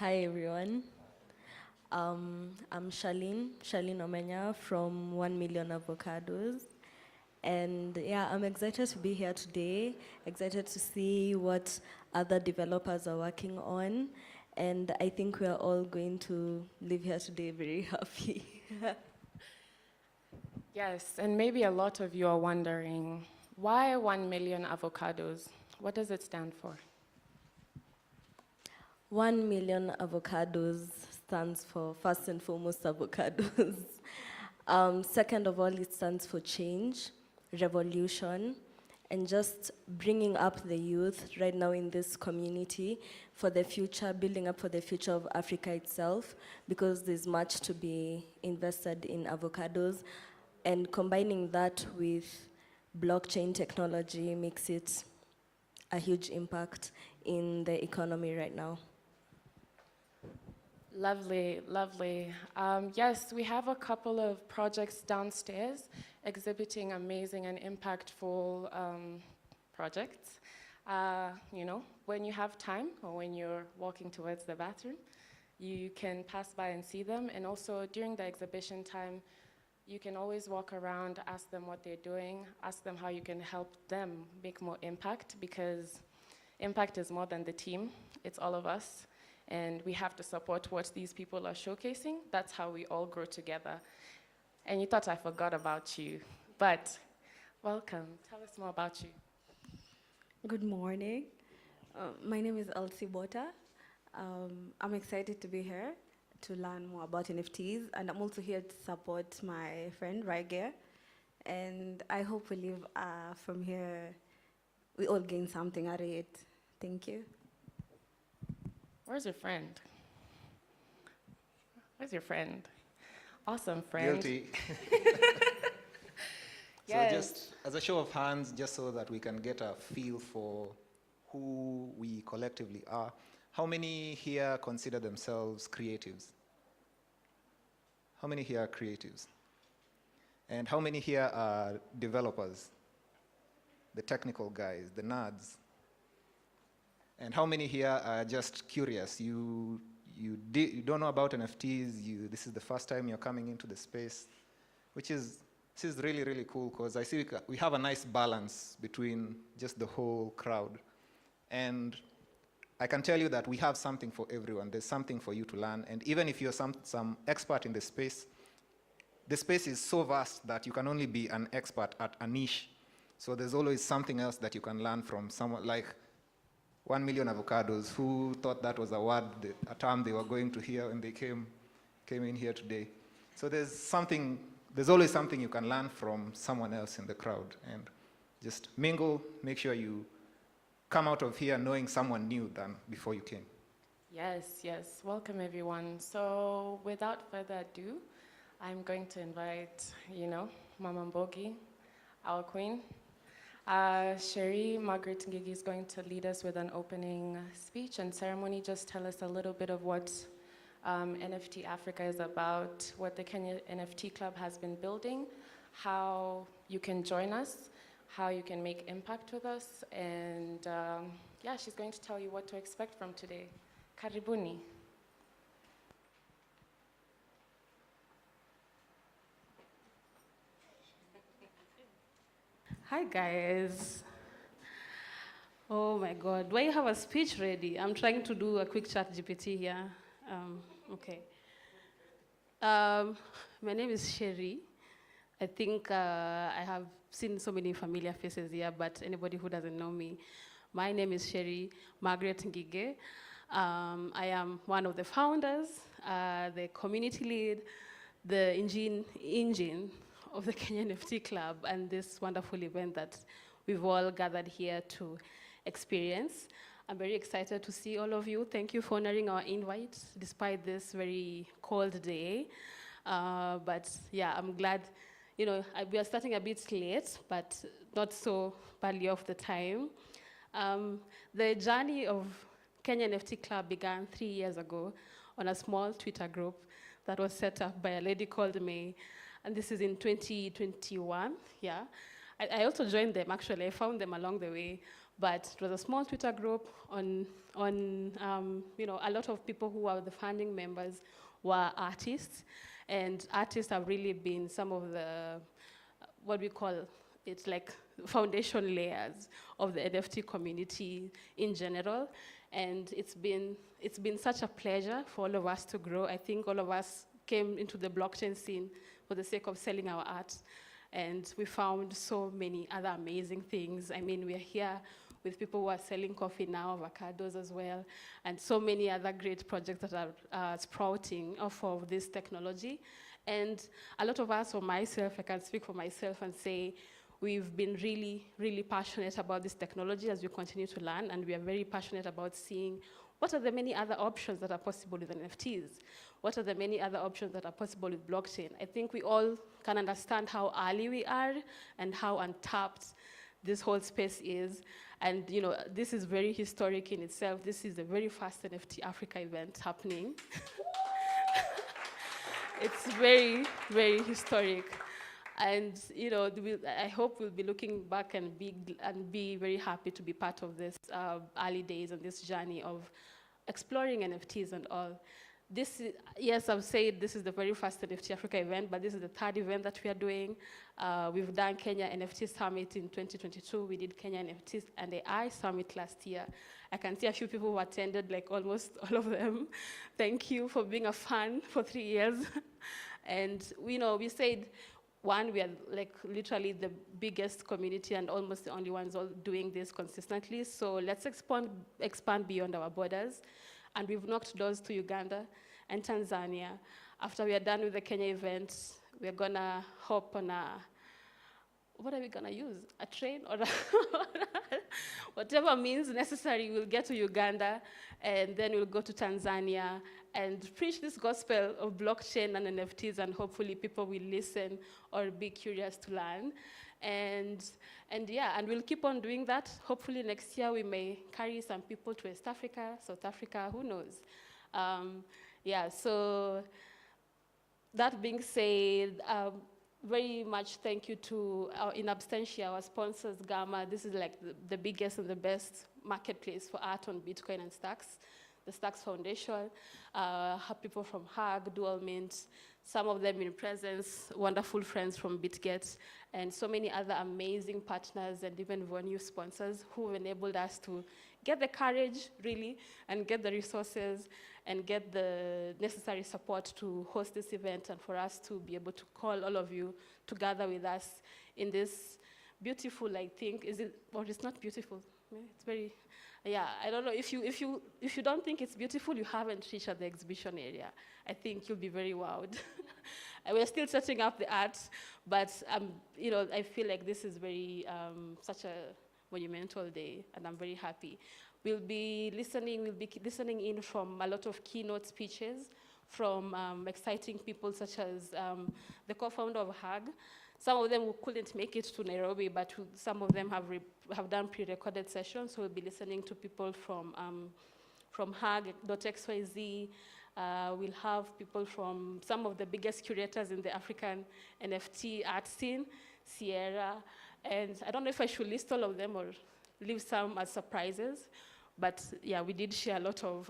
Hi everyone. I'm Charlene Omenya from 1 Million Avocados. And yeah, I'm excited to be here today, excited to see what other developers are working on. And I think we are all going to live here today very happy. Yes, and maybe a lot of you are wondering, why 1 million avocados? What does it stand for? 1 million avocados stands for, first and foremost, avocados. Second of all, it stands for change, revolution, and just bringing up the youth right now in this community for the future, building up for the future of Africa itself, because there's much to be invested in avocados. And combining that with blockchain technology makes it a huge impact in the economy right now. Lovely, lovely. Yes, we have a couple of projects downstairs exhibiting amazing and impactful projects. When you have time or when you're walking towards the bathroom, you can pass by and see them. And also during the exhibition time, you can always walk around, ask them what they're doing, ask them how you can help them make more impact, because impact is more than the team, it's all of us. And we have to support what these people are showcasing. That's how we all grow together. And you thought I forgot about you, but welcome. Tell us more about you. Good morning. My name is Elsie Bota. I'm excited to be here to learn more about NFTs, and I'm also here to support my friend Raige. And I hope we leave from here, we all gain something out of it. Thank you. Where's your friend? Where's your friend? Awesome friend. Guilty. Yes. So just as a show of hands, just so that we can get a feel for who we collectively are, how many here consider themselves creatives? How many here are creatives? And how many here are developers? The technical guys, the nerds? And how many here are just curious? You don't know about NFTs, this is the first time you're coming into the space, this is really, really cool, because I see we have a nice balance between just the whole crowd. And I can tell you that we have something for everyone. There's something for you to learn. And even if you're some expert in the space is so vast that you can only be an expert at a niche. So there's always something else that you can learn from someone like 1 million avocados. Who thought that was a term they were going to hear when they came in here today? So there's always something you can learn from someone else in the crowd. And just mingle, make sure you come out of here knowing someone new than before you came. Yes, yes. Welcome, everyone. So without further ado, I'm going to invite, Mama Mbogi, our queen. Sherry Margaret Ngigi is going to lead us with an opening speech and ceremony. Just tell us a little bit of what NFT Africa is about, what the Kenya NFT Club has been building, how you can join us, how you can make impact with us, and she's going to tell you what to expect from today. Karibuni. Hi guys. Oh my God, do I have a speech ready? I'm trying to do a quick chat GPT here. Okay. My name is Sherry. I think I have seen so many familiar faces here, but anybody who doesn't know me, my name is Sherry Margaret Ngige. I am one of the founders, the community lead, the engine of the Kenya NFT Club, and this wonderful event that we've all gathered here to experience. I'm very excited to see all of you. Thank you for honoring our invite, despite this very cold day. But yeah, I'm glad, we are starting a bit late, but not so badly off the time. The journey of Kenya NFT Club began 3 years ago on a small Twitter group that was set up by a lady called May. And this is in 2021, yeah. I also joined them, actually. I found them along the way. But it was a small Twitter group on a lot of people who are the founding members were artists, and artists have really been some of the, what we call, it's like foundation layers of the NFT community in general. And it's been such a pleasure for all of us to grow. I think all of us came into the blockchain scene for the sake of selling our art. And we found so many other amazing things. I mean, we're here with people who are selling coffee now, avocados as well, and so many other great projects that are sprouting off of this technology. And a lot of us, or myself, I can speak for myself and say, we've been really, really passionate about this technology as we continue to learn, and we are very passionate about seeing what are the many other options that are possible with NFTs? What are the many other options that are possible with blockchain? I think we all can understand how early we are and how untapped this whole space is. And this is very historic in itself. This is the very first NFT Africa event happening. It's very, very historic. And I hope we'll be looking back and be very happy to be part of this early days and this journey of exploring NFTs and all. Yes, I've said this is the very first NFT Africa event, but this is the third event that we are doing. We've done Kenya NFT Summit in 2022. We did Kenya NFT and AI Summit last year. I can see a few people who attended, like almost all of them. Thank you for being a fan for 3 years. And we said, one, we are like literally the biggest community and almost the only ones all doing this consistently. So let's expand beyond our borders. And we've knocked doors to Uganda and Tanzania. After we are done with the Kenya event, we're gonna hop on what are we gonna use? A train or whatever means necessary, we'll get to Uganda, and then we'll go to Tanzania and preach this gospel of blockchain and NFTs, and hopefully people will listen or be curious to learn. And we'll keep on doing that. Hopefully next year we may carry some people to West Africa, South Africa, who knows? So that being said, very much thank you to in absentia, our sponsors, Gamma. This is like the biggest and the best marketplace for art on Bitcoin and Stacks. The Stacks Foundation, have people from HAG, Dual Mint, some of them in presence, wonderful friends from Bitget, and so many other amazing partners and even new sponsors who enabled us to get the courage, really, and get the resources and get the necessary support to host this event and for us to be able to call all of you to gather with us in this beautiful, I think, or it's not beautiful? It's very, I don't know, if you don't think it's beautiful, you haven't reached at the exhibition area. I think you'll be very wowed. We're still setting up the art, but I feel like this is very, such a monumental day, and I'm very happy. We'll be listening in from a lot of keynote speeches from exciting people such as the co-founder of HAG. Some of them who couldn't make it to Nairobi, but some of them have done pre-recorded sessions, so we'll be listening to people from HAG.xyz. We'll have people from some of the biggest curators in the African NFT art scene, Sierra, and I don't know if I should list all of them or leave some as surprises, but we did share a lot of,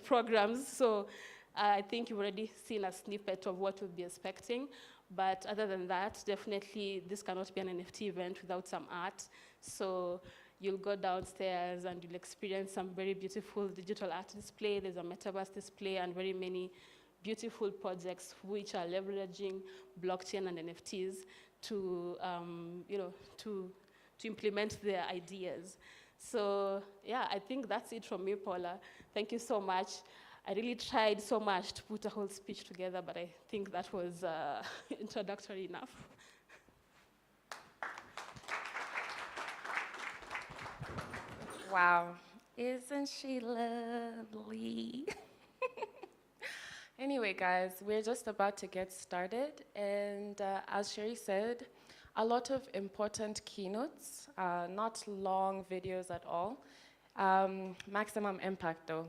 programs, so I think you've already seen a snippet of what we'll be expecting. But other than that, definitely this cannot be an NFT event without some art. So you'll go downstairs and you'll experience some very beautiful digital art display. There's a metaverse display and very many beautiful projects which are leveraging blockchain and NFTs to implement their ideas. So I think that's it from me, Paula. Thank you so much. I really tried so much to put a whole speech together, but I think that was introductory enough. Wow, isn't she lovely? Anyway, guys, we're just about to get started, and as Sherry said, a lot of important keynotes, not long videos at all. Maximum impact, though.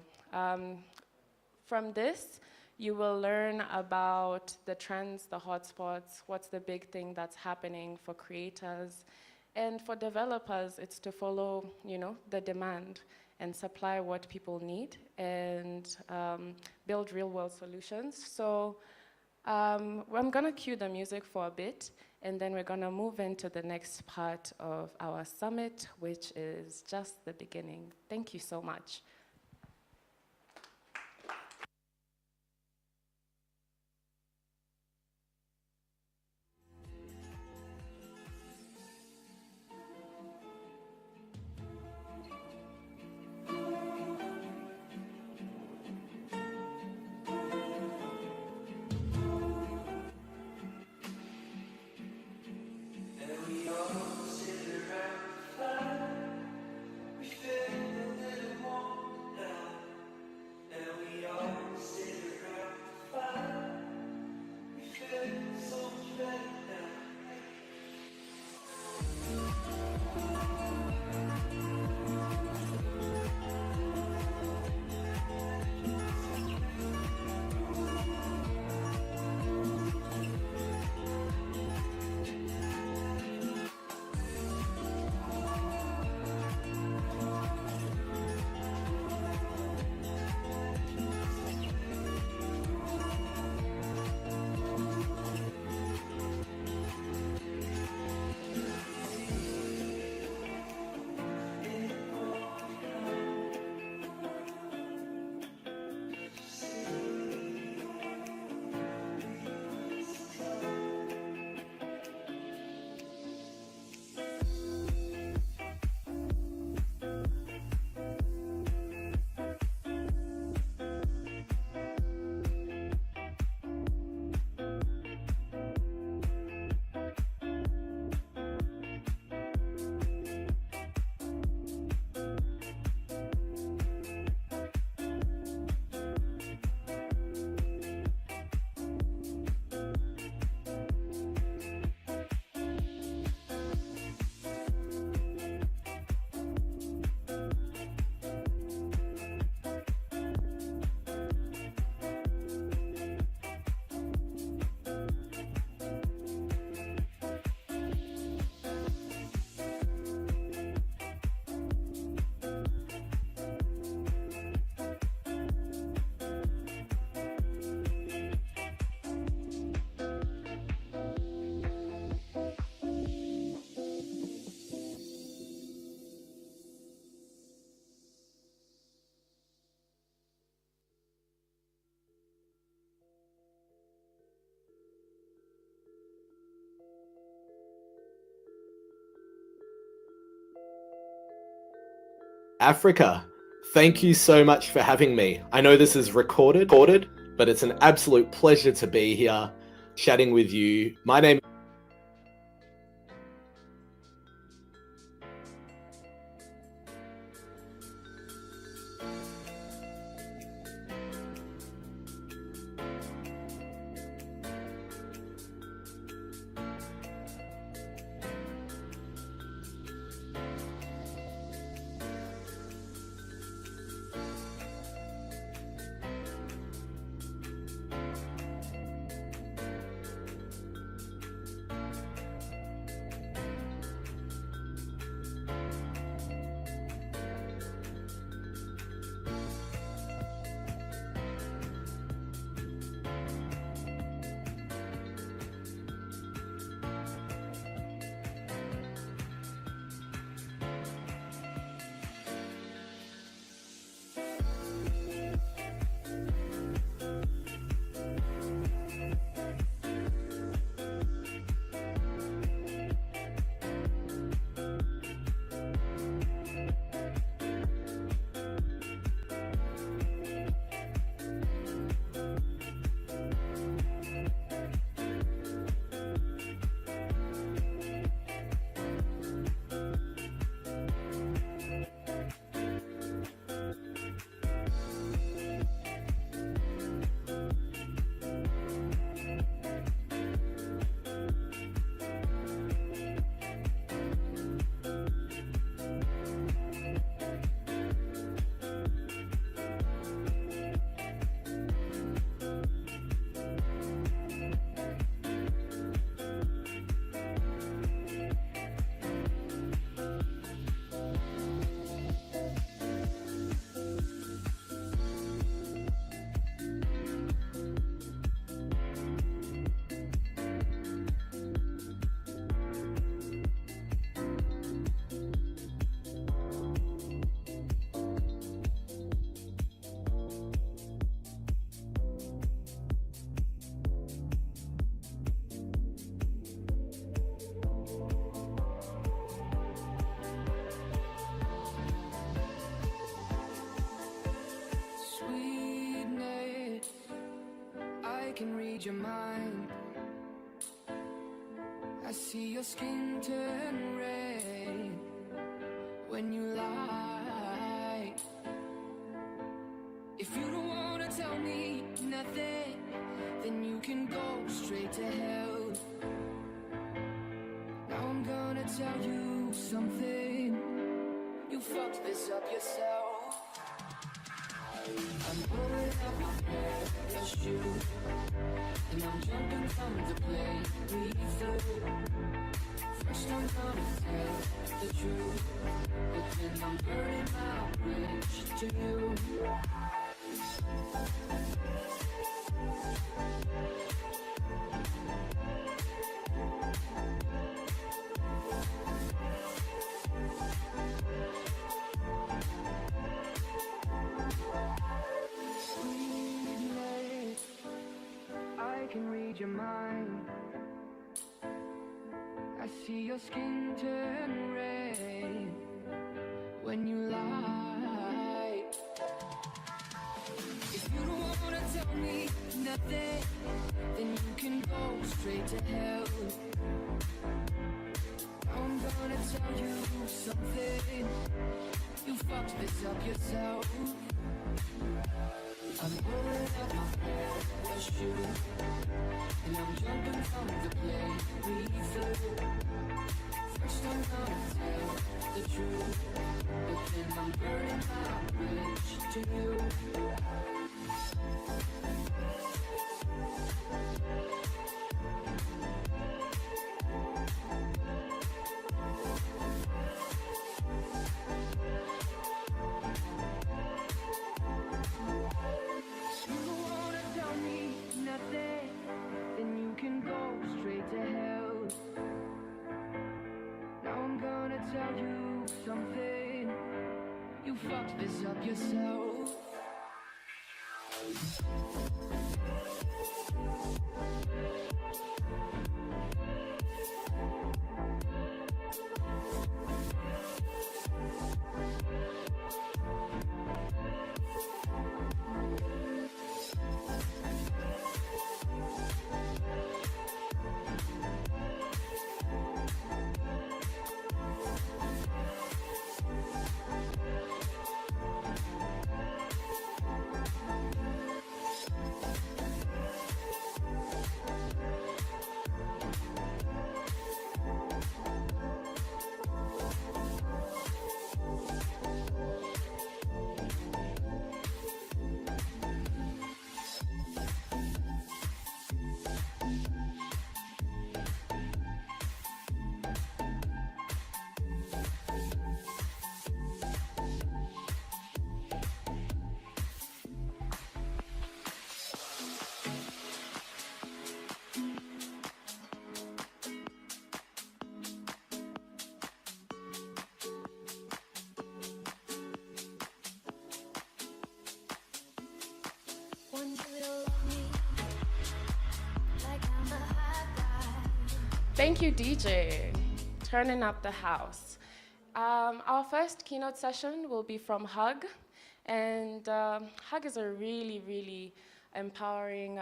From this, you will learn about the trends, the hotspots, what's the big thing that's happening for creators, And for developers, it's to follow, the demand and supply what people need and build real-world solutions. So I'm gonna cue the music for a bit, and then we're gonna move into the next part of our summit, which is just the beginning. Thank you so much. Africa, thank you so much for having me. I know this is recorded, but it's an absolute pleasure to be here chatting with you. My name read your mind. I see your skin turn red when you lie. If you don't wanna tell me nothing, then you can go straight to hell. Now I'm gonna tell you something. You fucked this up yourself. I'm pulling up your shoe, and I'm jumping from the plane we flew. First I'm gonna tell the truth, but then I'm burning my bridge to you. I can read your mind. I see your skin turn red when you lie. If you don't wanna tell me nothing, then you can go straight to hell. I'm gonna tell you something. You fucked this up yourself. I'm pulling up your shoe, and I'm jumping from the plane we flew. First I'm gonna tell the truth, but then I'm burning my bridge to you. Then you can go straight to hell. Now I'm gonna tell you something. You fucked this up yourself. Thank you, DJ. Turning up the house. Our first keynote session will be from Hug. And Hug is a really, really empowering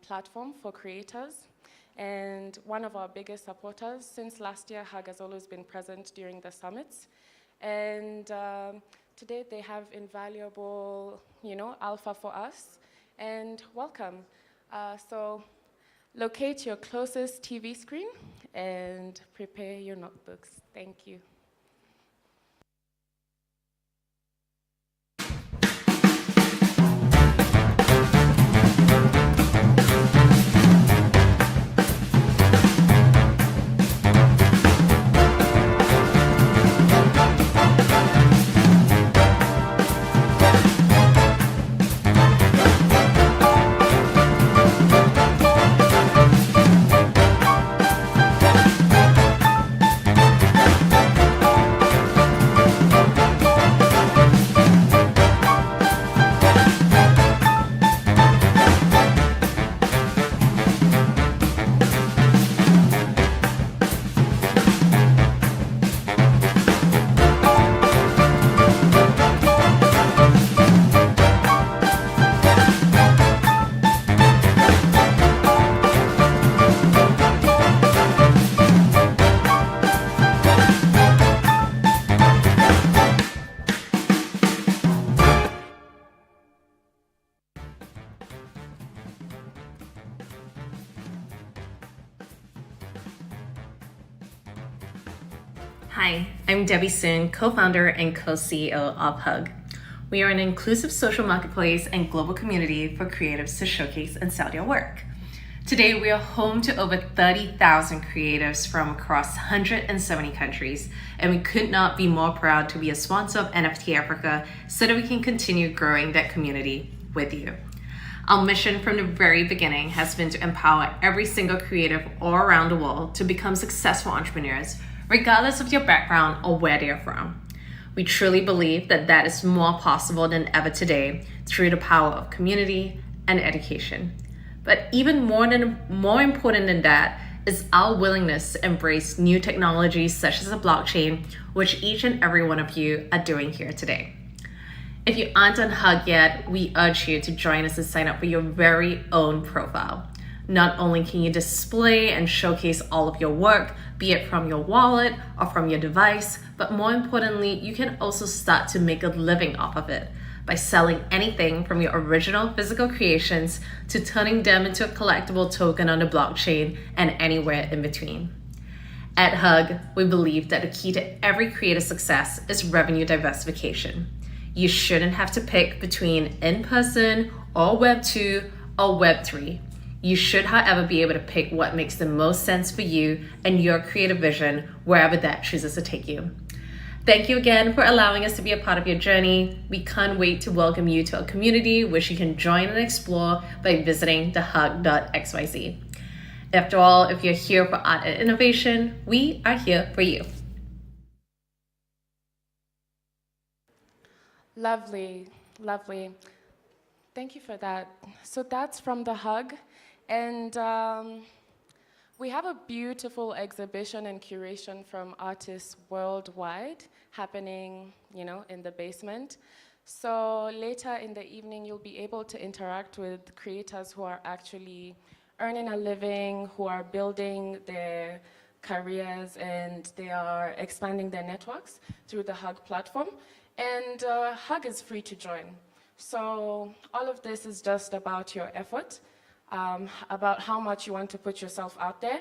platform for creators. And one of our biggest supporters. Since last year, Hug has always been present during the summits. And today they have invaluable, alpha for us. And welcome. So locate your closest TV screen and prepare your notebooks. Thank you. Hi, I'm Debbie Soon, co-founder and co-CEO of Hug. We are an inclusive social marketplace and global community for creatives to showcase and sell their work. Today, we are home to over 30,000 creatives from across 170 countries, and we could not be more proud to be a sponsor of NFT Africa so that we can continue growing that community with you. Our mission from the very beginning has been to empower every single creative all around the world to become successful entrepreneurs, regardless of your background or where they are from. We truly believe that that is more possible than ever today through the power of community and education. But even more important than that is our willingness to embrace new technologies such as the blockchain, which each and every one of you are doing here today. If you aren't on Hug yet, we urge you to join us and sign up for your very own profile. Not only can you display and showcase all of your work, be it from your wallet or from your device, but more importantly, you can also start to make a living off of it by selling anything from your original physical creations to turning them into a collectible token on the blockchain and anywhere in between. At Hug, we believe that the key to every creative success is revenue diversification. You shouldn't have to pick between in-person or Web 2 or Web 3. You should, however, be able to pick what makes the most sense for you and your creative vision wherever that chooses to take you. Thank you again for allowing us to be a part of your journey. We can't wait to welcome you to a community which you can join and explore by visiting thehug.xyz. After all, if you're here for art and innovation, we are here for you. Lovely, lovely. Thank you for that. So that's from the Hug. And we have a beautiful exhibition and curation from artists worldwide happening, in the basement. So later in the evening, you'll be able to interact with creators who are actually earning a living, who are building their careers, and they are expanding their networks through the Hug platform. And Hug is free to join. So all of this is just about your effort, about how much you want to put yourself out there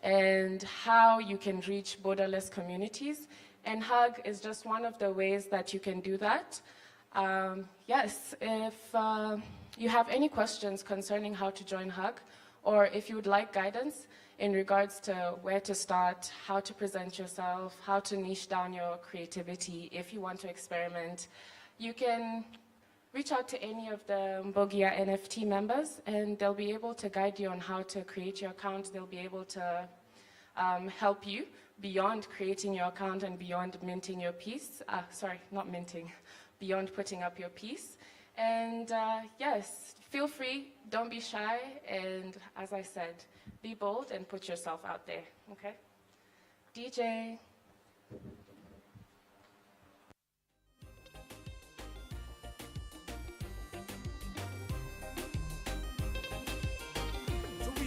and how you can reach borderless communities. And Hug is just one of the ways that you can do that. Yes, if you have any questions concerning how to join Hug, or if you would like guidance in regards to where to start, how to present yourself, how to niche down your creativity, if you want to experiment, you can reach out to any of the Mbogia NFT members, and they'll be able to guide you on how to create your account. They'll be able to help you beyond creating your account and beyond minting your piece. Sorry, not minting, beyond putting up your piece. And yes, feel free, don't be shy, and as I said, be bold and put yourself out there, okay? DJ. So we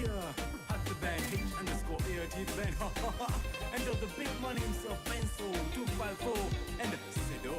at the band H_ART band. And the big money himself, Benzo 254 and Sedo.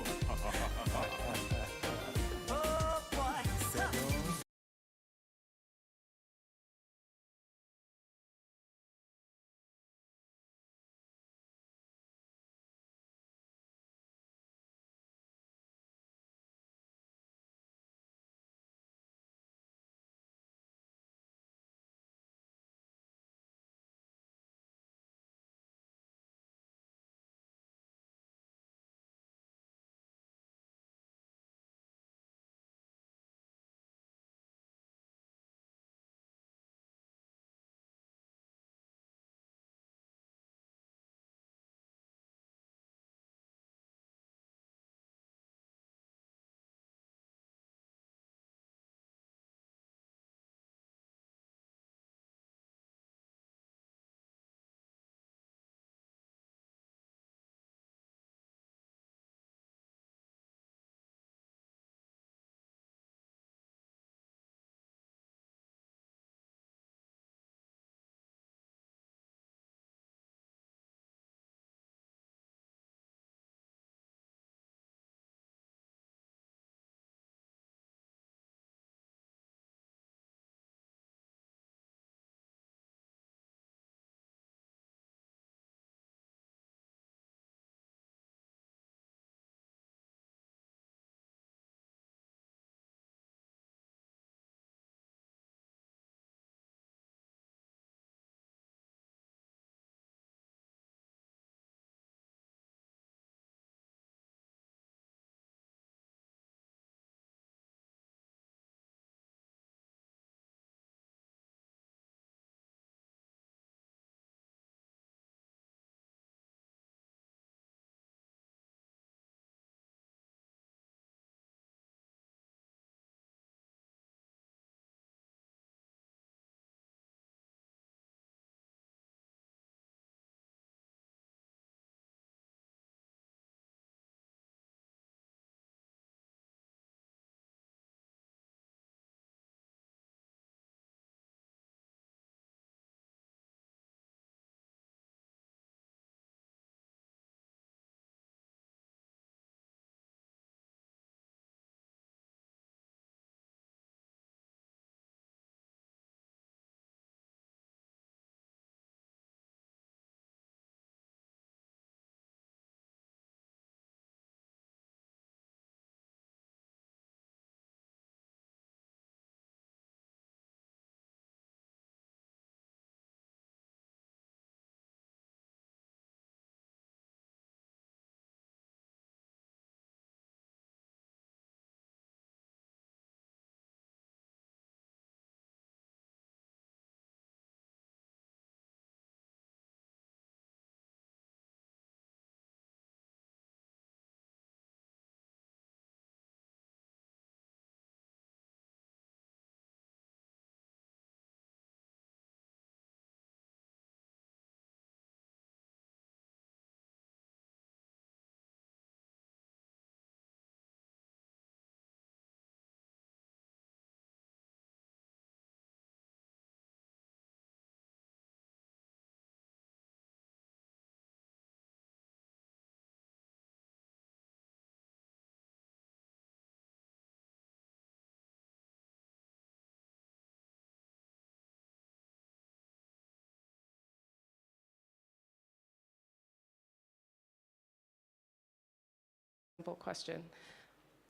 simple question.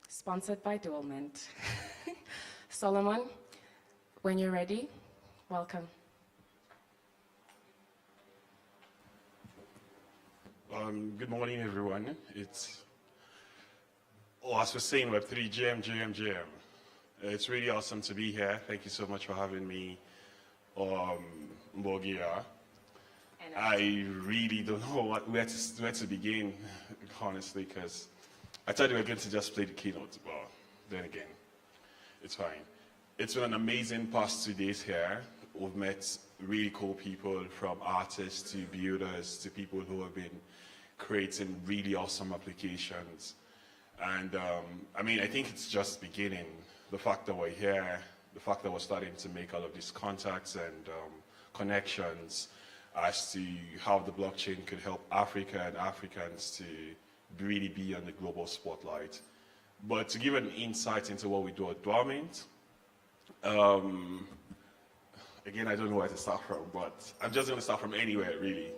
Sponsored by Dualment. Solomon, when you're ready, welcome. Good morning, everyone. It's, as we're saying, Web3, GM. It's really awesome to be here. Thank you so much for having me, Mbogia. I really don't know where to begin, honestly, because I thought we were going to just play the keynote, but then again, it's fine. It's been an amazing past 2 days here. We've met really cool people, from artists to builders to people who have been creating really awesome applications. And I mean, I think it's just beginning. The fact that we're here, the fact that we're starting to make all of these contacts and connections as to how the blockchain could help Africa and Africans to really be on the global spotlight. But to give an insight into what we do at Dualment, again, I don't know where to start from, but I'm just going to start from anywhere, really.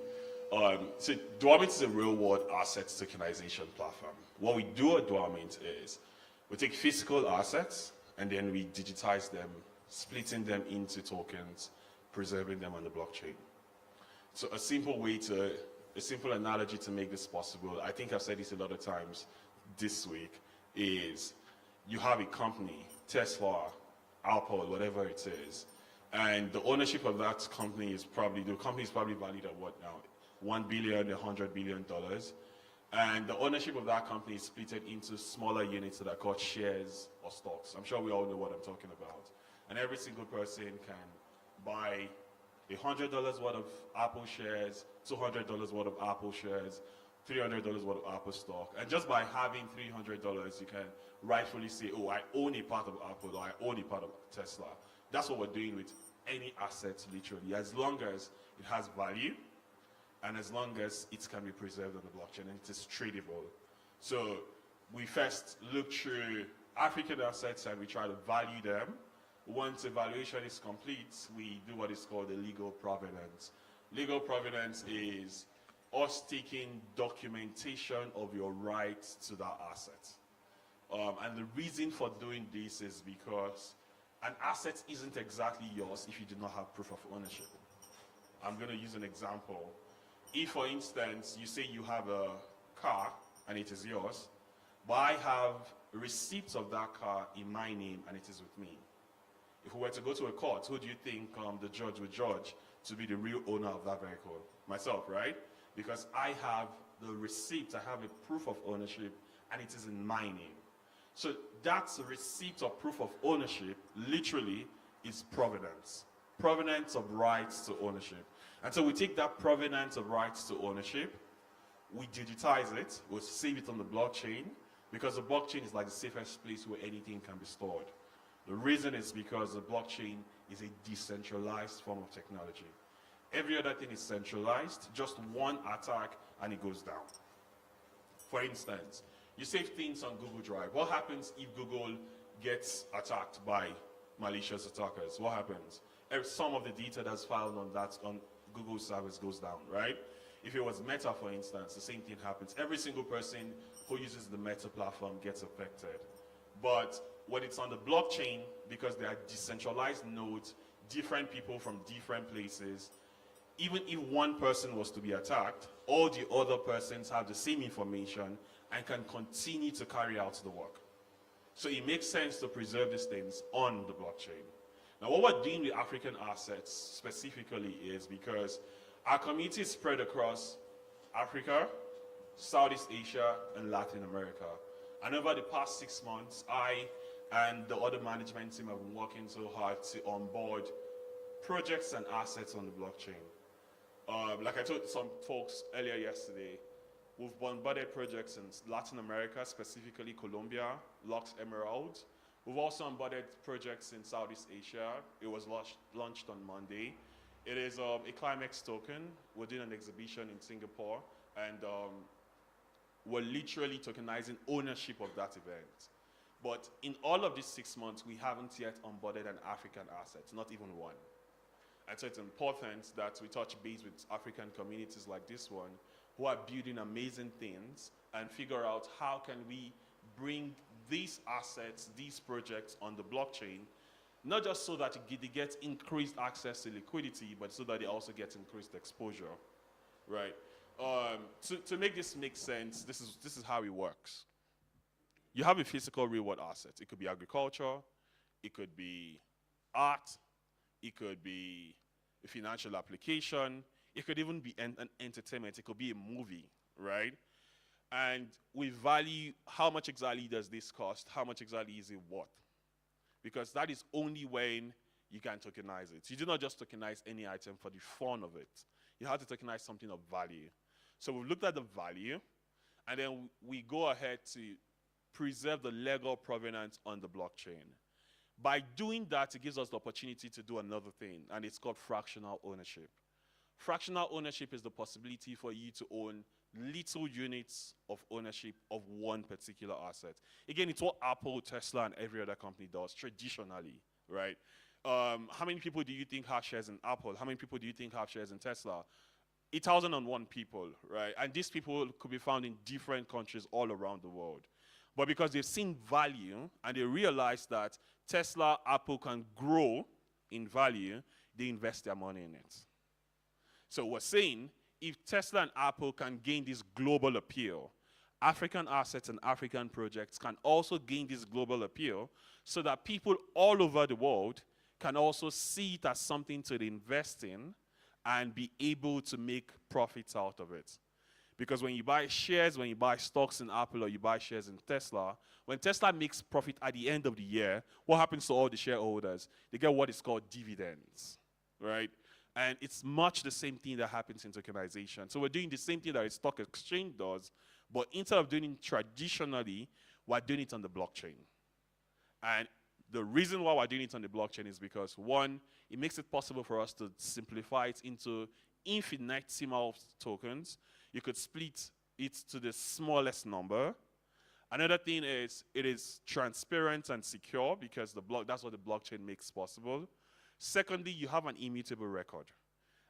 So Dualment is a real-world assets tokenization platform. What we do at Dualment is we take physical assets and then we digitize them, splitting them into tokens, preserving them on the blockchain. So a simple analogy to make this possible, I think I've said this a lot of times this week, is you have a company, Tesla, Apple, whatever it is, and the ownership of that company is probably, the company is probably valued at what now? $1 billion, $100 billion. And the ownership of that company is split into smaller units that are called shares or stocks. I'm sure we all know what I'm talking about. And every single person can buy $100 worth of Apple shares, $200 worth of Apple shares, $300 worth of Apple stock. And just by having $300, you can rightfully say, oh, I own a part of Apple, or I own a part of Tesla. That's what we're doing with any asset, literally, as long as it has value and as long as it can be preserved on the blockchain and it is tradable. So we first look through African assets and we try to value them. Once evaluation is complete, we do what is called a legal provenance. Legal provenance is us taking documentation of your rights to that asset. And the reason for doing this is because an asset isn't exactly yours if you do not have proof of ownership. I'm going to use an example. If, for instance, you say you have a car and it is yours, but I have receipts of that car in my name and it is with me. If we were to go to a court, who do you think the judge would judge to be the real owner of that vehicle? Myself, right? Because I have the receipt, I have a proof of ownership, and it is in my name. So that's a receipt or proof of ownership, literally, is provenance. Provenance of rights to ownership. And so we take that provenance of rights to ownership, we digitize it, we save it on the blockchain, because the blockchain is like the safest place where anything can be stored. The reason is because the blockchain is a decentralized form of technology. Every other thing is centralized, just one attack and it goes down. For instance, you save things on Google Drive. What happens if Google gets attacked by malicious attackers? What happens? Some of the data that's filed on Google servers goes down, right? If it was Meta, for instance, the same thing happens. Every single person who uses the Meta platform gets affected. But when it's on the blockchain, because they are decentralized nodes, different people from different places, even if one person was to be attacked, all the other persons have the same information and can continue to carry out the work. So it makes sense to preserve these things on the blockchain. Now, what we're doing with African assets specifically is because our community is spread across Africa, Southeast Asia, and Latin America. And over the past 6 months, I and the other management team have been working so hard to onboard projects and assets on the blockchain. Like I told some folks earlier yesterday, we've onboarded projects in Latin America, specifically Colombia, Lux Emerald. We've also onboarded projects in Southeast Asia. It was launched on Monday. It is a Climax token. We're doing an exhibition in Singapore, and we're literally tokenizing ownership of that event. But in all of these 6 months, we haven't yet onboarded an African asset, not even one. And so it's important that we touch base with African communities like this one, who are building amazing things and figure out how can we bring these assets, these projects on the blockchain, not just so that they get increased access to liquidity, but so that they also get increased exposure, right? To make this make sense, this is how it works. You have a physical real-world asset. It could be agriculture, it could be art, it could be a financial application, it could even be an entertainment, it could be a movie, right? And we value how much exactly does this cost, how much exactly is it worth? Because that is only when you can tokenize it. You do not just tokenize any item for the fun of it. You have to tokenize something of value. So we've looked at the value, and then we go ahead to preserve the legal provenance on the blockchain. By doing that, it gives us the opportunity to do another thing, and it's called fractional ownership. Fractional ownership is the possibility for you to own little units of ownership of one particular asset. Again, it's what Apple, Tesla, and every other company does traditionally, right? How many people do you think have shares in Apple? How many people do you think have shares in Tesla? 1,001 people, right? And these people could be found in different countries all around the world. But because they've seen value and they realize that Tesla, Apple can grow in value, they invest their money in it. So we're saying if Tesla and Apple can gain this global appeal, African assets and African projects can also gain this global appeal so that people all over the world can also see it as something to invest in and be able to make profits out of it. Because when you buy shares, when you buy stocks in Apple or you buy shares in Tesla, when Tesla makes profit at the end of the year, what happens to all the shareholders? They get what is called dividends, right? And it's much the same thing that happens in tokenization. So we're doing the same thing that a stock exchange does, but instead of doing it traditionally, we're doing it on the blockchain. And the reason why we're doing it on the blockchain is because, one, it makes it possible for us to simplify it into infinitesimal tokens. You could split it to the smallest number. Another thing is it is transparent and secure because that's what the blockchain makes possible. Secondly, you have an immutable record.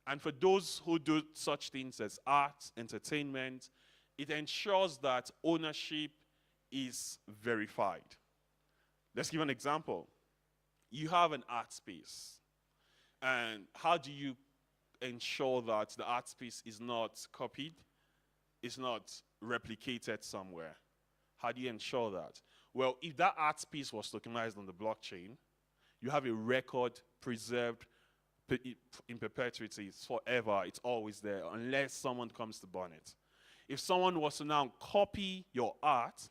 And for those who do such things as art, entertainment, it ensures that ownership is verified. Let's give an example. You have an art space. And how do you ensure that the art space is not copied, is not replicated somewhere? How do you ensure that? Well, if that art piece was tokenized on the blockchain, you have a record preserved in perpetuity. It's forever. It's always there, unless someone comes to burn it. If someone was to now copy your art,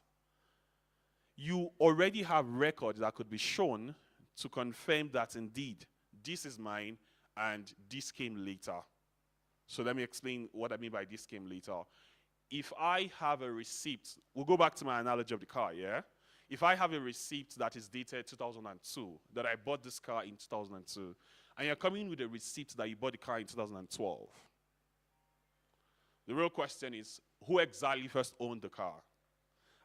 you already have records that could be shown to confirm that indeed this is mine and this came later. So let me explain what I mean by this came later. If I have a receipt, we'll go back to my analogy of the car, yeah? If I have a receipt that is dated 2002, that I bought this car in 2002, and you're coming with a receipt that you bought the car in 2012, the real question is, who exactly first owned the car?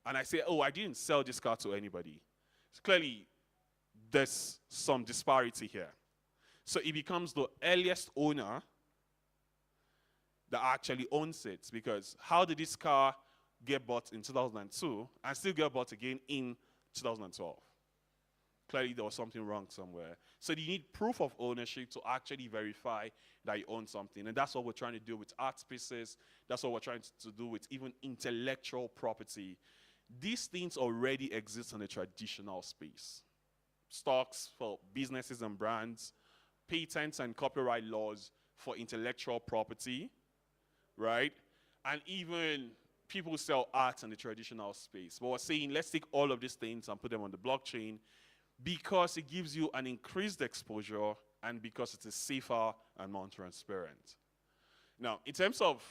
And I say, oh, I didn't sell this car to anybody. So clearly, there's some disparity here. So it becomes the earliest owner that actually owns it, because how did this car get bought in 2002 and still get bought again in 2012? Clearly there was something wrong somewhere. So you need proof of ownership to actually verify that you own something. And that's what we're trying to do with art pieces. That's what we're trying to do with even intellectual property. These things already exist in the traditional space. Stocks for businesses and brands, patents and copyright laws for intellectual property, right? And even people sell art in the traditional space. But we're saying, let's take all of these things and put them on the blockchain because it gives you an increased exposure and because it is safer and more transparent. Now, in terms of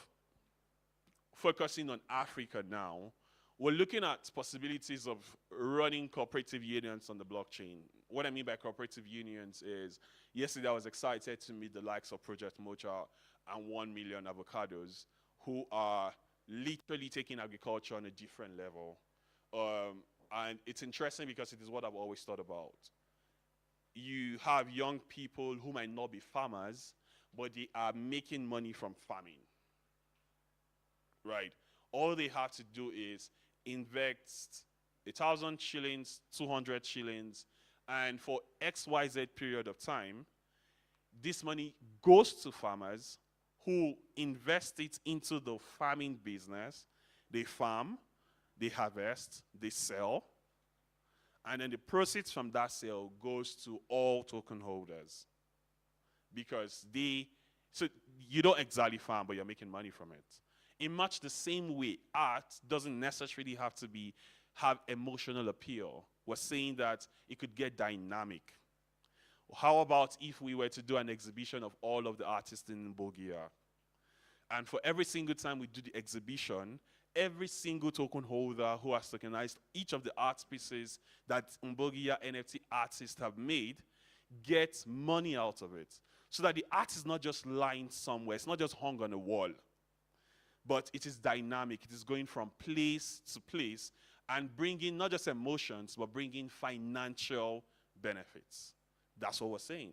focusing on Africa now, we're looking at possibilities of running cooperative unions on the blockchain. What I mean by cooperative unions is, yesterday I was excited to meet the likes of Project Mocha and 1 Million Avocados, who are literally taking agriculture on a different level. And it's interesting because it is what I've always thought about. You have young people who might not be farmers, but they are making money from farming, right? all they have to do is invest 1,000 shillings, 200 shillings, and for XYZ period of time, this money goes to farmers who invest it into the farming business. They farm, they harvest, they sell, and then the proceeds from that sale goes to all token holders. Because so you don't exactly farm, but you're making money from it. In much the same way, art doesn't necessarily have to have emotional appeal. We're saying that it could get dynamic. How about if we were to do an exhibition of all of the artists in Bulgaria? And for every single time we do the exhibition, every single token holder who has tokenized each of the art pieces that Bulgaria NFT artists have made gets money out of it. So that the art is not just lying somewhere, it's not just hung on a wall, but it is dynamic. It is going from place to place and bringing not just emotions, but bringing financial benefits. That's what we're saying.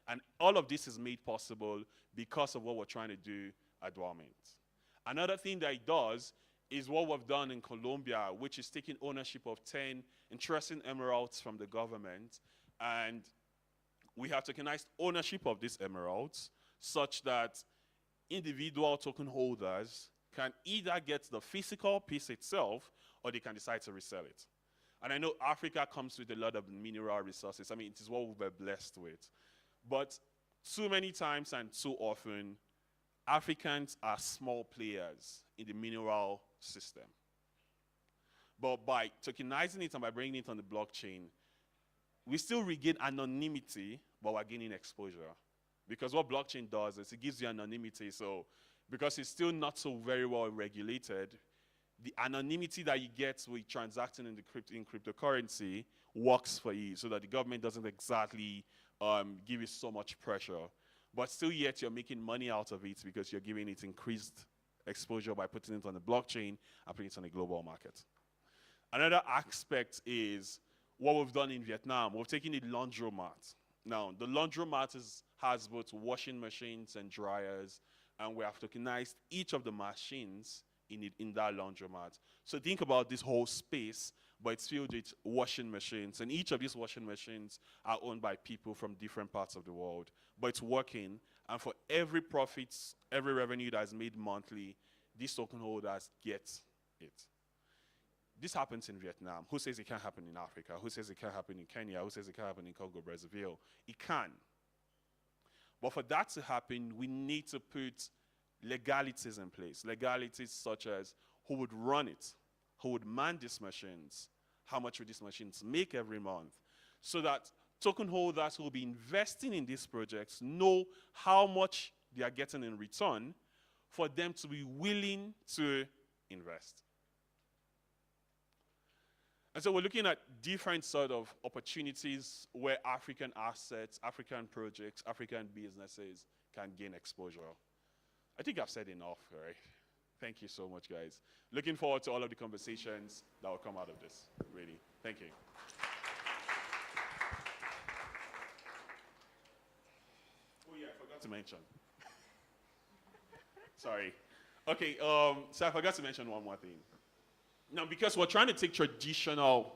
And all of this is made possible because of what we're trying to do at Dwellment. Another thing that it does is what we've done in Colombia, which is taking ownership of 10 interesting emeralds from the government. And we have tokenized ownership of these emeralds such that individual token holders can either get the physical piece itself or they can decide to resell it. And I know Africa comes with a lot of mineral resources. I mean, it is what we're blessed with. But too many times and too often, Africans are small players in the mineral system. But by tokenizing it and by bringing it on the blockchain, we still regain anonymity, but we're gaining exposure. Because what blockchain does is it gives you anonymity. So because it's still not so very well regulated, the anonymity that you get with transacting in cryptocurrency works for you so that the government doesn't exactly give you so much pressure. But still yet you're making money out of it because you're giving it increased exposure by putting it on the blockchain and putting it on the global market. Another aspect is what we've done in Vietnam. We've taken the laundromat. Now, the laundromat has both washing machines and dryers, and we have tokenized each of the machines in that laundromat. So think about this whole space, but it's filled with washing machines, and each of these washing machines are owned by people from different parts of the world. But it's working, and for every profits, every revenue that is made monthly, these token holders get it. This happens in Vietnam. Who says it can't happen in Africa? Who says it can't happen in Kenya? Who says it can't happen in Congo, Brazzaville? It can. But for that to happen, we need to put legalities in place. Legalities such as who would run it, who would man these machines, how much would these machines make every month, so that token holders who will be investing in these projects know how much they are getting in return for them to be willing to invest. And so we're looking at different sort of opportunities where African assets, African projects, African businesses can gain exposure. I think I've said enough, right? Thank you so much, guys. Looking forward to all of the conversations that will come out of this, really. Thank you. Oh yeah, I forgot to mention. Sorry. Okay, so I forgot to mention one more thing. Now, because we're trying to take traditional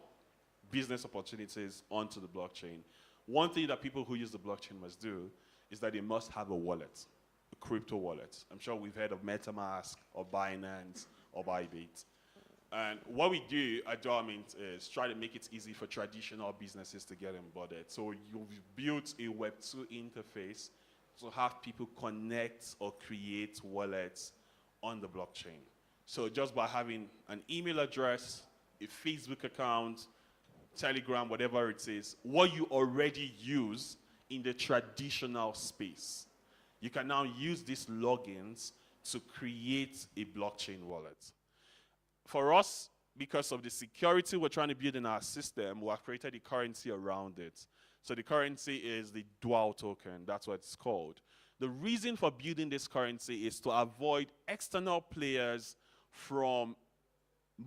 business opportunities onto the blockchain, one thing that people who use the blockchain must do is that they must have a wallet, a crypto wallet. I'm sure we've heard of MetaMask or Binance or Bybit. And what we do at Dwellment is try to make it easy for traditional businesses to get onboarded. So you've built a Web2 interface to have people connect or create wallets on the blockchain. So just by having an email address, a Facebook account, Telegram, whatever it is, what you already use in the traditional space, you can now use these logins to create a blockchain wallet. For us, because of the security we're trying to build in our system, we have created a currency around it. So the currency is the dual token. That's what it's called. The reason for building this currency is to avoid external players from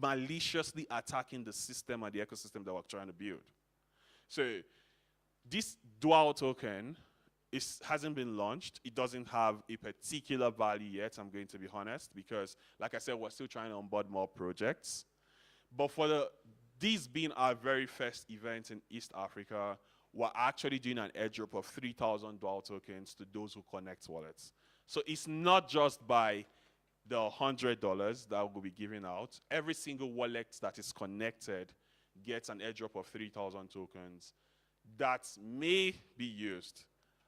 maliciously attacking the system and the ecosystem that we're trying to build. So this dual token It hasn't been launched. It doesn't have a particular value yet, I'm going to be honest, because like I said, we're still trying to onboard more projects. But for this being our very first event in East Africa, we're actually doing an airdrop of 3,000 dual tokens to those who connect wallets. So it's not just by the $100 that we'll be giving out. Every single wallet that is connected gets an airdrop of 3,000 tokens that may be used.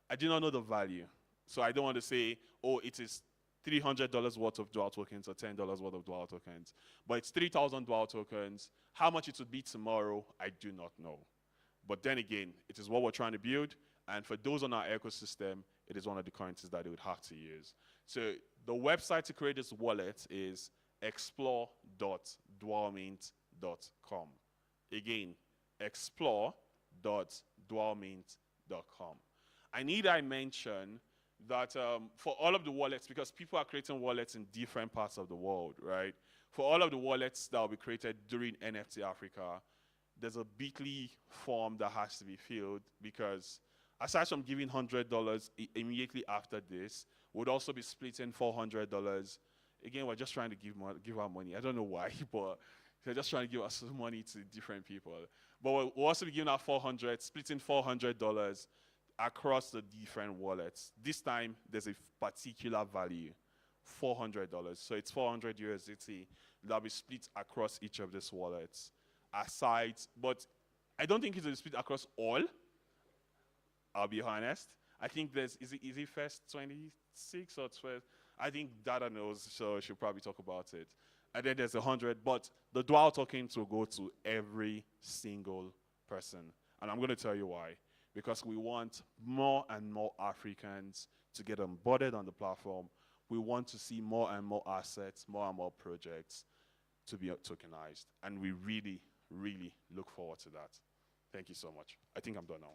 I do not know the value, so I don't want to say, oh, it is $300 worth of dual tokens or $10 worth of dual tokens. But it's 3,000 dual tokens. How much it would be tomorrow, I do not know. But then again, it is what we're trying to build, and for those on our ecosystem, it is one of the currencies that they would have to use. So the website to create this wallet is explore.dualmint.com. Again, explore.dualmint.com. I mention that for all of the wallets, because people are creating wallets in different parts of the world, right? For all of the wallets that will be created during NFT Africa, there's a Bitly form that has to be filled, because aside from giving $100 immediately after this, we'll also be splitting $400. Again, we're just trying to give our money. I don't know why, but they're just trying to give us money to different people. But we'll also be giving out $400, splitting $400 across the different wallets. This time, there's a particular value, $400. So it's 400 USDT that'll be split across each of these wallets. Aside, but I don't think it will be split across all. I'll be honest. I think is it first 26 or 12? I think Dada knows, so she'll probably talk about it. And then there's 100, but the dual tokens will go to every single person. And I'm going to tell you why. Because we want more and more Africans to get onboarded on the platform. We want to see more and more assets, more and more projects to be tokenized. And we really, really look forward to that. Thank you so much. I think I'm done now.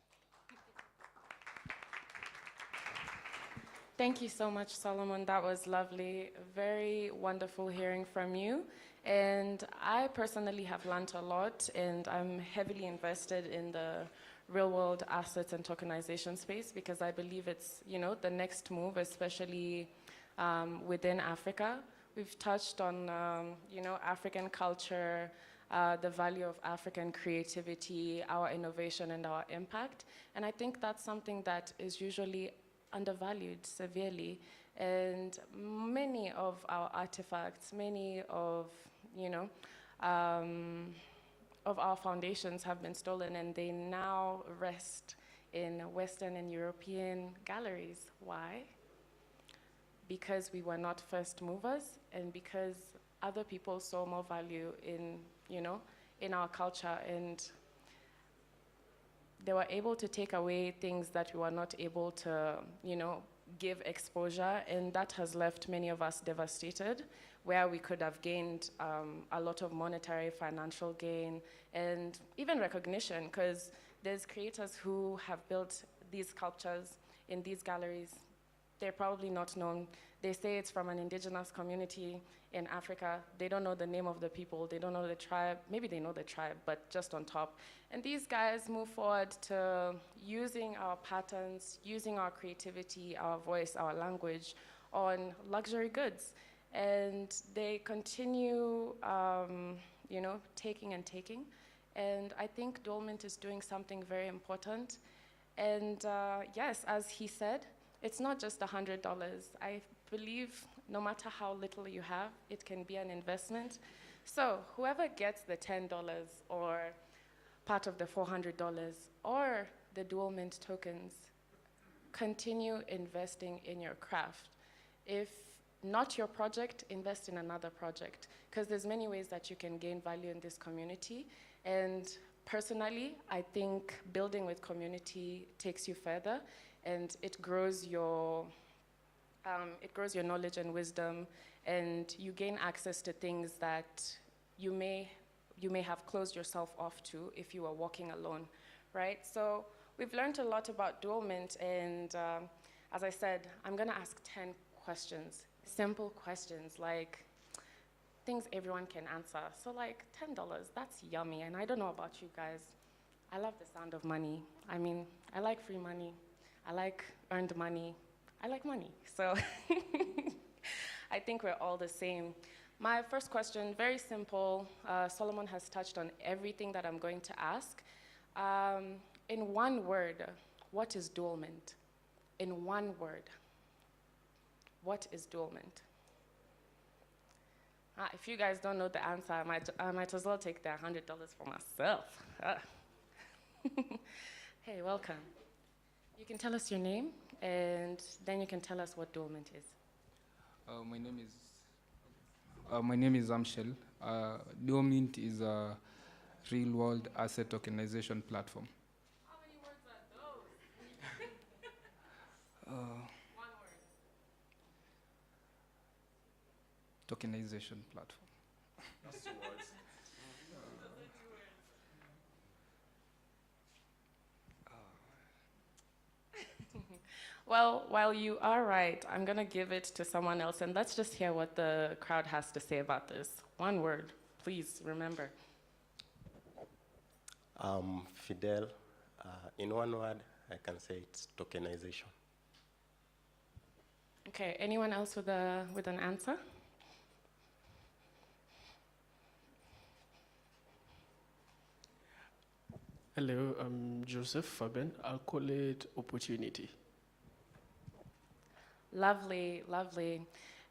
Thank you so much, Solomon. That was lovely. Very wonderful hearing from you. And I personally have learned a lot, and I'm heavily invested in the real-world assets and tokenization space, because I believe it's, the next move, especially within Africa. We've touched on, African culture, the value of African creativity, our innovation, and our impact. And I think that's something that is usually undervalued severely. And many of our artifacts, many of, of our foundations have been stolen, and they now rest in Western and European galleries. Why? Because we were not first movers, and because other people saw more value in, in our culture, and they were able to take away things that we were not able to, give exposure, and that has left many of us devastated, where we could have gained a lot of monetary, financial gain, and even recognition, because there's creators who have built these sculptures in these galleries. They're probably not known. They say it's from an indigenous community in Africa. They don't know the name of the people. They don't know the tribe. Maybe they know the tribe, but just on top. And these guys move forward to using our patterns, using our creativity, our voice, our language on luxury goods. And they continue, taking and taking. And I think Dualmint is doing something very important. And yes, as he said, it's not just $100. I believe no matter how little you have, it can be an investment. So whoever gets the $10 or part of the $400 or the Dualmint tokens, continue investing in your craft. If not your project, invest in another project, because there's many ways that you can gain value in this community. And personally, I think building with community takes you further, and it grows your knowledge and wisdom, and you gain access to things that you may have closed yourself off to if you were walking alone, right? So we've learned a lot about Dualmint, and as I said, I'm gonna ask 10 questions, simple questions, like things everyone can answer. So like $10, that's yummy, and I don't know about you guys. I love the sound of money. I mean, I like free money. I like earned money. I like money, so I think we're all the same. My first question, very simple. Solomon has touched on everything that I'm going to ask. In one word, what is dualment? In one word, what is dualment? If you guys don't know the answer, I might as well take the $100 for myself. Hey, welcome. You can tell us your name, and then you can tell us what dualment is. My name is Amshel. Dualment is a real-world asset tokenization platform. How many words are those? One word. Tokenization platform. That's 2 words. Well, while you are right, I'm going to give it to someone else, and let's just hear what the crowd has to say about this. One word, please remember. Fidel, in one word, I can say it's tokenization. Okay, anyone else with an answer? Hello, I'm Joseph Fabian. I'll call it opportunity. Lovely, lovely.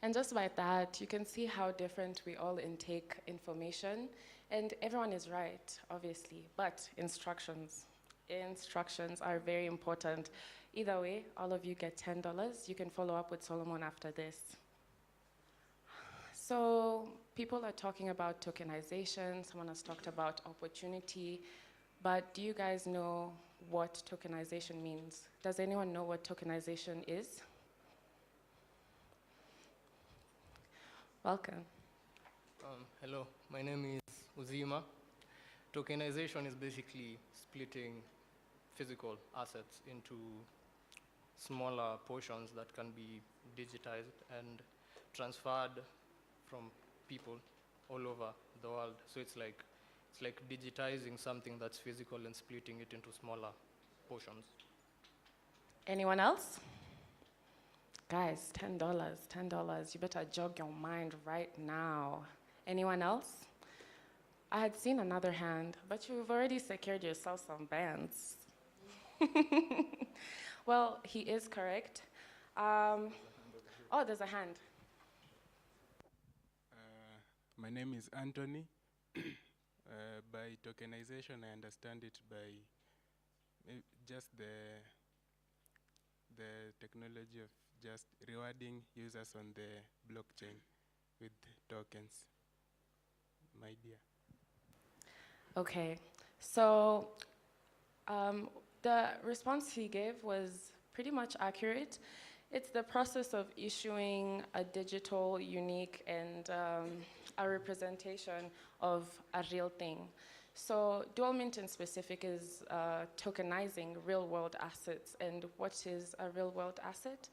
And just by that, you can see how different we all intake information. And everyone is right, obviously, but instructions are very important. Either way, all of you get $10. You can follow up with Solomon after this. So people are talking about tokenization. Someone has talked about opportunity. But do you guys know what tokenization means? Does anyone know what tokenization is? Welcome. Hello, my name is Uzima. Tokenization is basically splitting physical assets into smaller portions that can be digitized and transferred from people all over the world. So it's like digitizing something that's physical and splitting it into smaller portions. Anyone else? Guys, $10. You better jog your mind right now. Anyone else? I had seen another hand, but you've already secured yourself some bands. Well, he is correct. Oh, there's a hand. My name is Anthony. By tokenization, I understand it by just the technology of just rewarding users on the blockchain with tokens. My dear. Okay, so the response he gave was pretty much accurate. It's the process of issuing a digital, unique, and a representation of a real thing. So dualment in specific is tokenizing real-world assets. And what is a real-world asset?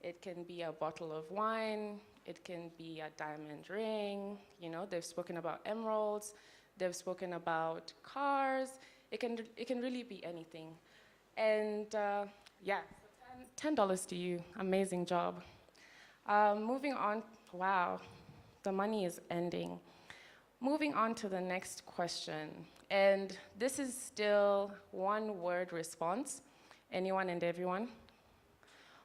It can be a bottle of wine. It can be a diamond ring. You know, they've spoken about emeralds. They've spoken about cars. It can really be anything. And yeah, $10 to you. Amazing job. Moving on. Wow, the money is ending. Moving on to the next question. And this is still one word response. Anyone and everyone?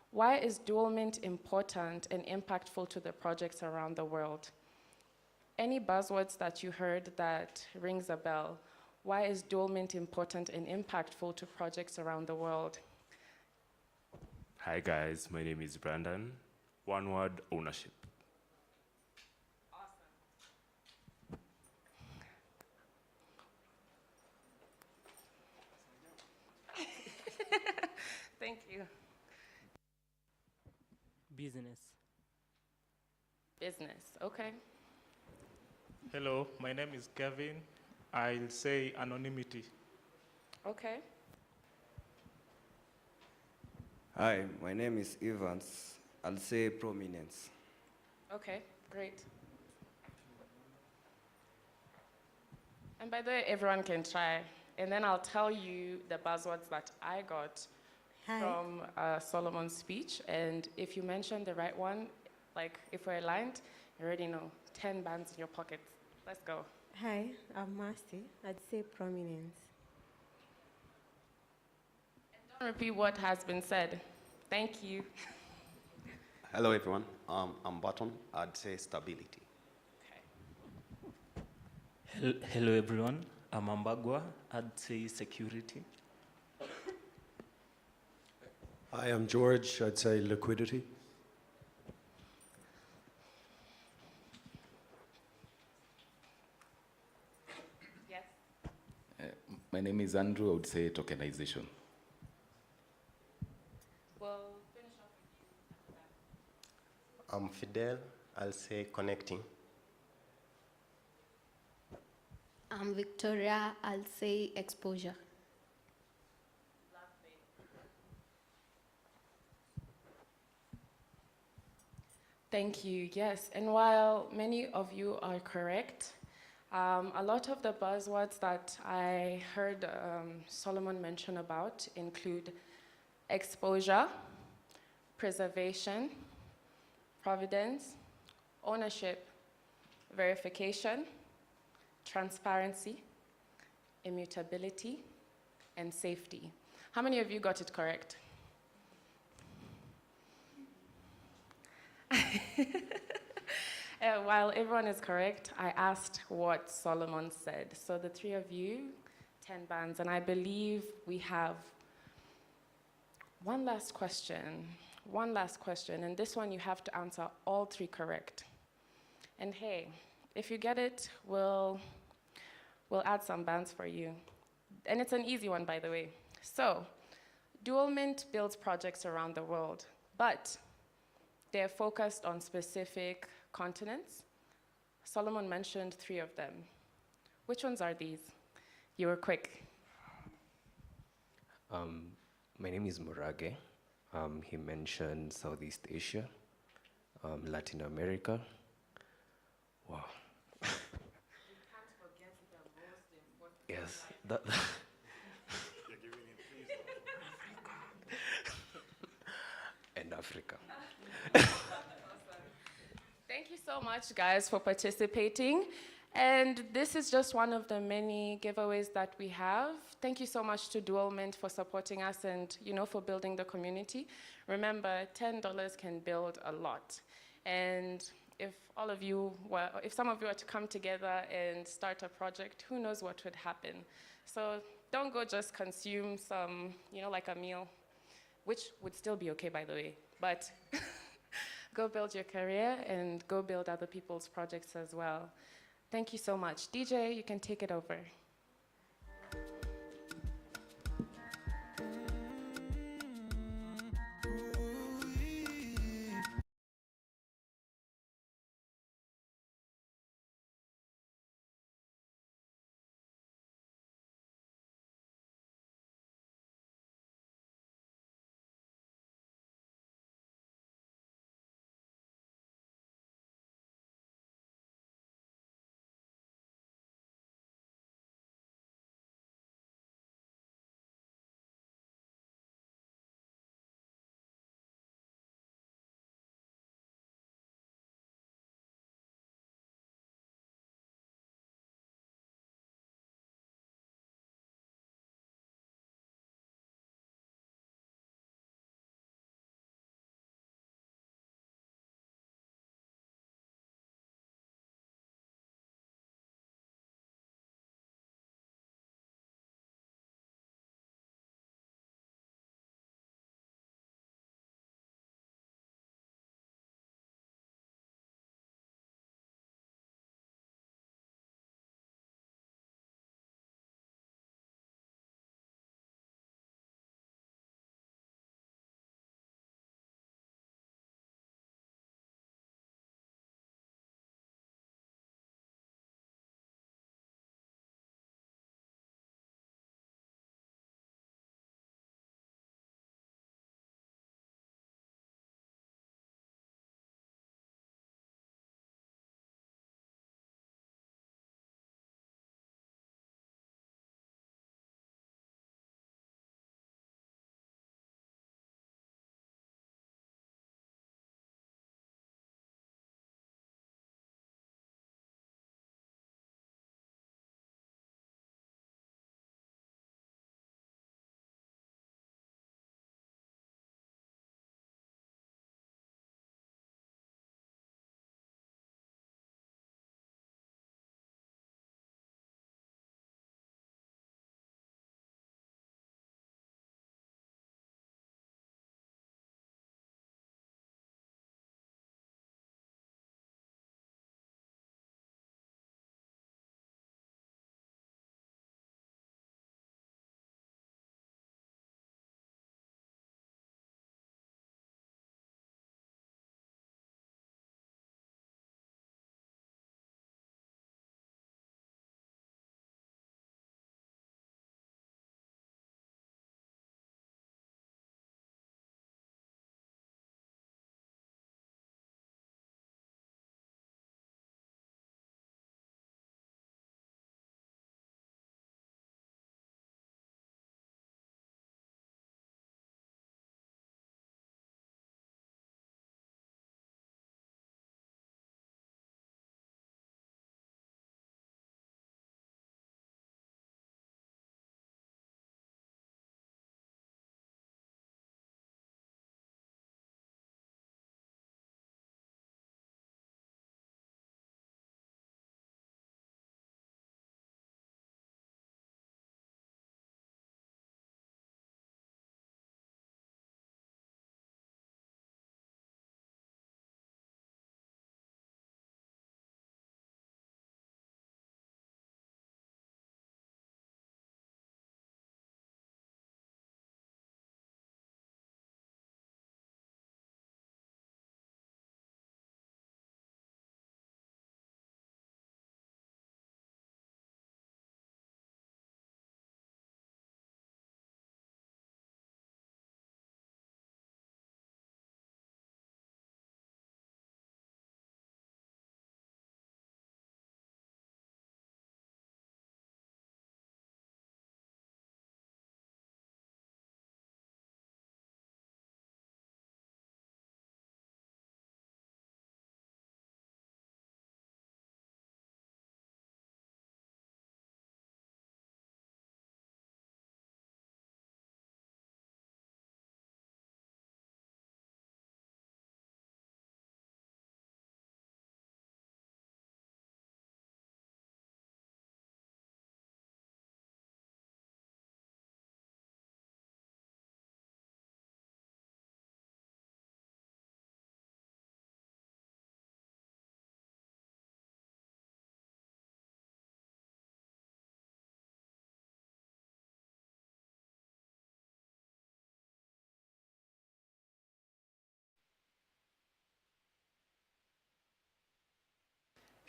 Why is dualment important and impactful to the projects around the world? Any buzzwords that you heard that rings a bell? Why is dualment important and impactful to projects around the world? Hi guys, my name is Brandon. One word, ownership. Thank you. Business. Business, okay. Hello, my name is Kevin. I'll say anonymity. Okay. Hi, my name is Evans. I'll say prominence. Okay, great. And by the way, everyone can try. And then I'll tell you the buzzwords that I got Hi. from Solomon's speech. And if you mention the right one, like if we're aligned, you already know, 10 bands in your pocket. Let's go. Hi, I'm Marcy. I'd say prominence. Don't repeat what has been said. Thank you. Hello, everyone. I'm Barton. I'd say stability. Hello, everyone. I'm Ambagwa. I'd say security. Hi, I'm George. I'd say liquidity. Yes. My name is Andrew. I would say tokenization. We'll finish off with you. I'm Fidel. I'll say connecting. I'm Victoria. I'll say exposure. Thank you. Yes, and while many of you are correct, a lot of the buzzwords that I heard Solomon mention about include exposure, preservation, providence, ownership, verification, transparency, immutability, and safety. How many of you got it correct? While everyone is correct, I asked what Solomon said. So the three of you, 10 bands, and I believe we have one last question, and this one you have to answer all three correct. And hey, if you get it, we'll add some bands for you. And it's an easy one, by the way. So, Dual Mint builds projects around the world, but they're focused on specific continents. Solomon mentioned 3 of them. Which ones are these? You were quick. My name is Murage. He mentioned Southeast Asia, Latin America. Wow. Yes. And Africa. Thank you so much, guys, for participating. And this is just one of the many giveaways that we have. Thank you so much to Dual Mint for supporting us and, for building the community. Remember, $10 can build a lot. And if some of you were to come together and start a project, who knows what would happen. So don't go just consume some, like a meal, which would still be okay, by the way. But go build your career and go build other people's projects as well. Thank you so much. DJ, you can take it over.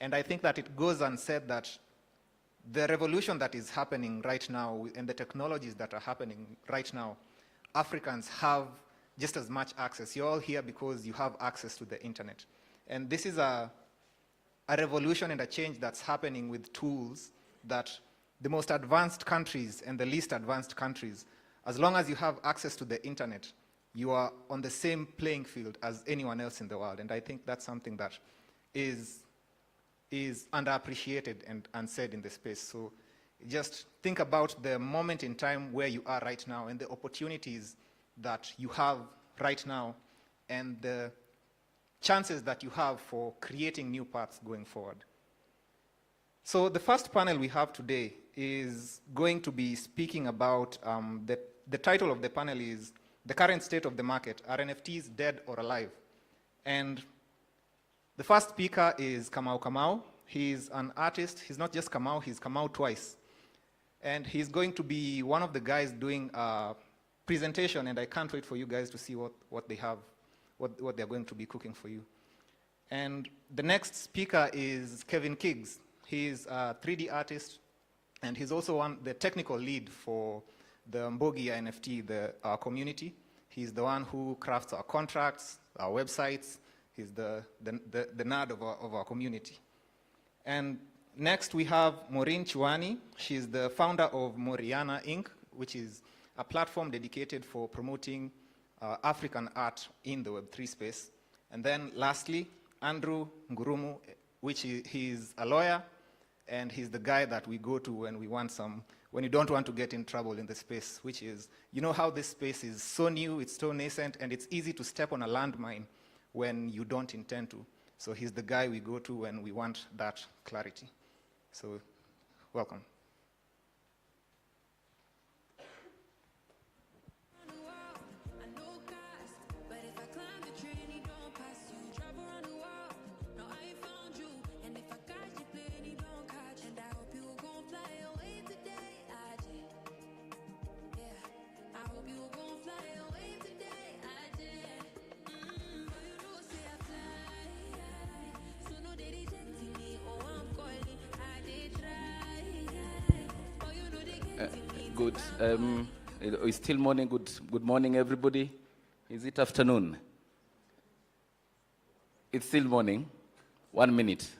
And I think that it goes unsaid that the revolution that is happening right now and the technologies that are happening right now, Africans have just as much access. You're all here because you have access to the internet. And this is a revolution and a change that's happening with tools that the most advanced countries and the least advanced countries, as long as you have access to the internet, you are on the same playing field as anyone else in the world. And I think that's something that is underappreciated and unsaid in the space. So just think about the moment in time where you are right now and the opportunities that you have right now and the chances that you have for creating new paths going forward. So the first panel we have today is going to be speaking about, the title of the panel is The Current State of the Market, Are NFTs Dead or Alive? And the first speaker is Kamau Kamau. He's an artist. He's not just Kamau, he's Kamau twice. And he's going to be one of the guys doing a presentation, and I can't wait for you guys to see what they have, what they're going to be cooking for you. And the next speaker is Kevin Kiggs. He's a 3D artist, and he's also the technical lead for the Mbogia NFT, our community. He's the one who crafts our contracts, our websites. He's the nerd of our community. And next we have Maureen Chuani. She's the founder of Moriana Inc., which is a platform dedicated for promoting African art in the Web3 space. And then lastly, Andrew Ngurumu, he's a lawyer, and he's the guy that we go to when you don't want to get in trouble in the space, which is, you know how this space is so new, it's so nascent, and it's easy to step on a landmine when you don't intend to. So he's the guy we go to when we want that clarity. So, welcome. Good. It's still morning. Good morning, everybody. Is it afternoon? It's still morning. 1 minute.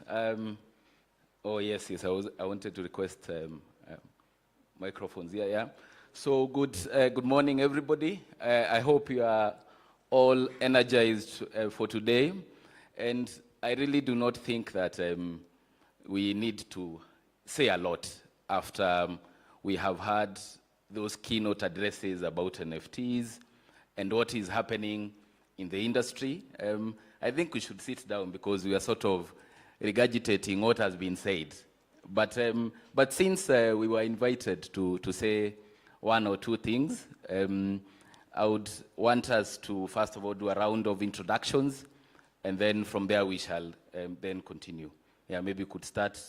Oh yes. I wanted to request microphones. Yeah. So good morning, everybody. I hope you are all energized for today, and I really do not think that we need to say a lot after we have had those keynote addresses about NFTs and what is happening in the industry. I think we should sit down because we are sort of regurgitating what has been said. But since we were invited to say one or two things, I would want us to first of all do a round of introductions, and then from there we shall then continue. Yeah, maybe we could start,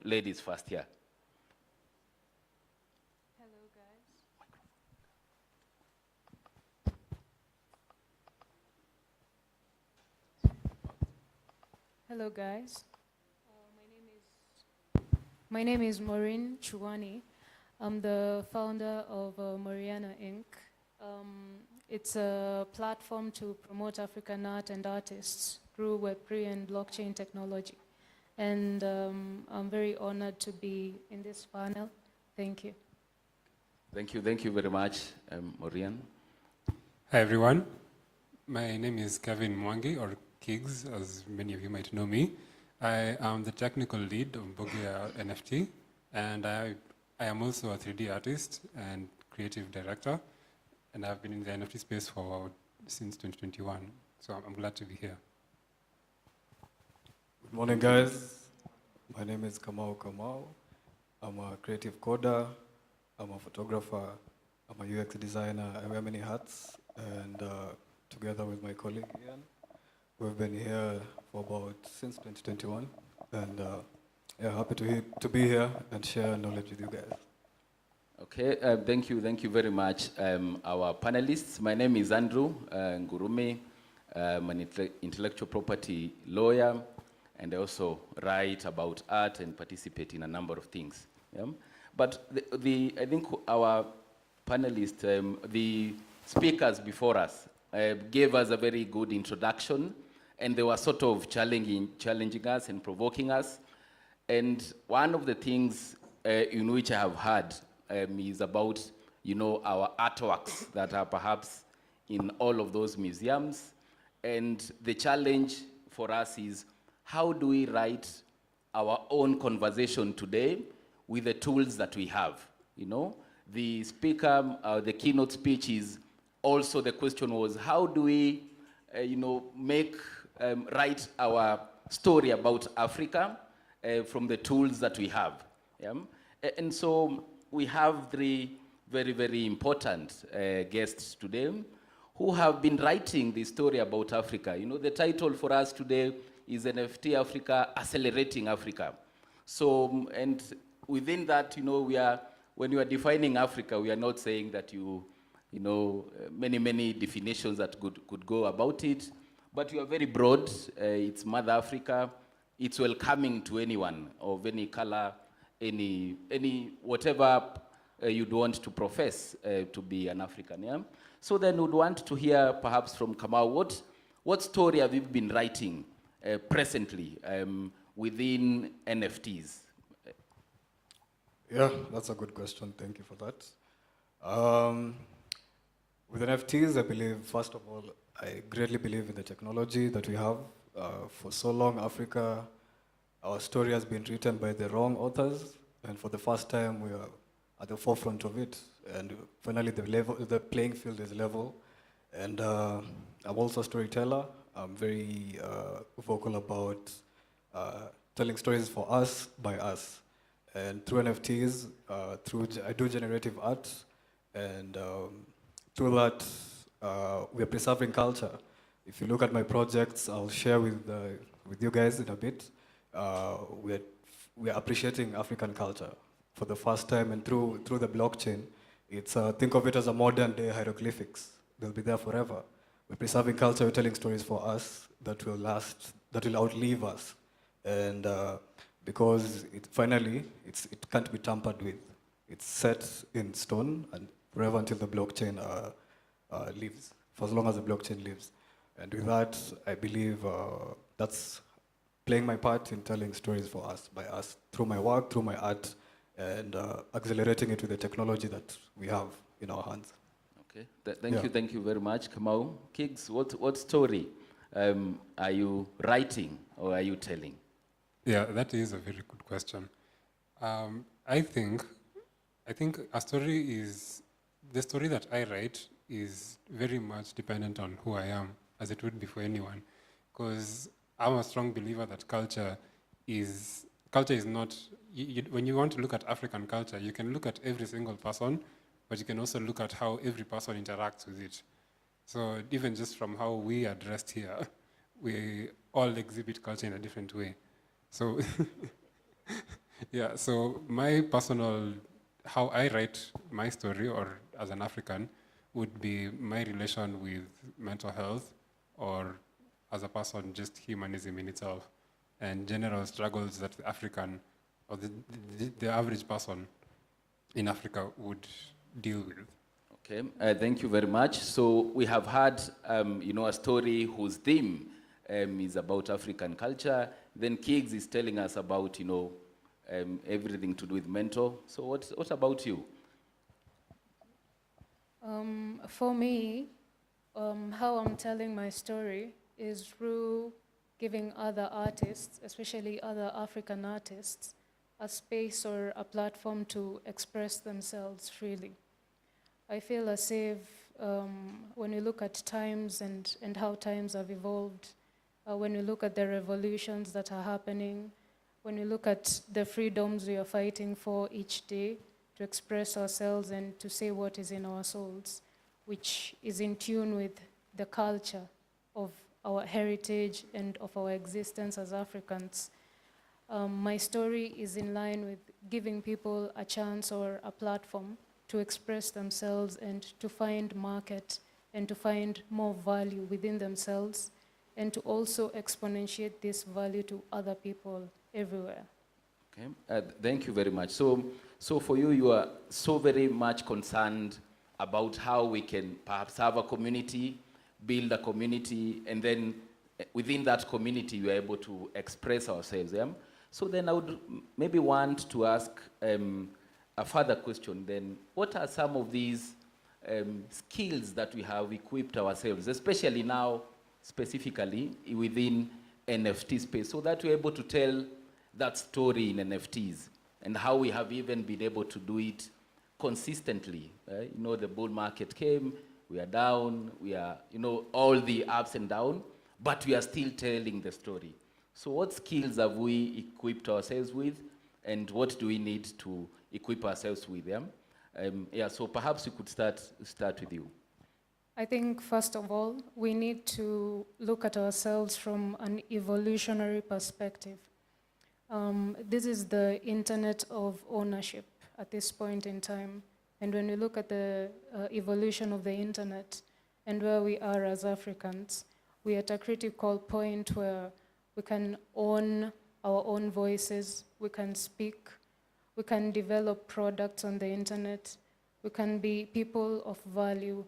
ladies first here. Hello guys, my name is Maureen Chuani. I'm the founder of Moriana Inc. It's a platform to promote African art and artists through Web3 and blockchain technology. And I'm very honored to be in this panel. Thank you. Thank you very much, Maureen. Hi everyone, my name is Kevin Mwangi, or Kiggs, as many of you might know me. I am the technical lead of Mbogia NFT, and I am also a 3D artist and creative director, and I've been in the NFT space since 2021, so I'm glad to be here. Good morning, guys. My name is Kamau Kamau. I'm a creative coder, I'm a photographer, I'm a UX designer. I wear many hats, and together with my colleague Ian, we've been here for since 2021, and happy to be here and share knowledge with you guys. Okay, thank you very much, our panelists. My name is Andrew Ngurume. I'm an intellectual property lawyer, and I also write about art and participate in a number of things. Yeah? But I think our panelists, the speakers before us, gave us a very good introduction, and they were sort of challenging us and provoking us. And one of the things in which I have heard is about, our artworks that are perhaps in all of those museums. And the challenge for us is, how do we write our own conversation today with the tools that we have? The speaker, the keynote speech is also, the question was, how do we, write our story about Africa from the tools that we have? Yeah? And so we have three very, very important guests today who have been writing the story about Africa. The title for us today is NFT Africa, Accelerating Africa. So, and within that, when you are defining Africa, we are not saying that many definitions that could go about it, but you are very broad. It's Mother Africa. It's welcoming to anyone of any color, any whatever you'd want to profess to be an African. Yeah? So then we'd want to hear perhaps from Kamau, what story have you been writing presently within NFTs? Yeah, that's a good question. Thank you for that. With NFTs, I believe, first of all, I greatly believe in the technology that we have. For so long, Africa, our story has been written by the wrong authors, and for the first time, we are at the forefront of it. And finally, the playing field is level. And I'm also a storyteller. I'm very vocal about telling stories for us, by us. And through NFTs, I do generative art, and through that, we are preserving culture. If you look at my projects, I'll share with you guys in a bit. We are appreciating African culture for the first time, and through the blockchain, it's think of it as a modern day hieroglyphics. They'll be there forever. We're preserving culture, we're telling stories for us that will last, that will outlive us, and because it can't be tampered with. It's set in stone and forever until the blockchain lives, for as long as the blockchain lives. And with that, I believe that's playing my part in telling stories for us, by us, through my work, through my art, and accelerating it with the technology that we have in our hands. Okay, thank you very much, Kamau. Kiggs, what story are you writing or are you telling? Yeah, that is a very good question. I think a story is, the story that I write is very much dependent on who I am, as it would be for anyone. Because I'm a strong believer that culture is not, when you want to look at African culture, you can look at every single person, but you can also look at how every person interacts with it. So even just from how we are dressed here, we all exhibit culture in a different way. So, yeah, so my personal, how I write my story, or as an African, would be my relation with mental health, or as a person, just humanism in itself, and general struggles that the African, or the average person in Africa would deal with. Okay, thank you very much. So we have had, a story whose theme is about African culture. Then Kiggs is telling us about, everything to do with mental. So what about you? For me, how I'm telling my story is through giving other artists, especially other African artists, a space or a platform to express themselves freely. I feel as if when we look at times and how times have evolved, when we look at the revolutions that are happening, when we look at the freedoms we are fighting for each day to express ourselves and to say what is in our souls, which is in tune with the culture of our heritage and of our existence as Africans. My story is in line with giving people a chance or a platform to express themselves and to find market and to find more value within themselves and to also exponentiate this value to other people everywhere. Okay, thank you very much. So for you, you are so very much concerned about how we can perhaps have a community, build a community, and then within that community, we are able to express ourselves. Yeah? So then I would maybe want to ask a further question then. What are some of these skills that we have equipped ourselves, especially now, specifically within NFT space, so that we're able to tell that story in NFTs and how we have even been able to do it consistently. You know, the bull market came, we are down, we are, you know, all the ups and downs, but we are still telling the story. So what skills have we equipped ourselves with, and what do we need to equip ourselves with them? Yeah, so perhaps we could start with you. I think, first of all, we need to look at ourselves from an evolutionary perspective. This is the internet of ownership at this point in time. And when we look at the evolution of the internet and where we are as Africans, we are at a critical point where we can own our own voices, we can speak, we can develop products on the internet, we can be people of value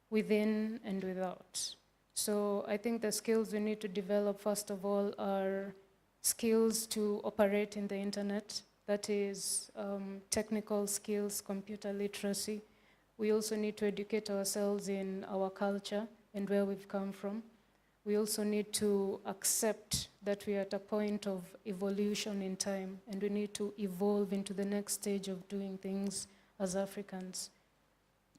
within and without. So I think the skills we need to develop, first of all, are skills to operate in the internet. That is technical skills, computer literacy. We also need to educate ourselves in our culture and where we've come from. We also need to accept that we are at a point of evolution in time, and we need to evolve into the next stage of doing things as Africans.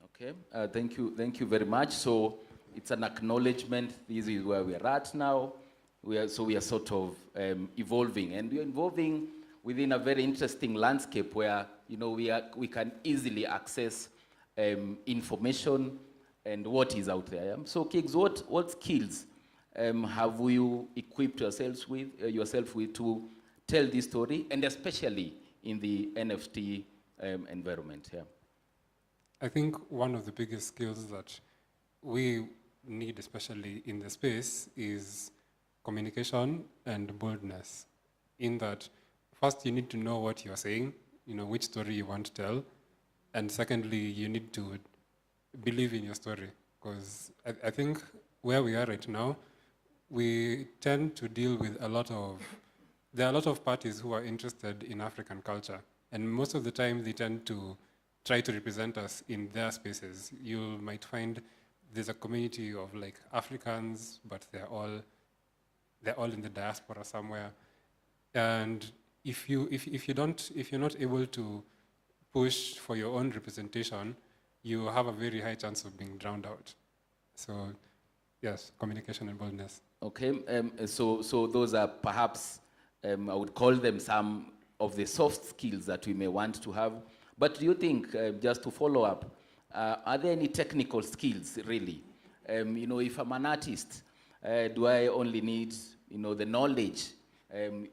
Okay, thank you very much. So it's an acknowledgement, this is where we are at now. We are sort of evolving, and we are evolving within a very interesting landscape where, you know, we can easily access information and what is out there. Yeah? So Kiggs, what skills have you equipped yourself with to tell this story, and especially in the NFT environment? Yeah. I think one of the biggest skills that we need, especially in the space, is communication and boldness. In that, first you need to know what you're saying, you know, which story you want to tell, and secondly, you need to believe in your story. Because I think where we are right now, we tend to deal with there are a lot of parties who are interested in African culture, and most of the time they tend to try to represent us in their spaces. You might find there's a community of like Africans, but they're all in the diaspora somewhere. And if you're not able to push for your own representation, you have a very high chance of being drowned out. So yes, communication and boldness. Okay, so those are perhaps, I would call them some of the soft skills that we may want to have. But do you think, just to follow up, are there any technical skills really? You know, if I'm an artist, do I only need, you know, the knowledge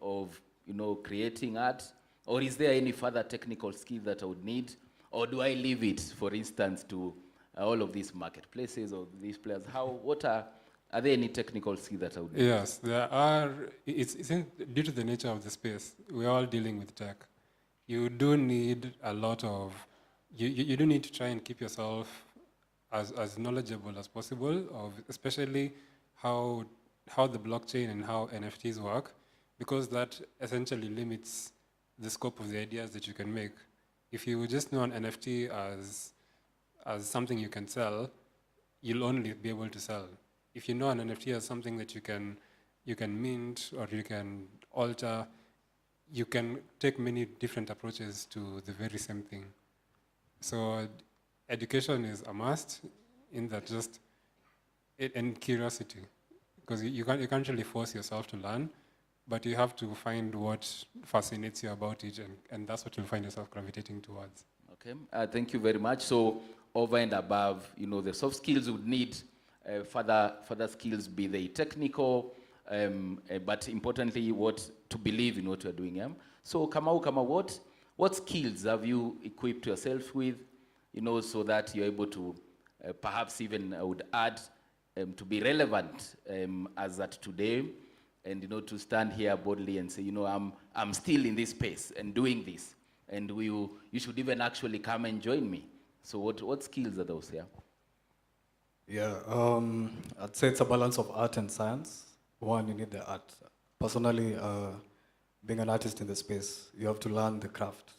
of, you know, creating art? Or is there any further technical skill that I would need? Or do I leave it, for instance, to all of these marketplaces or these players? Are there any technical skills that I would need? Yes, there are. It's due to the nature of the space, we're all dealing with tech. You do need a lot of, you do need to try and keep yourself as knowledgeable as possible of especially how the blockchain and how NFTs work, because that essentially limits the scope of the ideas that you can make. If you just know an NFT as something you can sell, you'll only be able to sell. If you know an NFT as something that you can mint or you can alter, you can take many different approaches to the very same thing. So education is a must in that and curiosity, because you can't really force yourself to learn, but you have to find what fascinates you about it, and that's what you'll find yourself gravitating towards. Okay, thank you very much. So over and above, you know, the soft skills would need further skills, be they technical, but importantly, to believe in what you're doing. Yeah? So Kamau, what skills have you equipped yourself with, you know, so that you're able to perhaps even, I would add, to be relevant as at today, and to stand here boldly and say, I'm still in this space and doing this, and you should even actually come and join me. So what skills are those? Yeah, I'd say it's a balance of art and science. One, you need the art. Personally, being an artist in the space, you have to learn the craft.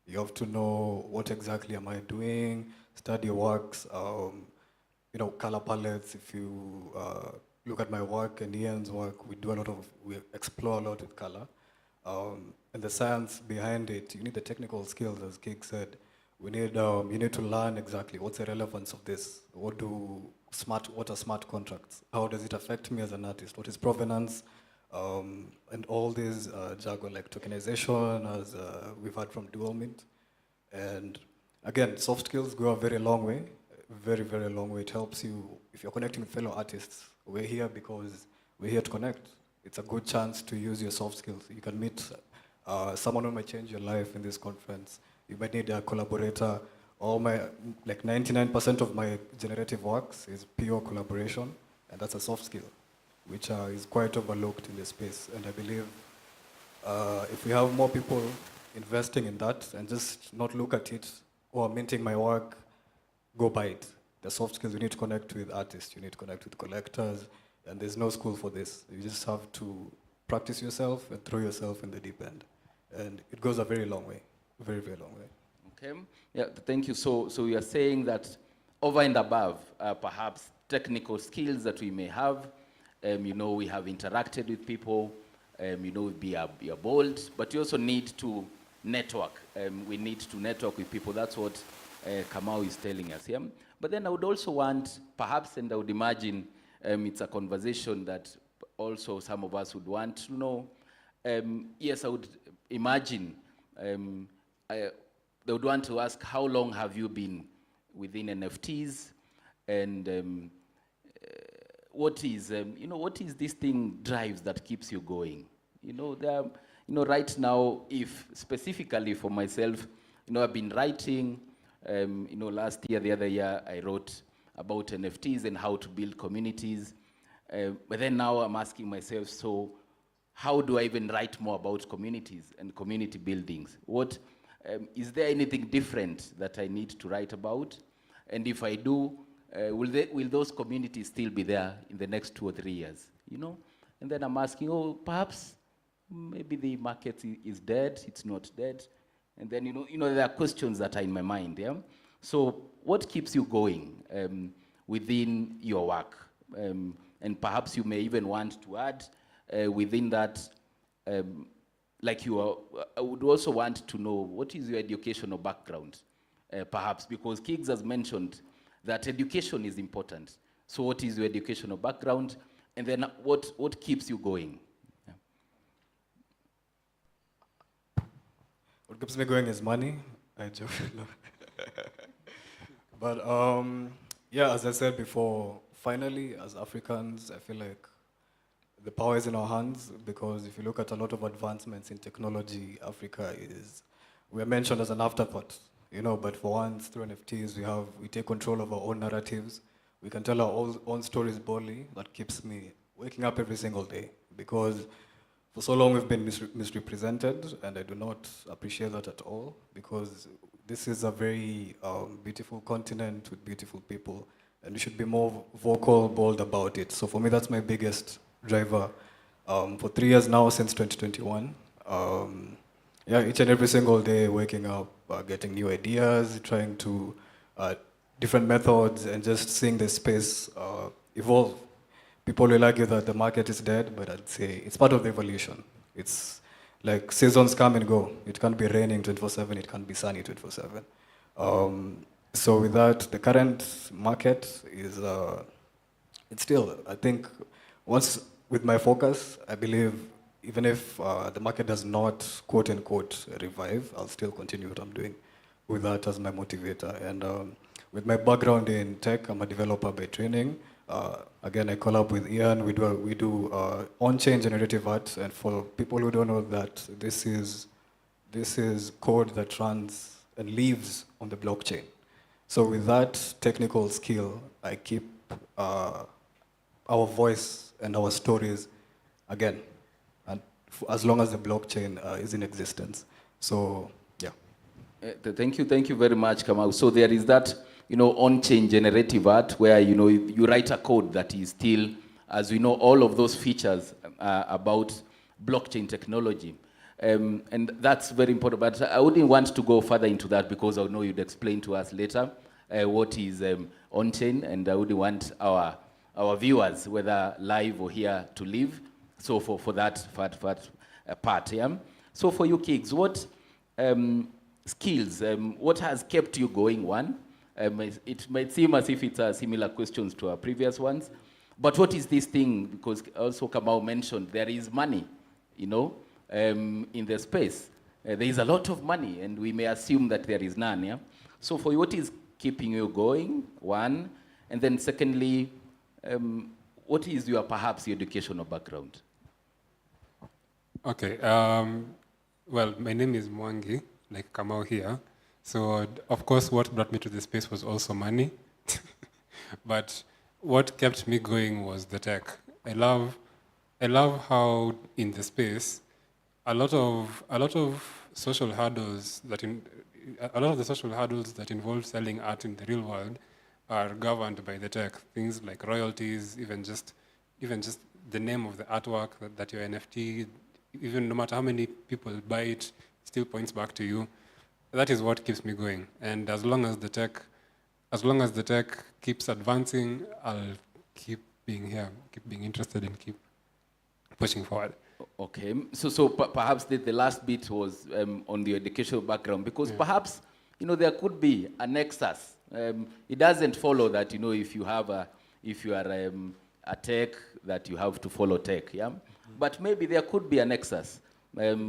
You have to know what exactly am I doing, study works, color palettes. If you look at my work and Ian's work, we explore a lot with color. And the science behind it, you need the technical skills, as Kik said. You need to learn exactly what's the relevance of this. What are smart contracts? How does it affect me as an artist? What is provenance? And all these jargon like tokenization, as we've heard from Dual Mint. And again, soft skills go a very long way, very, very long way. It helps you, if you're connecting with fellow artists, we're here because we're here to connect. It's a good chance to use your soft skills. You can meet someone who might change your life in this conference. You might need a collaborator. All my, 99% of my generative works is pure collaboration, and that's a soft skill, which is quite overlooked in this space. And I believe if we have more people investing in that and just not look at it, or minting my work, go buy it. The soft skills, you need to connect with artists, you need to connect with collectors, and there's no school for this. You just have to practice yourself and throw yourself in the deep end. And it goes a very long way, very, very long way. Okay, yeah, thank you. So you are saying that over and above, perhaps technical skills that we may have, we have interacted with people, we are bold, but you also need to network. We need to network with people. That's what Kamau is telling us. Yeah? But then I would also want, perhaps, and I would imagine it's a conversation that also some of us would want to know. Yes, I would imagine they would want to ask, how long have you been within NFTs? And what is this thing drives that keeps you going? Right now, if specifically for myself, I've been writing, last year, the other year, I wrote about NFTs and how to build communities. But then now I'm asking myself, so how do I even write more about communities and community buildings? Is there anything different that I need to write about? And if I do, will those communities still be there in the next 2 or 3 years? And then I'm asking, perhaps maybe the market is dead, it's not dead. And then, there are questions that are in my mind, yeah? So what keeps you going within your work? And perhaps you may even want to add within that, I would also want to know, what is your educational background? Perhaps, because Kiggs has mentioned that education is important. So what is your educational background? And then what keeps you going? What keeps me going is money. I joke. But yeah, as I said before, finally, as Africans, I feel like the power is in our hands, because if you look at a lot of advancements in technology, Africa we're mentioned as an afterthought, but for once, through NFTs, we take control of our own narratives. We can tell our own stories boldly. That keeps me waking up every single day, because for so long we've been misrepresented, and I do not appreciate that at all, because this is a very beautiful continent with beautiful people, and we should be more vocal, bold about it. So for me, that's my biggest driver. For 3 years now, since 2021, each and every single day, waking up, getting new ideas, trying to different methods, and just seeing the space evolve. People will argue that the market is dead, but I'd say it's part of the evolution. It's like seasons come and go. It can't be raining 24/7, it can't be sunny 24/7. So with that, the current market is, it's still, I think, once with my focus, I believe even if the market does not, quote unquote, revive, I'll still continue what I'm doing with that as my motivator. And with my background in tech, I'm a developer by training. Again, I collab with Ian. We do on-chain generative art, and for people who don't know that, this is code that runs and lives on the blockchain. So with that technical skill, I keep our voice and our stories again, and as long as the blockchain is in existence. So, yeah. Thank you very much, Kamau. So there is that, on-chain generative art where, you write a code that is still, as we know, all of those features about blockchain technology. And that's very important, but I wouldn't want to go further into that because I know you'd explain to us later what is on-chain, and I wouldn't want our viewers, whether live or here, to live. So for that part, yeah? So for you, Kiggs, what skills, what has kept you going, one? It might seem as if it's similar questions to our previous ones, but what is this thing? Because also Kamau mentioned there is money, in the space. There is a lot of money, and we may assume that there is none, yeah? So for you, what is keeping you going, one? And then secondly, what is perhaps your educational background? Okay, well, my name is Mwangi, like Kamau here. So, of course, what brought me to the space was also money. But what kept me going was the tech. I love how in the space, a lot of social hurdles that involve selling art in the real world are governed by the tech. Things like royalties, even just the name of the artwork that your NFT, even no matter how many people buy it, still points back to you. That is what keeps me going. And as long as the tech keeps advancing, I'll keep being here, keep being interested, and keep pushing forward. Okay, so perhaps the last bit was on the educational background, because perhaps there could be a nexus. It doesn't follow that if you are a tech that you have to follow tech, yeah. But maybe there could be a nexus,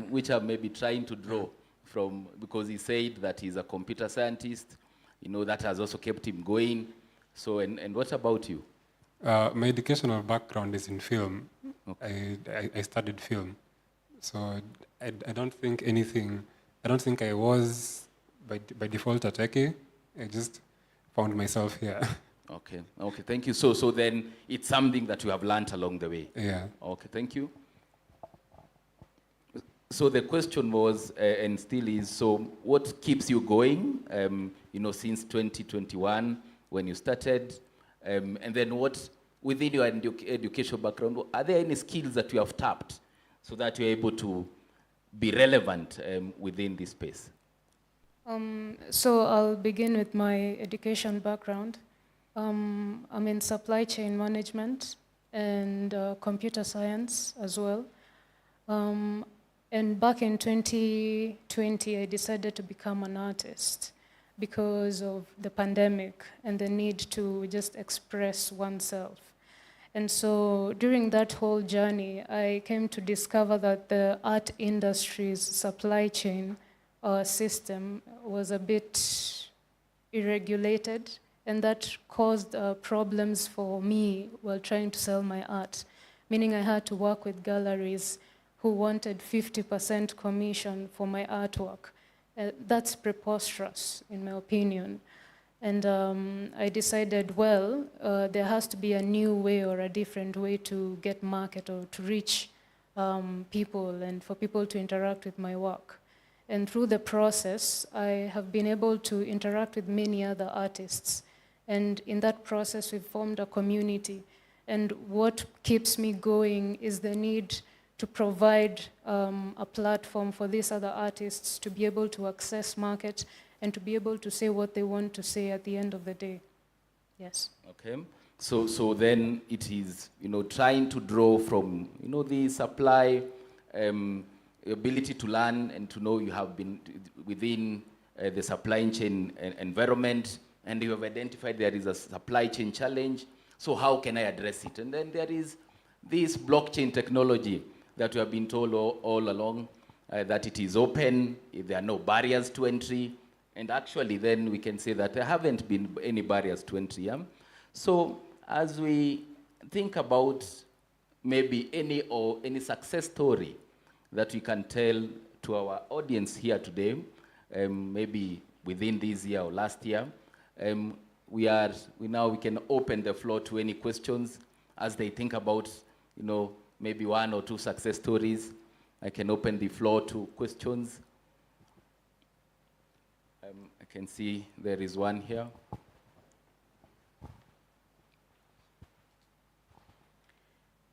which I'm maybe trying to draw from, because he said that he's a computer scientist. That has also kept him going. So, and what about you? My educational background is in film. Okay. I studied film. So I don't think I was by default a techie. I just found myself here. Okay, thank you. So then it's something that you have learned along the way. Yeah. Okay, thank you. So the question was, and still is, so what keeps you going, since 2021 when you started, and then what, within your educational background, are there any skills that you have tapped so that you're able to be relevant within this space? So I'll begin with my education background. I'm in supply chain management and computer science as well. And back in 2020, I decided to become an artist because of the pandemic and the need to just express oneself. And so during that whole journey, I came to discover that the art industry's supply chain system was a bit irregulated, and that caused problems for me while trying to sell my art, meaning I had to work with galleries who wanted 50% commission for my artwork. That's preposterous, in my opinion. And I decided, well, there has to be a new way or a different way to get market or to reach people and for people to interact with my work. And through the process, I have been able to interact with many other artists. And in that process, we've formed a community. And what keeps me going is the need to provide a platform for these other artists to be able to access market and to be able to say what they want to say at the end of the day. Yes. Okay. So then it is, trying to draw from, the supply, ability to learn and to know you have been within the supply chain environment, and you have identified there is a supply chain challenge. So how can I address it? And then there is this blockchain technology that we have been told all along, that it is open, there are no barriers to entry, and actually then we can say that there haven't been any barriers to entry. Yeah? So as we think about maybe any success story that we can tell to our audience here today, maybe within this year or last year, we can open the floor to any questions as they think about, maybe one or two success stories. I can open the floor to questions. I can see there is one here.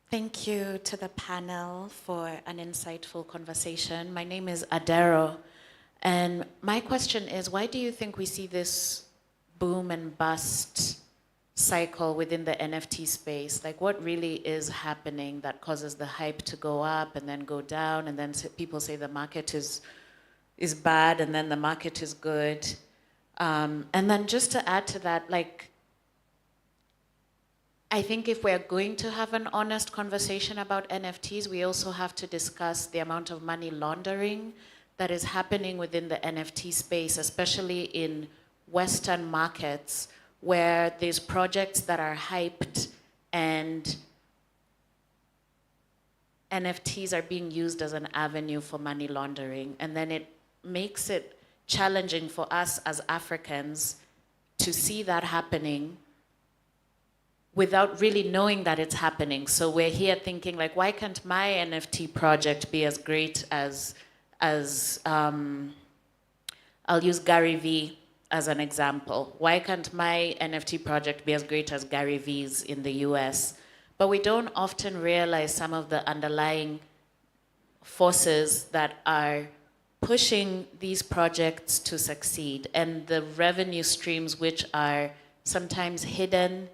Thank you to the panel for an insightful conversation. My name is Adero, and my question is, why do you think we see this boom and bust cycle within the NFT space? Like, what really is happening that causes the hype to go up and then go down, and then people say the market is bad and then the market is good? And then just to add to that, like, I think if we're going to have an honest conversation about NFTs, we also have to discuss the amount of money laundering that is happening within the NFT space, especially in Western markets, where there's projects that are hyped and NFTs are being used as an avenue for money laundering. And then it makes it challenging for us as Africans to see that happening without really knowing that it's happening. So we're here thinking, like, why can't my NFT project be as great as I'll use Gary Vee as an example. Why can't my NFT project be as great as Gary Vee's in the US? But we don't often realize some of the underlying forces that are pushing these projects to succeed, and the revenue streams which are sometimes hidden,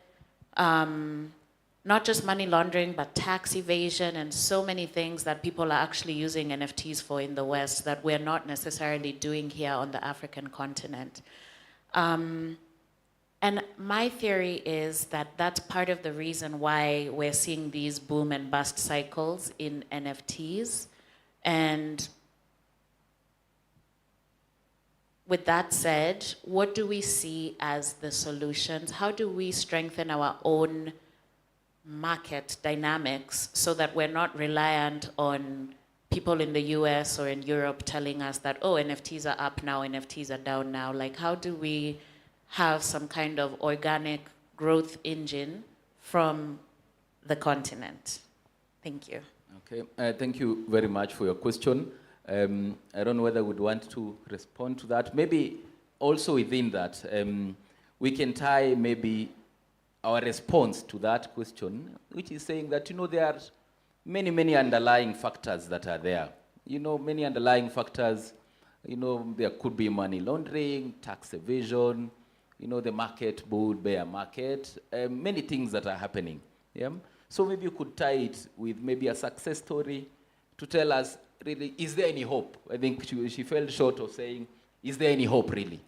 not just money laundering, but tax evasion and so many things that people are actually using NFTs for in the West that we're not necessarily doing here on the African continent. And my theory is that that's part of the reason why we're seeing these boom and bust cycles in NFTs. And with that said, what do we see as the solutions? How do we strengthen our own market dynamics so that we're not reliant on people in the US or in Europe telling us that, oh, NFTs are up now, NFTs are down now? Like, how do we have some kind of organic growth engine from the continent? Thank you. Okay, thank you very much for your question. I don't know whether we'd want to respond to that. Maybe also within that, we can tie maybe our response to that question, which is saying that, there are many, many underlying factors that are there. Many underlying factors, there could be money laundering, tax evasion, the market bull, bear market, many things that are happening. Yeah? So maybe you could tie it with maybe a success story to tell us, really, is there any hope? I think she fell short of saying, is there any hope really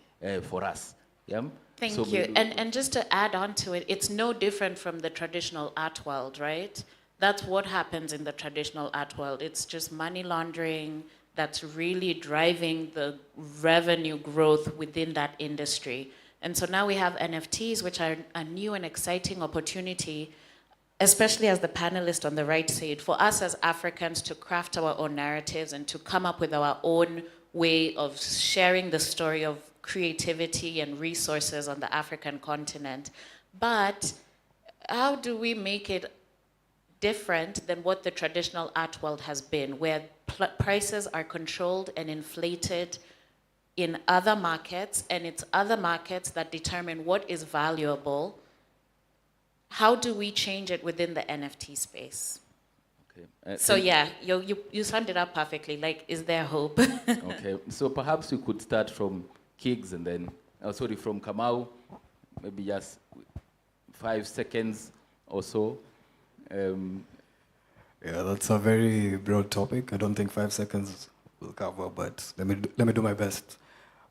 for us? Yeah? Thank you. And just to add on to it, it's no different from the traditional art world, right? That's what happens in the traditional art world. It's just money laundering that's really driving the revenue growth within that industry. And so now we have NFTs, which are a new and exciting opportunity, especially as the panelist on the right said, for us as Africans to craft our own narratives and to come up with our own way of sharing the story of creativity and resources on the African continent. But how do we make it different than what the traditional art world has been, where prices are controlled and inflated in other markets, and it's other markets that determine what is valuable? How do we change it within the NFT space? Okay. So yeah, you summed it up perfectly. Like, is there hope? Okay, so perhaps we could start from Kiggs and then, from Kamau, maybe just 5 seconds or so. Yeah, that's a very broad topic. I don't think 5 seconds will cover, but let me do my best.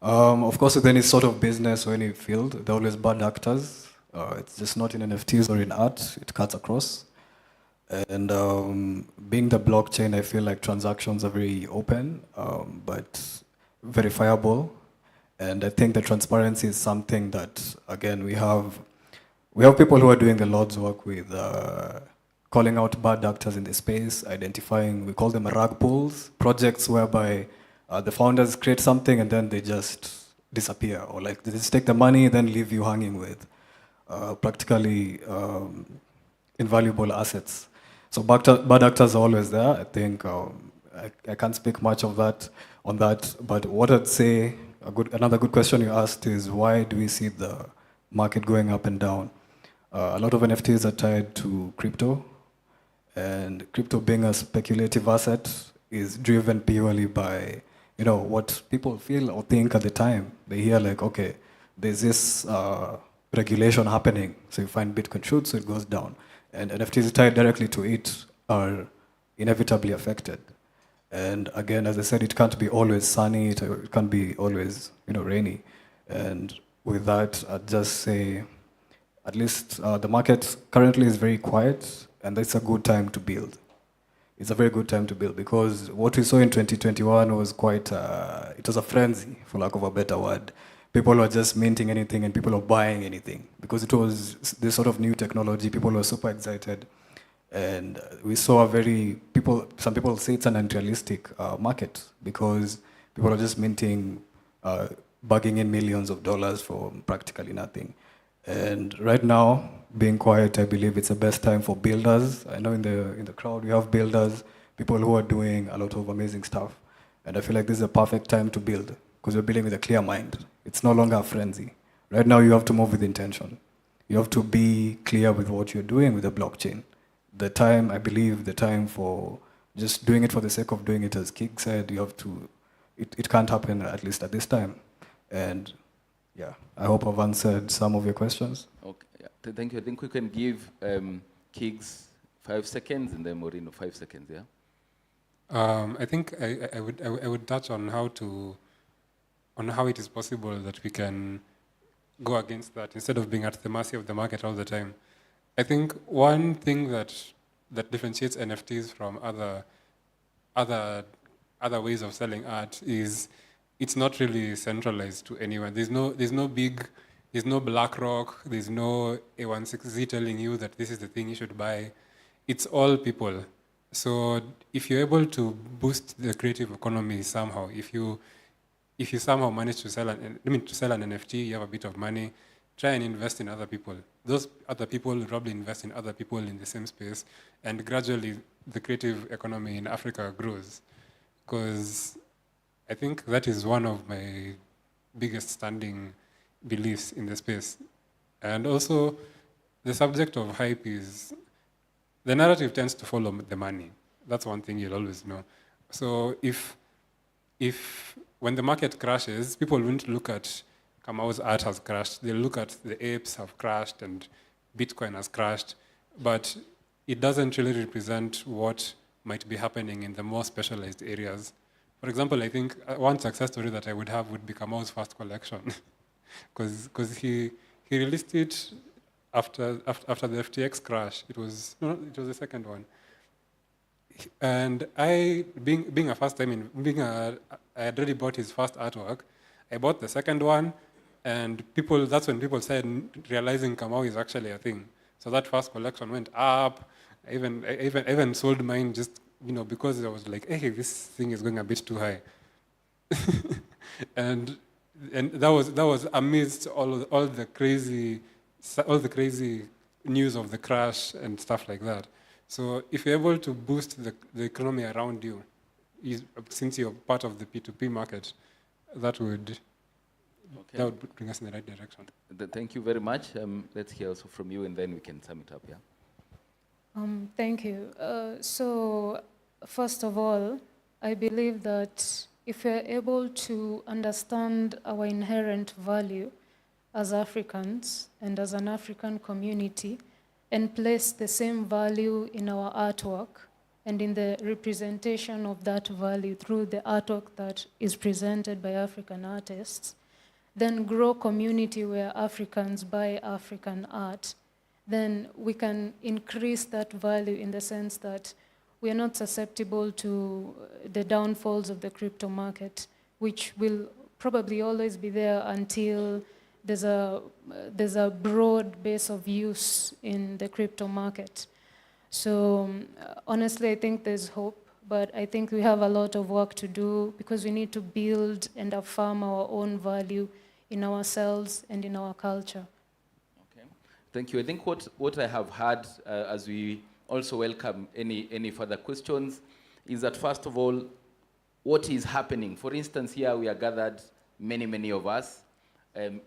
Of course, with any sort of business or any field, there are always bad actors. It's just not in NFTs or in art, it cuts across. And being the blockchain, I feel like transactions are very open, but verifiable. And I think the transparency is something that, again, we have people who are doing the Lord's work with calling out bad actors in the space, identifying, we call them rug pulls, projects whereby the founders create something and then they just disappear, or like they just take the money then leave you hanging with practically invaluable assets. So bad actors are always there. I think I can't speak much of that on that. But what I'd say, another good question you asked is why do we see the market going up and down? A lot of NFTs are tied to crypto, and crypto being a speculative asset is driven purely by what people feel or think at the time. They hear like, okay, there's this regulation happening, so you find Bitcoin shoots, so it goes down. And NFTs tied directly to it are inevitably affected. And again, as I said, it can't be always sunny, it can't be always rainy. And with that, I'd just say, at least the market currently is very quiet, and it's a good time to build. It's a very good time to build, because what we saw in 2021 was it was a frenzy, for lack of a better word. People were just minting anything and people were buying anything because it was this sort of new technology. People were super excited. And we saw some people say it's an unrealistic market because people are just minting, bugging in millions of dollars for practically nothing. And right now, being quiet, I believe it's the best time for builders. I know in the crowd we have builders, people who are doing a lot of amazing stuff. And I feel like this is a perfect time to build because we're building with a clear mind. It's no longer a frenzy. Right now, you have to move with intention. You have to be clear with what you're doing with the blockchain. I believe the time for just doing it for the sake of doing it, as Kig said, it can't happen, at least at this time. And yeah, I hope I've answered some of your questions. Okay, yeah. Thank you. I think we can give Kiggs 5 seconds and then Morino 5 seconds, yeah? I think I would touch on how it is possible that we can go against that instead of being at the mercy of the market all the time. I think one thing that differentiates NFTs from other ways of selling art is it's not really centralized to anyone. There's no BlackRock, there's no A16Z telling you that this is the thing you should buy. It's all people. So if you're able to boost the creative economy somehow, if you somehow manage to sell an NFT, you have a bit of money, try and invest in other people. Those other people will probably invest in other people in the same space, and gradually the creative economy in Africa grows. Because I think that is one of my biggest standing beliefs in the space. And also, the subject of hype is, the narrative tends to follow the money. That's one thing you'll always know. So if when the market crashes, people won't look at Kamau's art has crashed. They'll look at the apes have crashed and Bitcoin has crashed. But it doesn't really represent what might be happening in the more specialized areas. For example, I think one success story that I would have would be Kamau's first collection. Because he released it after the FTX crash. It was the second one. And being a first time I had already bought his first artwork. I bought the second one, and that's when people started realizing Kamau is actually a thing. So that first collection went up. I even sold mine just because I was like, hey, this thing is going a bit too high. and that was amidst all the crazy news of the crash and stuff like that. So if you're able to boost the economy around you, since you're part of the P2P market, that would bring us in the right direction. Thank you very much. Let's hear also from you, and then we can sum it up, yeah? Thank you. So first of all, I believe that if we're able to understand our inherent value as Africans and as an African community, and place the same value in our artwork and in the representation of that value through the artwork that is presented by African artists, then grow community where Africans buy African art, then we can increase that value in the sense that we are not susceptible to the downfalls of the crypto market, which will probably always be there until there's a broad base of use in the crypto market. So honestly, I think there's hope, but I think we have a lot of work to do because we need to build and affirm our own value in ourselves and in our culture. Okay. Thank you. I think what I have heard as we also welcome any further questions is that, first of all, what is happening? For instance, here we are gathered, many of us.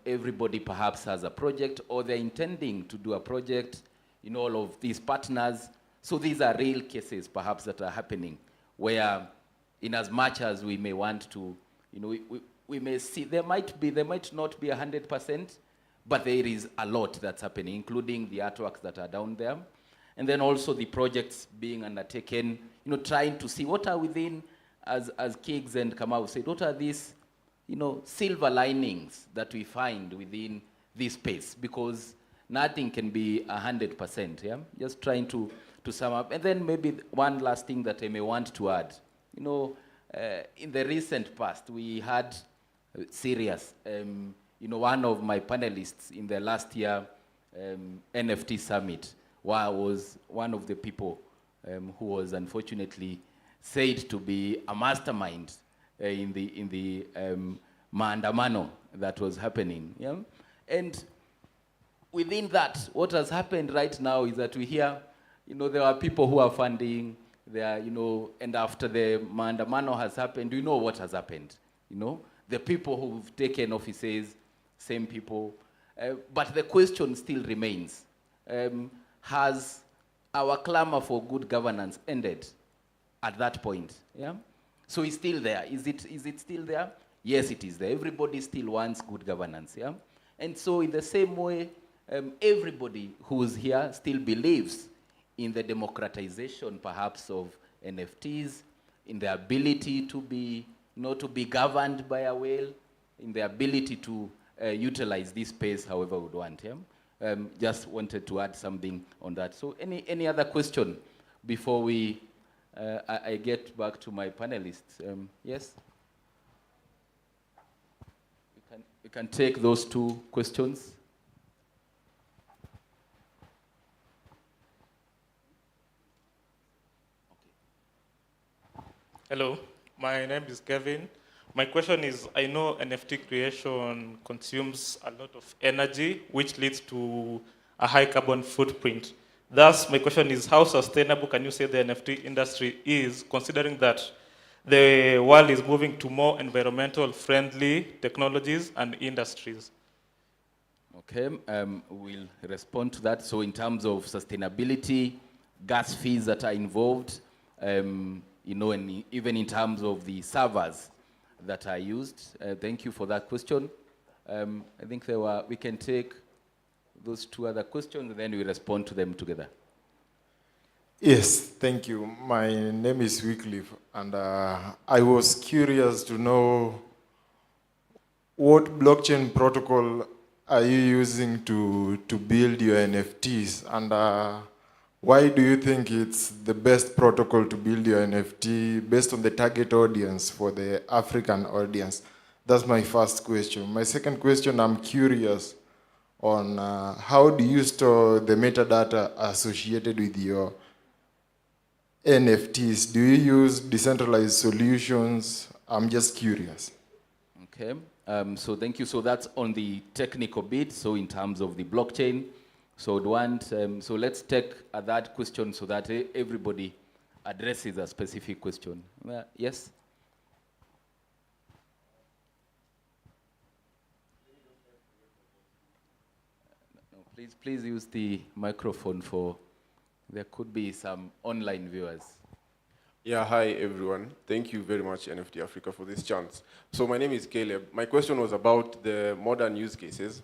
Everybody perhaps has a project, or they're intending to do a project in all of these partners. So these are real cases perhaps that are happening, where in as much as we may want to, we may see, there might not be 100%, but there is a lot that's happening, including the artworks that are down there. And then also the projects being undertaken, trying to see what are within, as Kiggs and Kamau said, what are these, silver linings that we find within this space, because nothing can be 100%, yeah? Just trying to sum up. And then maybe one last thing that I may want to add. In the recent past, we had serious, one of my panelists in the last year NFT Summit was one of the people who was unfortunately said to be a mastermind in the maandamano that was happening. Yeah? And within that, what has happened right now is that we hear, there are people who are funding, and after the maandamano has happened, you know what has happened. The people who've taken offices, same people. But the question still remains. Has our clamor for good governance ended at that point? Yeah? So it's still there. Is it still there? Yes, it is there. Everybody still wants good governance. Yeah? And so in the same way, everybody who's here still believes in the democratization, perhaps, of NFTs, in the ability to be, to be governed by a will, in the ability to utilize this space however we would want. Yeah? Just wanted to add something on that. So any other question before I get back to my panelists? Yes? We can take those two questions. Hello, my name is Kevin. My question is, I know NFT creation consumes a lot of energy, which leads to a high carbon footprint. Thus, my question is, how sustainable can you say the NFT industry is, considering that the world is moving to more environmental friendly technologies and industries? Okay, we'll respond to that. So in terms of sustainability, gas fees that are involved, and even in terms of the servers that are used. Thank you for that question. I think we can take those two other questions and then we respond to them together. Yes, thank you. My name is Wycliffe, and I was curious to know what blockchain protocol are you using to build your NFTs, and why do you think it's the best protocol to build your NFT based on the target audience for the African audience? That's my first question. My second question, I'm curious on how do you store the metadata associated with your NFTs? Do you use decentralized solutions? I'm just curious. Okay, so thank you. So that's on the technical bit, so in terms of the blockchain. So so let's take that question so that everybody addresses a specific question. Yes? No, please use the microphone there could be some online viewers. Yeah, hi everyone. Thank you very much, NFT Africa, for this chance. So my name is Caleb. My question was about the modern use cases.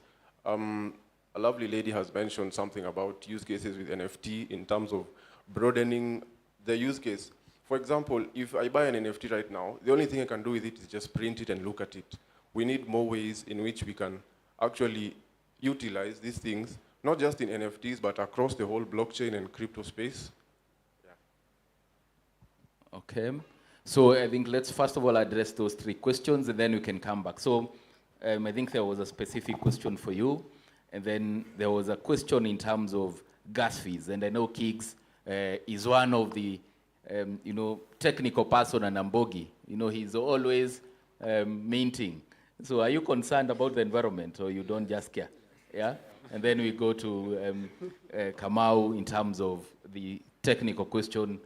A lovely lady has mentioned something about use cases with NFT in terms of broadening the use case. For example, if I buy an NFT right now, the only thing I can do with it is just print it and look at it. We need more ways in which we can actually utilize these things, not just in NFTs, but across the whole blockchain and crypto space. Yeah. Okay. So I think let's first of all address those three questions and then we can come back. So I think there was a specific question for you. And then there was a question in terms of gas fees. And I know Kiggs is one of the, technical person and Ambogi. He's always minting. So are you concerned about the environment or you don't just care? Yeah? And then we go to Kamau in terms of the technical question,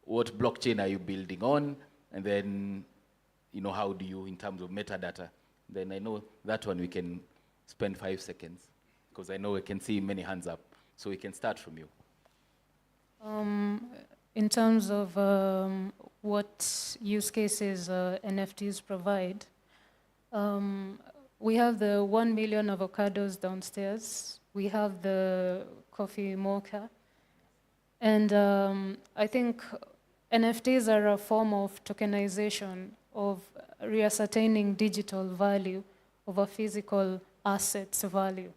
what blockchain are you building on? And then, how do you, in terms of metadata? Then I know that one we can spend 5 seconds, because I know we can see many hands up. So we can start from you. In terms of what use cases NFTs provide, we have the 1 million avocados downstairs. We have the coffee mocha. And I think NFTs are a form of tokenization, of reascertaining digital value of a physical asset's value.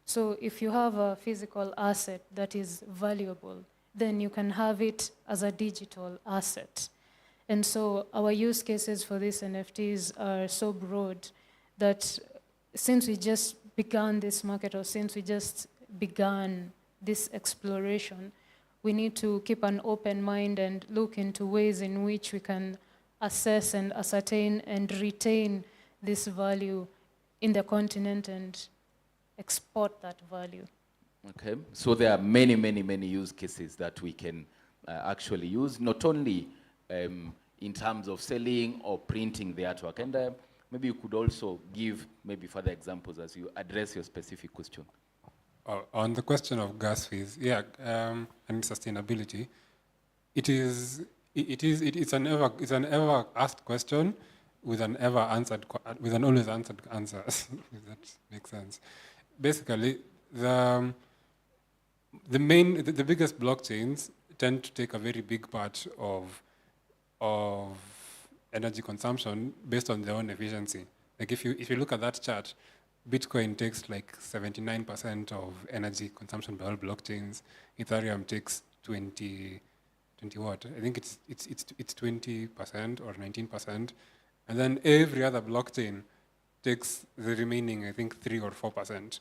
So if you have a physical asset that is valuable, then you can have it as a digital asset. And so our use cases for these NFTs are so broad that since we just began this market, or since we just began this exploration, we need to keep an open mind and look into ways in which we can assess and ascertain and retain this value in the continent and export that value. Okay, so there are many, many, many use cases that we can actually use, not only in terms of selling or printing the artwork. And maybe you could also give maybe further examples as you address your specific question. On the question of gas fees, and sustainability, it's an ever asked question with an always answered answer. If that makes sense. Basically, the biggest blockchains tend to take a very big part of energy consumption based on their own efficiency. Like if you look at that chart, Bitcoin takes like 79% of energy consumption by all blockchains. Ethereum takes 20 what? I think it's 20% or 19%. And then every other blockchain takes the remaining, I think, 3 or 4%.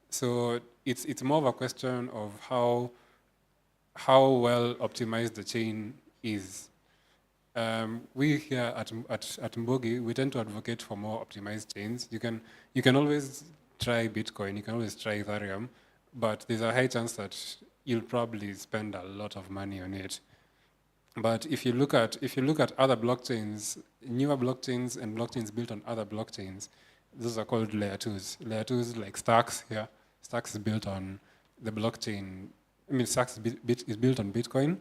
So it's more of a question of how well optimized the chain is. We here at Mbogi, we tend to advocate for more optimized chains. You can always try Bitcoin, you can always try Ethereum, but there's a high chance that you'll probably spend a lot of money on it. But if you look at other blockchains, newer blockchains and blockchains built on other blockchains, those are called layer 2s. Layer 2s like Stacks here. Stacks is built on the blockchain. Stacks is built on Bitcoin,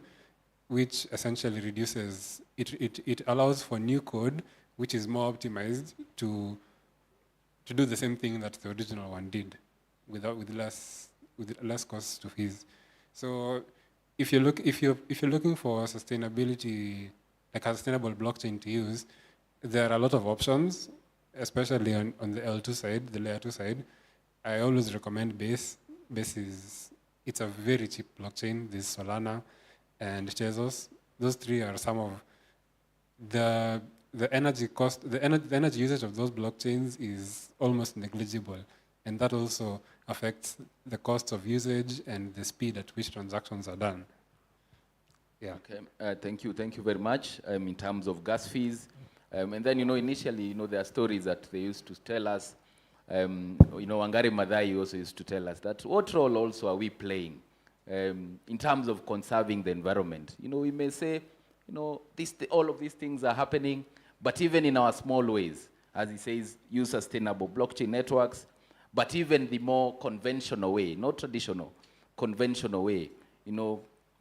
which essentially reduces, it allows for new code, which is more optimized to do the same thing that the original one did, with less cost to fees. So if you're looking for sustainability, like a sustainable blockchain to use, there are a lot of options, especially on the L2 side, the layer 2 side. I always recommend Base. Base it's a very cheap blockchain. There's Solana and Tezos. Those three are some of the energy cost. The energy usage of those blockchains is almost negligible, and that also affects the cost of usage and the speed at which transactions are done. Yeah. Okay. Thank you very much. In terms of gas fees, and then initially there are stories that they used to tell us. Wangari Maathai also used to tell us that what role also are we playing in terms of conserving the environment. We may say, all of these things are happening, but even in our small ways, as he says, use sustainable blockchain networks, but even the more conventional way, not traditional, conventional way,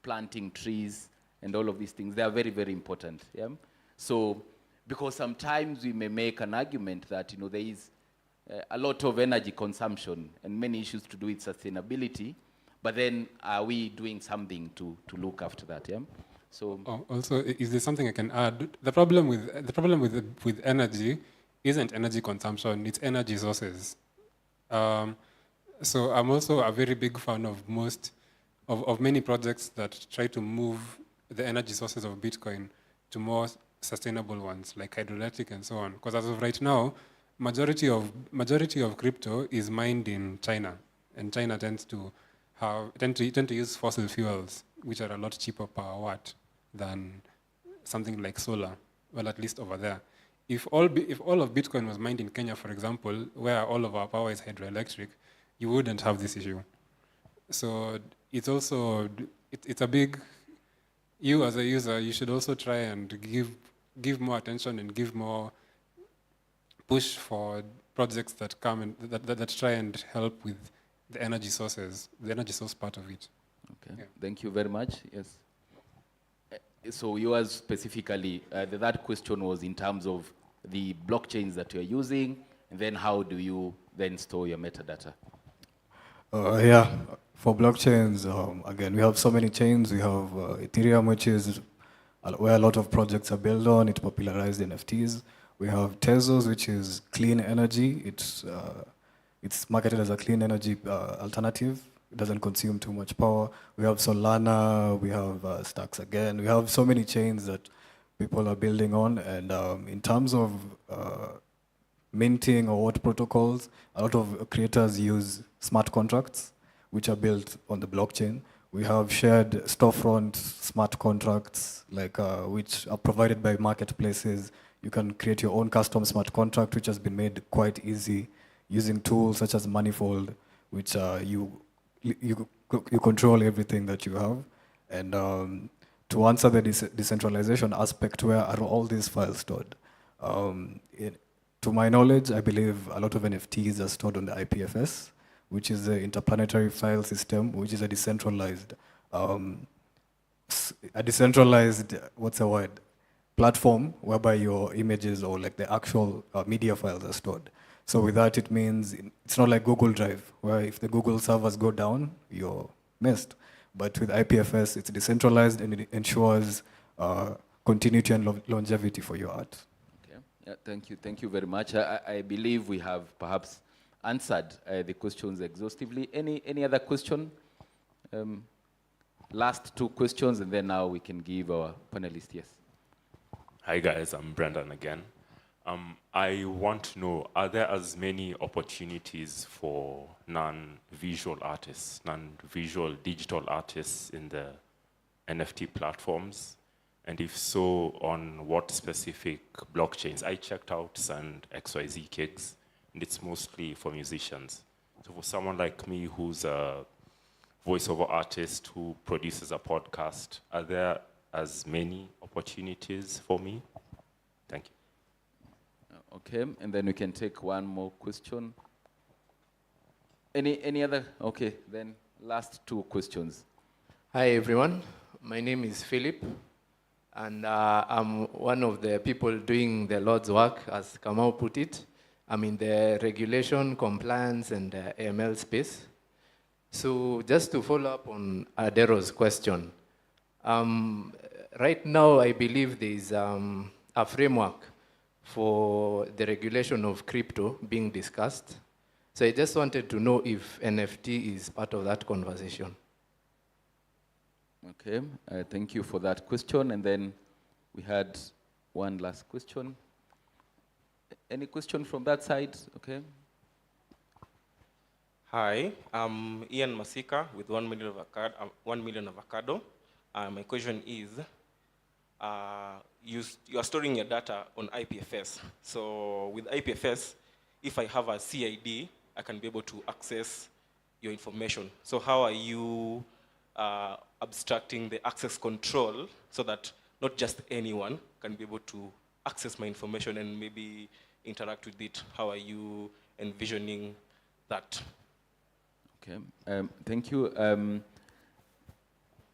planting trees and all of these things, they are very, very important. Yeah? So, because sometimes we may make an argument that, there is a lot of energy consumption and many issues to do with sustainability, but then are we doing something to look after that? Yeah. So also, is there something I can add? The problem with energy isn't energy consumption; it's energy sources. So I'm also a very big fan of many projects that try to move the energy sources of Bitcoin to more sustainable ones, like hydroelectric and so on. Because as of right now, majority of crypto is mined in China, and China tend to use fossil fuels, which are a lot cheaper per watt than something like solar. Well, at least over there. If all of Bitcoin was mined in Kenya, for example, where all of our power is hydroelectric, you wouldn't have this issue. So it's also, it's a big, you as a user, you should also try and give more attention and give more push for projects that come and that try and help with the energy sources, the energy source part of it. Okay, Yeah. thank you very much. Yes. So yours specifically, that question was in terms of the blockchains that you're using, and then how do you then store your metadata? Yeah, for blockchains, again, we have so many chains. We have Ethereum, which is where a lot of projects are built on. It popularized NFTs. We have Tezos, which is clean energy. It's marketed as a clean energy alternative. It doesn't consume too much power. We have Solana. We have Stacks again. We have so many chains that people are building on. And in terms of minting or what protocols, a lot of creators use smart contracts, which are built on the blockchain. We have shared storefront smart contracts, like which are provided by marketplaces. You can create your own custom smart contract, which has been made quite easy using tools such as Manifold, which you control everything that you have. And to answer the decentralization aspect, where are all these files stored? To my knowledge, I believe a lot of NFTs are stored on the IPFS, which is the Interplanetary File System, which is a decentralized, what's the word, platform whereby your images or like the actual media files are stored. So with that, it means it's not like Google Drive, where if the Google servers go down, you're missed. But with IPFS, it's decentralized and it ensures continuity and longevity for your art. Yeah, thank you very much. I believe we have perhaps answered the questions exhaustively. Any other question? Last two questions, and then now we can give our panelists. Yes. Hi guys, I'm Brandon again. I want to know, are there as many opportunities for non-visual artists, non-visual digital artists in the NFT platforms? And if so, on what specific blockchains? I checked out some XYZ gigs, and it's mostly for musicians. So for someone like me who's a voiceover artist who produces a podcast, are there as many opportunities for me? Thank you. Okay, and then we can take one more question. Any other? Okay, then last two questions. Hi everyone, my name is Philip. And I'm one of the people doing the Lord's work, as Kamau put it. I'm in the regulation, compliance, and AML space. So just to follow up on Adero's question, right now I believe there's a framework for the regulation of crypto being discussed. So I just wanted to know if NFT is part of that conversation. Okay, thank you for that question. And then we had one last question. Any question from that side? Okay. Hi, I'm Ian Masika with 1 Million Avocado. My question is, you are storing your data on IPFS. So with IPFS, if I have a CID, I can be able to access your information. So how are you abstracting the access control so that not just anyone can be able to access my information and maybe interact with it? How are you envisioning that? Okay, thank you.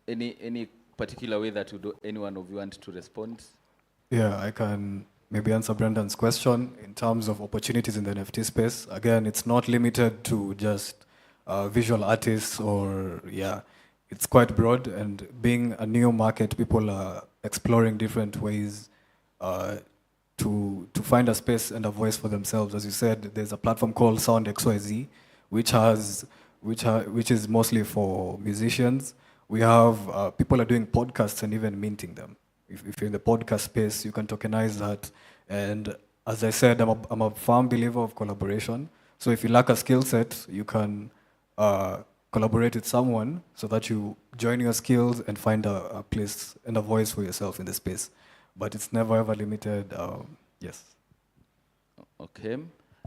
Any particular way that any one of you want to respond? Yeah, I can maybe answer Brendan's question in terms of opportunities in the NFT space. Again, it's not limited to just visual artists or, yeah, it's quite broad, and being a new market, people are exploring different ways to find a space and a voice for themselves. As you said, there's a platform called Sound XYZ, which is mostly for musicians. We have people are doing podcasts and even minting them. If you're in the podcast space, you can tokenize that. And as I said, I'm a firm believer of collaboration. So if you lack a skill set, you can collaborate with someone so that you join your skills and find a place and a voice for yourself in the space. But it's never ever limited. Yes. Okay.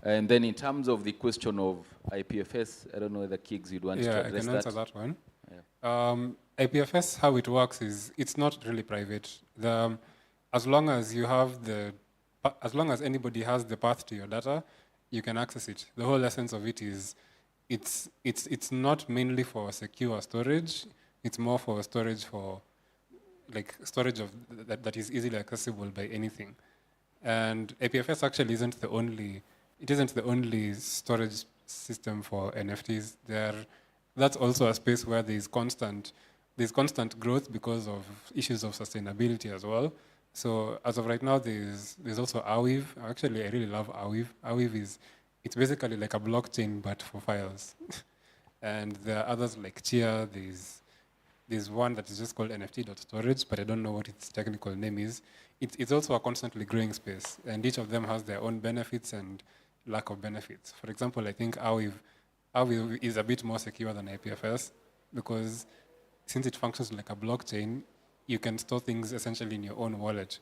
And then in terms of the question of IPFS, I don't know whether Kiggs you'd want to address that. Yeah, I can answer that one. IPFS, how it works is it's not really private. As long as you have as long as anybody has the path to your data, you can access it. The whole essence of it is it's not mainly for secure storage. It's more for storage storage of that is easily accessible by anything. And IPFS actually isn't the only storage system for NFTs. That's also a space where there's constant growth because of issues of sustainability as well. So as of right now, there's also Aweave. Actually, I really love Aweave. Aweave it's basically like a blockchain but for files. And there are others like Chia. There's one that is just called NFT.storage, but I don't know what its technical name is. It's also a constantly growing space, and each of them has their own benefits and lack of benefits. For example, I think Aweave is a bit more secure than IPFS because since it functions like a blockchain, you can store things essentially in your own wallet.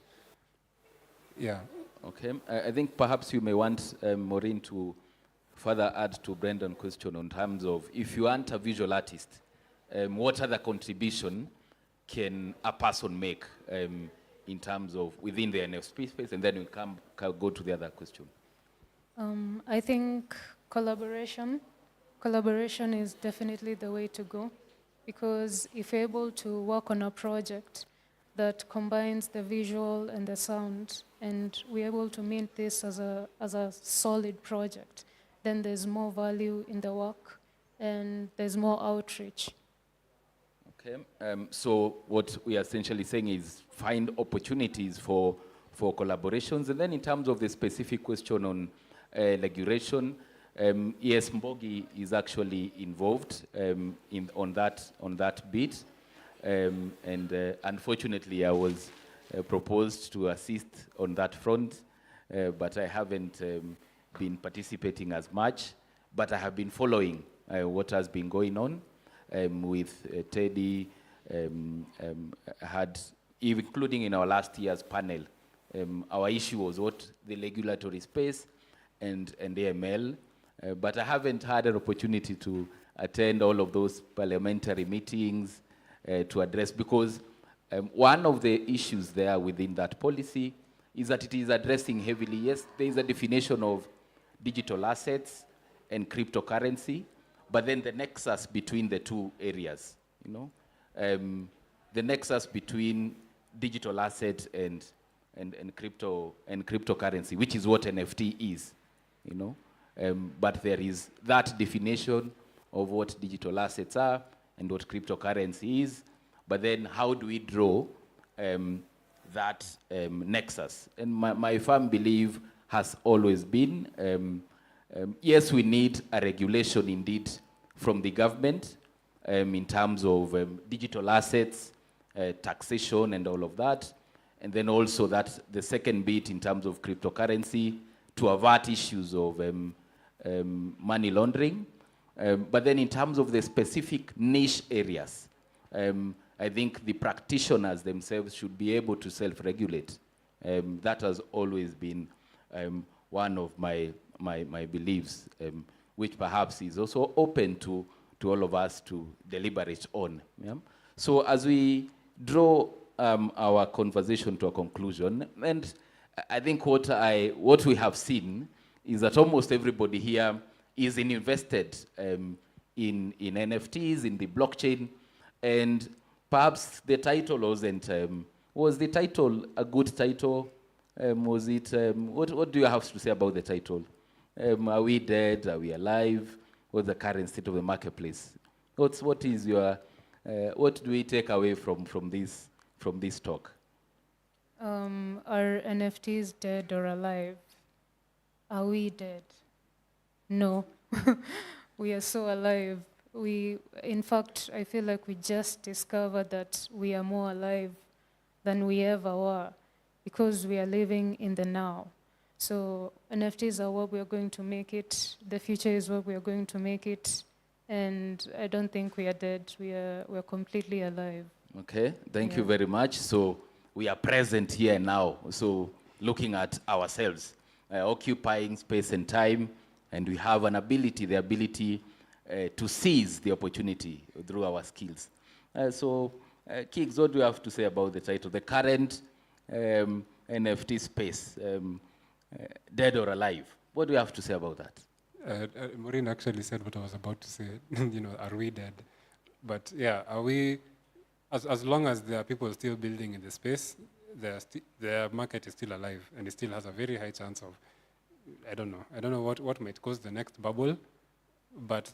Yeah. Okay. I think perhaps you may want Maureen to further add to Brendan's question in terms of if you aren't a visual artist, what other contribution can a person make in terms of within the NFT space, and then we go to the other question. I think collaboration is definitely the way to go, because if you're able to work on a project that combines the visual and the sound, and we're able to mint this as a solid project, then there's more value in the work and there's more outreach. Okay, so what we are essentially saying is find opportunities for collaborations. And then in terms of the specific question on regulation, yes, Mbogi is actually involved on that bit. And unfortunately, I was proposed to assist on that front, but I haven't been participating as much. But I have been following what has been going on with Teddy, including in our last year's panel. Our issue was what the regulatory space and AML, but I haven't had an opportunity to attend all of those parliamentary meetings to address, because one of the issues there within that policy is that it is addressing heavily, yes, there is a definition of digital assets and cryptocurrency, but then the nexus between the two areas, the nexus between digital assets and cryptocurrency, which is what NFT is, but there is that definition of what digital assets are and what cryptocurrency is, but then how do we draw that nexus? And my firm belief has always been, yes, we need a regulation indeed from the government in terms of digital assets, taxation and all of that, and then also that the second bit in terms of cryptocurrency to avert issues of money laundering. But then in terms of the specific niche areas, I think the practitioners themselves should be able to self-regulate. That has always been one of my beliefs, which perhaps is also open to all of us to deliberate on. Yeah? So as we draw our conversation to a conclusion, and I think what we have seen is that almost everybody here is invested in NFTs, in the blockchain, and perhaps the title wasn't, was the title a good title? Was it, what do you have to say about the title? Are we dead? Are we alive? What's the current state of the marketplace? What is your, what do we take away from this talk? Are NFTs dead or alive? Are we dead? No, we are so alive. In fact, I feel like we just discovered that we are more alive than we ever were because we are living in the now. So NFTs are what we are going to make it. The future is what we are going to make it. And I don't think we are dead. We're completely alive. Okay, thank you very much. So we are present here now, so looking at ourselves. occupying space and time, and we have an ability, the ability to seize the opportunity through our skills. Kiggs, what do you have to say about the title? The current NFT space, dead or alive. What do you have to say about that? Maureen actually said what I was about to say. Are we dead? But yeah, are we, as long as there are people still building in the space, the market is still alive, and it still has a very high chance of, I don't know what might cause the next bubble, but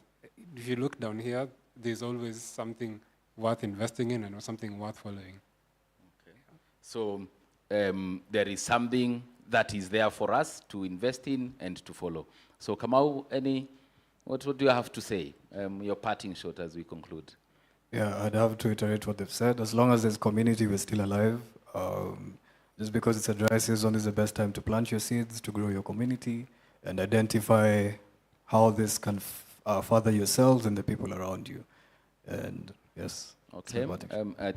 if you look down here, there's always something worth investing in and something worth following. Okay. So there is something that is there for us to invest in and to follow. So Kamau, what do you have to say? Your parting shot as we conclude. Yeah, I'd have to iterate what they've said. As long as there's community, we're still alive. Just because it's a dry season is the best time to plant your seeds, to grow your community, and identify how this can further yourselves and the people around you. And yes. Okay.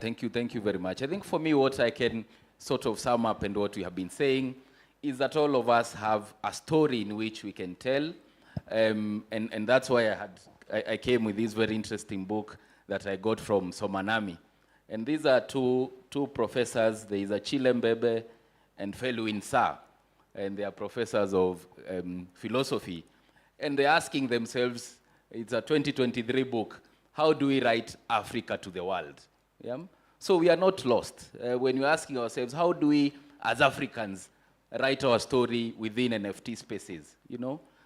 Thank you very much. I think for me, what I can sort of sum up and what we have been saying is that all of us have a story in which we can tell, and that's why I came with this very interesting book that I got from Somanami. And these are two professors. There is a Chilembebe and Feluin Sa, and they are professors of philosophy. And they're asking themselves, it's a 2023 book, how do we write Africa to the world? Yeah? So we are not lost. When we're asking ourselves, how do we, as Africans, write our story within NFT spaces?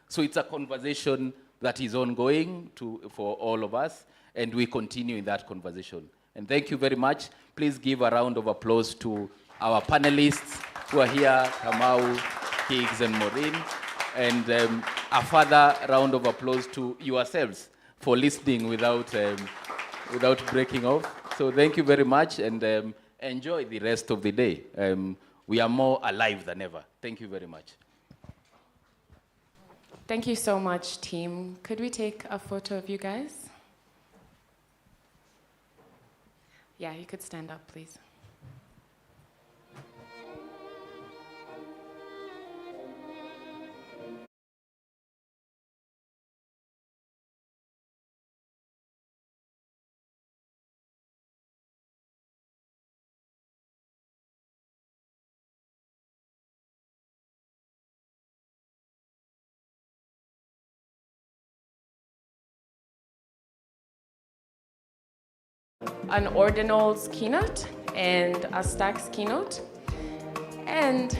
So it's a conversation that is ongoing for all of us, and we continue in that conversation. And thank you very much. Please give a round of applause to our panelists who are here, Kamau, Kiggs, and Maureen. And a further round of applause to yourselves for listening without breaking off. So thank you very much, and enjoy the rest of the day. We are more alive than ever. Thank you very much. Thank you so much, team. Could we take a photo of you guys? Yeah, you could stand up, please. An ordinal's keynote and a stack's keynote. And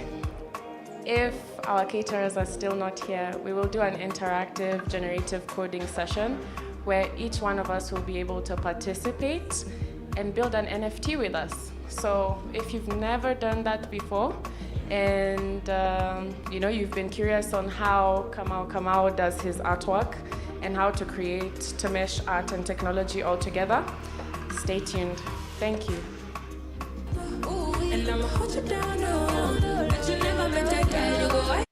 if our caterers are still not here, we will do an interactive generative coding session where each one of us will be able to participate and build an NFT with us. So if you've never done that before, and you've been curious on how Kamau does his artwork and how to mesh art and technology all together, stay tuned. Thank you. And I'ma hold you down, but you never met that guy.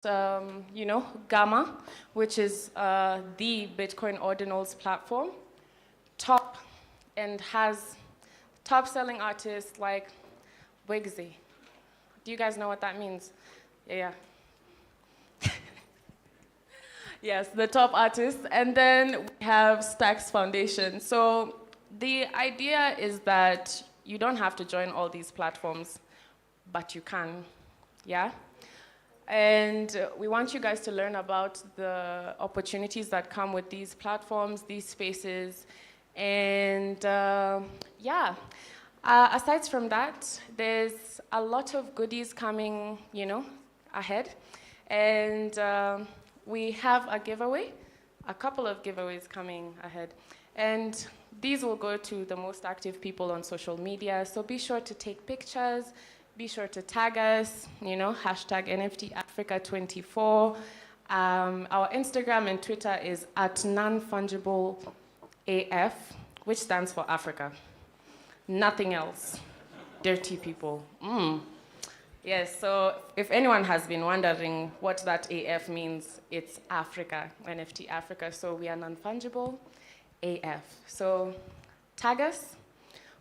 you know, Gamma, which is the Bitcoin ordinals platform, and has top-selling artists like Wiggsy. Do you guys know what that means? Yeah. Yes, the top artists. And then we have Stacks Foundation. So the idea is that you don't have to join all these platforms, but you can, yeah? And we want you guys to learn about the opportunities that come with these platforms, these spaces, and yeah. Aside from that, there's a lot of goodies coming, you know, ahead. And we have a giveaway, a couple of giveaways coming ahead. And these will go to the most active people on social media. So be sure to take pictures, be sure to tag us, you know, hashtag NFT Africa 24. Our Instagram and Twitter is @nonfungibleAF, which stands for Africa. Nothing else. Dirty people. Yes, so if anyone has been wondering what that AF means, it's Africa, NFT Africa. So we are non-fungible AF. So tag us,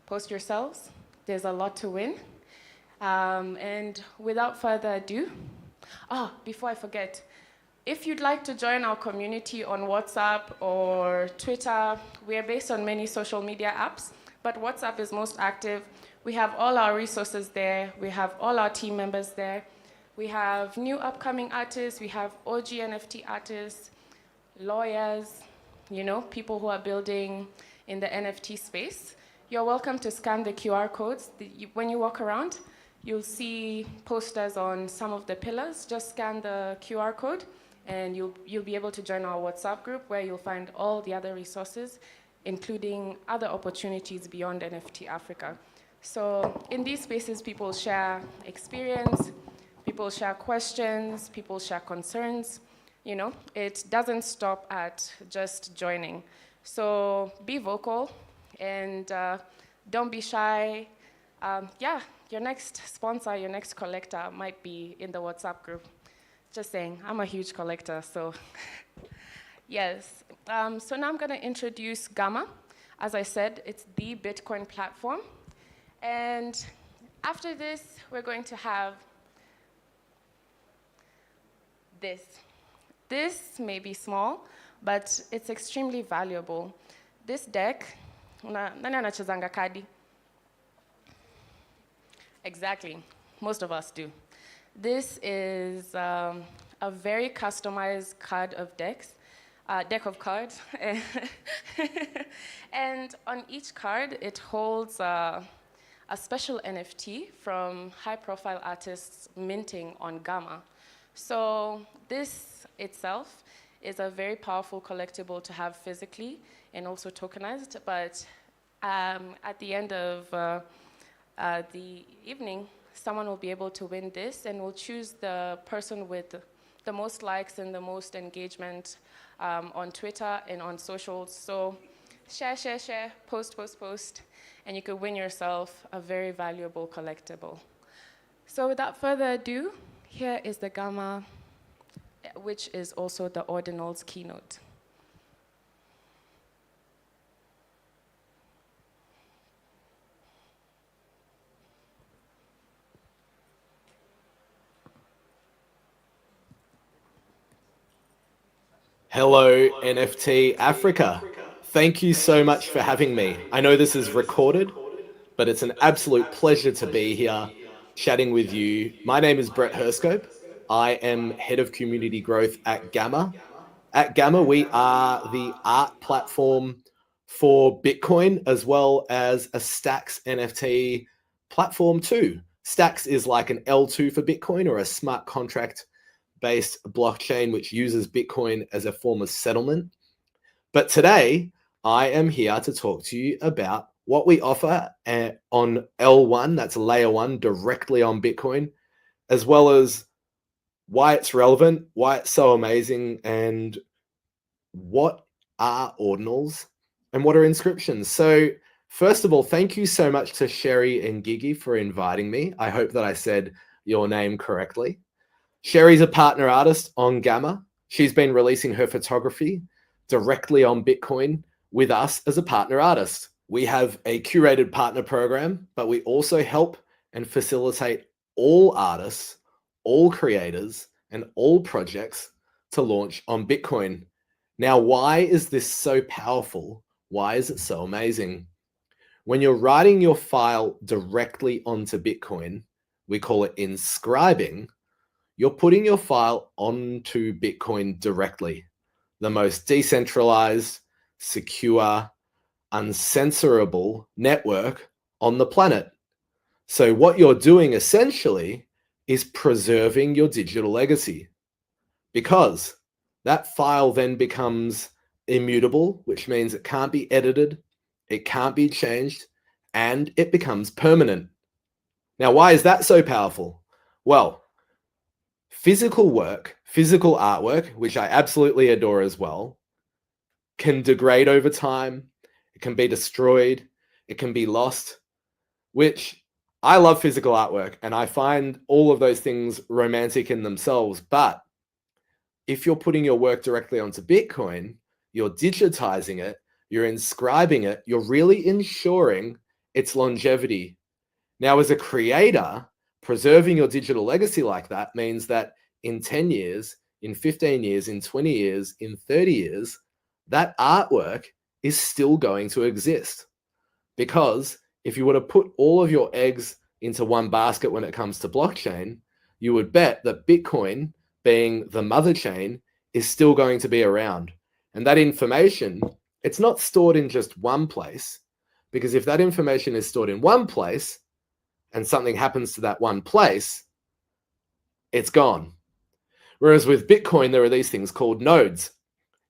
post yourselves. There's a lot to win. And without further ado, before I forget, if you'd like to join our community on WhatsApp or Twitter, we are based on many social media apps, but WhatsApp is most active. We have all our resources there. We have all our team members there. We have new upcoming artists. We have OG NFT artists, lawyers, you know, people who are building in the NFT space. You're welcome to scan the QR codes. When you walk around, you'll see posters on some of the pillars. Just scan the QR code, and you'll be able to join our WhatsApp group where you'll find all the other resources, including other opportunities beyond NFT Africa. So in these spaces, people share experience, people share questions, people share concerns. You know, it doesn't stop at just joining. So be vocal and don't be shy. Yeah, your next sponsor, your next collector might be in the WhatsApp group. Just saying, I'm a huge collector, so yes. So now I'm gonna introduce Gamma. As I said, it's the Bitcoin platform. And after this, we're going to have this. This may be small, but it's extremely valuable. This deck, nani anachezanga kadi? Exactly, most of us do. This is a very customized deck of cards. And on each card, it holds a special NFT from high-profile artists minting on Gamma. So this itself is a very powerful collectible to have physically and also tokenized, but at the end of the evening, someone will be able to win this, and we'll choose the person with the most likes and the most engagement on Twitter and on socials. So share, post, and you could win yourself a very valuable collectible. So without further ado, here is the Gamma, which is also the Ordinals keynote. Hello, NFT Africa. Thank you so much for having me. I know this is recorded, but it's an absolute pleasure to be here chatting with you. My name is Brett Herscope. I am Head of Community Growth at Gamma. At Gamma, we are the art platform for Bitcoin, as well as a Stacks NFT platform too. Stacks is like an L2 for Bitcoin, or a smart contract-based blockchain which uses Bitcoin as a form of settlement. But today, I am here to talk to you about what we offer on L1, that's layer 1, directly on Bitcoin, as well as why it's relevant, why it's so amazing, and what are ordinals and what are inscriptions. So first of all, thank you so much to Sherry and Gigi for inviting me. I hope that I said your name correctly. Sherry's a partner artist on Gamma. She's been releasing her photography directly on Bitcoin with us as a partner artist. We have a curated partner program, but we also help and facilitate all artists, all creators, and all projects to launch on Bitcoin. Now, why is this so powerful? Why is it so amazing? When you're writing your file directly onto Bitcoin, we call it inscribing, you're putting your file onto Bitcoin directly, the most decentralized, secure, uncensorable network on the planet. So what you're doing essentially is preserving your digital legacy, because that file then becomes immutable, which means it can't be edited, it can't be changed, and it becomes permanent. Now, why is that so powerful? Well, physical work, physical artwork, which I absolutely adore as well, can degrade over time, it can be destroyed, it can be lost, which I love physical artwork and I find all of those things romantic in themselves. But if you're putting your work directly onto Bitcoin, you're digitizing it, you're inscribing it, you're really ensuring its longevity. Now, as a creator, preserving your digital legacy like that means that in 10 years, in 15 years, in 20 years, in 30 years, that artwork is still going to exist. Because if you were to put all of your eggs into one basket when it comes to blockchain, you would bet that Bitcoin, being the mother chain, is still going to be around. And that information, it's not stored in just one place, because if that information is stored in one place and something happens to that one place, it's gone. Whereas with Bitcoin, there are these things called nodes.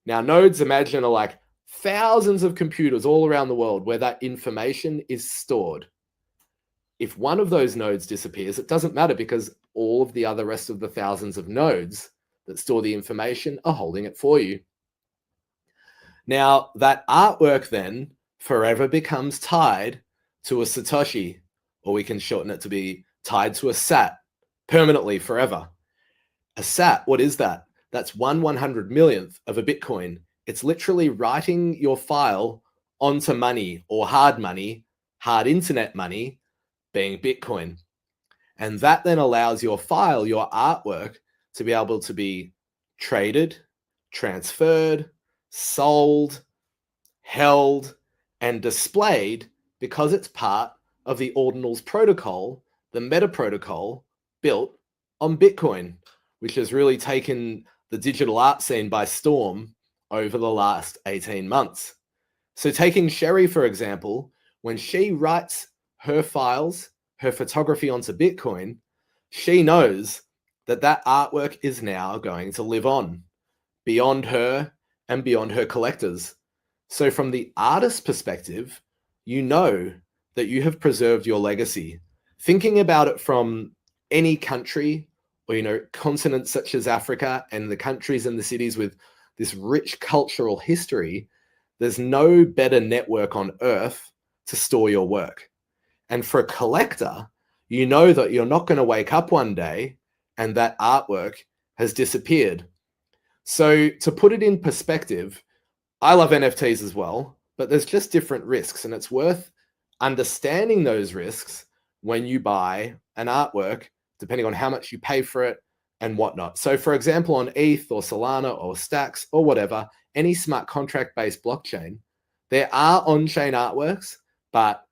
Now, nodes, imagine, are like thousands of computers all around the world where that information is stored. If one of those nodes disappears, it doesn't matter, because all of the other rest of the thousands of nodes that store the information are holding it for you. Now, that artwork then forever becomes tied to a Satoshi, or we can shorten it to be tied to a sat, permanently, forever. A sat, what is that? That's 1/100 millionth of a Bitcoin. It's literally writing your file onto money, or hard money, hard internet money, being Bitcoin. And that then allows your file, your artwork, to be able to be traded, transferred, sold, held, and displayed, because it's part of the Ordinals protocol, the meta protocol built on Bitcoin, which has really taken the digital art scene by storm over the last 18 months. So taking Sherry, for example, when she writes her files, her photography onto Bitcoin, she knows that that artwork is now going to live on beyond her and beyond her collectors. So from the artist's perspective, you know that you have preserved your legacy. Thinking about it from any country, or, continents such as Africa and the countries and the cities with this rich cultural history, there's no better network on earth to store your work. And for a collector, you know that you're not going to wake up one day and that artwork has disappeared. So to put it in perspective, I love NFTs as well, but there's just different risks, and it's worth understanding those risks when you buy an artwork, depending on how much you pay for it and whatnot. So for example, on ETH or Solana or Stacks or whatever, any smart contract-based blockchain, there are on-chain artworks, but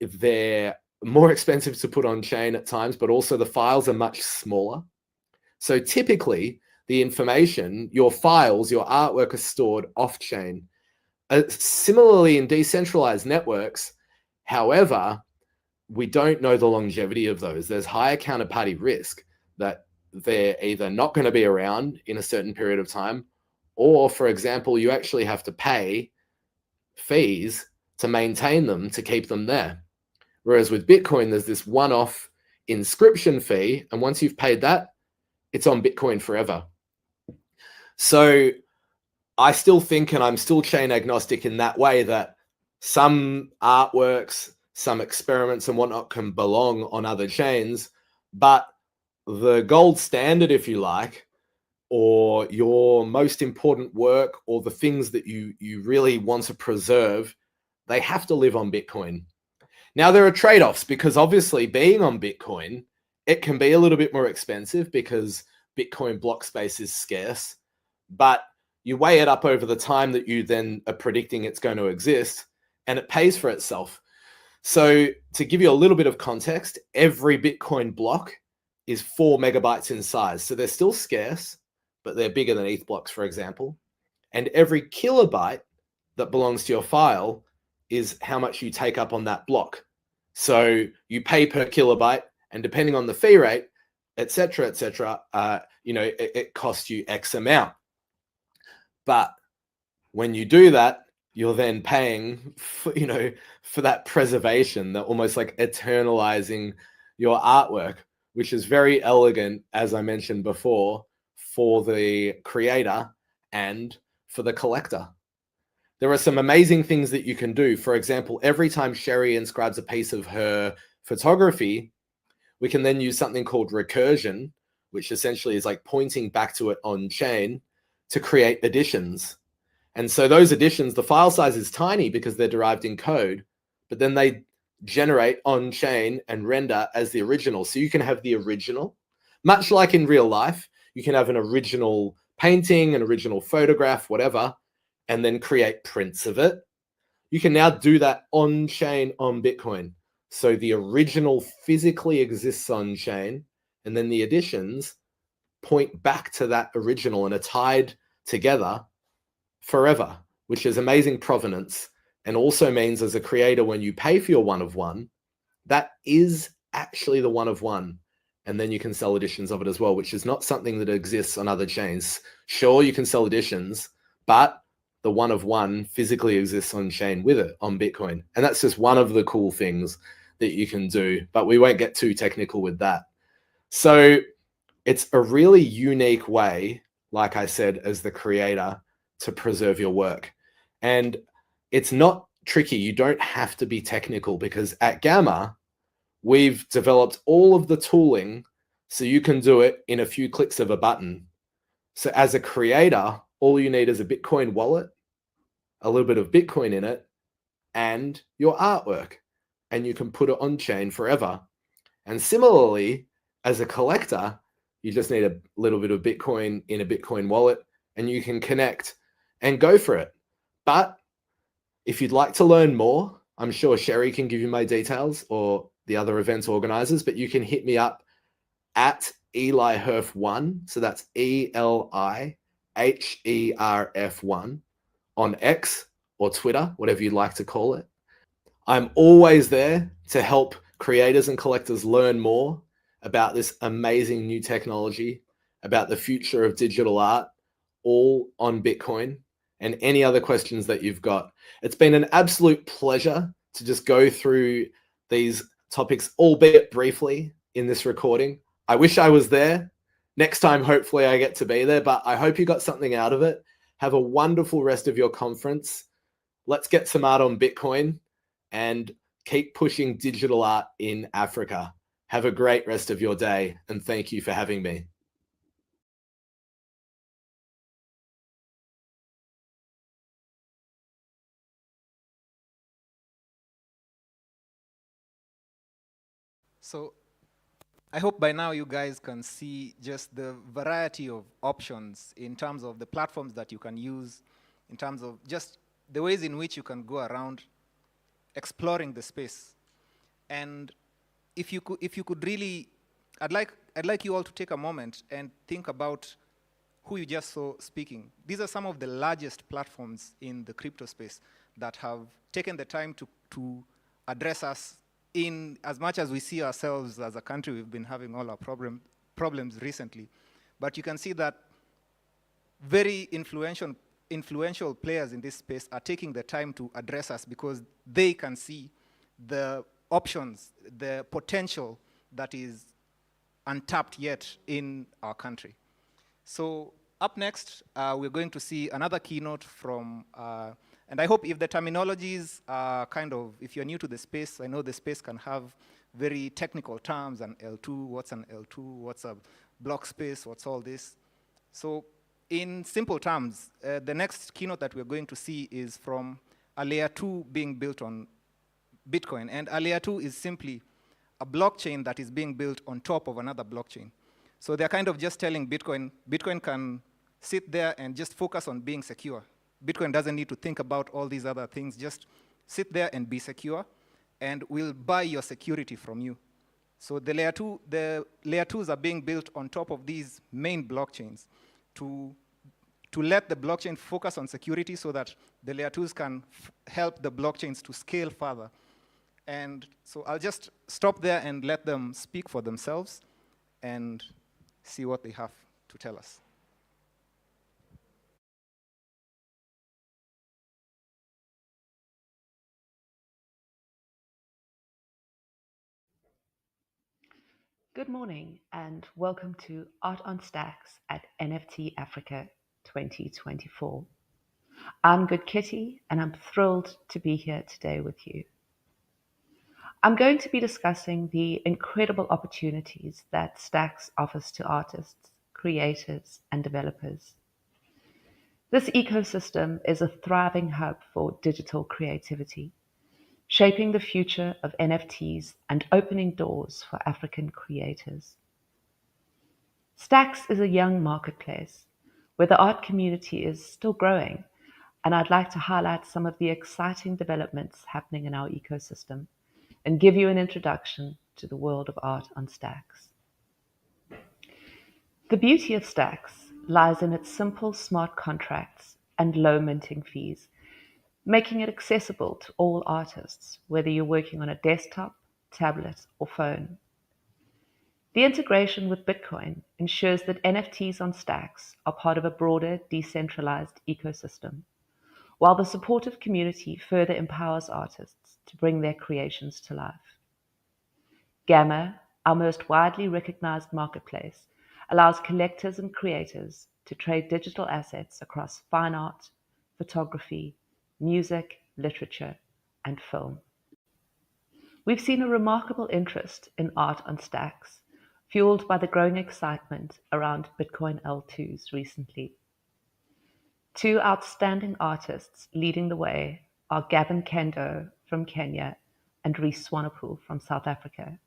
they're more expensive to put on-chain at times, but also the files are much smaller. So typically, the information, your files, your artwork is stored off-chain. Similarly, in decentralized networks, however, we don't know the longevity of those. There's higher counterparty risk that they're either not going to be around in a certain period of time, or, for example, you actually have to pay fees to maintain them, to keep them there. Whereas with Bitcoin, there's this one-off inscription fee, and once you've paid that, it's on Bitcoin forever. So I still think, and I'm still chain agnostic in that way, that some artworks, some experiments and whatnot can belong on other chains, but the gold standard, if you like, or your most important work, or the things that you really want to preserve, they have to live on Bitcoin. Now, there are trade-offs, because obviously being on Bitcoin, it can be a little bit more expensive because Bitcoin block space is scarce, but you weigh it up over the time that you then are predicting it's going to exist, and it pays for itself. So to give you a little bit of context, every Bitcoin block is 4 megabytes in size. So they're still scarce, but they're bigger than ETH blocks, for example. And every kilobyte that belongs to your file is how much you take up on that block. So you pay per kilobyte, and depending on the fee rate, et cetera, it costs you X amount. But when you do that, you're then paying for that preservation, that almost like eternalizing your artwork, which is very elegant, as I mentioned before, for the creator and for the collector. There are some amazing things that you can do. For example, every time Sherry inscribes a piece of her photography, we can then use something called recursion, which essentially is like pointing back to it on chain to create additions. And so those additions, the file size is tiny because they're derived in code, but then they generate on chain and render as the original. So you can have the original, much like in real life, you can have an original painting, an original photograph, whatever, and then create prints of it. You can now do that on chain on Bitcoin. So the original physically exists on chain, and then the additions point back to that original and are tied together forever, which is amazing provenance, and also means as a creator, when you pay for your one of one, that is actually the one of one. And then you can sell editions of it as well, which is not something that exists on other chains. Sure, you can sell editions, but the one of one physically exists on chain with it on Bitcoin. And that's just one of the cool things that you can do, but we won't get too technical with that. So it's a really unique way, like I said, as the creator, to preserve your work. And it's not tricky. You don't have to be technical, because at Gamma, we've developed all of the tooling so you can do it in a few clicks of a button. So as a creator, all you need is a Bitcoin wallet, a little bit of Bitcoin in it, and your artwork, and you can put it on chain forever. And similarly, as a collector, you just need a little bit of Bitcoin in a Bitcoin wallet, and you can connect and go for it. But if you'd like to learn more, I'm sure Sherry can give you my details, or the other event organizers, but you can hit me up at EliHerf1. So that's ELIHERF1 on X or Twitter, whatever you'd like to call it. I'm always there to help creators and collectors learn more about this amazing new technology, about the future of digital art, all on Bitcoin, and any other questions that you've got. It's been an absolute pleasure to just go through these topics, albeit briefly, in this recording. I wish I was there. Next time, hopefully I get to be there, but I hope you got something out of it. Have a wonderful rest of your conference. Let's get some art on Bitcoin and keep pushing digital art in Africa. Have a great rest of your day, and thank you for having me. So I hope by now you guys can see just the variety of options in terms of the platforms that you can use, in terms of just the ways in which you can go around exploring the space. And if you could really, I'd like you all to take a moment and think about who you just saw speaking. These are some of the largest platforms in the crypto space that have taken the time to address us. In as much as we see ourselves as a country, we've been having all our problems recently. But you can see that very influential players in this space are taking the time to address us, because they can see the options, the potential that is untapped yet in our country. So up next, we're going to see another keynote from and I hope if the terminologies are if you're new to the space, I know the space can have very technical terms, an L2, what's an L2, what's a block space, what's all this. So in simple terms, the next keynote that we're going to see is from a layer 2 being built on Bitcoin. And a layer 2 is simply a blockchain that is being built on top of another blockchain. So they're kind of just telling Bitcoin can sit there and just focus on being secure. Bitcoin doesn't need to think about all these other things. Just sit there and be secure, and we'll buy your security from you. So the layer 2s are being built on top of these main blockchains to let the blockchain focus on security so that the layer 2s can help the blockchains to scale further. And so I'll just stop there and let them speak for themselves and see what they have to tell us. Good morning and welcome to Art on Stacks at NFT Africa 2024. I'm Good Kitty and I'm thrilled to be here today with you. I'm going to be discussing the incredible opportunities that Stacks offers to artists, creators, and developers. This ecosystem is a thriving hub for digital creativity, shaping the future of NFTs and opening doors for African creators. Stacks is a young marketplace where the art community is still growing, and I'd like to highlight some of the exciting developments happening in our ecosystem and give you an introduction to the world of art on Stacks. The beauty of Stacks lies in its simple smart contracts and low minting fees, making it accessible to all artists, whether you're working on a desktop, tablet, or phone. The integration with Bitcoin ensures that NFTs on Stacks are part of a broader decentralized ecosystem, while the supportive community further empowers artists to bring their creations to life. Gamma, our most widely recognized marketplace, allows collectors and creators to trade digital assets across fine art, photography, music, literature, and film. We've seen a remarkable interest in art on Stacks, fueled by the growing excitement around Bitcoin L2s recently. Two outstanding artists leading the way are Gavin Kendo from Kenya and Reese Swanepoel from South Africa.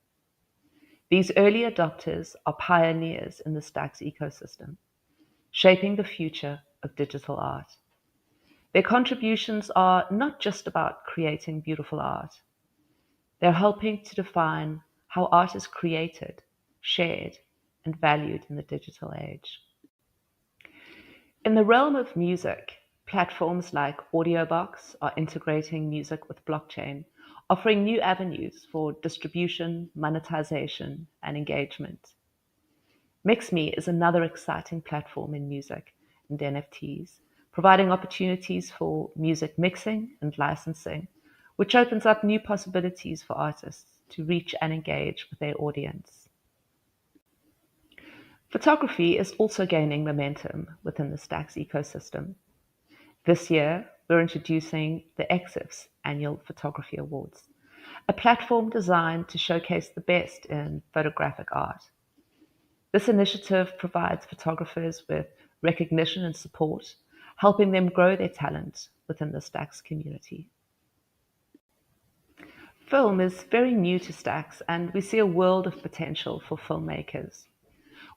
These early adopters are pioneers in the Stacks ecosystem, shaping the future of digital art. Their contributions are not just about creating beautiful art. They're helping to define how art is created, shared, and valued in the digital age. In the realm of music, platforms like Audiobox are integrating music with blockchain, offering new avenues for distribution, monetization, and engagement. MixMe is another exciting platform in music and NFTs, providing opportunities for music mixing and licensing, which opens up new possibilities for artists to reach and engage with their audience. Photography is also gaining momentum within the Stacks ecosystem. This year, we're introducing the EXIF's Annual Photography Awards, a platform designed to showcase the best in photographic art. This initiative provides photographers with recognition and support, helping them grow their talent within the Stacks community. Film is very new to Stacks, and we see a world of potential for filmmakers.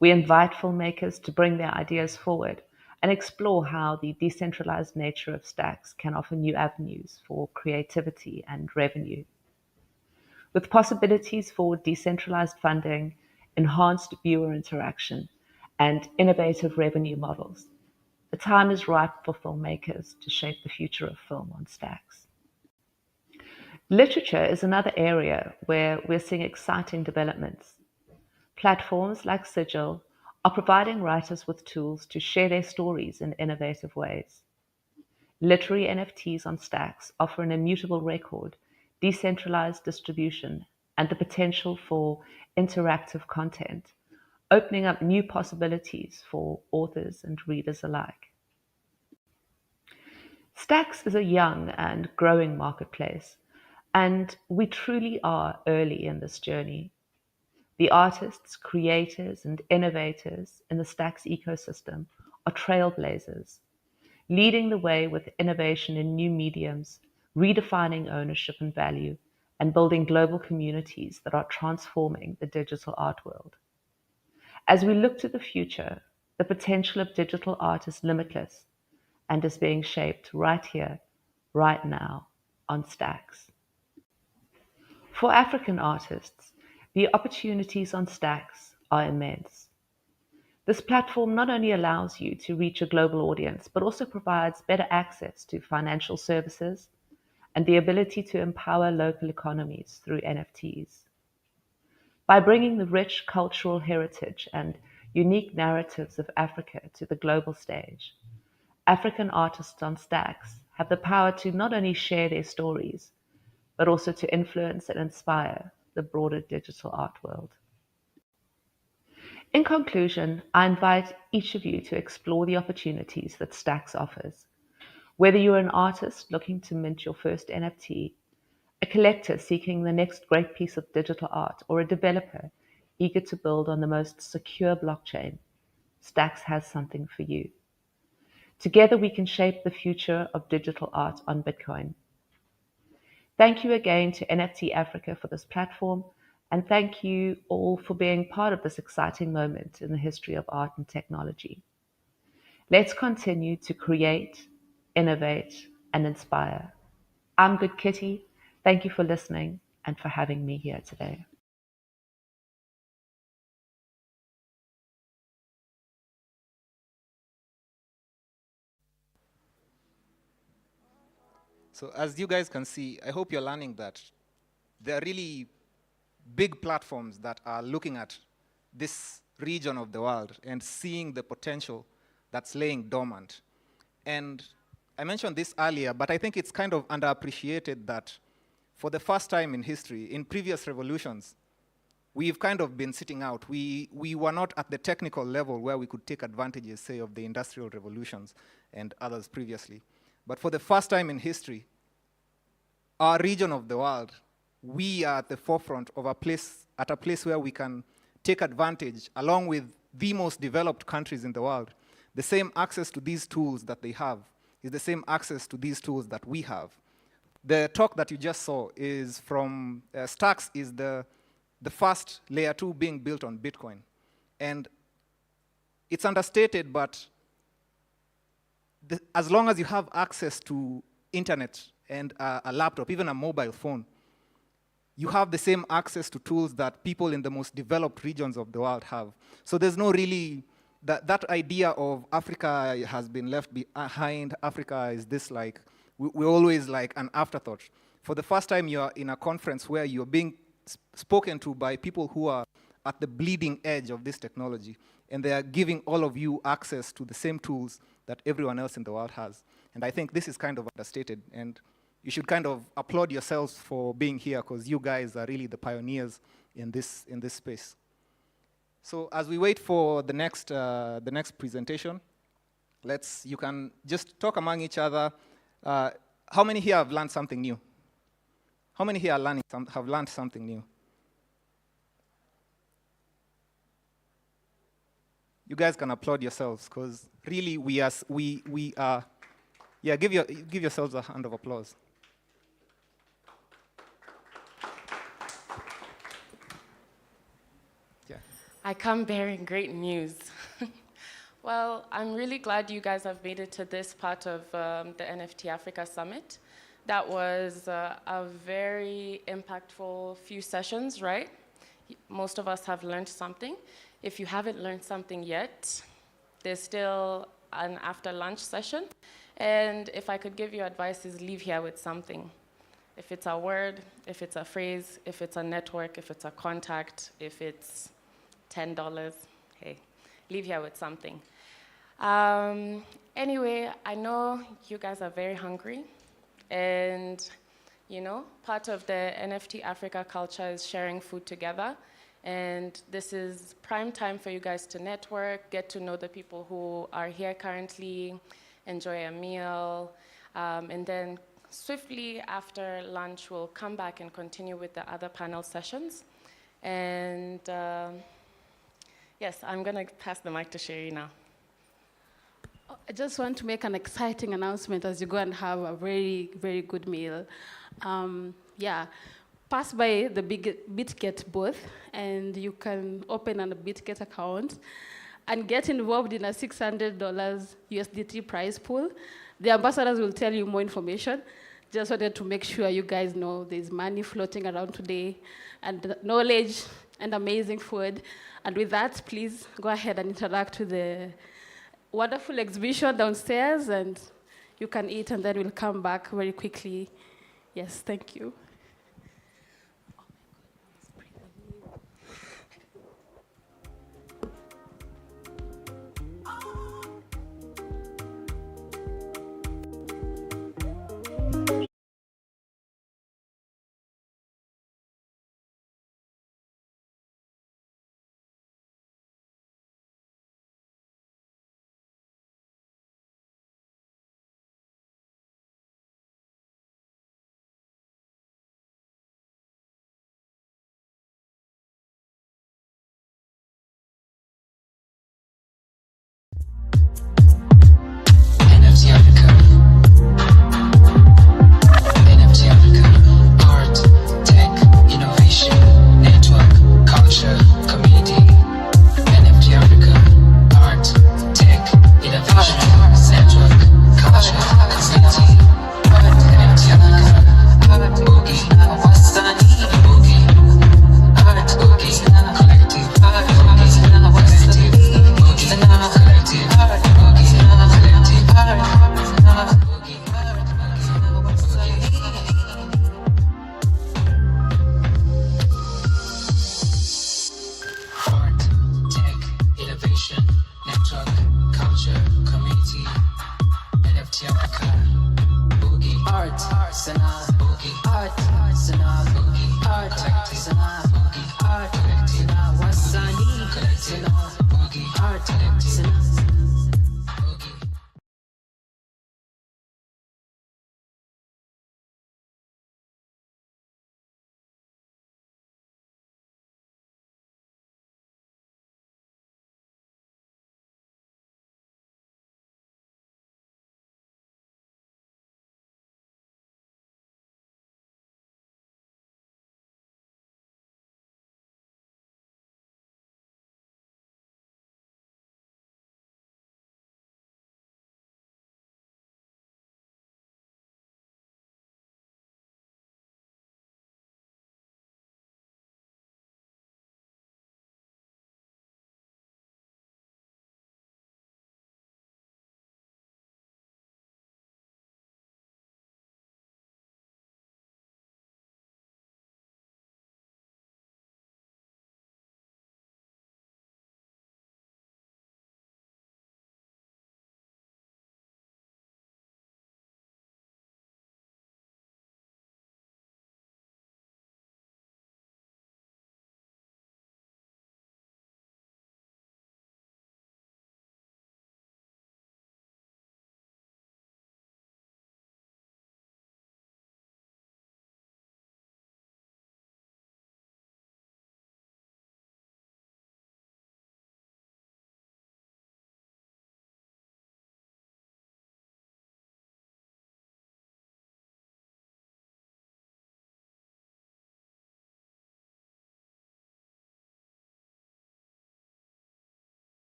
We invite filmmakers to bring their ideas forward and explore how the decentralized nature of Stacks can offer new avenues for creativity and revenue. With possibilities for decentralized funding, enhanced viewer interaction, and innovative revenue models, the time is ripe for filmmakers to shape the future of film on Stacks. Literature is another area where we're seeing exciting developments. Platforms like Sigil are providing writers with tools to share their stories in innovative ways. Literary NFTs on Stacks offer an immutable record, decentralized distribution, and the potential for interactive content, opening up new possibilities for authors and readers alike. Stacks is a young and growing marketplace, And we truly are early in this journey. The artists, creators, and innovators in the Stacks ecosystem are trailblazers, leading the way with innovation in new mediums, redefining ownership and value, and building global communities that are transforming the digital art world. As we look to the future, the potential of digital art is limitless and is being shaped right here, right now, on Stacks. For African artists, the opportunities on Stacks are immense. This platform not only allows you to reach a global audience, but also provides better access to financial services and the ability to empower local economies through NFTs. By bringing the rich cultural heritage and unique narratives of Africa to the global stage, African artists on Stacks have the power to not only share their stories, but also to influence and inspire the broader digital art world. In conclusion, I invite each of you to explore the opportunities that Stacks offers. Whether you're an artist looking to mint your first NFT, a collector seeking the next great piece of digital art, or a developer eager to build on the most secure blockchain, Stacks has something for you. Together we can shape the future of digital art on Bitcoin. Thank you again to NFT Africa for this platform, and thank you all for being part of this exciting moment in the history of art and technology. Let's continue to create, innovate, and inspire. I'm Good Kitty. Thank you for listening and for having me here today. So as you guys can see, I hope you're learning that there are really big platforms that are looking at this region of the world and seeing the potential that's laying dormant. And I mentioned this earlier, but I think it's kind of underappreciated that for the first time in history, in previous revolutions, we've kind of been sitting out. We were not at the technical level where we could take advantages, say, of the industrial revolutions and others previously. But for the first time in history, our region of the world, we are at the forefront of a place where we can take advantage, along with the most developed countries in the world. The same access to these tools that they have is the same access to these tools that we have. The talk that you just saw is from Stacks is the first layer 2 being built on Bitcoin. And it's understated, but as long as you have access to internet and a laptop, even a mobile phone, you have the same access to tools that people in the most developed regions of the world have. So there's no really, that idea of Africa has been left behind, Africa is this like, we're always like an afterthought. For the first time, you're in a conference where you're being spoken to by people who are at the bleeding edge of this technology, and they are giving all of you access to the same tools that everyone else in the world has. And I think this is kind of understated, and you should kind of applaud yourselves for being here, because you guys are really the pioneers in this space. So as we wait for the next presentation, you can just talk among each other. How many here have learned something new? How many here have learned something new? You guys can applaud yourselves, because really we are, yeah, give yourselves a hand of applause. Yeah. I come bearing great news. Well, I'm really glad you guys have made it to this part of the NFT Africa Summit. That was a very impactful few sessions, right? Most of us have learned something. If you haven't learned something yet, there's still an after lunch session. And if I could give you advice, is leave here with something. If it's a word, if it's a phrase, if it's a network, if it's a contact, if it's $10, hey, leave here with something. Anyway, I know you guys are very hungry. And, you know, part of the NFT Africa culture is sharing food together. And this is prime time for you guys to network, get to know the people who are here currently, enjoy a meal, and then swiftly after lunch, we'll come back and continue with the other panel sessions. And yes, I'm going to pass the mic to Sherry now. I just want to make an exciting announcement as you go and have a very, very good meal. Yeah, pass by the Bitget booth, and you can open a Bitget account and get involved in a $600 USDT prize pool. The ambassadors will tell you more information. Just wanted to make sure you guys know there's money floating around today, and knowledge and amazing food. And with that, please go ahead and interact with the wonderful exhibition downstairs, and you can eat, and then we'll come back very quickly. Yes, thank you.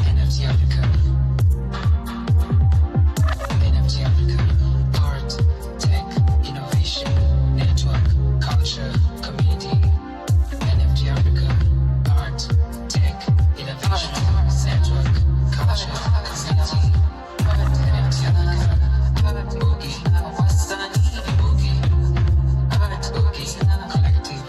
NFT Africa. NFT Africa. Art, tech, innovation, network, culture, community. NFT Africa. Art, tech, innovation, network, culture, community. NFT Africa. Boogie, Wastani, Boogie. Art, Boogie, collective.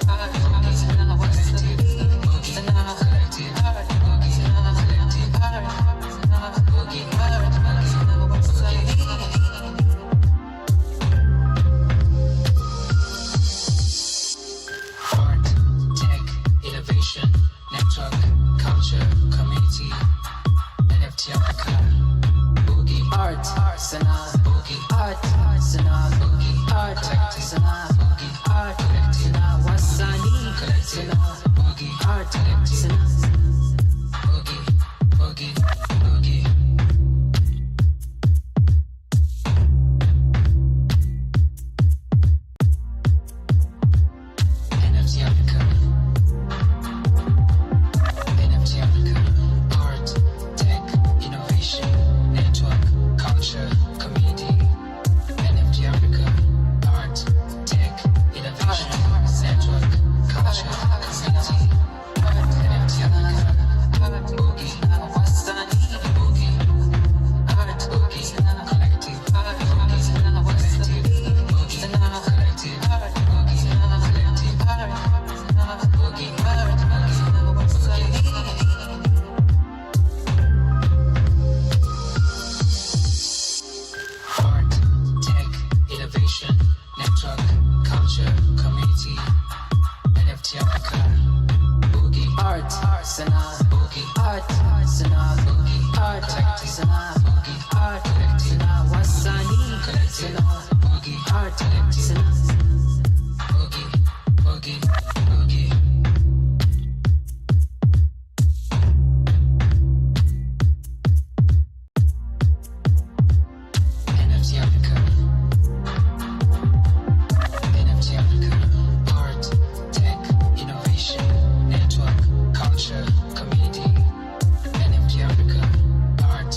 Art, tech, innovation, network, culture, community. NFT Africa. Boogie. Art, Sana. Boogie. Art, Sana. Boogie. Art, Sana. Boogie. Art, Sana. Wasani. Sana. Boogie. Art, Sana. Boogie. Boogie. Boogie. NFT Africa. NFT Africa. Art, tech, innovation, network, culture, community. NFT Africa. Art, tech, innovation, network, culture, community. NFT Africa. Boogie. Wastani. Boogie. Art, Boogie. Collective. Boogie. Collective. Collective. Art, tech, innovation, network, culture, community. NFT Africa. Boogie. Art, Sana. Boogie. Art, Sana. Boogie. Art, Sana. Boogie. Art, Sana. Wasani. Sana. Boogie. Art, Sana. Boogie. Boogie. Boogie. NFT Africa. NFT Africa. Art, tech, innovation, network, culture, community. NFT Africa. Art,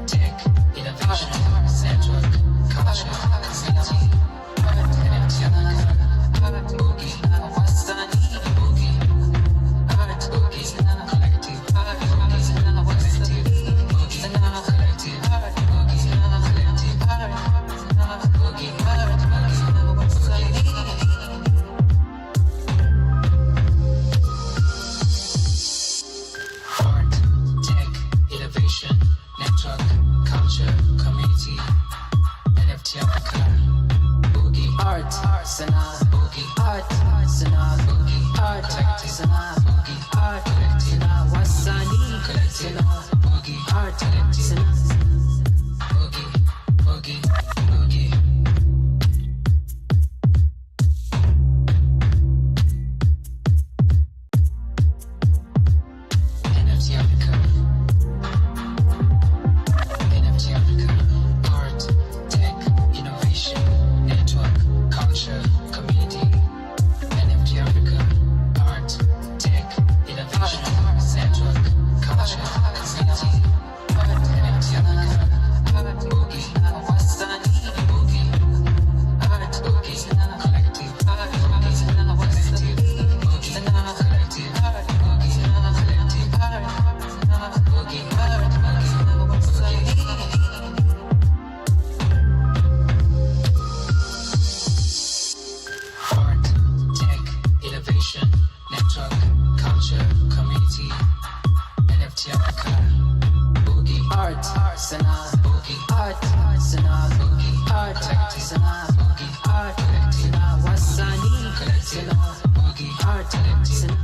tech, innovation, network, culture, community. NFT Africa. Boogie. Wastani. Boogie. Art, Boogie. Collective. Collective. Boogie. Collective. Art, tech, innovation, network, culture, community. NFT Africa. Boogie. Art, Sana. Boogie. Art, Sana. Boogie. Art, Sana. Boogie. Art, Sana. Wasani. Sana. Boogie. Art, Sana. Boogie. Boogie. Boogie. NFT Africa. NFT Africa. Art, tech, innovation, network, culture, community. NFT Africa. Art, tech, innovation, network, culture, community. NFT Africa. Boogie. Wastani. Boogie. Art, Boogie. Collective. Collective. Boogie. Collective. Art, tech, innovation, network, culture, community. NFT Africa. Boogie. Art, Sana. Boogie. Art, Sana. Boogie. Art, Sana. Boogie. Art, Sana. Wasani. Sana. Boogie. Art, Sana.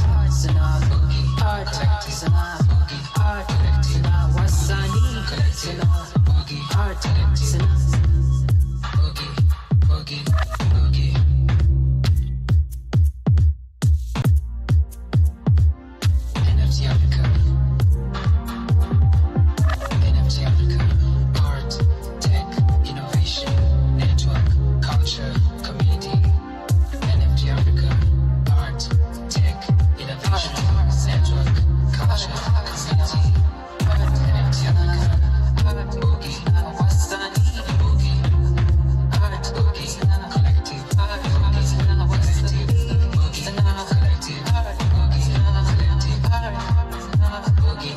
art, sana, boogie, art, collective, sana, boogie, art, collective, sana, wasani, collective, sana, boogie, art, collective, sana, boogie, boogie, boogie. NFT Africa. NFT Africa. Art, tech, innovation, network, culture, community. NFT Africa. Art, tech, innovation, network, culture, community. NFT Africa. Boogie, wasani, boogie. Art, boogie, collective, boogie, collective, boogie, collective, art, boogie, collective, art, boogie,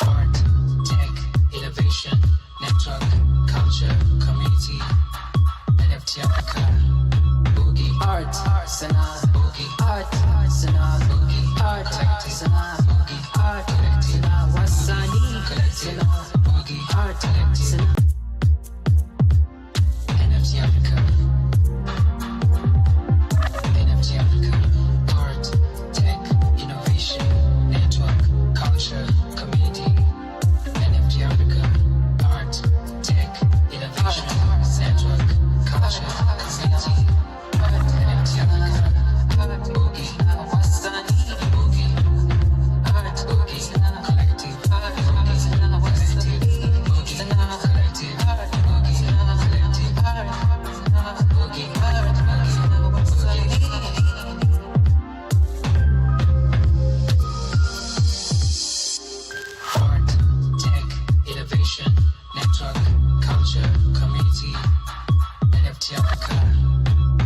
art, tech, innovation, network, culture, community, NFT Africa, boogie, art, sana, boogie, art, sana, boogie, art, collective, sana, boogie, art, collective, sana, wasani, collective, boogie, art, collective, sana, NFT Africa. NFT Africa. Art, tech, innovation, network, culture, community. NFT Africa. Art, tech, innovation, network, culture, community. NFT Africa. Boogie, wasani, boogie. Art, boogie, collective, boogie, collective, boogie, collective, art, boogie, collective, art, boogie, art, tech, innovation, network, culture, community, NFT Africa,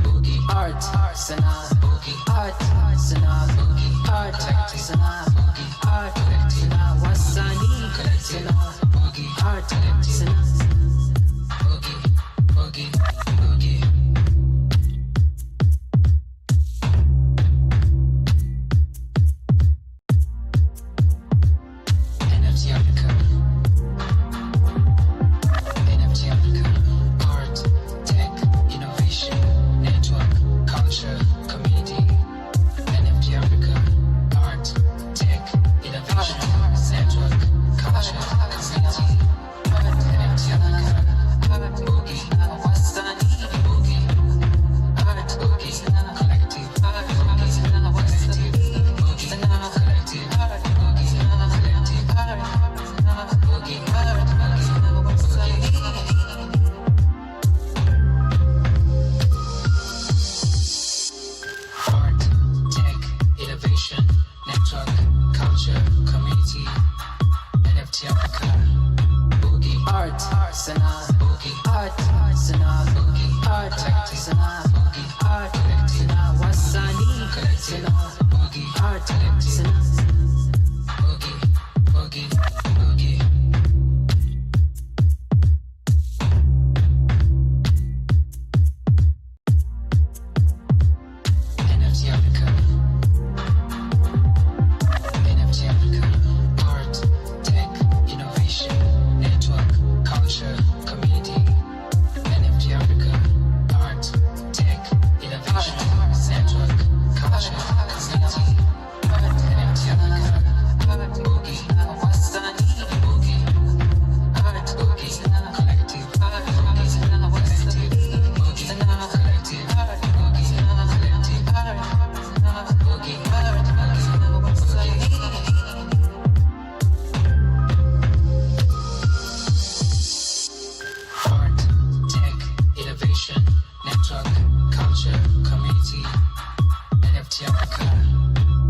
boogie, art, sana, boogie, art, sana, boogie, art, collective, sana, boogie, art, collective, sana, wasani, collective, sana, boogie, art, collective, sana, boogie, boogie, boogie. NFT Africa. NFT Africa. Art, tech, innovation, network, culture, community. NFT Africa. Art, tech, innovation, network, culture, community. NFT Africa. Boogie, wasani, boogie. Art, boogie, collective, boogie, collective, boogie, collective, art, boogie, collective, art, boogie, art, tech, innovation, network, culture, community, NFT Africa, boogie, art, sana, boogie, art, sana, boogie, art, collective, sana, boogie, art, collective, sana, wasani, collective, sana, boogie, art, collective, sana, boogie, boogie, boogie. NFT Africa. NFT Africa. Art, tech, innovation, network, culture, community. NFT Africa. Art, tech, innovation, network, culture, community. NFT Africa. Boogie, wasani, boogie. Art, boogie, collective, boogie, collective, boogie, collective, art, boogie, collective, art, boogie, art, tech, innovation, network, culture, community, NFT Africa,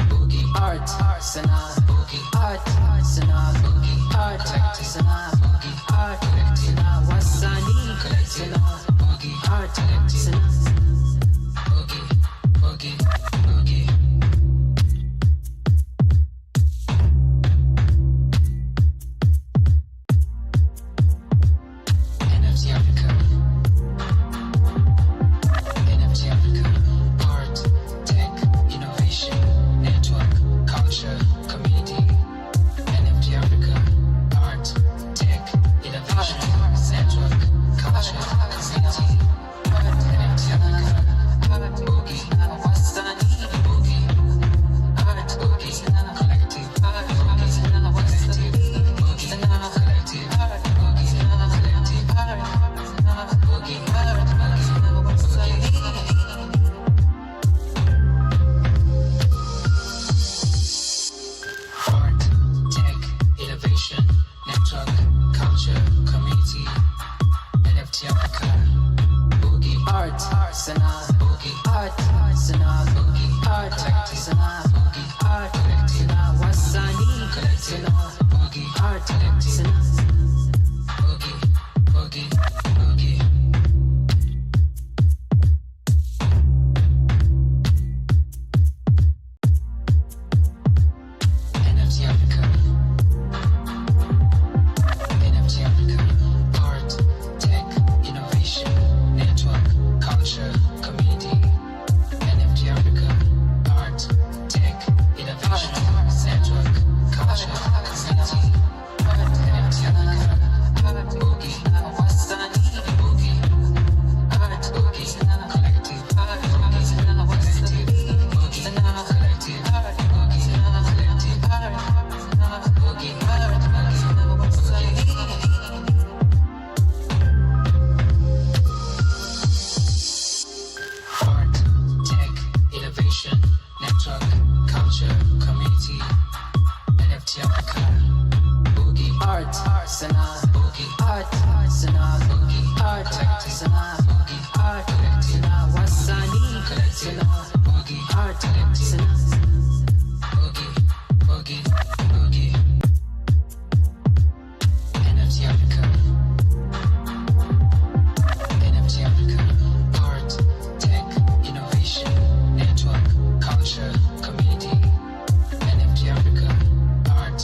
boogie, art, sana, boogie, art, sana, boogie, art, collective, sana, boogie, art, collective, sana, wasani, collective, sana, boogie, art, collective, sana, boogie, boogie, boogie. NFT Africa. NFT Africa. Art, tech, innovation, network, culture, community. NFT Africa. Art, tech, innovation, network, culture. arsenal, boogie, art, arsenal, boogie, art, arsenal, boogie, art, arsenal, wasani, arsenal, boogie, art, arsenal, boogie, boogie, boogie. NFT Africa. NFT Africa. Art, tech, innovation, network, culture, community. NFT Africa. Art, tech, innovation, network, culture, community. NFT Africa. Boogie, Wasani, Boogie. Art, Boogie, collective. Boogie, collective. Boogie, collective. Art, tech, innovation, network, culture, community, NFT Africa, boogie, art, arsenal, boogie, art, arsenal, boogie, art, arsenal, boogie, art, arsenal, wasani, arsenal, boogie, art, arsenal. Boogie, boogie, NFT Africa. NFT Africa. Art, tech, innovation, network, culture, community. NFT Africa. Art,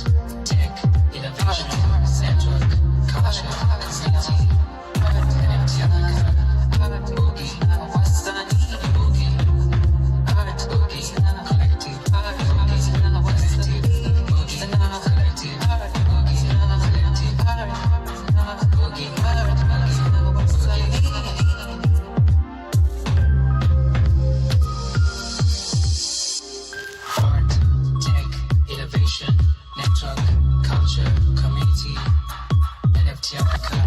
tech, innovation, network, culture, community. NFT Africa. Boogie, wasani, boogie. Art, boogie, collective. Art, tech, innovation, network, culture, community, NFT Africa,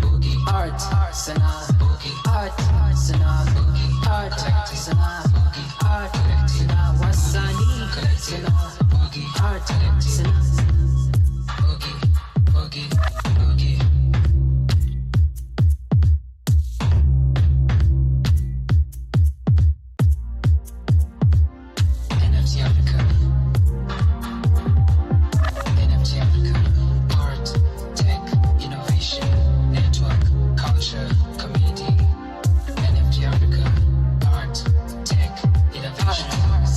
boogie, art, arsenal, boogie, art, arsenal, boogie, art, arsenal, boogie, art, arsenal, wasani, arsenal, boogie, art, arsenal, boogie, boogie, boogie. NFT Africa. NFT Africa. Art, tech, innovation, network, culture, community. NFT Africa. Art, tech, innovation,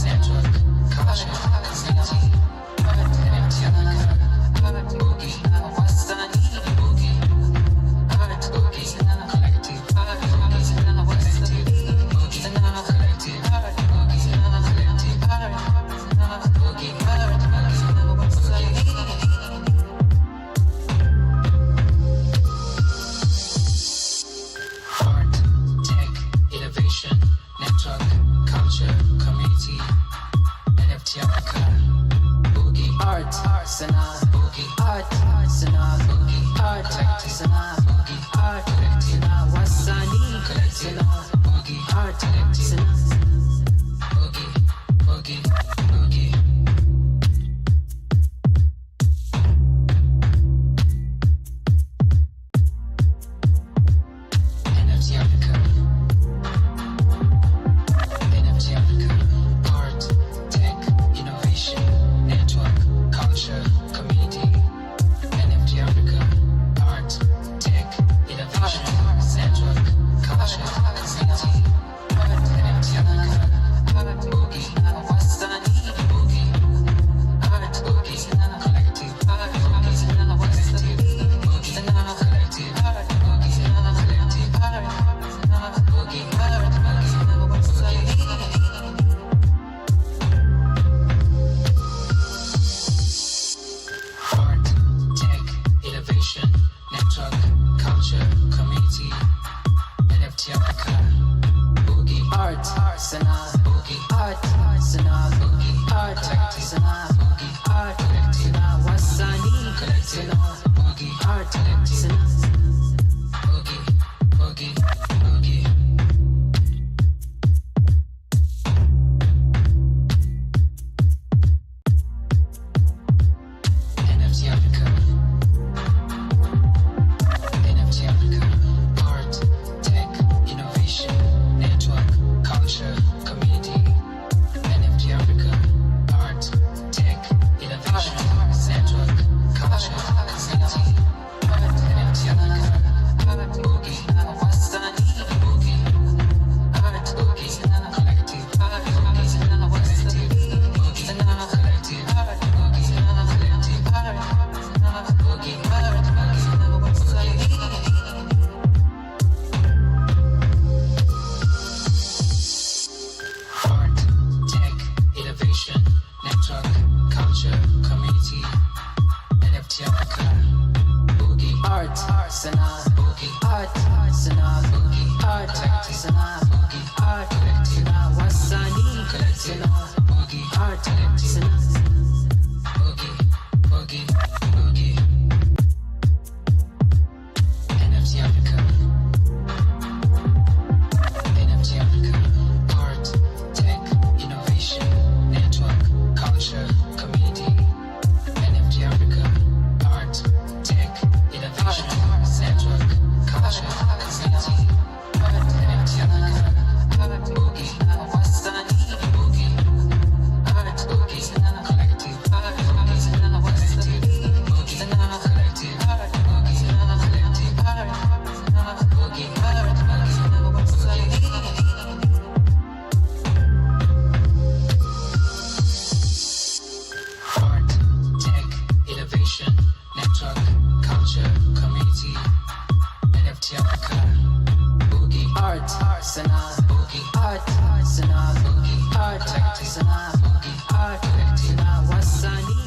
network, culture, community. NFT Africa. Boogie, wasani, boogie. Art, boogie, collective. Boogie, collective. Boogie, collective. Art, tech, innovation, network, culture, community, NFT Africa, boogie, art, arsenal, boogie, art, arsenal, boogie, art, arsenal, boogie, art, arsenal, wasani, arsenal, boogie, art, arsenal, boogie, boogie, boogie. NFT Africa. NFT Africa. Art, tech, innovation, network, culture, community. NFT Africa. Art, tech, innovation, network, culture, community. NFT sana boogie art sana wasanii sana boogie art sana boogie boogie boogie NFT Africa NFT Africa art tech innovation network culture community NFT Africa art tech innovation network culture community NFT Africa boogie wasanii boogie art boogie collective boogie collective boogie collective boogie collective boogie art tech innovation network culture community NFT Africa boogie art sana boogie art sana boogie art sana boogie art sana wasanii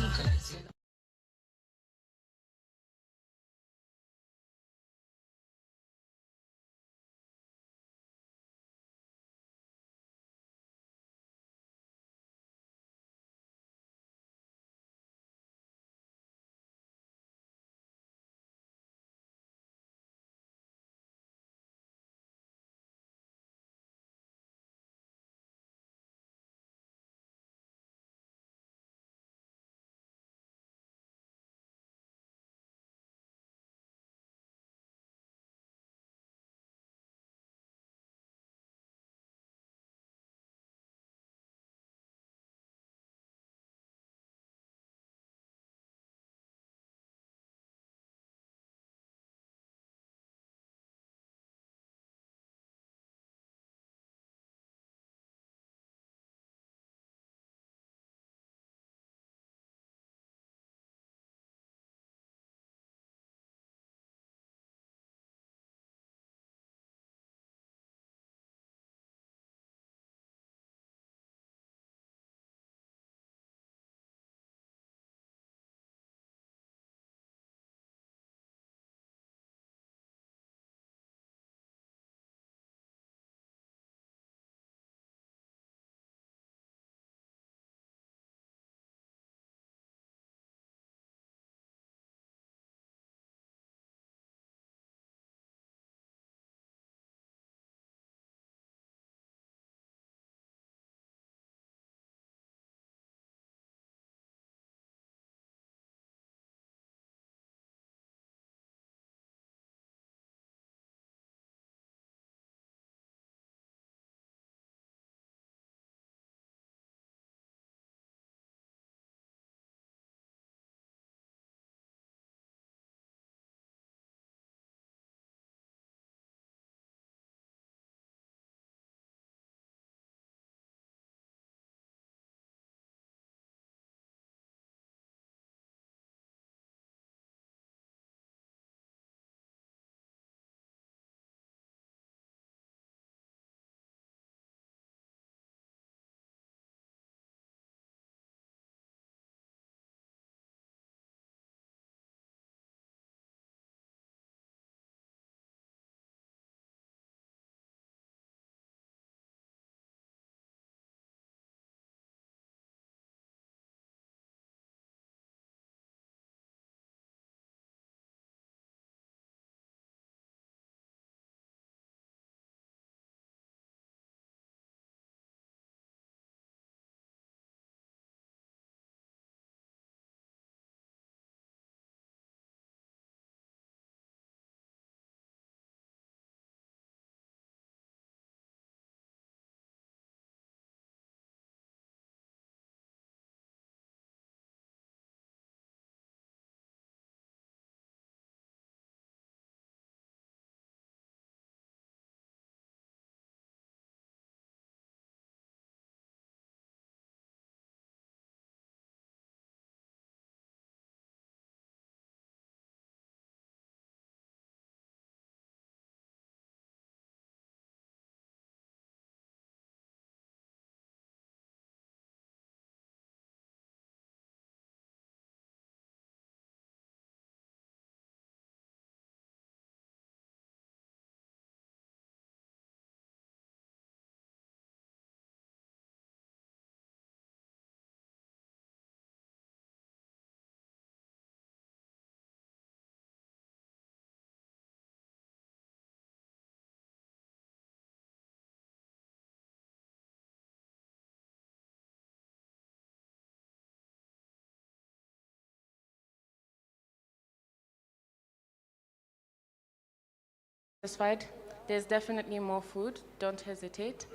satisfied. There's definitely more food, don't hesitate.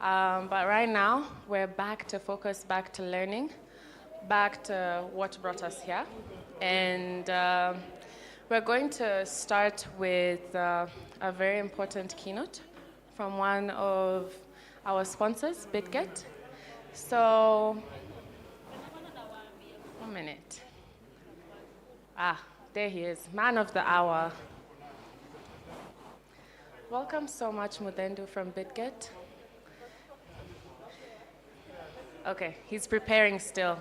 But right now, we're back to focus, back to learning, back to what brought us here. And we're going to start with a very important keynote from one of our sponsors, Bitget. So, 1 minute. There he is, man of the hour. Welcome so much, Mudendu from Bitget. Okay, he's preparing still.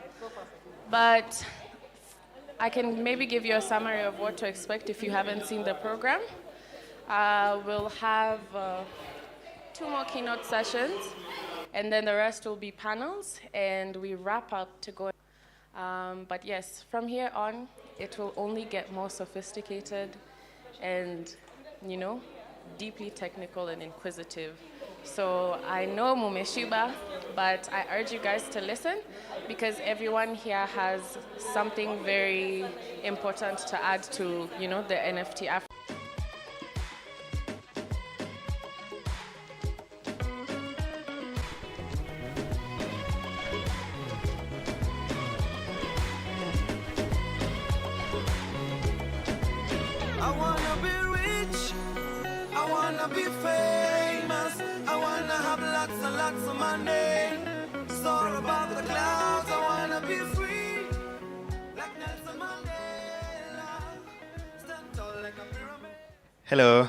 But I can maybe give you a summary of what to expect if you haven't seen the program. We'll have 2 more keynote sessions, and then the rest will be panels, and we wrap up to go. But yes, from here on, it will only get more sophisticated and, you know, deeply technical and inquisitive. So I know Mumeshiba, but I urge you guys to listen because everyone here has something very important to add to, you know, the NFT Africa. I wanna be rich, I wanna be famous, I wanna have lots and lots of money. Soar above the clouds, I wanna be free, like Nelson Mandela. Stand tall like a pyramid. Hello.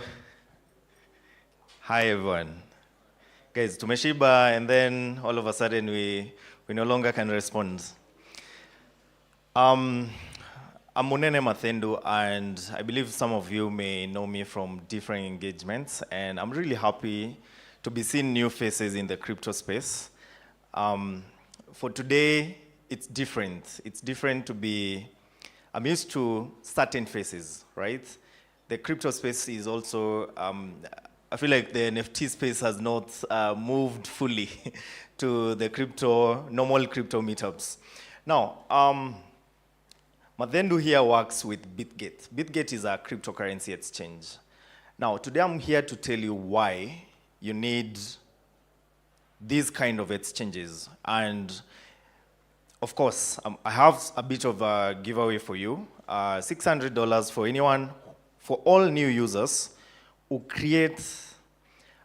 Hi, everyone. Guys, tumeshiba, and then all of a sudden we no longer can respond. I'm Munene Mathendu, and I believe some of you may know me from different engagements, and I'm really happy to be seeing new faces in the crypto space. For today, it's different. It's different to be, I'm used to certain faces, right? The crypto space is also, I feel like the NFT space has not moved fully to the normal crypto meetups. Now, Mathendu here works with Bitget. Bitget is a cryptocurrency exchange. Now, today I'm here to tell you why you need these kind of exchanges. And of course, I have a bit of a giveaway for you. $600 for anyone, for all new users who create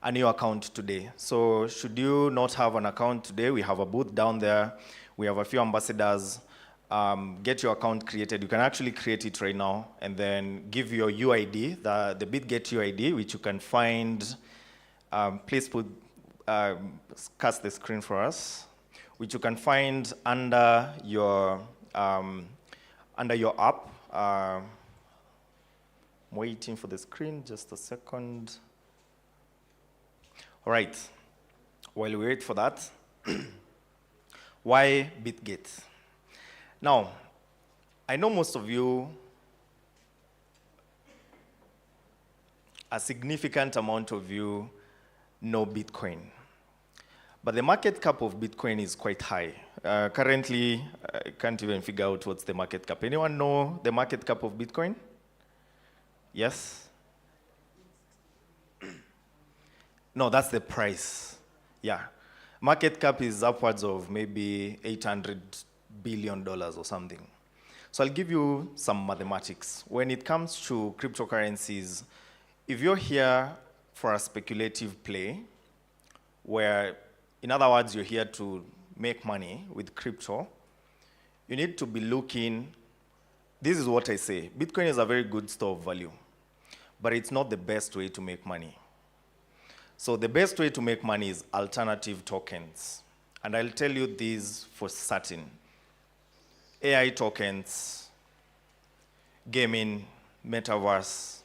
a new account today. So should you not have an account today, we have a booth down there. We have a few ambassadors. Get your account created. You can actually create it right now and then give your UID, the Bitget UID, which you can find. Please cast the screen for us, which you can find under your app. I'm waiting for the screen, just a second. All right, while we wait for that, why Bitget? Now, I know most of you, a significant amount of you know Bitcoin. But the market cap of Bitcoin is quite high. Currently, I can't even figure out what's the market cap. Anyone know the market cap of Bitcoin? Yes? No, that's the price. Yeah. Market cap is upwards of maybe $800 billion or something. So I'll give you some mathematics. When it comes to cryptocurrencies, if you're here for a speculative play, where, in other words, you're here to make money with crypto, you need to be looking, this is what I say, Bitcoin is a very good store of value, but it's not the best way to make money. So the best way to make money is alternative tokens. And I'll tell you these for certain. AI tokens, gaming, metaverse.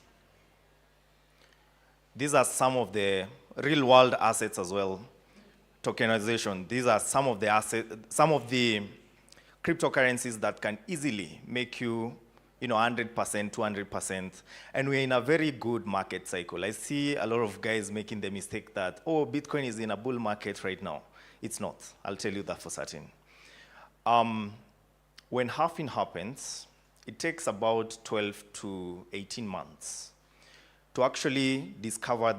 These are some of the real world assets as well. Tokenization. These are some of the cryptocurrencies that can easily make you, 100%, 200%. And we're in a very good market cycle. I see a lot of guys making the mistake that, oh, Bitcoin is in a bull market right now. It's not. I'll tell you that for certain. When halving happens, it takes about 12 to 18 months to actually discover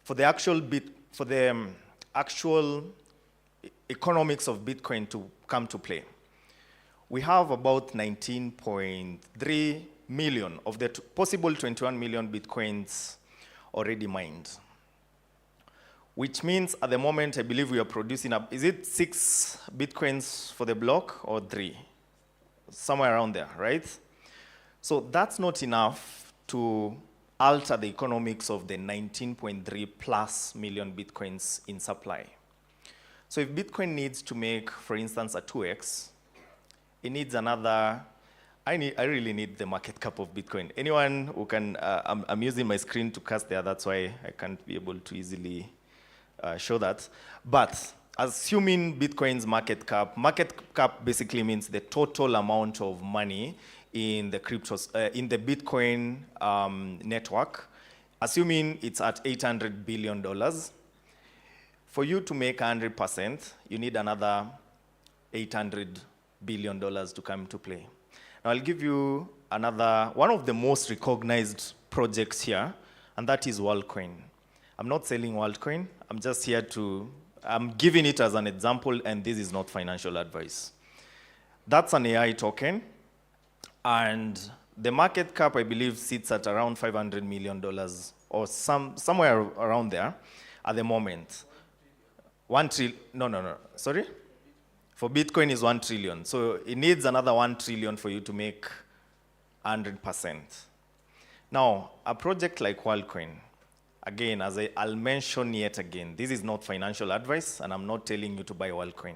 for the actual economics of Bitcoin to come to play. We have about 19.3 million of the possible 21 million Bitcoins already mined. Which means at the moment, I believe we are producing, is it 6 Bitcoins for the block or 3? Somewhere around there, right? So that's not enough to alter the economics of the 19.3 plus million Bitcoins in supply. So if Bitcoin needs to make, for instance, a 2x, it needs another, I really need the market cap of Bitcoin. Anyone who can, I'm using my screen to cast there, that's why I can't be able to easily show that. But assuming Bitcoin's market cap basically means the total amount of money in the Bitcoin network, assuming it's at $800 billion, for you to make 100%, you need another $800 billion to come to play. Now I'll give you one of the most recognized projects here, and that is WorldCoin. I'm not selling WorldCoin, I'm just here I'm giving it as an example, and this is not financial advice. That's an AI token, and the market cap, I believe, sits at around $500 million, or somewhere around there at the moment. 1 trillion, no, sorry? For Bitcoin is 1 trillion, so it needs another 1 trillion for you to make 100%. Now, a project like WorldCoin, again, I'll mention yet again, this is not financial advice, and I'm not telling you to buy WorldCoin.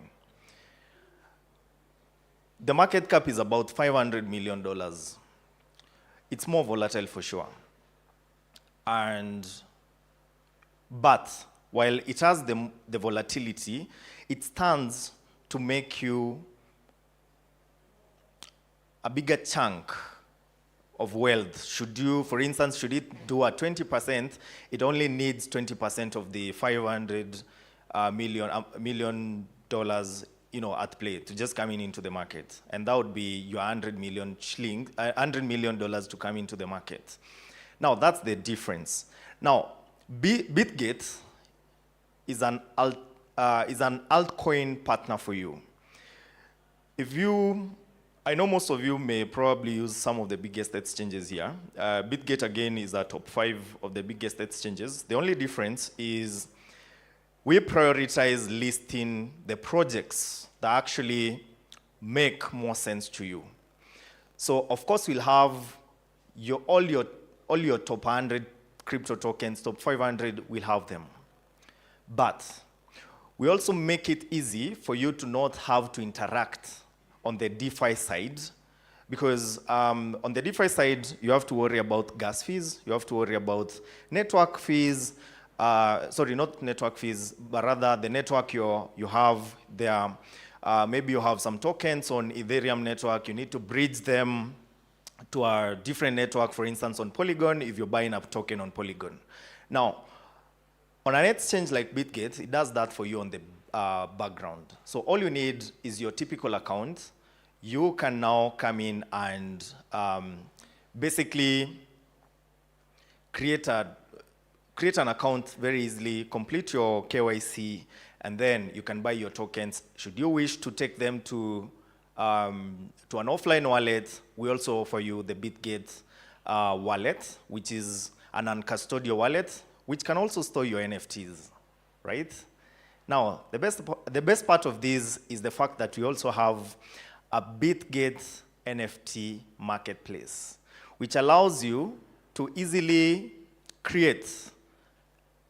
The market cap is about $500 million. It's more volatile for sure. But while it has the volatility, it stands to make you a bigger chunk of wealth. For instance, should it do at 20%, it only needs 20% of the $500 million at play to just come into the market. And that would be your $100 million to come into the market. Now, that's the difference. Now, Bitget is an altcoin partner for you. I know most of you may probably use some of the biggest exchanges here. Bitget, again, is a top 5 of the biggest exchanges. The only difference is we prioritize listing the projects that actually make more sense to you. So, of course, we'll have all your top 100 crypto tokens, top 500, we'll have them. But we also make it easy for you to not have to interact on the DeFi side, because on the DeFi side, you have to worry about gas fees, you have to worry about network fees, sorry, not network fees, but rather the network you have there. Maybe you have some tokens on Ethereum network, you need to bridge them to a different network, for instance, on Polygon, if you're buying a token on Polygon. Now, on an exchange like Bitget, it does that for you on the background. So all you need is your typical account. You can now come in and basically create an account very easily, complete your KYC, and then you can buy your tokens. Should you wish to take them to an offline wallet, we also offer you the Bitget wallet, which is an uncustodial wallet, which can also store your NFTs, right? Now, the best part of this is the fact that we also have a Bitget NFT marketplace, which allows you to easily create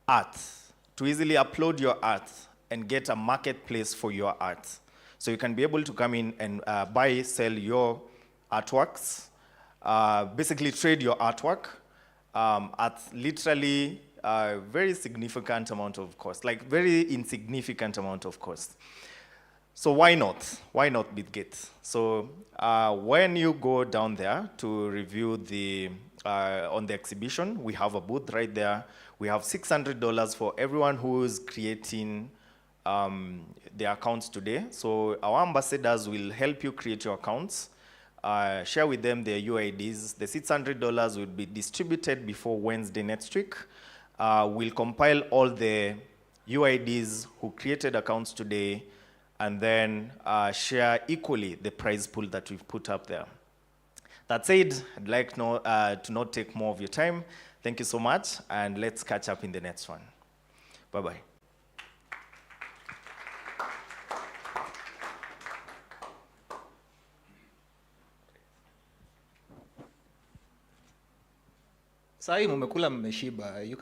art, to easily upload your art and get a marketplace for your art. So you can be able to come in and buy, sell your artworks, basically trade your artwork at literally a very significant amount of cost, like very insignificant amount of cost. So why not? Why not Bitget? So when you go down there to review on the exhibition, we have a booth right there. We have $600 for everyone who is creating their accounts today. So our ambassadors will help you create your accounts. share with them their UIDs. The $600 will be distributed before Wednesday next week. We'll compile all the UIDs who created accounts today and then share equally the prize pool that we've put up there. That said, I'd like to not take more of your time. Thank you so much, and let's catch up in the next one. Bye-bye. Sai mumekula mmeshiba. You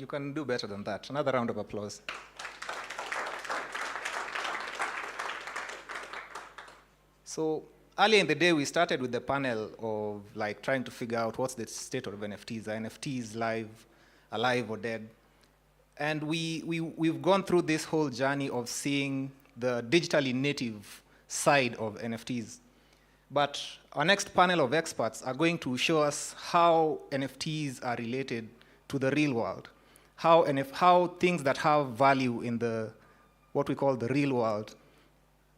can do better than that. Another round of applause. So earlier in the day, we started with the panel of like trying to figure out what's the state of NFTs. Are NFTs alive or dead? And we've gone through this whole journey of seeing the digitally native side of NFTs. But our next panel of experts are going to show us how NFTs are related to the real world, how things that have value in what we call the real world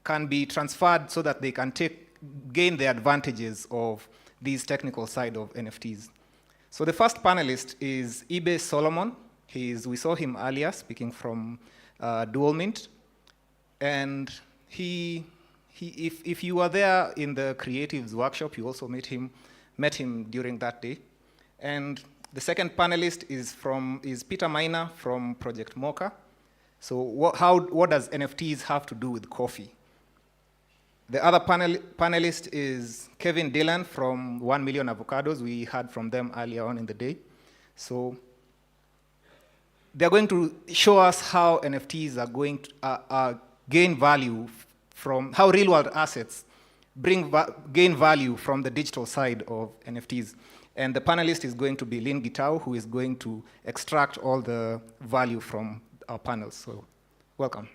can be transferred so that they can gain the advantages of these technical side of NFTs. So the first panelist is Ibe Solomon. We saw him earlier speaking from Dual Mint. And if you were there in the creatives workshop, you also met him during that day. And the second panelist is Peter Miner from Project Mocha. So what does NFTs have to do with coffee? The other panelist is Kevin Dillon from 1 Million Avocados. We heard from them earlier on in the day. So they're going to show us how NFTs are going to gain value from how real-world assets gain value from the digital side of NFTs. And the panelist is going to be Lynn Gitau, who is going to extract all the value from our panels. So welcome.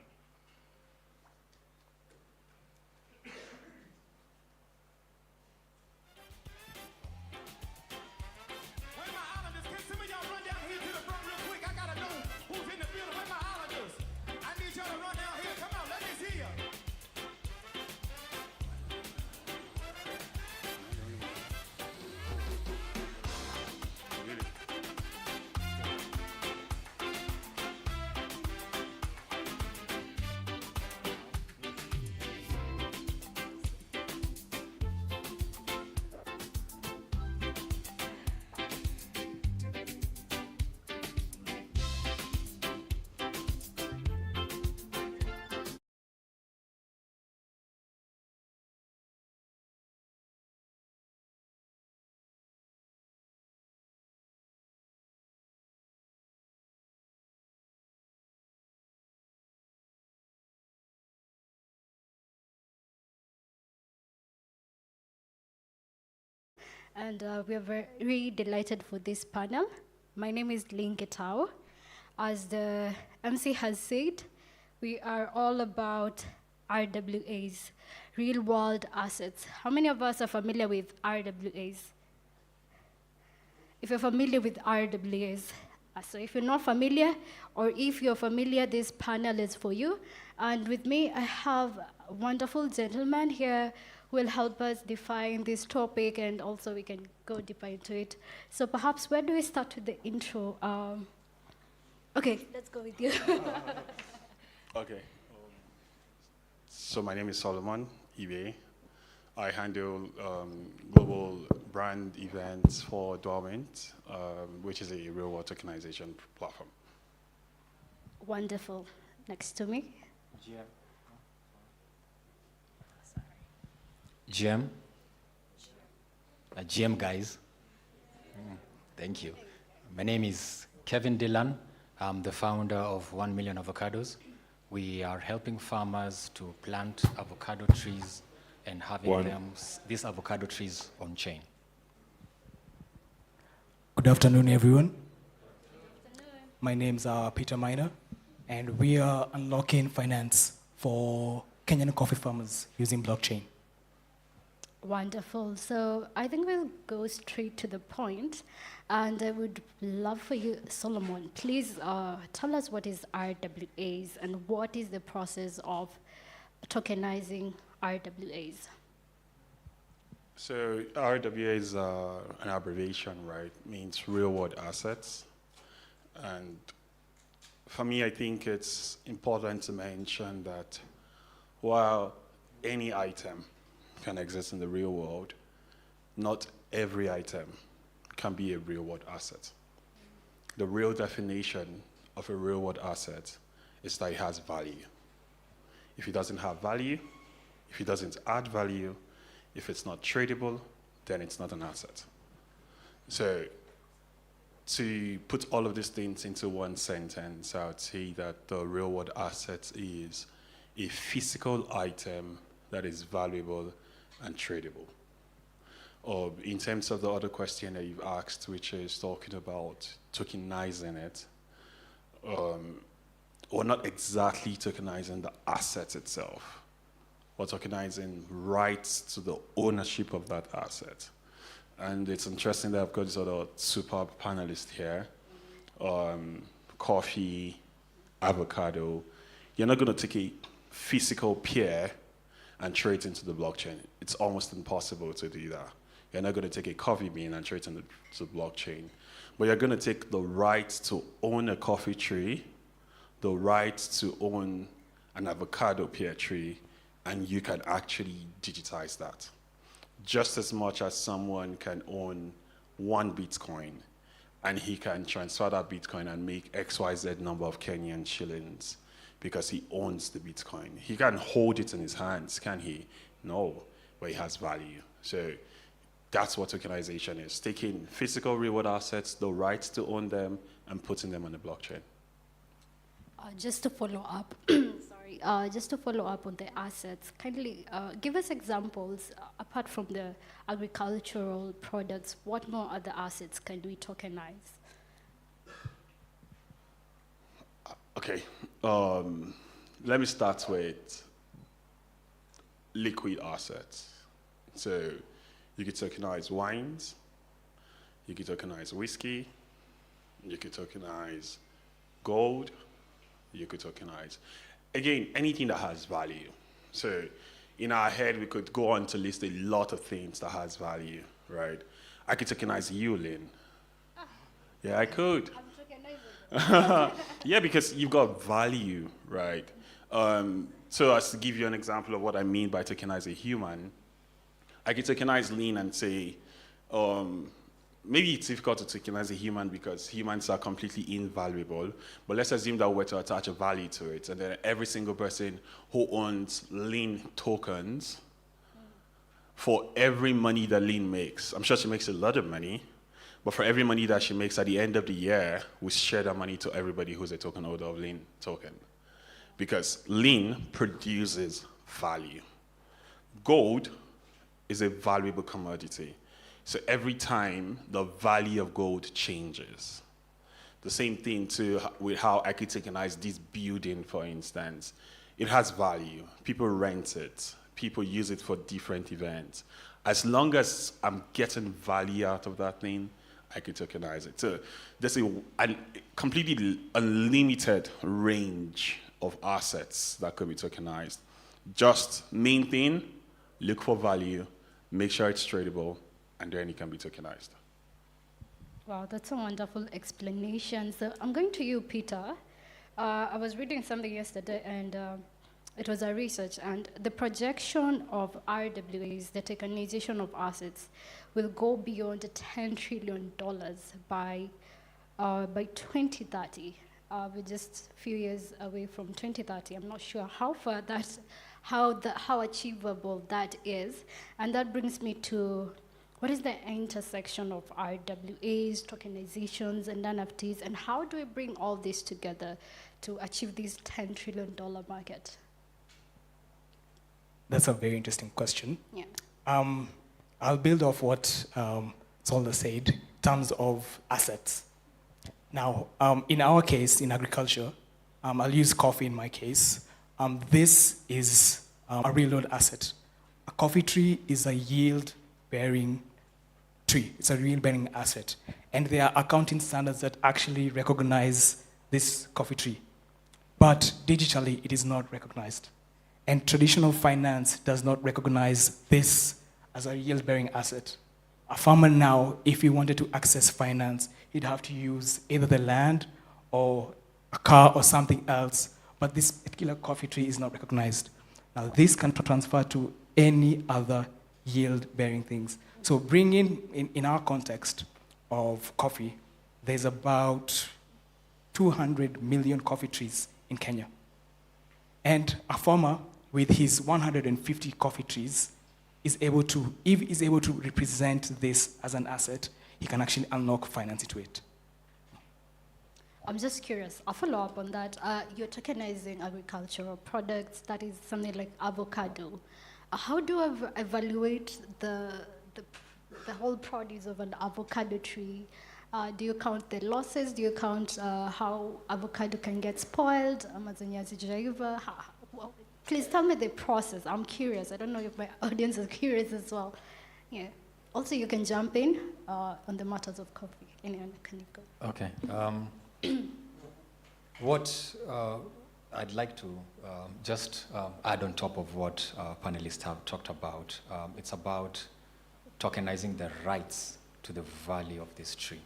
And we are very delighted for this panel. My name is Lynn Gitau. As the MC has said, we are all about RWAs, real world assets. How many of us are familiar with RWAs? If you're familiar with RWAs, so if you're not familiar, or if you're familiar, this panel is for you. And with me, I have a wonderful gentleman here who will help us define this topic, and also we can go deeper into it. So perhaps where do we start with the intro? Okay, let's go with you. Okay. So my name is Solomon Ibe. I handle global brand events for Dormant, which is a real-world tokenization platform. Wonderful. Next to me. GM. GM guys. Thank you. My name is Kevin Dillon. I'm the founder of 1 Million Avocados. We are helping farmers to plant avocado trees and having these avocado trees on chain. Good afternoon, everyone. My name's Peter Miner, and we are unlocking finance for Kenyan coffee farmers using blockchain. Wonderful. So I think we'll go straight to the point. And I would love for you, Solomon, please tell us what is RWAs and what is the process of tokenizing RWAs. So RWA is an abbreviation, right? Means real world assets. And for me, I think it's important to mention that while any item can exist in the real world, not every item can be a real world asset. The real definition of a real world asset is that it has value. If it doesn't have value, if it doesn't add value, if it's not tradable, then it's not an asset. So to put all of these things into one sentence, I would say that the real world asset is a physical item that is valuable and tradable. In terms of the other question that you've asked, which is talking about tokenizing it, or not exactly tokenizing the asset itself, or tokenizing rights to the ownership of that asset. And it's interesting that I've got this other superb panelist here. Coffee, avocado. You're not going to take a physical peer and trade it into the blockchain. It's almost impossible to do that. You're not going to take a coffee bean and trade it into the blockchain. But you're going to take the right to own a coffee tree, the right to own an avocado pear tree, and you can actually digitize that. Just as much as someone can own 1 Bitcoin and he can transfer that Bitcoin and make XYZ number of Kenyan shillings because he owns the Bitcoin. He can hold it in his hands, can he? No, but it has value. So that's what tokenization is, taking physical real-world assets, the right to own them, and putting them on the blockchain. Just to follow up, just to follow up on the assets, kindly give us examples, apart from the agricultural products, what more other assets can we tokenize? Okay, let me start with liquid assets. So you could tokenize wines, you could tokenize whiskey, you could tokenize gold, you could tokenize, again, anything that has value. So in our head, we could go on to list a lot of things that has value, right? I could tokenize you, Lynn. Yeah, I could. Yeah, because you've got value, right? So as to give you an example of what I mean by tokenize a human, I could tokenize Lynn and say, maybe it's difficult to tokenize a human because humans are completely invaluable, but let's assume that we're to attach a value to it, and then every single person who owns Lynn tokens, for every money that Lynn makes, I'm sure she makes a lot of money, but for every money that she makes at the end of the year, we share that money to everybody who's a token holder of Lynn token. Because Lynn produces value. Gold is a valuable commodity. So every time the value of gold changes. The same thing too with how I could tokenize this building, for instance. It has value. People rent it. People use it for different events. As long as I'm getting value out of that thing, I could tokenize it. So there's a completely unlimited range of assets that could be tokenized. Just main thing, look for value, make sure it's tradable, and then it can be tokenized. Wow, that's a wonderful explanation. So I'm going to you, Peter. I was reading something yesterday, and it was a research, and the projection of RWAs, the tokenization of assets, will go beyond $10 trillion by 2030. We're just a few years away from 2030. I'm not sure how far that, how achievable that is, and that brings me to what is the intersection of RWAs, tokenizations, and NFTs, and how do we bring all this together to achieve this $10 trillion market? That's a very interesting question. Yeah. I'll build off what Solda said in terms of assets. Now, in our case, in agriculture, I'll use coffee in my case. This is a real-world asset. A coffee tree is a yield-bearing tree. It's a yield-bearing asset. And there are accounting standards that actually recognize this coffee tree. But digitally, it is not recognized. And traditional finance does not recognize this as a yield-bearing asset. A farmer now, if he wanted to access finance, he'd have to use either the land or a car or something else, but this particular coffee tree is not recognized. Now, this can transfer to any other yield-bearing things. So bringing in our context of coffee, there's about 200 million coffee trees in Kenya. And a farmer with his 150 coffee trees is able to, if he's able to represent this as an asset, he can actually unlock finance into it. I'm just curious, a follow-up on that. You're tokenizing agricultural products, that is something like avocado. How do I evaluate the whole produce of an avocado tree? Do you count the losses? Do you count how avocado can get spoiled? Please tell me the process. I'm curious. I don't know if my audience is curious as well. Yeah. Also, you can jump in on the matters of coffee. Anyone can go. Okay. What I'd like to just add on top of what panelists have talked about, it's about tokenizing the rights to the value of this tree.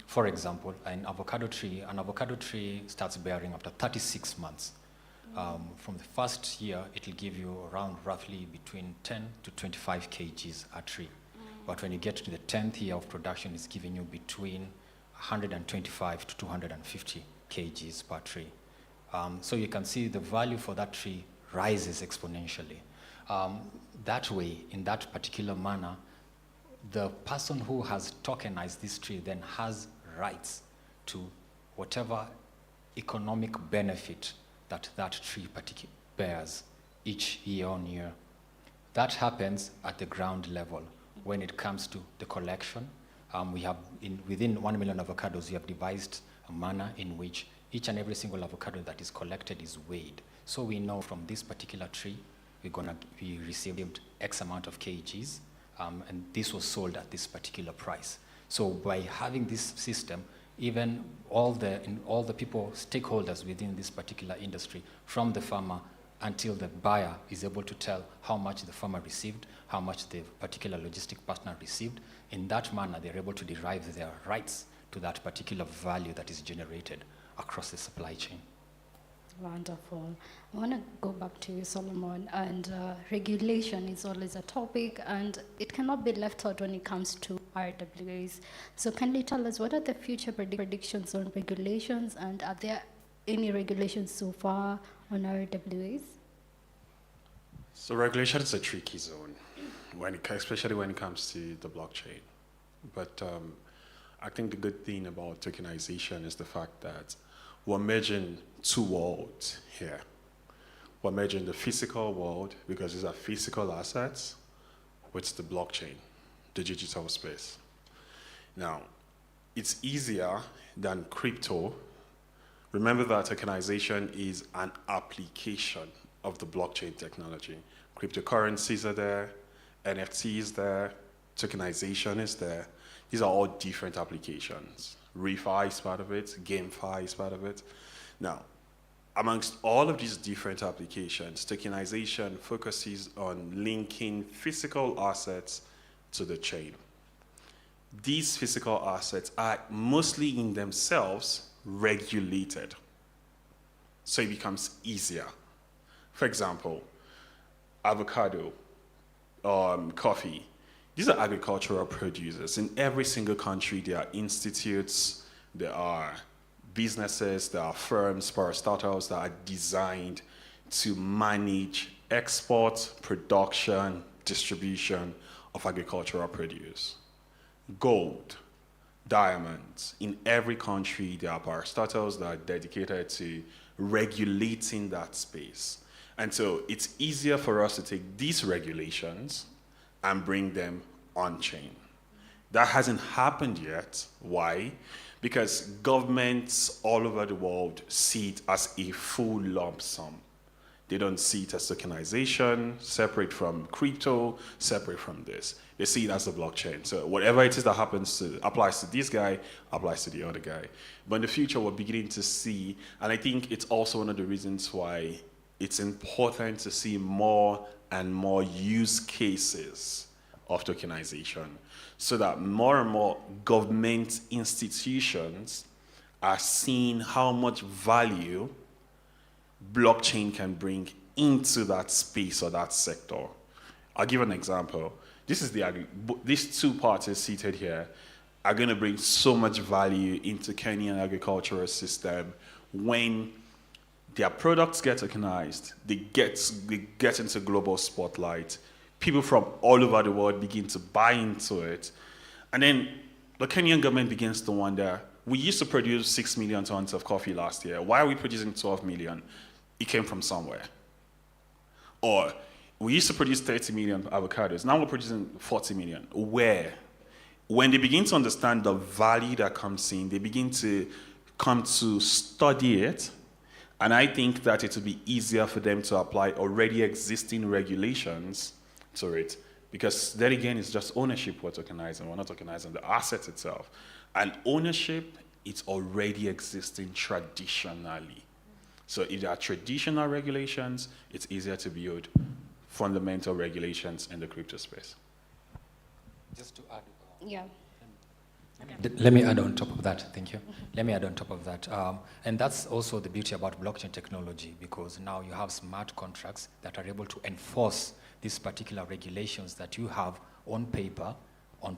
For example, an avocado tree starts bearing after 36 months. From the first year, it will give you around roughly between 10 to 25 kgs a tree. But when you get to the 10th year of production, it's giving you between 125 to 250 kgs per tree. So you can see the value for that tree rises exponentially. That way, in that particular manner, the person who has tokenized this tree then has rights to whatever economic benefit that that tree bears each year on year. That happens at the ground level. When it comes to the collection, we have, within 1 million avocados, we have devised a manner in which each and every single avocado that is collected is weighed. So we know from this particular tree, we received X amount of kgs, and this was sold at this particular price. So by having this system, even all the people, stakeholders within this particular industry, from the farmer until the buyer, is able to tell how much the farmer received, how much the particular logistic partner received. In that manner, they're able to derive their rights to that particular value that is generated across the supply chain. Wonderful. I want to go back to you, Solomon, and regulation is always a topic, and it cannot be left out when it comes to RWAs. So can you tell us what are the future predictions on regulations, and are there any regulations so far on RWAs? So regulation is a tricky zone, especially when it comes to the blockchain. But I think the good thing about tokenization is the fact that we're merging two worlds here. We're merging the physical world, because these are physical assets, with the blockchain, the digital space. Now, it's easier than crypto. Remember that tokenization is an application of the blockchain technology. Cryptocurrencies are there, NFTs is there, tokenization is there. These are all different applications. ReFi is part of it, GameFi is part of it. Now, amongst all of these different applications, tokenization focuses on linking physical assets to the chain. These physical assets are mostly in themselves regulated, so it becomes easier. For example, avocado, coffee. These are agricultural producers. In every single country, there are institutes, there are businesses, there are firms, parastatals that are designed to manage export, production, distribution of agricultural produce. Gold, diamonds. In every country, there are parastatals that are dedicated to regulating that space. And so it's easier for us to take these regulations and bring them on-chain. That hasn't happened yet. Why? Because governments all over the world see it as a full lump sum. They don't see it as tokenization, separate from crypto, separate from this. They see it as a blockchain. So whatever it is that applies to this guy, applies to the other guy. But in the future, we're beginning to see, and I think it's also one of the reasons why it's important to see more and more use cases of tokenization, so that more and more government institutions are seeing how much value blockchain can bring into that space or that sector. I'll give an example. These two parties seated here are going to bring so much value into Kenyan agricultural system when their products get tokenized, they get into global spotlight. People from all over the world begin to buy into it. And then the Kenyan government begins to wonder, we used to produce 6 million tons of coffee last year. Why are we producing 12 million? It came from somewhere. Or we used to produce 30 million avocados. Now we're producing 40 million. Where? When they begin to understand the value that comes in, they begin to come to study it. And I think that it will be easier for them to apply already existing regulations to it. Because then again, it's just ownership we're tokenizing. We're not tokenizing the asset itself. And ownership, it's already existing traditionally. So if there are traditional regulations, it's easier to build fundamental regulations in the crypto space. Just to add. Yeah. Let me add on top of that, thank you. Let me add on top of that. And that's also the beauty about blockchain technology, because now you have smart contracts that are able to enforce these particular regulations that you have on paper on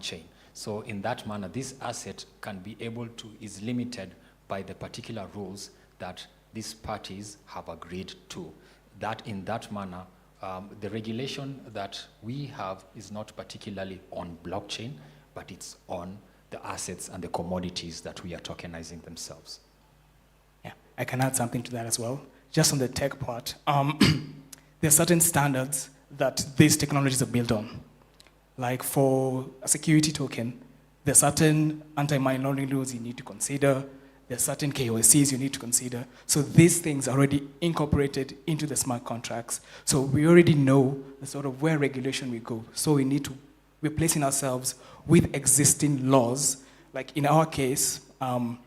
chain. So in that manner, this asset can be able to, is limited by the particular rules that these parties have agreed to. That in that manner, the regulation that we have is not particularly on blockchain, but it's on the assets and the commodities that we are tokenizing themselves. Yeah, I can add something to that as well. Just on the tech part, there are certain standards that these technologies are built on. Like for a security token, there are certain anti-money laundering rules you need to consider. There are certain KYCs you need to consider. So these things are already incorporated into the smart contracts. So we already know the sort of where regulation will go. So we need to, we're placing ourselves with existing laws. Like in our case, an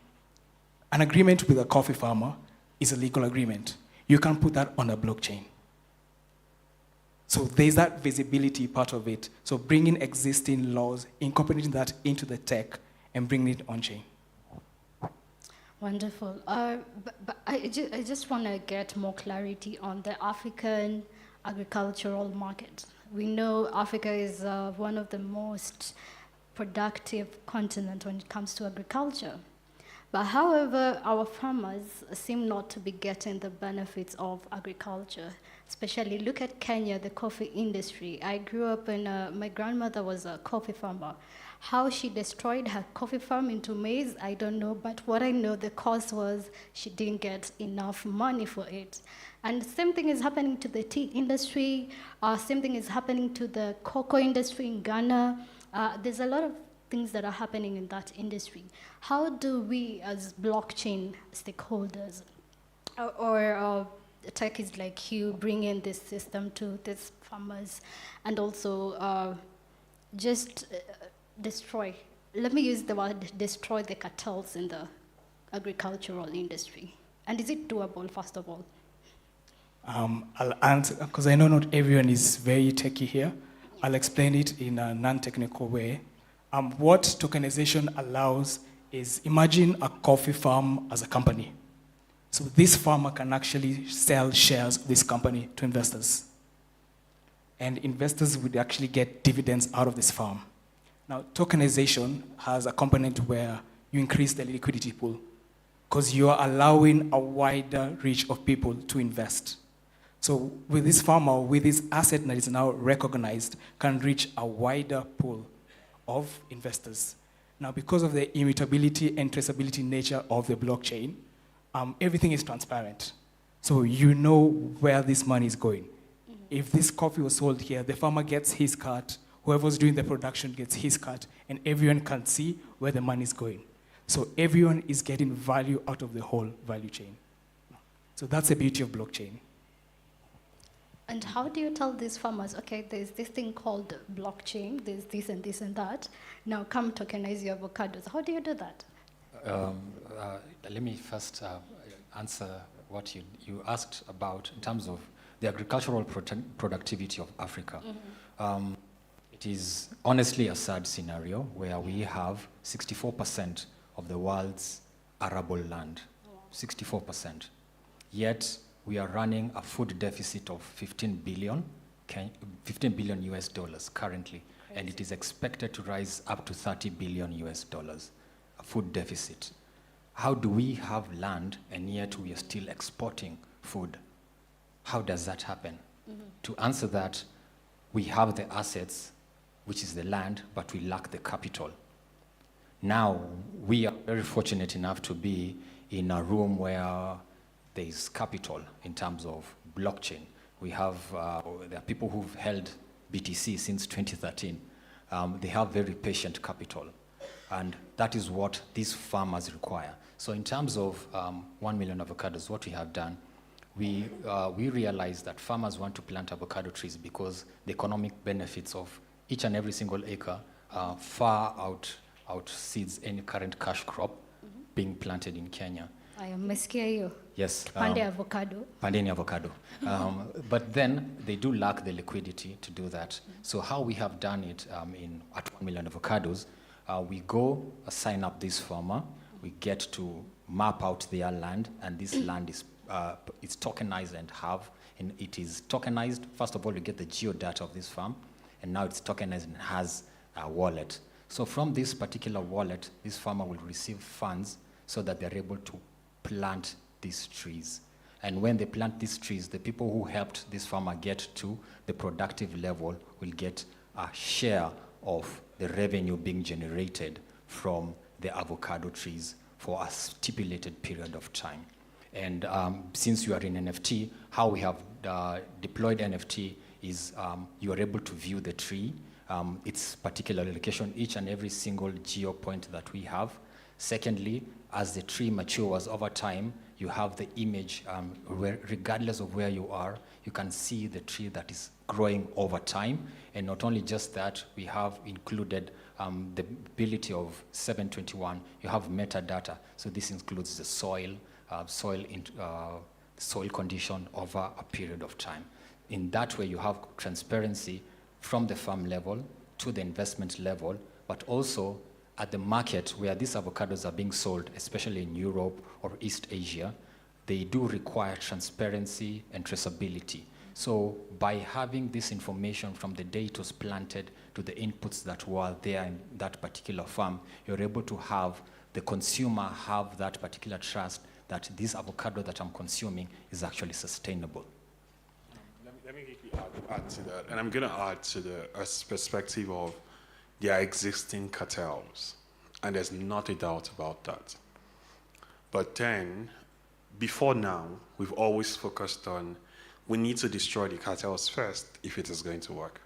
agreement with a coffee farmer is a legal agreement. You can put that on a blockchain. So there's that visibility part of it. So bringing existing laws, incorporating that into the tech, and bringing it on-chain. Wonderful. But I just want to get more clarity on the African agricultural market. We know Africa is one of the most productive continents when it comes to agriculture. But however, our farmers seem not to be getting the benefits of agriculture. Especially look at Kenya, the coffee industry. I grew up in, my grandmother was a coffee farmer. How she destroyed her coffee farm into maize, I don't know, but what I know the cause was she didn't get enough money for it. And the same thing is happening to the tea industry, same thing is happening to the cocoa industry in Ghana. There's a lot of things that are happening in that industry. How do we as blockchain stakeholders or tech is like you bring in this system to these farmers and also just destroy, let me use the word destroy the cartels in the agricultural industry? And is it doable, first of all? I'll answer, because I know not everyone is very techy here. I'll explain it in a non-technical way. What tokenization allows is, imagine a coffee farm as a company. So this farmer can actually sell shares of this company to investors. And investors would actually get dividends out of this farm. Now, tokenization has a component where you increase the liquidity pool because you are allowing a wider reach of people to invest. So with this farmer, with this asset that is now recognized, can reach a wider pool of investors. Now, because of the immutability and traceability nature of the blockchain, everything is transparent. So you know where this money is going. If this coffee was sold here, the farmer gets his cut, whoever's doing the production gets his cut, and everyone can see where the money is going. So everyone is getting value out of the whole value chain. So that's the beauty of blockchain. And how do you tell these farmers, okay, there's this thing called blockchain, there's this and this and that, now come tokenize your avocados. How do you do that? Let me first answer what you asked about in terms of the agricultural productivity of Africa. Mm-hmm. It It is honestly a sad scenario where we have 64% of the world's arable land, 64%. Yet we are running a food deficit of 15 billion US dollars currently, and it is expected to rise up to 30 billion US dollars, a food deficit. How do we have land and yet we are still exporting food? How does that happen? To answer that, we have the assets, which is the land, but we lack the capital. Now, we are very fortunate enough to be in a room where there is capital in terms of blockchain. We have, there are people who've held BTC since 2013. They have very patient capital. And that is what these farmers require. So in terms of 1 million avocados, what we have done, we realized that farmers want to plant avocado trees because the economic benefits of each and every single acre far outseeds any current cash crop being planted in Kenya. Mmesikia hiyo? Yes. Pande avocado. Pandeni avocado. But then they do lack the liquidity to do that. So how we have done it at 1 million avocados, we go sign up this farmer, we get to map out their land, and this land is it's tokenized and it is tokenized. First of all, you get the geodata of this farm, and now it's tokenized and has a wallet. So from this particular wallet, this farmer will receive funds so that they're able to plant these trees. And when they plant these trees, the people who helped this farmer get to the productive level will get a share of the revenue being generated from the avocado trees for a stipulated period of time. And since you are in NFT, how we have deployed NFT is you are able to view the tree, its particular location, each and every single geo point that we have. Secondly, as the tree matures over time, you have the image where, regardless of where you are, you can see the tree that is growing over time. And not only just that, we have included the ability of 721. You have metadata. So this includes the soil condition over a period of time. In that way, you have transparency from the farm level to the investment level, but also at the market where these avocados are being sold, especially in Europe or East Asia, they do require transparency and traceability. So by having this information from the day it was planted to the inputs that were there in that particular farm, you're able to have the consumer have that particular trust that this avocado that I'm consuming is actually sustainable. Let me quickly add to that. And I'm going to add to the perspective of there are existing cartels. And there's not a doubt about that. But then, before now, we've always focused on we need to destroy the cartels first if it is going to work.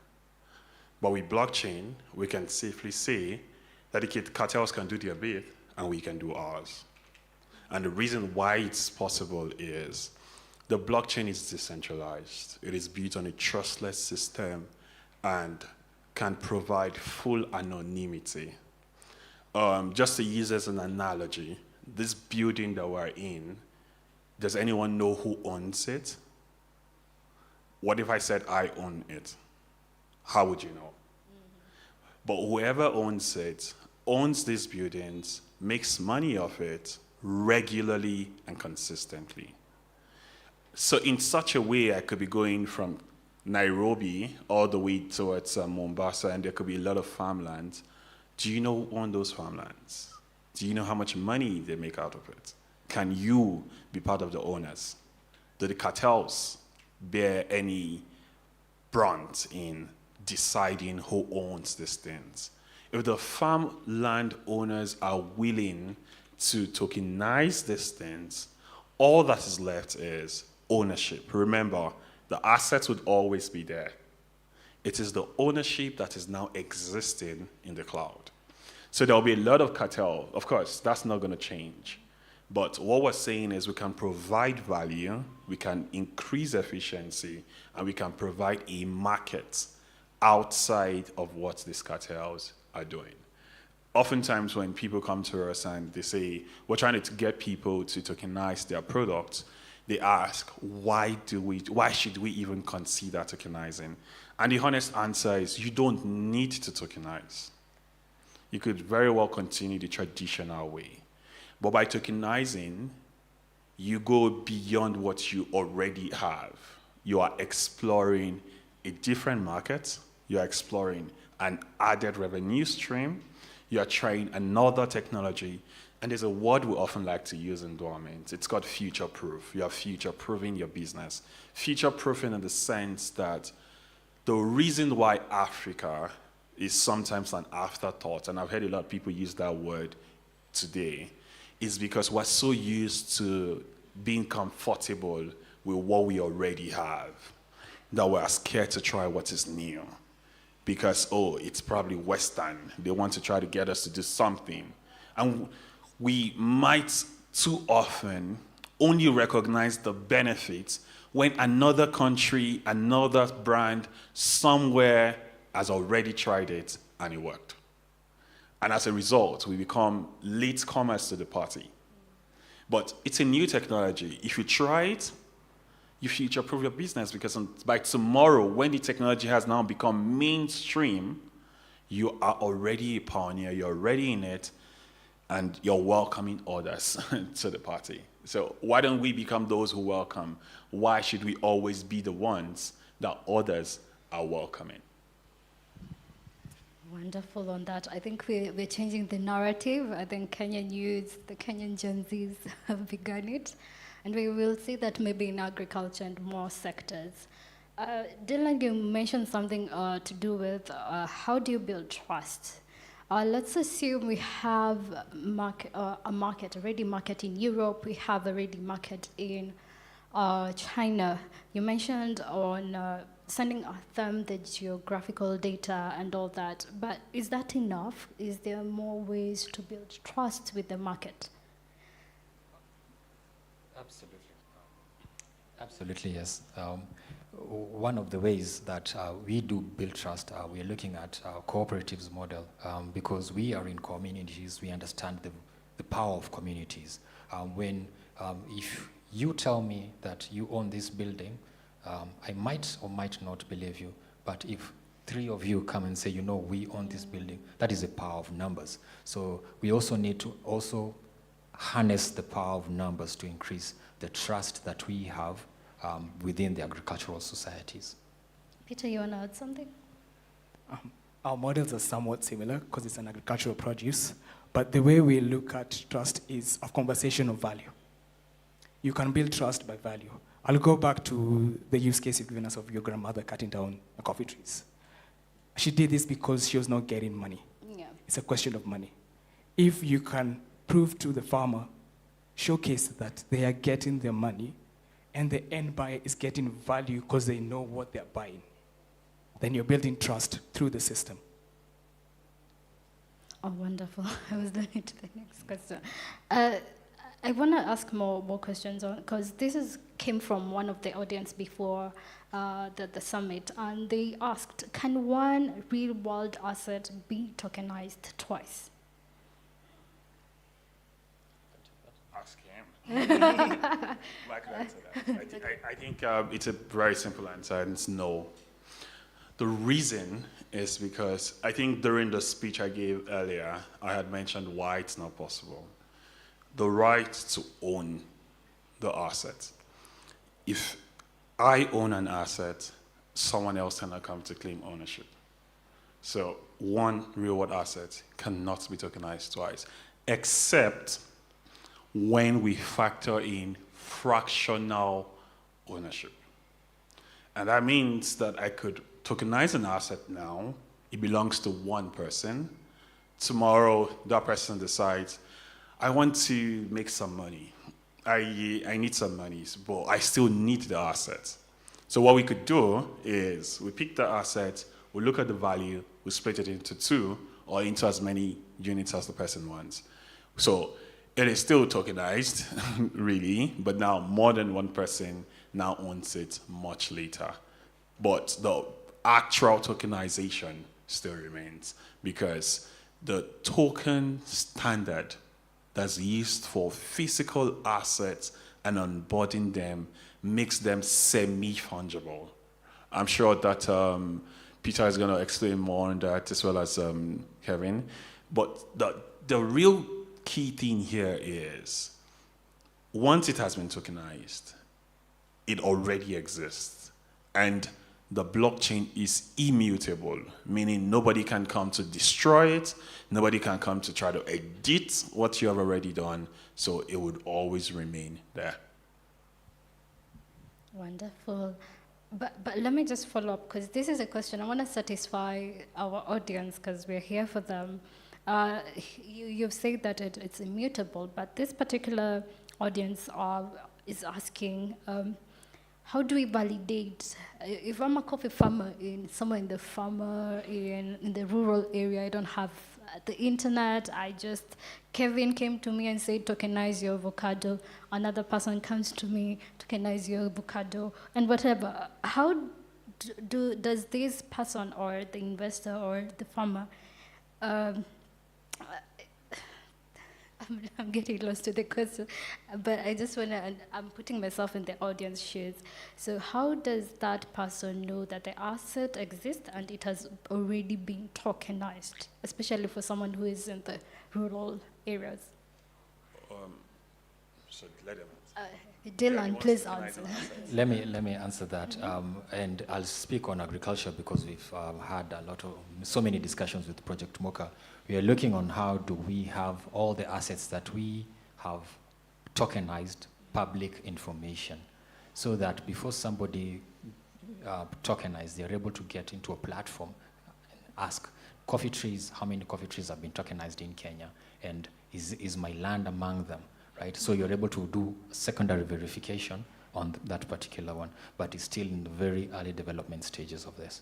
But with blockchain, we can safely say that the cartels can do their bit and we can do ours. And the reason why it's possible is the blockchain is decentralized. It is built on a trustless system and can provide full anonymity. Just to use as an analogy, this building that we're in, does anyone know who owns it? What if I said I own it? How would you know? But whoever owns it, owns these buildings, makes money off it regularly and consistently. So in such a way, I could be going from Nairobi all the way towards Mombasa, and there could be a lot of farmlands. Do you know who owns those farmlands? Do you know how much money they make out of it? Can you be part of the owners? Do the cartels bear any brunt in deciding who owns these things? If the farmland owners are willing to tokenize these things, all that is left is ownership. Remember, the assets would always be there. It is the ownership that is now existing in the cloud. So there'll be a lot of cartel. Of course, that's not going to change. But what we're saying is we can provide value, we can increase efficiency, and we can provide a market outside of what these cartels are doing. Oftentimes when people come to us and they say, we're trying to get people to tokenize their products, they ask, why should we even consider tokenizing? And the honest answer is you don't need to tokenize. You could very well continue the traditional way. But by tokenizing, you go beyond what you already have. You are exploring a different market. You are exploring an added revenue stream. You are trying another technology. And there's a word we often like to use in dormant. It's called future-proof. You are future-proofing your business. Future-proofing in the sense that the reason why Africa is sometimes an afterthought, and I've heard a lot of people use that word today, is because we're so used to being comfortable with what we already have that we're scared to try what is new. Because, oh, it's probably Western. They want to try to get us to do something. And we might too often only recognize the benefits when another country, another brand, somewhere has already tried it and it worked. And as a result, we become latecomers to the party. But it's a new technology. If you try it, you future-proof your business, because by tomorrow, when the technology has now become mainstream, you are already a pioneer, you're already in it, and you're welcoming others to the party. So why don't we become those who welcome? Why should we always be the ones that others are welcoming? Wonderful on that. I think we're changing the narrative. I think Kenyan youth, the Kenyan Gen Zs have begun it. And we will see that maybe in agriculture and more sectors. Dylan, you mentioned something to do with how do you build trust? Let's assume we have a ready market in Europe, we have a ready market in China. You mentioned on sending them the geographical data and all that, but is that enough? Is there more ways to build trust with the market? Absolutely. Absolutely, yes. One of the ways that we do build trust, we are looking at cooperatives model because we are in communities, we understand the power of communities. If you tell me that you own this building, I might or might not believe you, but if 3 of you come and say, you know, we own this building, that is the power of numbers. So we also need to also harness the power of numbers to increase the trust that we have within the agricultural societies. Peter, you want to add something? Our models are somewhat similar because it's an agricultural produce, but the way we look at trust is of conversation of value. You can build trust by value. I'll go back to the use case you've given us of your grandmother cutting down coffee trees. She did this because she was not getting money. Yeah. It's a question of money. If you can prove to the farmer, showcase that they are getting their money and the end buyer is getting value because they know what they're buying, then you're building trust through the system. Oh, wonderful. I was learning to the next question. I want to ask more questions because this came from one of the audience before the summit, and they asked, can one real-world asset be tokenized twice? Ask him. I think it's a very simple answer, and it's no. The reason is because I think during the speech I gave earlier, I had mentioned why it's not possible. The right to own the asset. If I own an asset, someone else cannot come to claim ownership. So one real-world asset cannot be tokenized twice, except when we factor in fractional ownership. And that means that I could tokenize an asset now, it belongs to one person. Tomorrow, that person decides, I want to make some money. I need some money, but I still need the asset. So what we could do is we pick the asset, we look at the value, we split it into 2 or into as many units as the person wants. So it is still tokenized, really, but now more than one person now owns it much later. But the actual tokenization still remains because the token standard that's used for physical assets and onboarding them makes them semi-fungible. I'm sure that Peter is going to explain more on that, as well as Kevin. But the real key thing here is, once it has been tokenized, it already exists. And the blockchain is immutable, meaning nobody can come to destroy it, nobody can come to try to edit what you have already done, so it would always remain there. Wonderful. But let me just follow up, because this is a question I want to satisfy our audience, because we're here for them. You've said that it's immutable, but this particular audience is asking, how do we validate? If I'm a coffee farmer somewhere in the rural area, I don't have the internet, Kevin came to me and said, tokenize your avocado. Another person comes to me, tokenize your avocado, and whatever. How does this person or the investor or the farmer, I'm getting lost to the question, but I just want to, I'm putting myself in the audience shoes. So how does that person know that the asset exists and it has already been tokenized, especially for someone who is in the rural areas? So let them Dylan, please answer. Let me answer that, and I'll speak on agriculture because we've had so many discussions with Project Mocha. We are looking on how do we have all the assets that we have tokenized public information, so that before somebody tokenizes, they're able to get into a platform and ask coffee trees, how many coffee trees have been tokenized in Kenya, and is my land among them? Right? So you're able to do secondary verification on that particular one, but it's still in the very early development stages of this.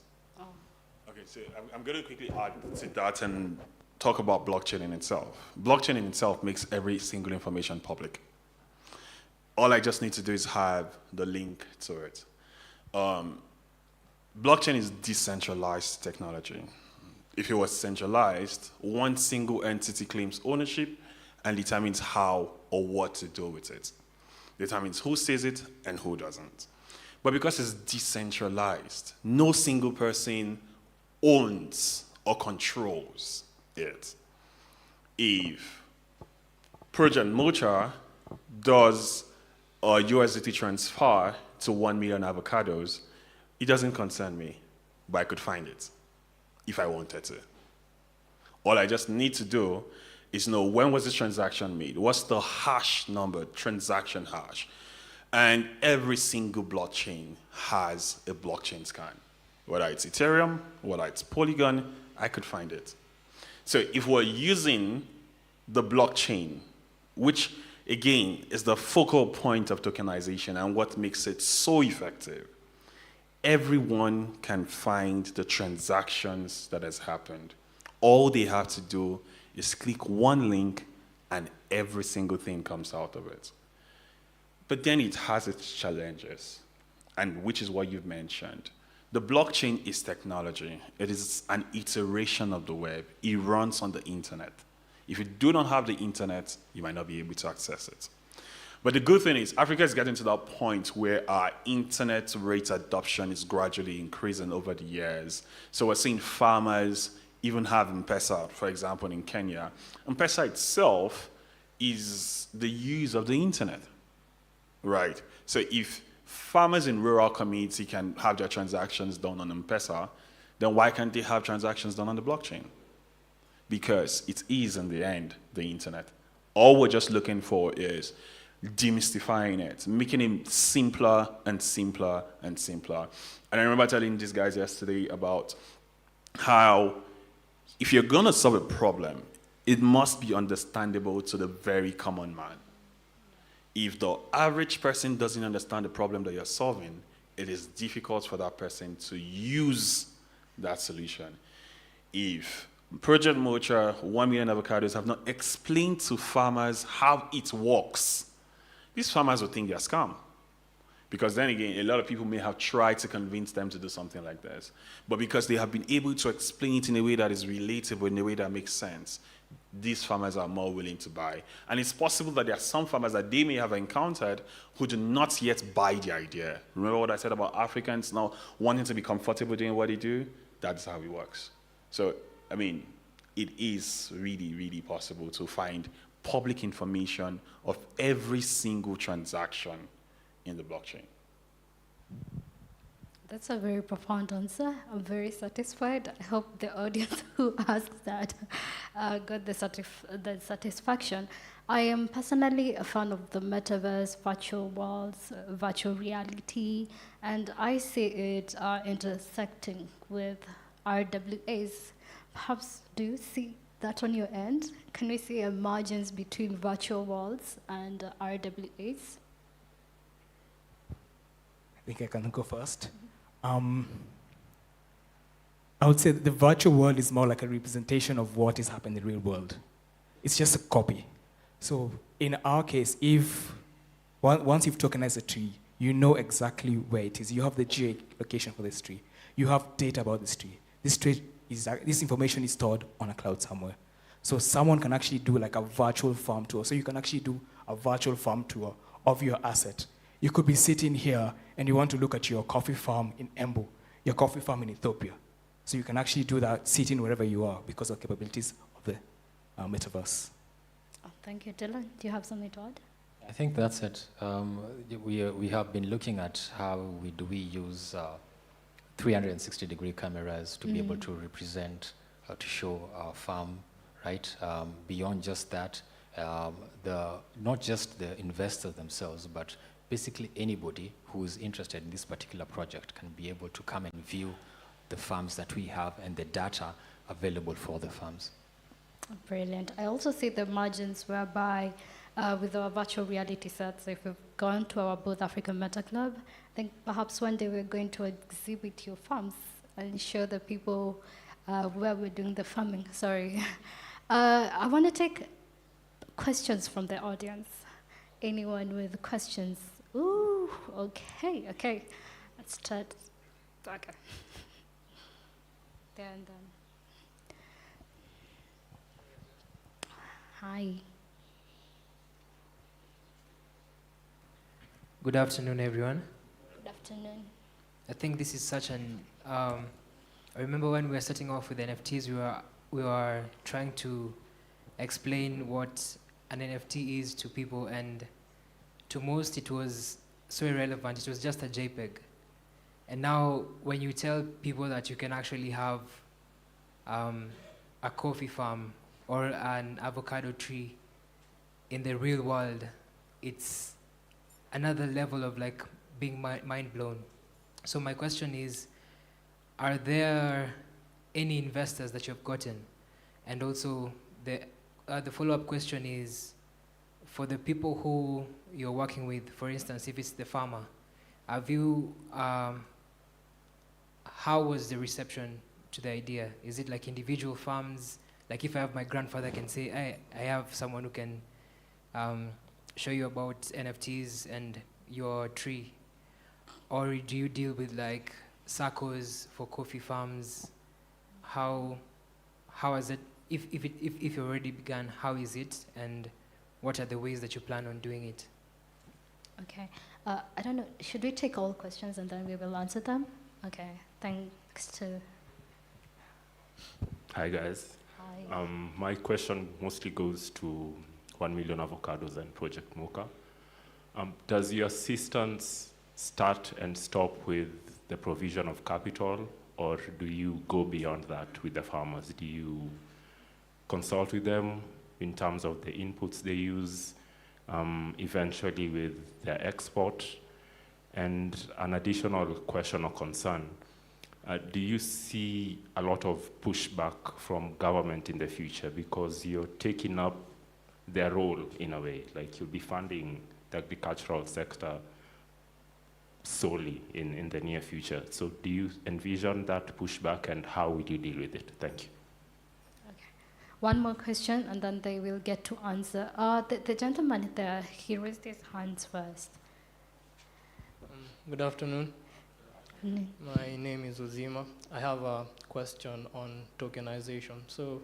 Okay, so I'm going to quickly add to that and talk about blockchain in itself. Blockchain in itself makes every single information public. All I just need to do is have the link to it. Blockchain is decentralized technology. If it was centralized, one single entity claims ownership and determines how or what to do with it. Determines who says it and who doesn't. But because it's decentralized, no single person owns or controls it. If Project Mocha does a USDT transfer to 1 million avocados, it doesn't concern me, but I could find it if I wanted to. All I just need to do is know, when was this transaction made? What's the hash number, transaction hash? And every single blockchain has a blockchain scan. Whether it's Ethereum, whether it's Polygon, I could find it. So if we're using the blockchain, which again is the focal point of tokenization and what makes it so effective, everyone can find the transactions that has happened. All they have to do is click one link and every single thing comes out of it. But then it has its challenges, and which is what you've mentioned. The blockchain is technology. It is an iteration of the web. It runs on the internet. If you do not have the internet, you might not be able to access it. But the good thing is Africa is getting to that point where our internet rate adoption is gradually increasing over the years. So we're seeing farmers even have M-Pesa, for example, in Kenya. M-Pesa itself is the use of the internet, right? So if farmers in rural community can have their transactions done on M-Pesa, then why can't they have transactions done on the blockchain? Because it is, in the end, the internet. All we're just looking for is demystifying it, making it simpler and simpler and simpler. And I remember telling these guys yesterday about how if you're going to solve a problem, it must be understandable to the very common man. If the average person doesn't understand the problem that you're solving, it is difficult for that person to use that solution. If Project Mocha, 1 million avocados have not explained to farmers how it works, these farmers will think they're scam. Because then again, a lot of people may have tried to convince them to do something like this. But because they have been able to explain it in a way that is relatable, in a way that makes sense, these farmers are more willing to buy. And it's possible that there are some farmers that they may have encountered who do not yet buy the idea. Remember what I said about Africans now wanting to be comfortable doing what they do? That's how it works. So, I mean, it is really, really possible to find public information of every single transaction in the blockchain. That's a very profound answer. I'm very satisfied. I hope the audience who asked that got the satisfaction. I am personally a fan of the metaverse, virtual worlds, virtual reality, and I see it intersecting with RWAs. Perhaps, do you see that on your end? Can we see a margins between virtual worlds and RWAs? I think I can go first. I would say the virtual world is more like a representation of what is happening in the real world. It's just a copy. So in our case, if once you've tokenized a tree, you know exactly where it is. You have the geolocation for this tree. You have data about this tree. This information is stored on a cloud somewhere. So someone can actually do like a virtual farm tour. So you can actually do a virtual farm tour of your asset. You could be sitting here and you want to look at your coffee farm in Embu, your coffee farm in Ethiopia. So you can actually do that sitting wherever you are because of the capabilities of the metaverse. Oh, thank you, Dylan. Do you have something to add? I think that's it. We have been looking at how we use 360-degree cameras to be able to represent, to show our farm, right? Beyond just that, not just the investors themselves, but basically anybody who is interested in this particular project can be able to come and view the farms that we have and the data available for the farms. Brilliant. I also see the margins whereby with our virtual reality sets, if we've gone to our Both African Meta Club, I think perhaps one day we're going to exhibit your farms and show the people where we're doing the farming. Sorry. I want to take questions from the audience. Anyone with questions? Ooh, okay. Let's start. Okay. There and then. Hi. Good afternoon, everyone. Good afternoon. I think this is such an. I remember when we were starting off with NFTs, we were trying to explain what an NFT is to people, and to most it was so irrelevant. It was just a JPEG. And now, when you tell people that you can actually have a coffee farm or an avocado tree in the real world, it's another level of like being mind blown. So my question is, are there any investors that you have gotten? And also the follow-up question is, for the people who you're working with, for instance, if it's the farmer, have you, how was the reception to the idea? Is it like individual farms? Like if I have my grandfather, I can say, I have someone who can show you about NFTs and your tree. Or do you deal with like SACCOs for coffee farms? How is it, if you already began, how is it? And what are the ways that you plan on doing it? Okay. I don't know, should we take all questions and then we will answer them? Okay, thanks to... Hi, guys. Hi. My question mostly goes to 1 Million Avocados and Project Mocha. Does your assistance start and stop with the provision of capital, or do you go beyond that with the farmers? Do you consult with them in terms of the inputs they use, eventually with their export? And an additional question or concern, do you see a lot of pushback from government in the future because you're taking up their role in a way, like you'll be funding the agricultural sector solely in the near future? So do you envision that pushback, and how will you deal with it? Thank you. Okay. One more question and then they will get to answer. The gentleman there, he raised his hands first. Good afternoon. Mm. My name is Uzima. I have a question on tokenization. So,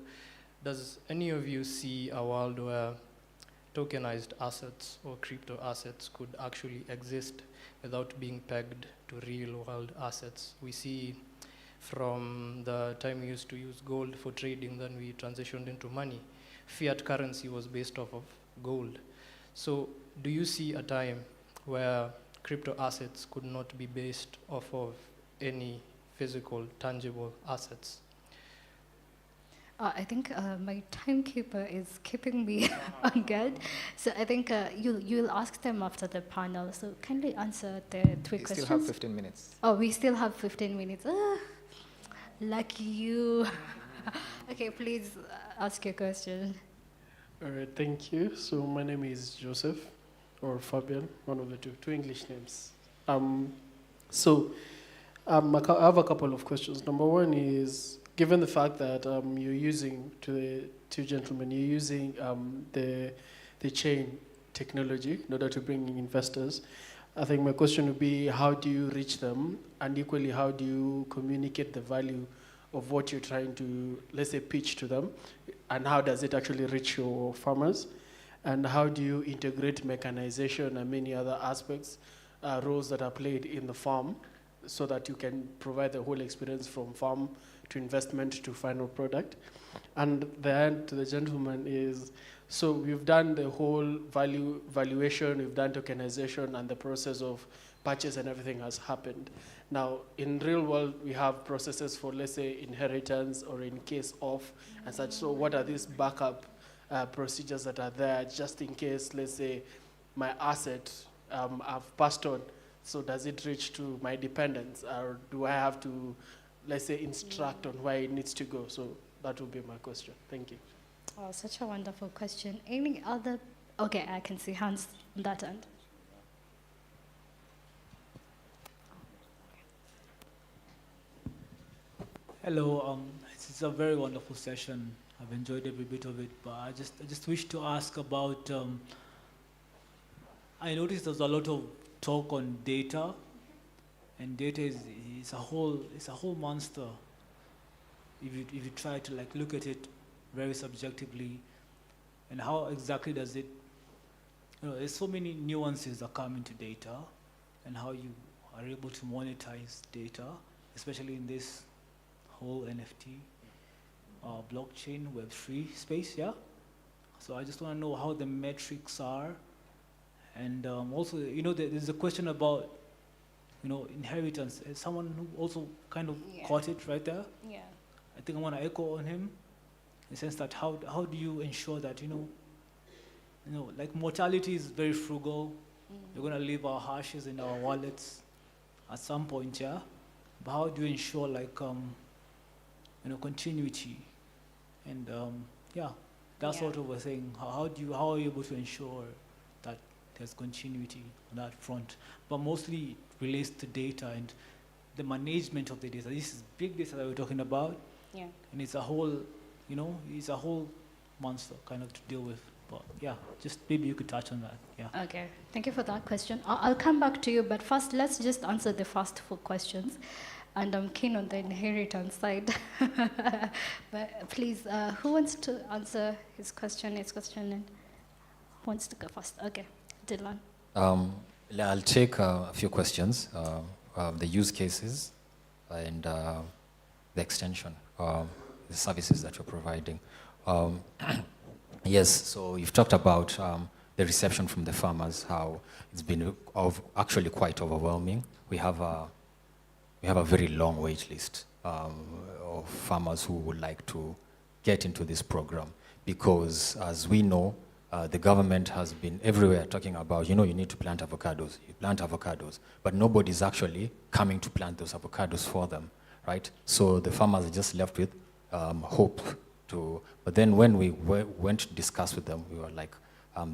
does any of you see a world where tokenized assets or crypto assets could actually exist without being pegged to real world assets? We see from the time we used to use gold for trading, then we transitioned into money. Fiat currency was based off of gold. So do you see a time where crypto assets could not be based off of any physical, tangible assets? I think my timekeeper is keeping me on guard. So I think you'll ask them after the panel. So kindly answer the three We questions. still have 15 minutes. Oh, we still have 15 minutes. Lucky you. Okay, please ask your question. All right, thank you. So my name is Joseph, or Fabian, one of the two English names. I have a couple of questions. Number one is, given the fact that you're using, to the two gentlemen, you're using the chain technology in order to bring in investors, I think my question would be, how do you reach them? And equally, how do you communicate the value of what you're trying to, let's say, pitch to them? And how does it actually reach your farmers? And how do you integrate mechanization and many other aspects, roles that are played in the farm, so that you can provide the whole experience from farm to investment to final product? And then to the gentleman is, so we've done the whole valuation, we've done tokenization, and the process of purchase and everything has happened. Now, in real world, we have processes for, let's say, inheritance or in case of and such. So what are these backup procedures that are there just in case, let's say, my asset I've passed on? So does it reach to my dependents, or do I have to, let's say, instruct on where it needs to go? So that would be my question. Thank you. Oh, such a wonderful question. Any other? Okay, I can see hands on that end. Hello, this is a very wonderful session. I've enjoyed every bit of it, but I just wish to ask about, I noticed there's a lot of talk on data, and data is a whole monster. If you try to like look at it very subjectively, and how exactly does it, there's so many nuances that come into data, and how you are able to monetize data, especially in this whole NFT, blockchain, Web3 space, yeah? So I just want to know how the metrics are. And also, there's a question about, inheritance. As someone who also kind of caught it right there. Yeah. I think I want to echo on him, in the sense that how do you ensure that, like mortality is very frugal. We're going to leave our hashes in our wallets at some point, yeah? But how do you ensure like, continuity? And that's sort of a thing. How are you able to ensure that there's continuity on that front? But mostly it relates to data and the management of the data. This is big data that we're talking about. Yeah. And it's a whole, it's a whole monster kind of to deal with. But yeah, just maybe you could touch on that. Yeah. Okay, thank you for that question. I'll come back to you, but first let's just answer the first 4 questions. And I'm keen on the inheritance side. But please, who wants to answer his question, and who wants to go first? Okay, Dylan. I'll take a few questions, the use cases and the extension, the services that you're providing. Yes, so you've talked about the reception from the farmers, how it's been actually quite overwhelming. We have a very long wait list of farmers who would like to get into this program, because as we know, the government has been everywhere talking about, you need to plant avocados, but nobody's actually coming to plant those avocados for them, right? So the farmers are just left with hope to, but then when we went to discuss with them, we were like,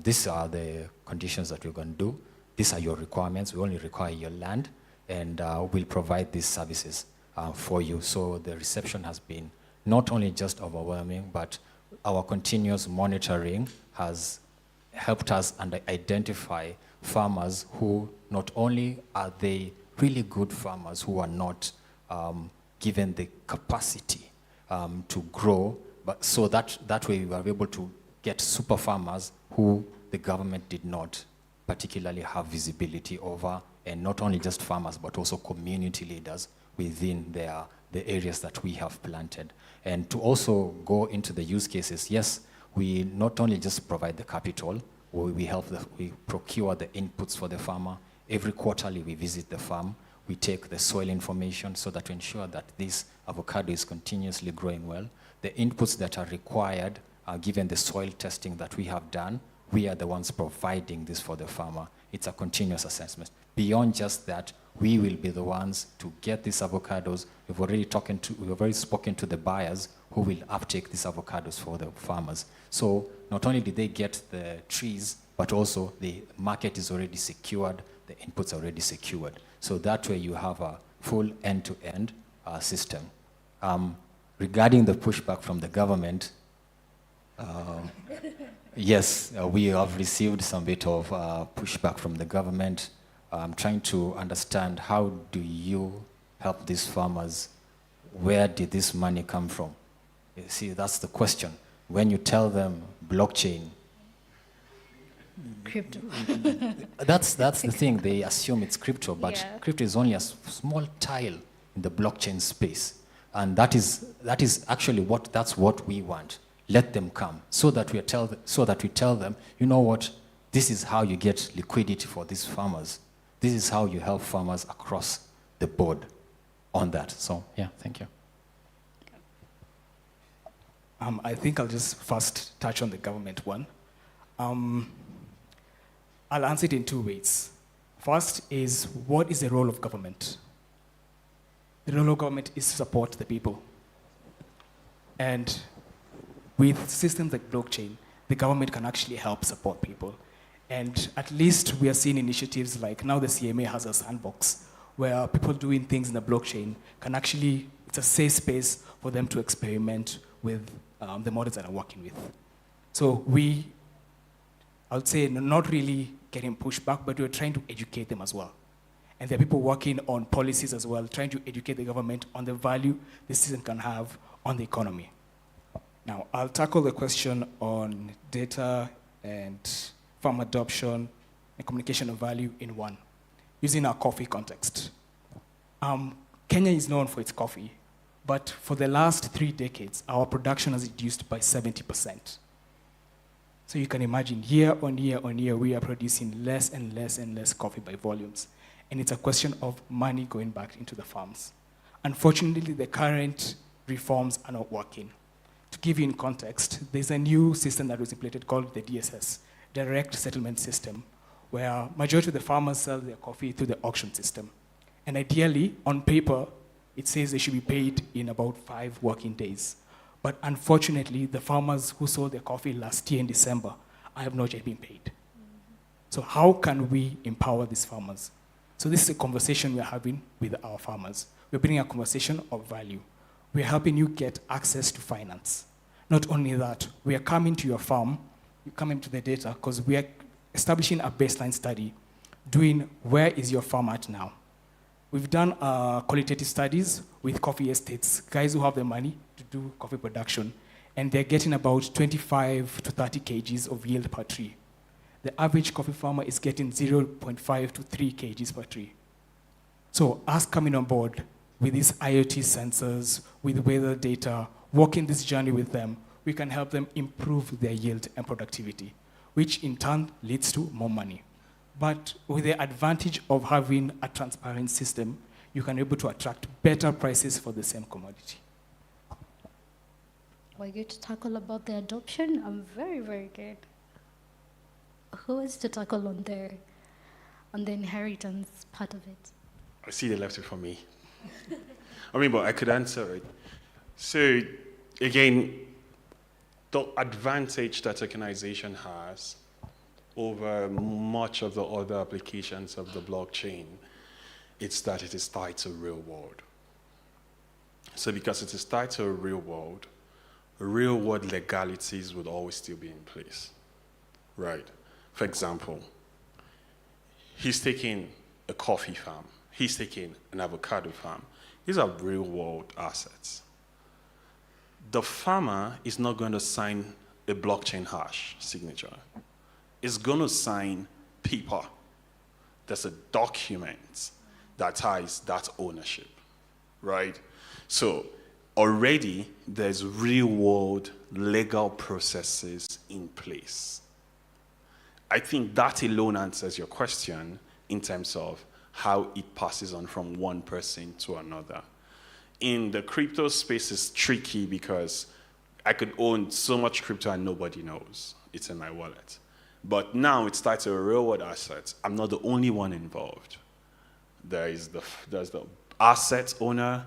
these are the conditions that we're going to do, these are your requirements, we only require your land, and we'll provide these services for you. So the reception has been not only just overwhelming, but our continuous monitoring has helped us identify farmers who not only are they really good farmers who are not given the capacity to grow, but so that way we were able to get super farmers who the government did not particularly have visibility over, and not only just farmers, but also community leaders within the areas that we have planted. And to also go into the use cases, yes, we not only just provide the capital, we procure the inputs for the farmer. Every quarterly we visit the farm, we take the soil information so that we ensure that this avocado is continuously growing well. The inputs that are required, given the soil testing that we have done, we are the ones providing this for the farmer. It's a continuous assessment. Beyond just that, we will be the ones to get these avocados. We've already spoken to the buyers who will uptake these avocados for the farmers. So not only did they get the trees, but also the market is already secured, the inputs are already secured. So that way you have a full end-to-end system. Regarding the pushback from the government, yes, we have received some bit of pushback from the government. I'm trying to understand, how do you help these farmers? Where did this money come from? You see, that's the question. When you tell them blockchain, Crypto. that's the thing. They assume it's crypto, but Yeah. crypto is only a small tile in the blockchain space, and that is actually that's what we want. Let them come, so that we tell them, you know what, this is how you get liquidity for these farmers. This is how you help farmers across the board on that. So yeah, thank you. I think I'll just first touch on the government one. I'll answer it in two ways. First is, what is the role of government? The role of government is to support the people. And with systems like blockchain, the government can actually help support people. And at least we are seeing initiatives like now the CMA has a sandbox where people doing things in the blockchain can actually, it's a safe space for them to experiment with the models that are working with. So I would say not really getting pushback, but we're trying to educate them as well. And there are people working on policies as well, trying to educate the government on the value this system can have on the economy. Now, I'll tackle the question on data and farm adoption and communication of value in one, using our coffee context. Kenya is known for its coffee, but for the last 3 decades, our production has reduced by 70%. So you can imagine, year on year on year, we are producing less and less and less coffee by volumes. And it's a question of money going back into the farms. Unfortunately, the current reforms are not working. To give you in context, there's a new system that was implemented called the DSS, Direct Settlement System, where majority of the farmers sell their coffee through the auction system. And ideally, on paper, it says they should be paid in about 5 working days. But unfortunately, the farmers who sold their coffee last year in December have not yet been paid. So how can we empower these farmers? So this is a conversation we're having with our farmers. We're bringing a conversation of value. We're helping you get access to finance. Not only that, we are coming to your farm, you come into the data, because we are establishing a baseline study, doing where is your farm at now. We've done qualitative studies with coffee estates, guys who have the money to do coffee production, and they're getting about 25 to 30 kgs of yield per tree. The average coffee farmer is getting 0.5 to 3 kgs per tree. So us coming on board with these IoT sensors, with weather data, walking this journey with them, we can help them improve their yield and productivity, which in turn leads to more money. But with the advantage of having a transparent system, you can be able to attract better prices for the same commodity. We're going to tackle about the adoption. I'm very, very good. Who is to tackle on the inheritance part of it? I see they left it for me. I mean, but I could answer it. So, again, the advantage that tokenization has over much of the other applications of the blockchain, it's that it is tied to real world. So because it is tied to a real world legalities would always still be in place, right? For example, he's taking a coffee farm. He's taking an avocado farm. These are real-world assets. The farmer is not going to sign a blockchain hash signature. It's going to sign paper. There's a document that ties that ownership, right? So already there's real-world legal processes in place. I think that alone answers your question in terms of how it passes on from one person to another. In the crypto space, it's tricky because I could own so much crypto and nobody knows. It's in my wallet. But now it's tied to a real-world asset. I'm not the only one involved. There's the asset owner,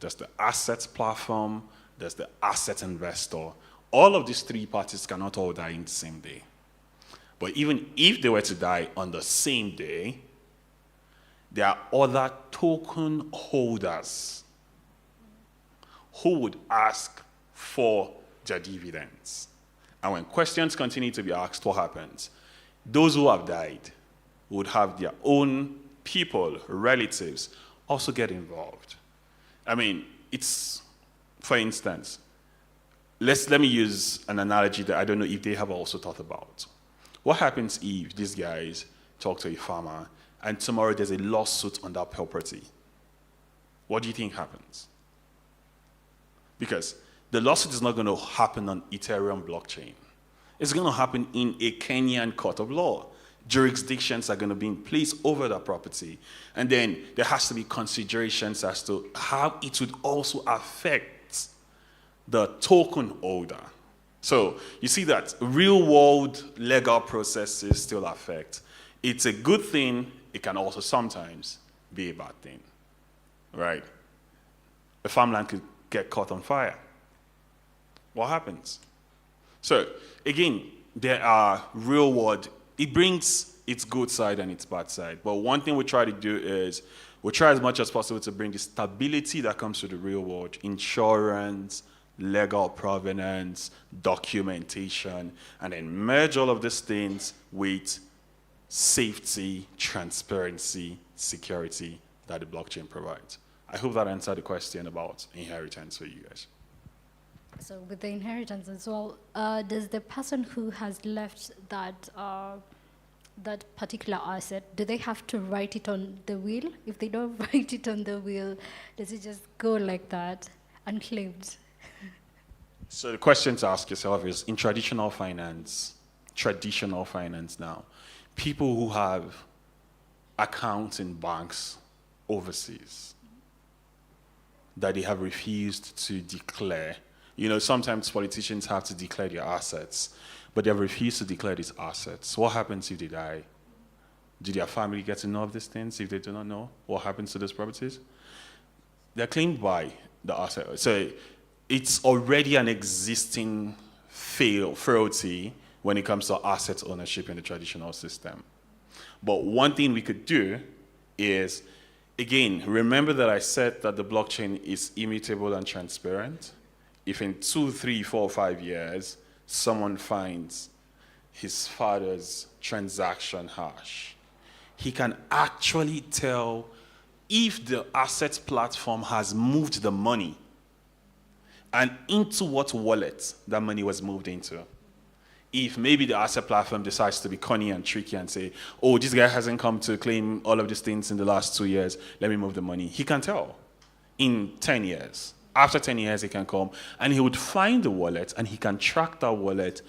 there's the asset platform, there's the asset investor. All of these three parties cannot all die in the same day. But even if they were to die on the same day, there are other token holders who would ask for their dividends. And when questions continue to be asked, what happens? Those who have died would have their own people, relatives, also get involved. I mean, it's, for instance, let me use an analogy that I don't know if they have also thought about. What happens if these guys talk to a farmer and tomorrow there's a lawsuit on that property? What do you think happens? Because the lawsuit is not going to happen on Ethereum blockchain. It's going to happen in a Kenyan court of law. Jurisdictions are going to be in place over that property. And then there has to be considerations as to how it would also affect the token holder. So you see that real-world legal processes still affect. It's a good thing. It can also sometimes be a bad thing, right? A farmland could get caught on fire. What happens? So again, there are real-world. It brings its good side and its bad side. But one thing we try to do is we try as much as possible to bring the stability that comes to the real world, insurance, legal provenance, documentation, and then merge all of these things with safety, transparency, security that the blockchain provides. I hope that answered the question about inheritance for you guys. So with the inheritance as well, does the person who has left that that particular asset, do they have to write it on the will? If they don't write it on the will, does it just go like that, unclaimed? So the question to ask yourself is, in traditional finance now, people who have accounts in banks overseas that they have refused to declare. You know, sometimes politicians have to declare their assets, but they have refused to declare these assets. What happens if they die? Do their family get to know of these things if they do not know? What happens to those properties? They're claimed by the asset. So it's already an existing frailty when it comes to asset ownership in the traditional system. But one thing we could do is, again, remember that I said that the blockchain is immutable and transparent. If in 2, 3, 4, 5 years, someone finds his father's transaction hash, he can actually tell if the asset platform has moved the money and into what wallet that money was moved into. If maybe the asset platform decides to be cunning and tricky and say, oh, this guy hasn't come to claim all of these things in the last 2 years, let me move the money. He can tell in 10 years. After 10 years, he can come and he would find the wallet and he can track that wallet.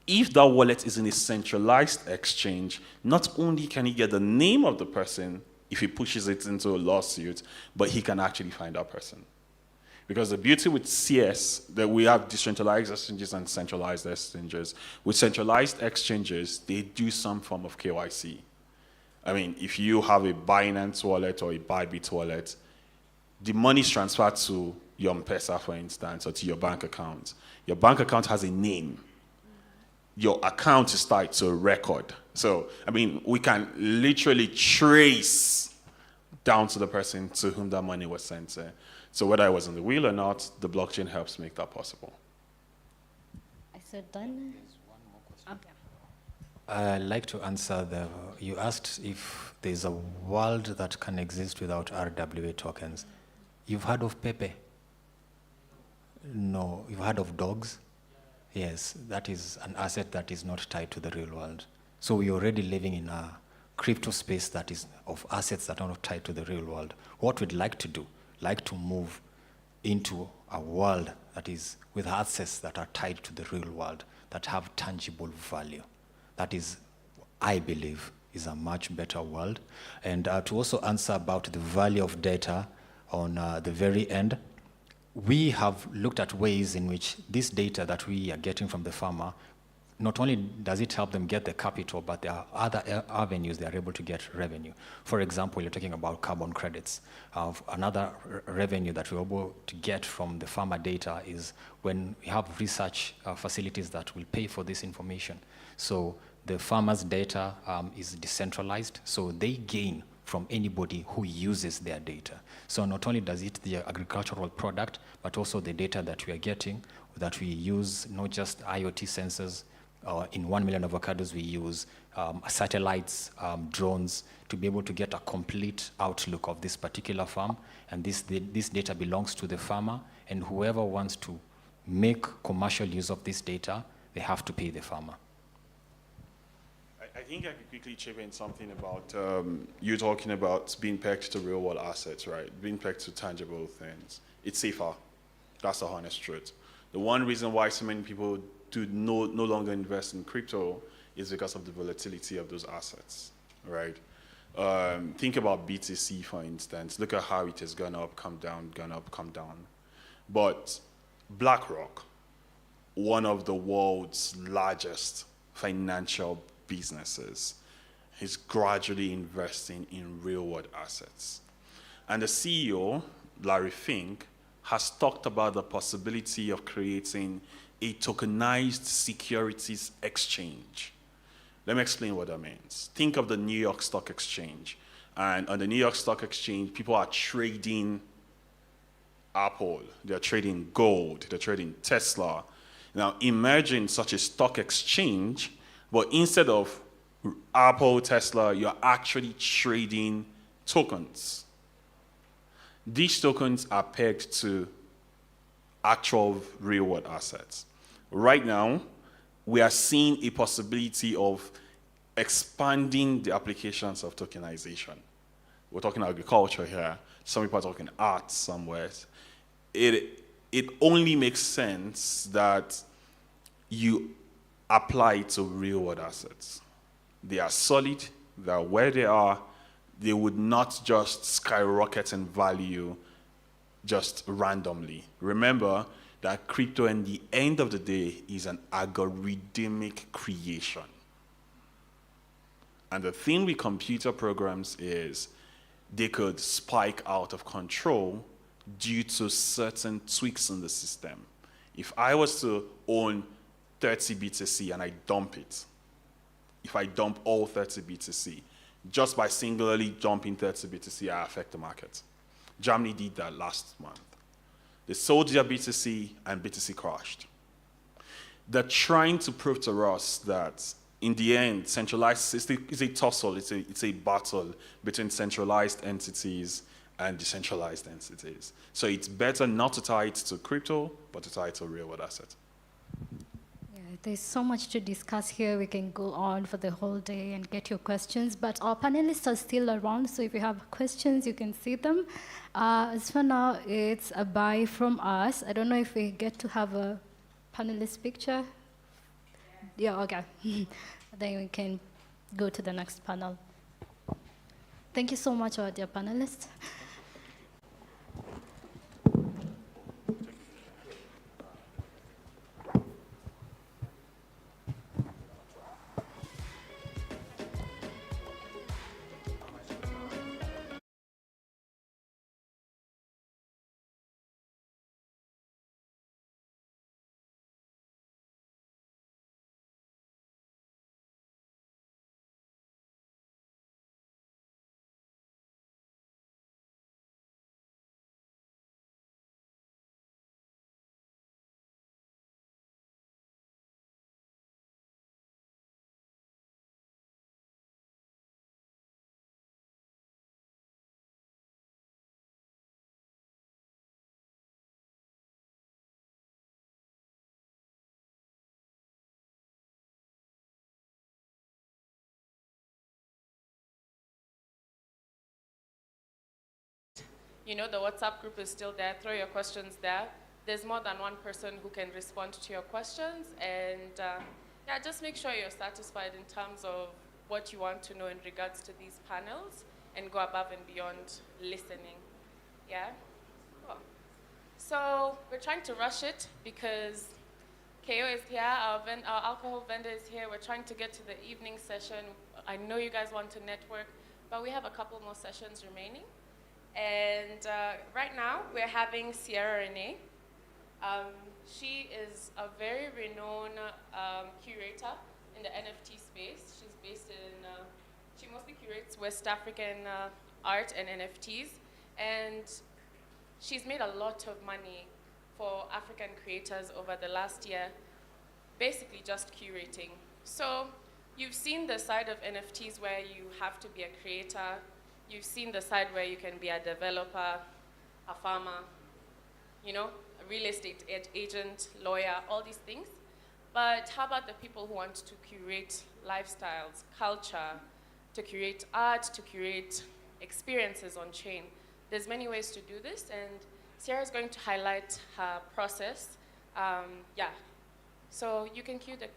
If that wallet is in a centralized exchange, not only can he get the name of the person if he pushes it into a lawsuit, but he can actually find that person. Because the beauty with CS, that we have decentralized exchanges and centralized exchanges. With centralized exchanges, they do some form of KYC. I mean, if you have a Binance wallet or a Bybit wallet, the money is transferred to your M-Pesa, for instance, or to your bank account. Your bank account has a name. Your account is tied to a record. So, I mean, we can literally trace down to the person to whom that money was sent. So whether I was on the wheel or not, the blockchain helps make that possible. I said done. I'd like to answer you asked if there's a world that can exist without RWA tokens. You've heard of Pepe? No. You've heard of dogs? Yes, that is an asset that is not tied to the real world. So we're already living in a crypto space that is of assets that are not tied to the real world. What we'd like to do, like to move into a world that is with assets that are tied to the real world, that have tangible value. That is, I believe, is a much better world. And to also answer about the value of data on the very end, we have looked at ways in which this data that we are getting from the farmer, not only does it help them get the capital, but there are other avenues they are able to get revenue. For example, you're talking about carbon credits. Another revenue that we're able to get from the farmer data is when we have research facilities that will pay for this information. So the farmer's data is decentralized, so they gain from anybody who uses their data. So not only does it the agricultural product, but also the data that we are getting, that we use not just IoT sensors. In 1 million avocados, we use satellites, drones, to be able to get a complete outlook of this particular farm. And this data belongs to the farmer, and whoever wants to make commercial use of this data, they have to pay the farmer. I think I could quickly chip in something about you talking about being pegged to real world assets, right? Being pegged to tangible things. It's safer. That's the honest truth. The one reason why so many people do no longer invest in crypto is because of the volatility of those assets, right? Think about BTC, for instance. Look at how it has gone up, come down, gone up, come down. But BlackRock, one of the world's largest financial businesses, is gradually investing in real world assets. And the CEO, Larry Fink, has talked about the possibility of creating a tokenized securities exchange. Let me explain what that means. Think of the New York Stock Exchange. And on the New York Stock Exchange, people are trading Apple, they're trading gold, they're trading Tesla. Now imagine such a stock exchange, but instead of Apple, Tesla, you're actually trading tokens. These tokens are pegged to actual real-world assets. Right now, we are seeing a possibility of expanding the applications of tokenization. We're talking agriculture here. Some people are talking art somewhere. It only makes sense that you apply it to real-world assets. They are solid, they are where they are. They would not just skyrocket in value just randomly. Remember that crypto, in the end of the day, is an algorithmic creation. And the thing with computer programs is they could spike out of control due to certain tweaks in the system. If I was to own 30 BTC and I dump it, if I dump all 30 BTC, just by singularly dumping 30 BTC, I affect the market. Germany did that last month. They sold their BTC and BTC crashed. They're trying to prove to us that in the end, centralized, it's a tussle, it's a battle between centralized entities and decentralized entities. So it's better not to tie it to crypto, but to tie it to real world assets. There's so much to discuss here. We can go on for the whole day and get your questions, but our panelists are still around, so if you have questions, you can see them. As for now, it's a bye from us. I don't know if we get to have a panelist picture. Yeah, okay. Then we can go to the next panel. Thank you so much, our dear panelists. you know, the WhatsApp group is still there. Throw your questions there. There's more than one person who can respond to your questions. And yeah, just make sure you're satisfied in terms of what you want to know in regards to these panels and go above and beyond listening. Yeah? Cool. So we're trying to rush it because KO is here, our alcohol vendor is here. We're trying to get to the evening session. I know you guys want to network, but we have a couple more sessions remaining. And right now, we're having Sierra Renee. She is a very renowned curator in the NFT space. She's based in, she mostly curates West African art and NFTs. And she's made a lot of money for African creators over the last year, basically just curating. So you've seen the side of NFTs where you have to be a creator. You've seen the side where you can be a developer, a farmer, you know, a real estate agent, lawyer, all these things. But how about the people who want to curate lifestyles, culture, to curate art, to curate experiences on chain? There's many ways to do this, and Sierra is going to highlight her process. Yeah, so you can cue the.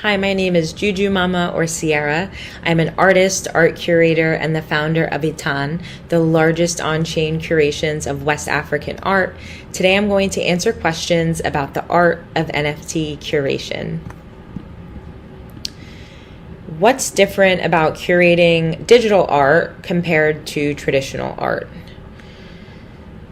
Hi, my name is Juju Mama or Sierra. I'm an artist, art curator, and the founder of Itan, the largest on-chain curations of West African art. Today I'm going to answer questions about the art of NFT curation. What's different about curating digital art compared to traditional art?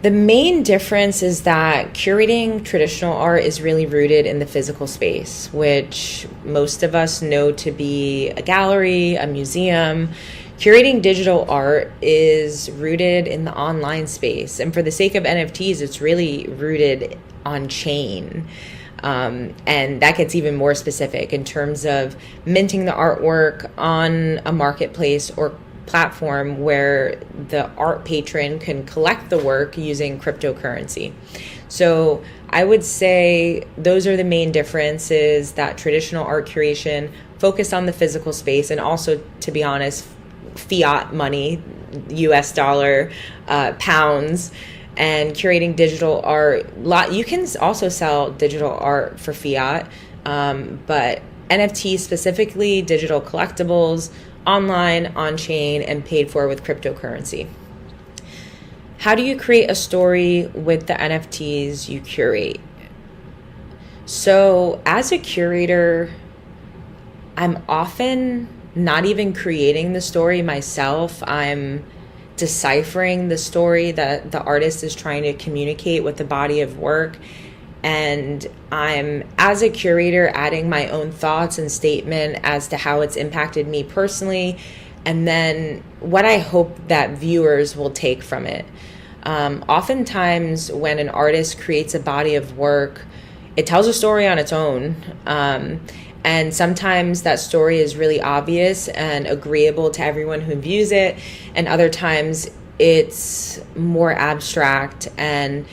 The main difference is that curating traditional art is really rooted in the physical space, which most of us know to be a gallery, a museum. Curating digital art is rooted in the online space. And for the sake of NFTs, it's really rooted on chain. And that gets even more specific in terms of minting the artwork on a marketplace or platform where the art patron can collect the work using cryptocurrency. So I would say those are the main differences, that traditional art curation focused on the physical space, and also, to be honest, fiat money, US dollar, pounds, and curating digital art. You can also sell digital art for fiat, but NFTs specifically, digital collectibles, online, on-chain, and paid for with cryptocurrency. How do you create a story with the NFTs you curate? So as a curator, I'm often not even creating the story myself. I'm deciphering the story that the artist is trying to communicate with the body of work. And I'm, as a curator, adding my own thoughts and statement as to how it's impacted me personally, and then what I hope that viewers will take from it. Oftentimes, when an artist creates a body of work, it tells a story on its own. And sometimes that story is really obvious and agreeable to everyone who views it. And other times it's more abstract, and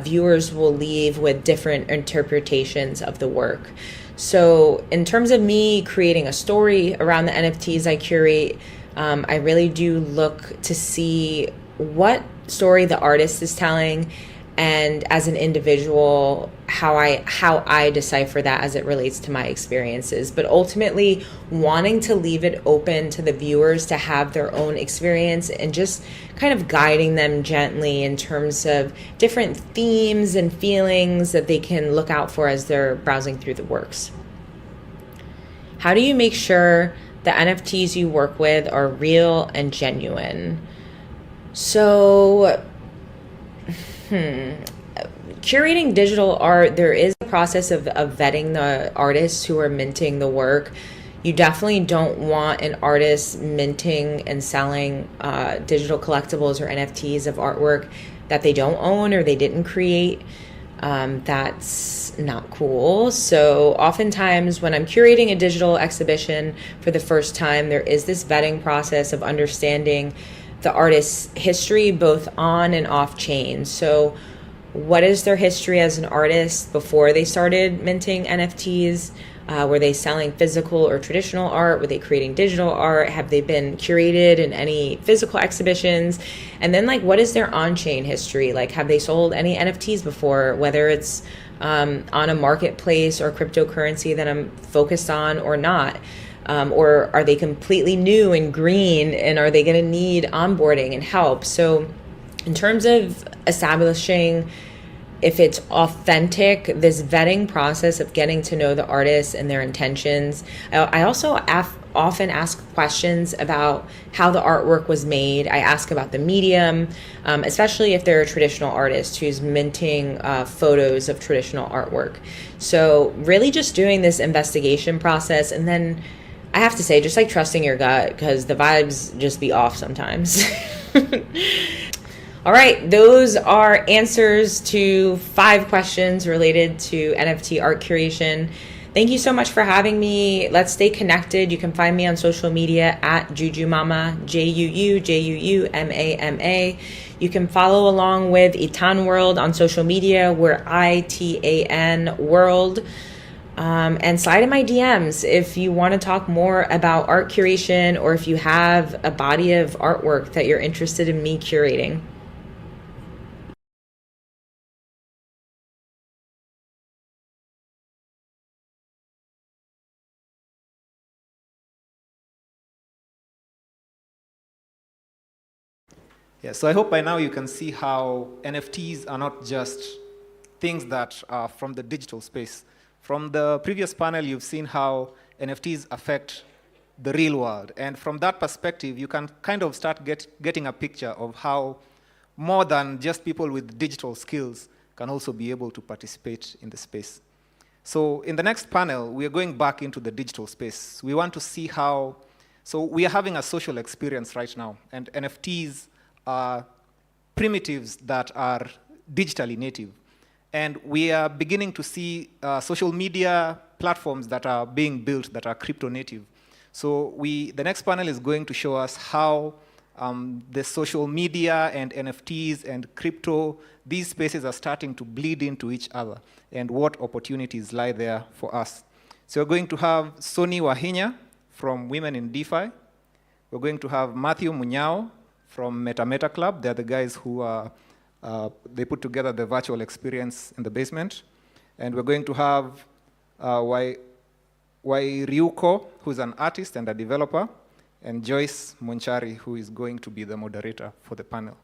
viewers will leave with different interpretations of the work. So in terms of me creating a story around the NFTs I curate, I really do look to see what story the artist is telling, and as an individual, how I decipher that as it relates to my experiences. But ultimately, wanting to leave it open to the viewers to have their own experience, and just kind of guiding them gently in terms of different themes and feelings that they can look out for as they're browsing through the works. How do you make sure the NFTs you work with are real and genuine? So, curating digital art, there is a process of vetting the artists who are minting the work. You definitely don't want an artist minting and selling digital collectibles or NFTs of artwork that they don't own or they didn't create. That's not cool. So oftentimes when I'm curating a digital exhibition for the first time, there is this vetting process of understanding the artist's history, both on and off chain. So what is their history as an artist before they started minting NFTs? Were they selling physical or traditional art? Were they creating digital art? Have they been curated in any physical exhibitions? And then, like, what is their on-chain history? Like, have they sold any NFTs before, whether it's on a marketplace or cryptocurrency that I'm focused on or not? Or are they completely new and green, and are they going to need onboarding and help? So in terms of establishing if it's authentic, this vetting process of getting to know the artists and their intentions. I also often ask questions about how the artwork was made. I ask about the medium, especially if they're a traditional artist who's minting photos of traditional artwork. So really just doing this investigation process, and then I have to say, just like trusting your gut, because the vibes just be off sometimes. All right, those are answers to 5 questions related to NFT art curation. Thank you so much for having me. Let's stay connected. You can find me on social media at JujuMama, JujuMama. You can follow along with Itan World on social media. We're ITAN World. And slide in my DMs if you want to talk more about art curation, or if you have a body of artwork that you're interested in me curating. Yeah, so I hope by now you can see how NFTs are not just things that are from the digital space. From the previous panel, you've seen how NFTs affect the real world. And from that perspective, you can kind of start getting a picture of how more than just people with digital skills can also be able to participate in the space. So in the next panel, we are going back into the digital space. We want to see how, so we are having a social experience right now, and NFTs are primitives that are digitally native. And we are beginning to see social media platforms that are being built that are crypto native. So the next panel is going to show us how the social media and NFTs and crypto, these spaces are starting to bleed into each other, and what opportunities lie there for us. So we're going to have Soni Wahinya from Women in DeFi. We're going to have Matthew Munyao from Meta Club. They're the guys who they put together the virtual experience in the basement. And we're going to have Ryuko, who's an artist and a developer, and Joyce Monchari, who is going to be the moderator for the panel.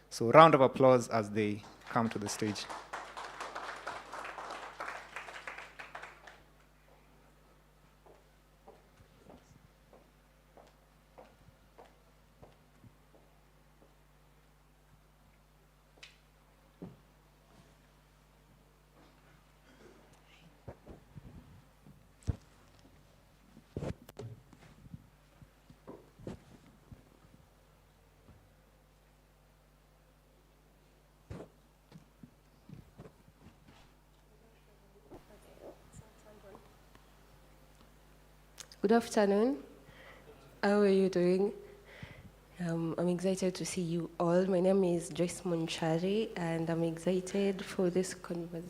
So round of applause as they come to the stage. Good afternoon. How are you doing? I'm excited to see you all. My name is Joyce Monchari, and I'm excited for this conversation.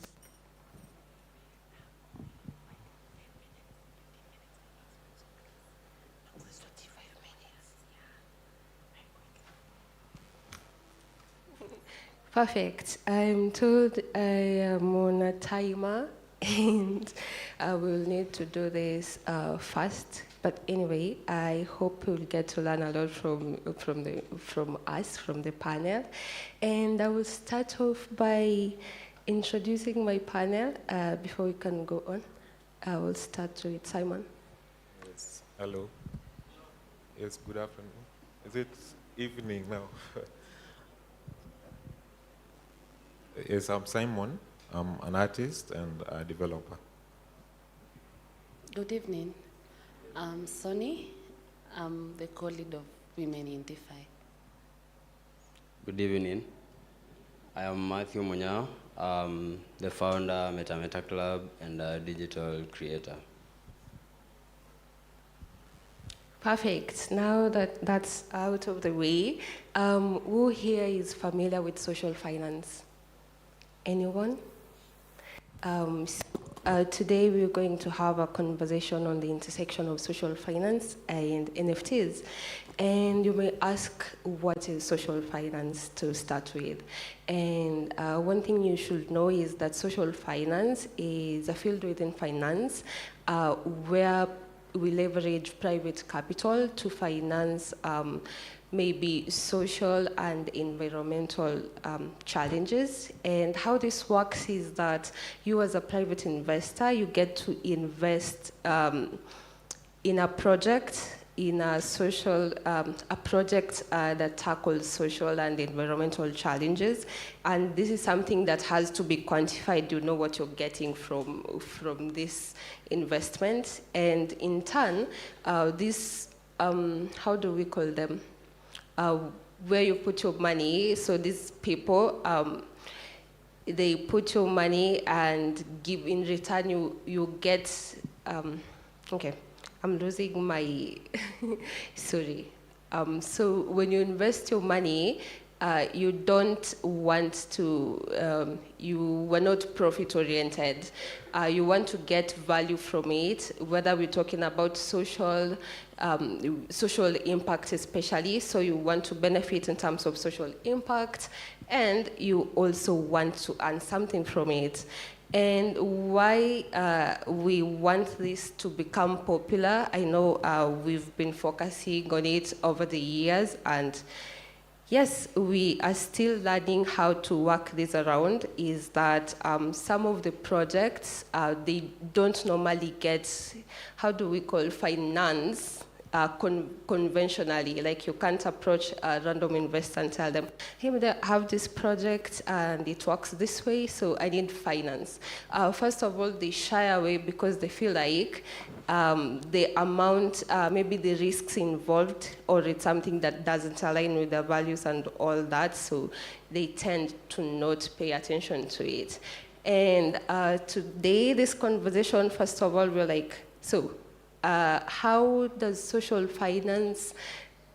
Perfect. I'm told I am on a timer, and I will need to do this fast. But anyway, I hope we'll get to learn a lot from us, from the panel. And I will start off by introducing my panel before we can go on. I will start with Simon. Yes, hello. Yes, good afternoon. Is it evening now? Yes, I'm Simon. I'm an artist and a developer. Good evening. I'm Soni. I'm the co-lead of Women in DeFi. Good evening. I am Matthew Munyao. I'm the founder, Meta Club, and a digital creator. Perfect. Now that that's out of the way, who here is familiar with social finance? Anyone? Today we're going to have a conversation on the intersection of social finance and NFTs. And you may ask, what is social finance to start with? And one thing you should know is that social finance is a field within finance where we leverage private capital to finance maybe social and environmental challenges. And how this works is that you as a private investor, you get to invest in a project, in a social, a project that tackles social and environmental challenges. And this is something that has to be quantified. You know what you're getting from this investment. And in turn, this, how do we call them? Where you put your money, so these people, they put your money and give in return, you get, okay, I'm losing my, sorry. So when you invest your money, you don't want to, you were not profit-oriented. You want to get value from it, whether we're talking about social impact especially, so you want to benefit in terms of social impact, and you also want to earn something from it. And why we want this to become popular, I know we've been focusing on it over the years, and yes, we are still learning how to work this around, is that some of the projects, they don't normally get, how do we call, finance conventionally. Like you can't approach a random investor and tell them, hey, I have this project and it works this way, so I need finance. First of all, they shy away because they feel like the amount, maybe the risks involved, or it's something that doesn't align with their values and all that, so they tend to not pay attention to it. And today, this conversation, first of all, we're like, so how does social finance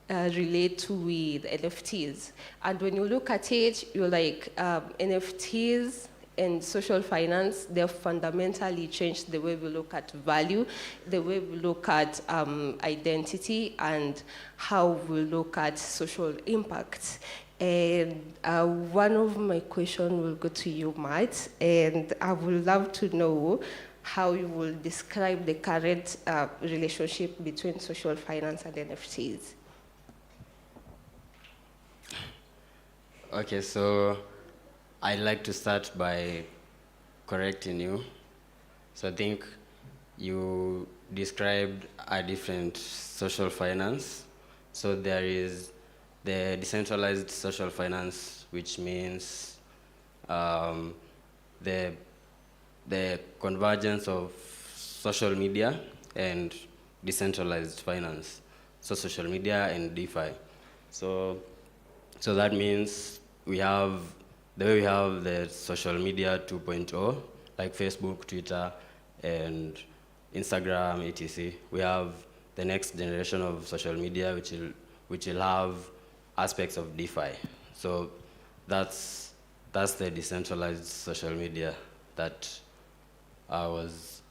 relate with NFTs? And when you look at it, you're like, NFTs and social finance, they've fundamentally changed the way we look at value, the way we look at identity, and how we look at social impact. And one of my questions will go to you, Matt, and I would love to know how you will describe the current relationship between social finance and NFTs. Okay, so I'd like to start by correcting you. So I think you described a different social finance. So there is the decentralized social finance, which means the convergence of social media and decentralized finance, so social media and DeFi. So that means we have the social media 2.0, like Facebook, Twitter, and Instagram, etc. We have the next generation of social media, which will have aspects of DeFi. So that's the decentralized social media that I was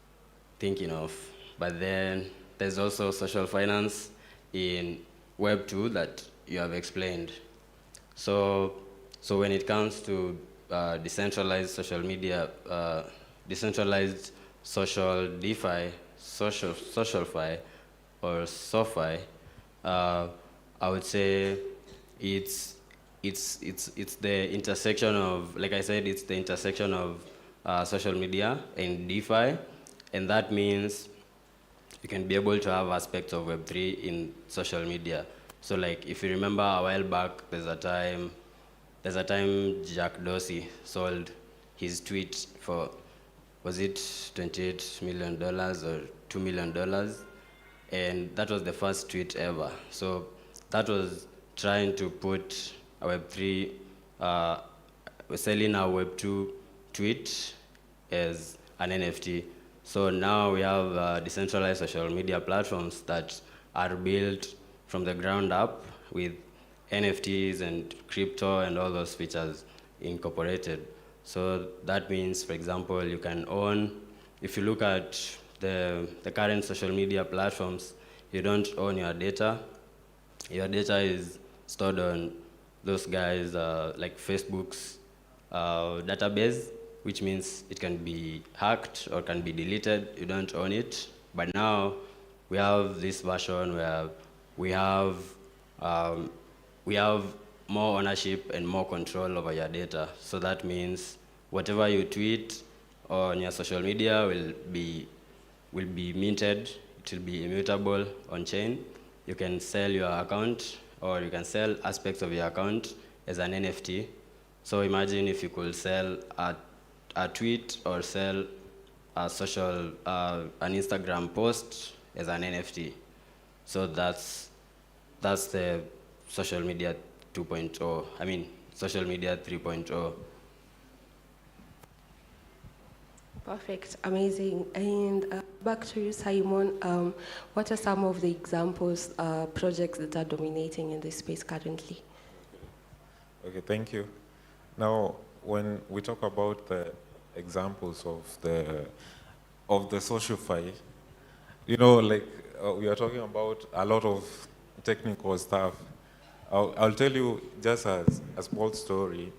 thinking of. But then there's also social finance in Web 2 that you have explained. So when it comes to decentralized social media, decentralized social DeFi, SocialFi, or SoFi, I would say it's the intersection of, like I said, it's the intersection of social media and DeFi, and that means you can be able to have aspects of Web3 in social media. So like, if you remember a while back, there's a time Jack Dorsey sold his tweet for, was it $28 million or $2 million? And that was the first tweet ever. So that was trying to put a Web3, we're selling a Web2 tweet as an NFT. So now we have decentralized social media platforms that are built from the ground up with NFTs and crypto and all those features incorporated. So that means, for example, you can own if you look at the current social media platforms, you don't own your data. Your data is stored on those guys like Facebook's database, which means it can be hacked or can be deleted. You don't own it. But now we have this version where we have more ownership and more control over your data. So that means whatever you tweet on your social media will be minted. It will be immutable on chain. You can sell your account, or you can sell aspects of your account as an NFT. So imagine if you could sell a tweet or sell a an Instagram post as an NFT. So that's the social media 2.0. I mean, social media 3.0. Perfect, amazing. And back to you, Simon. What are some of the examples, projects that are dominating in this space currently? Okay, thank you. Now, when we talk about the examples of the SocialFi, you know, like we are talking about a lot of technical stuff. I'll tell you just as a small story.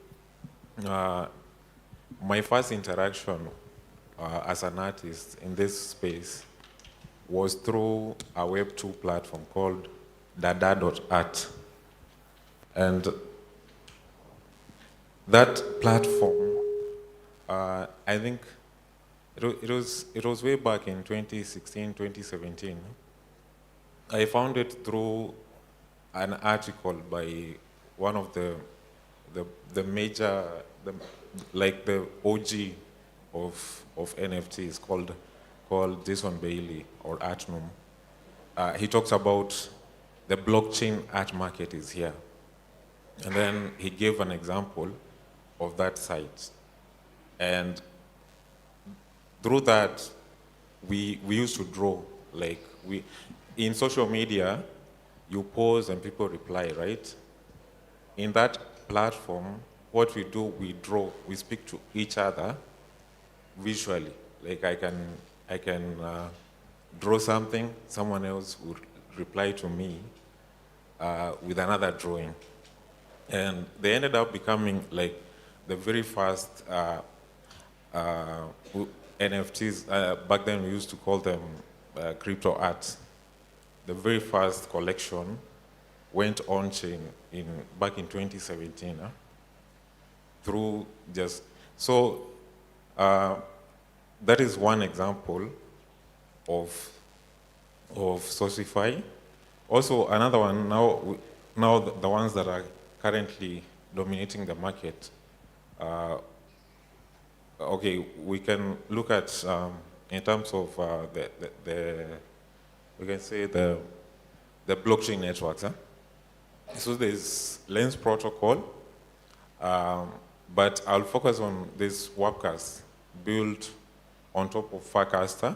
My first interaction as an artist in this space was through a Web2 platform called dada.art. And that platform, I think it was way back in 2016, 2017. I found it through an article by one of the major, like the OG of NFTs called Jason Bailey, or Artnum. He talks about the blockchain art market is here. And then he gave an example of that site. And through that, we used to draw. Like in social media, you pose and people reply, right? In that platform, what we do, we draw, we speak to each other visually. Like I can draw something, someone else would reply to me with another drawing. And they ended up becoming like the very first NFTs. Back then we used to call them crypto art. The very first collection went on-chain back in 2017 through just, so that is one example of SocialFi. Also another one, now the ones that are currently dominating the market. Okay, we can look at in terms of we can say the blockchain networks. So there's Lens protocol, but I'll focus on this Webcast built on top of Farcaster.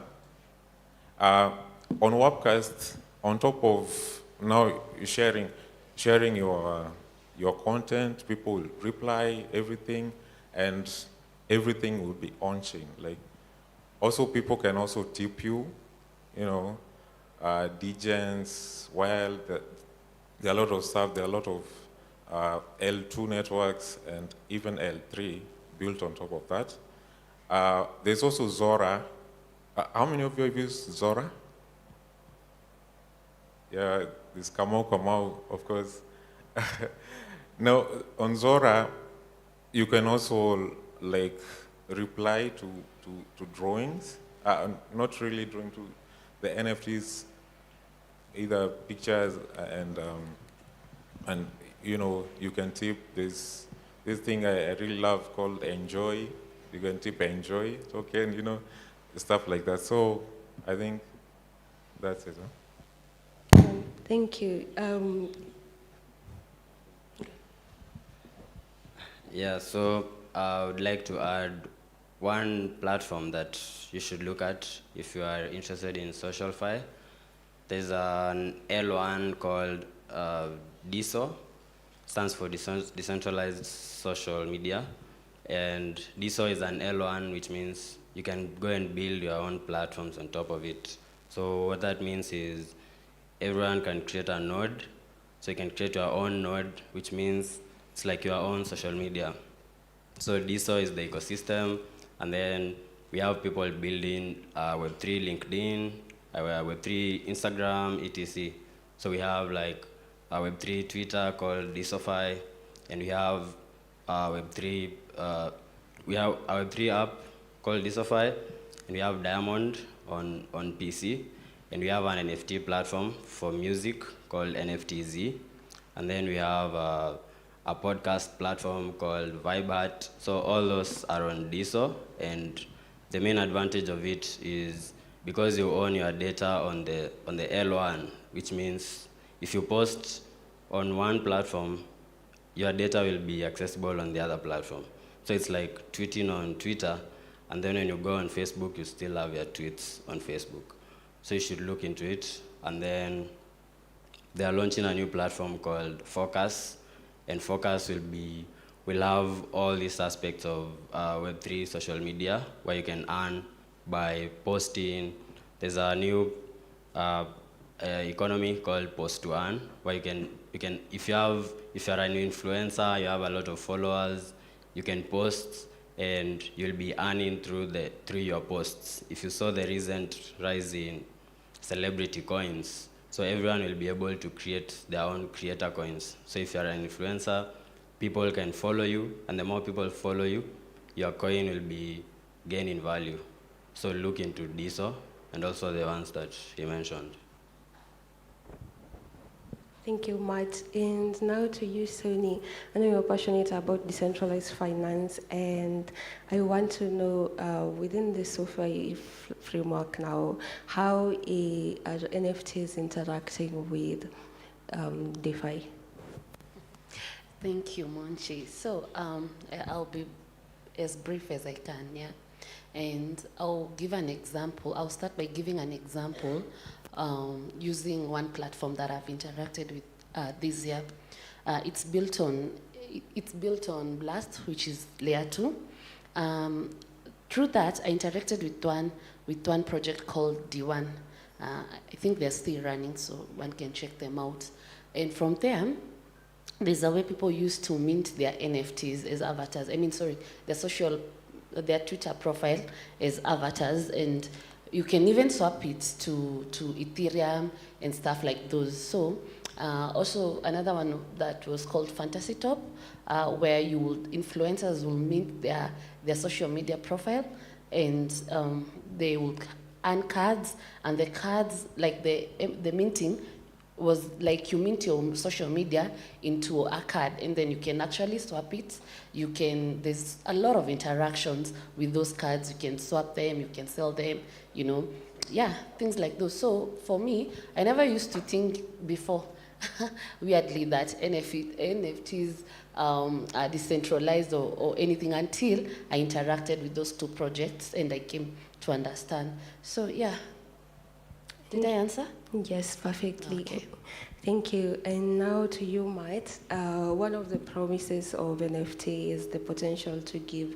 On Webcast, on top of now sharing your content, people will reply everything, and everything will be on-chain. Like, also people can also tip you, you know, degens, while there are a lot of stuff, there are a lot of L2 networks and even L3 built on top of that. There's also Zora. How many of you have used Zora? Yeah, there's Kamau, of course. Now, on Zora, you can also like reply to drawings, not really drawing to the NFTs, either pictures and you know, you can tip this thing I really love called Enjoy. You can tip Enjoy token, you know, stuff like that. So I think that's it. Thank you. Yeah, so I would like to add one platform that you should look at if you are interested in SocialFi. There's an L1 called DSO, stands for Decentralized Social Media. And DSO is an L1, which means you can go and build your own platforms on top of it. So what that means is everyone can create a node. So you can create your own node, which means it's like your own social media. So DSO is the ecosystem, and then we have people building Web3 LinkedIn, Web3 Instagram, etc. So we have like a Web3 Twitter called SocialFi, and we have Web3 we have a Web3 app called SocialFi, and we have Diamond on PC, and we have an NFT platform for music called NFTZ, and then we have a podcast platform called Vibat. So all those are on DSO, and the main advantage of it is because you own your data on the L1, which means if you post on one platform, your data will be accessible on the other platform. So it's like tweeting on Twitter, and then when you go on Facebook, you still have your tweets on Facebook. So you should look into it. And then they are launching a new platform called Focus, and Focus will have all these aspects of Web3 social media, where you can earn by posting. There's a new economy called post to earn, where you can if you're an influencer, you have a lot of followers, you can post and you'll be earning through your posts. If you saw the recent rise in celebrity coins, so everyone will be able to create their own creator coins. So if you're an influencer, people can follow you, and the more people follow you, your coin will be gaining value. So look into DSO and also the ones that you mentioned. Thank you, Matt. And now to you, Sony. I know you're passionate about decentralized finance, and I want to know within the SocialFi framework now, how are NFTs interacting with DeFi? Thank you, Monchi. So I'll be as brief as I can, yeah? And I'll give an example. I'll start by giving an example using one platform that I've interacted with this year. It's built on Blast, which is layer 2. Through that, I interacted with one project called D1. I think they're still running, so one can check them out. And from there, there's a way people used to mint their NFTs as avatars. their Twitter profile as avatars, and you can even swap it to Ethereum and stuff like those. So also another one that was called Fantasy Top, where influencers will mint their social media profile, and they will earn cards, and the cards, like the minting was like you mint your social media into a card, and then you can actually swap it. There's a lot of interactions with those cards. You can swap them, you can sell them, things like those. So for me, I never used to think before, weirdly, that NFTs are decentralized or anything, until I interacted with those two projects and I came to understand. So yeah. Did I answer? Yes, perfectly. Okay. Thank you. And now to you, Matt. One of the promises of NFT is the potential to give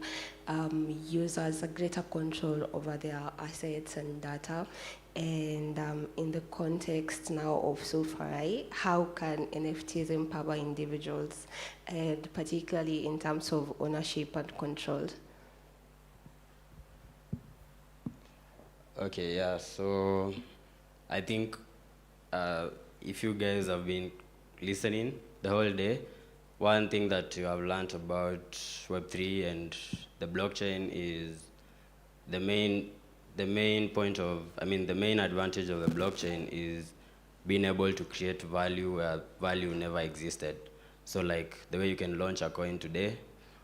users a greater control over their assets and data. And in the context now of SocialFi, how can NFTs empower individuals, and particularly in terms of ownership and control? Okay, yeah, so I think if you guys have been listening the whole day, one thing that you have learned about Web3 and the blockchain is the main advantage of the blockchain is being able to create value where value never existed. So like the way you can launch a coin today,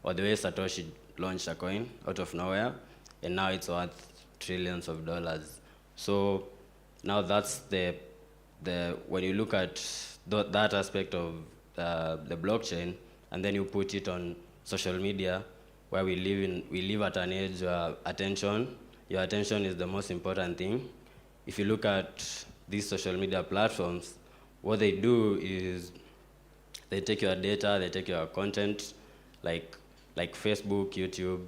or the way Satoshi launched a coin out of nowhere, and now it's worth trillions of dollars. So now that's when you look at that aspect of the blockchain, and then you put it on social media, where we live at an age where your attention is the most important thing. If you look at these social media platforms, what they do is they take your data, they take your content, like Facebook, YouTube.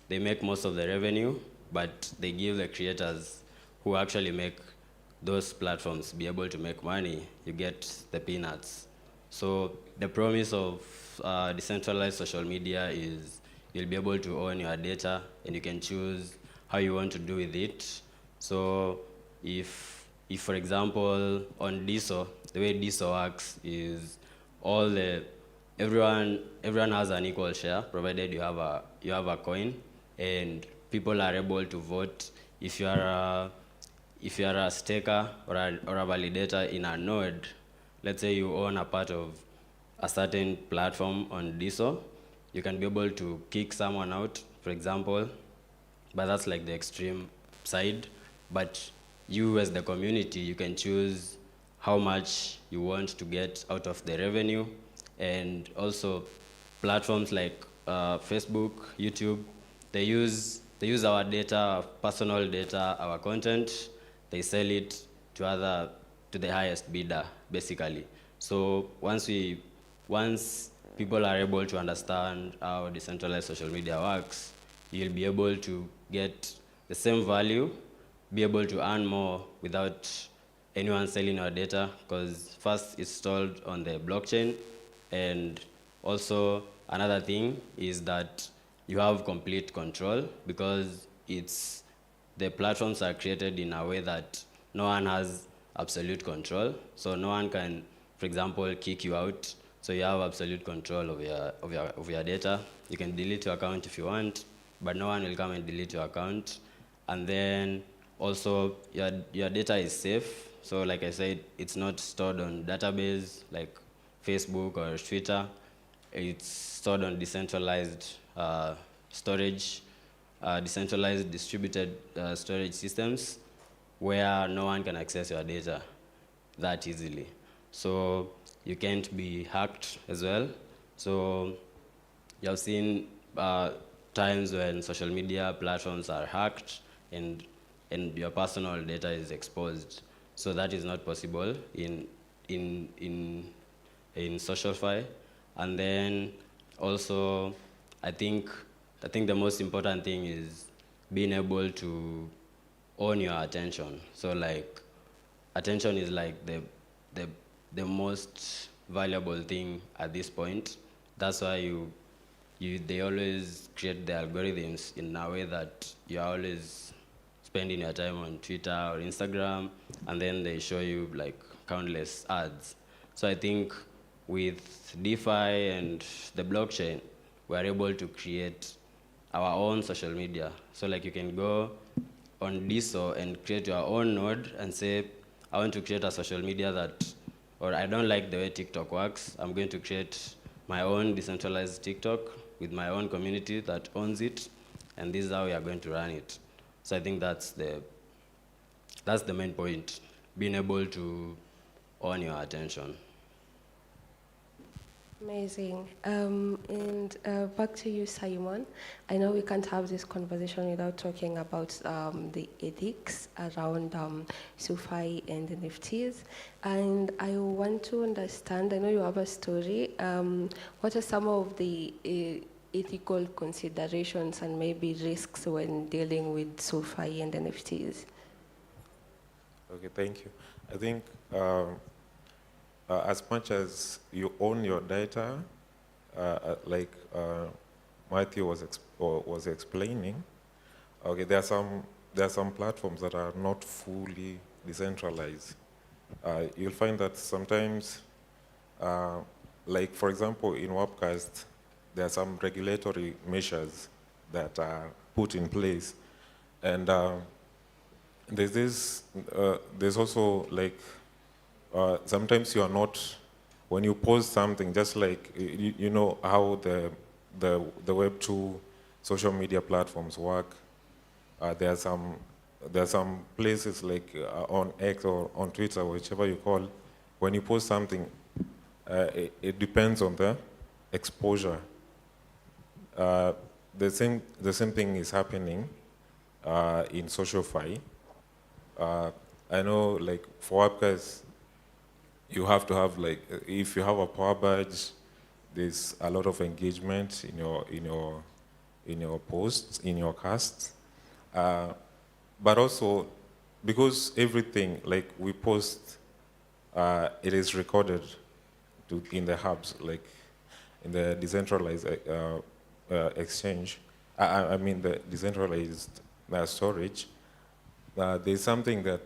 They make most of the revenue but they give the creators who actually make those platforms be able to make money, you get the peanuts. So the promise of decentralized social media is you'll be able to own your data and you can choose how you want to do with it. So if for example, on DISO, the way DISO works is everyone has an equal share, provided you have a coin, and people are able to vote. If you are a staker or a validator in a node, let's say you own a part of a certain platform on DISO, you can be able to kick someone out, for example, but that's like the extreme side. But you as the community, you can choose how much you want to get out of the revenue. And also platforms like Facebook, YouTube, they use our data, our personal data, our content, they sell it to the highest bidder, basically. So once people are able to understand how decentralized social media works, you'll be able to get the same value, be able to earn more without anyone selling your data, because first it's stored on the blockchain, and also another thing is that you have complete control, because the platforms are created in a way that no one has absolute control. So no one can, for example, kick you out. So you have absolute control of your data. You can delete your account if you want, but no one will come and delete your account. And then also your data is safe. So like I said, it's not stored on database like Facebook or Twitter. It's stored on decentralized storage, decentralized distributed storage systems where no one can access your data that easily. So you can't be hacked as well. So you have seen times when social media platforms are hacked and your personal data is exposed. So that is not possible in SocialFi. And then also, I think the most important thing is being able to own your attention. So like, attention is like the most valuable thing at this point. That's why they always create the algorithms in a way that you're always spending your time on Twitter or Instagram, and then they show you like countless ads. So I think with DeFi and the blockchain, we're able to create our own social media. So like you can go on DISO and create your own node and say, I want to create a social media or I don't like the way TikTok works. I'm going to create my own decentralized TikTok with my own community that owns it, and this is how we are going to run it. So I think that's the main point, being able to own your attention. Amazing. And back to you, Simon. I know we can't have this conversation without talking about the ethics around SocialFi and NFTs. And I want to understand, I know you have a story, what are some of the ethical considerations and maybe risks when dealing with SocialFi and NFTs? Okay, thank you. I think as much as you own your data, like Matthew was explaining, okay, there are some platforms that are not fully decentralized. You'll find that sometimes, like for example, in Webcast, there are some regulatory measures that are put in place, and there's also like sometimes you are not, when you post something, just like you know how the Web2 social media platforms work. There are some places like on X or on Twitter, whichever you call, when you post something, it depends on the exposure. The same thing is happening in SocialFi. I know, like for Webcast, you have to have, like, if you have a power badge, there's a lot of engagement in your posts, in your casts, But also, because everything, like we post, it is recorded in the hubs, like in the decentralized exchange, I mean the decentralized storage. There's something that,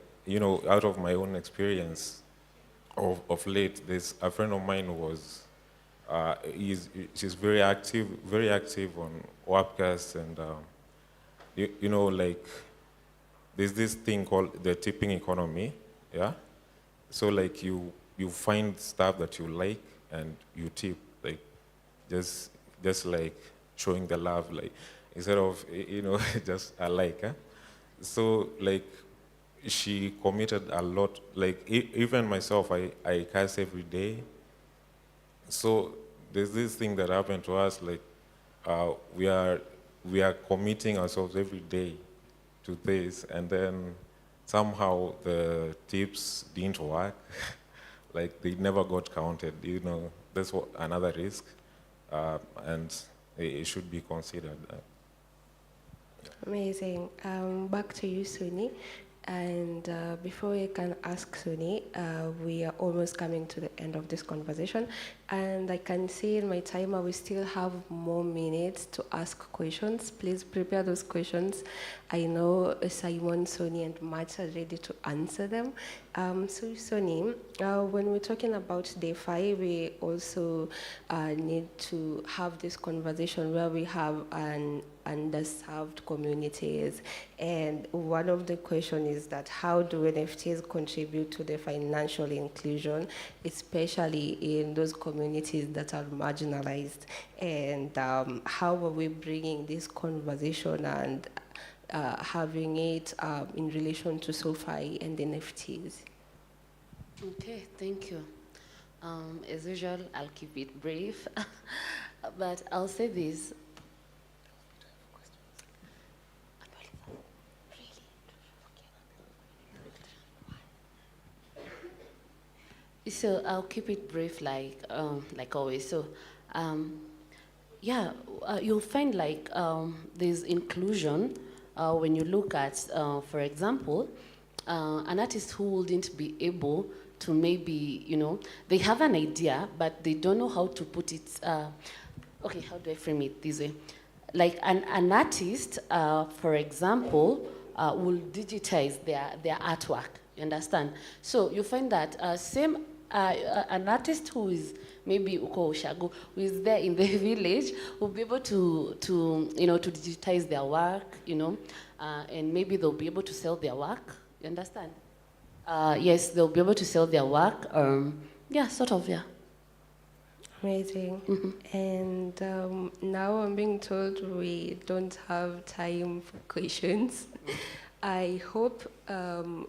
out of my own experience of late, there's a friend of mine who was, she's very active on webcasts, and like there's this thing called the tipping economy, yeah? So like you find stuff that you like and you tip, like just like showing the love, like instead of, just a like, eh? So like she committed a lot, like even myself, I cast every day. So there's this thing that happened to us, like we are committing ourselves every day to this, and then somehow the tips didn't work. Like they never got counted, that's another risk, and it should be considered. Amazing. Back to you, Suni. And before we can ask Suni, we are almost coming to the end of this conversation. And I can see in my timer we still have more minutes to ask questions. Please prepare those questions. I know Simon, Suni, and Matt are ready to answer them. So Suni, when we're talking about DeFi, we also need to have this conversation where we have an underserved communities, and one of the questions is that how do NFTs contribute to the financial inclusion, especially in those communities that are marginalized, and how are we bringing this conversation and having it in relation to SocialFi and NFTs? Okay, thank you. As usual, I'll keep it brief, but I'll say this. So I'll keep it brief, like always. So, you'll find like there's inclusion when you look at, for example, an artist who wouldn't be able to maybe, they have an idea, but they don't know how to put it. Okay, how do I frame it this way? Like an artist, for example, will digitize their artwork. You understand? So you find that an artist who is maybe Uko Oshago, who is there in the village, will be able to digitize their work, and maybe they'll be able to sell their work. You understand? Yes, they'll be able to sell their work. Sort of, yeah. Amazing. Mm-hmm. And now I'm being told we don't have time for questions. I hope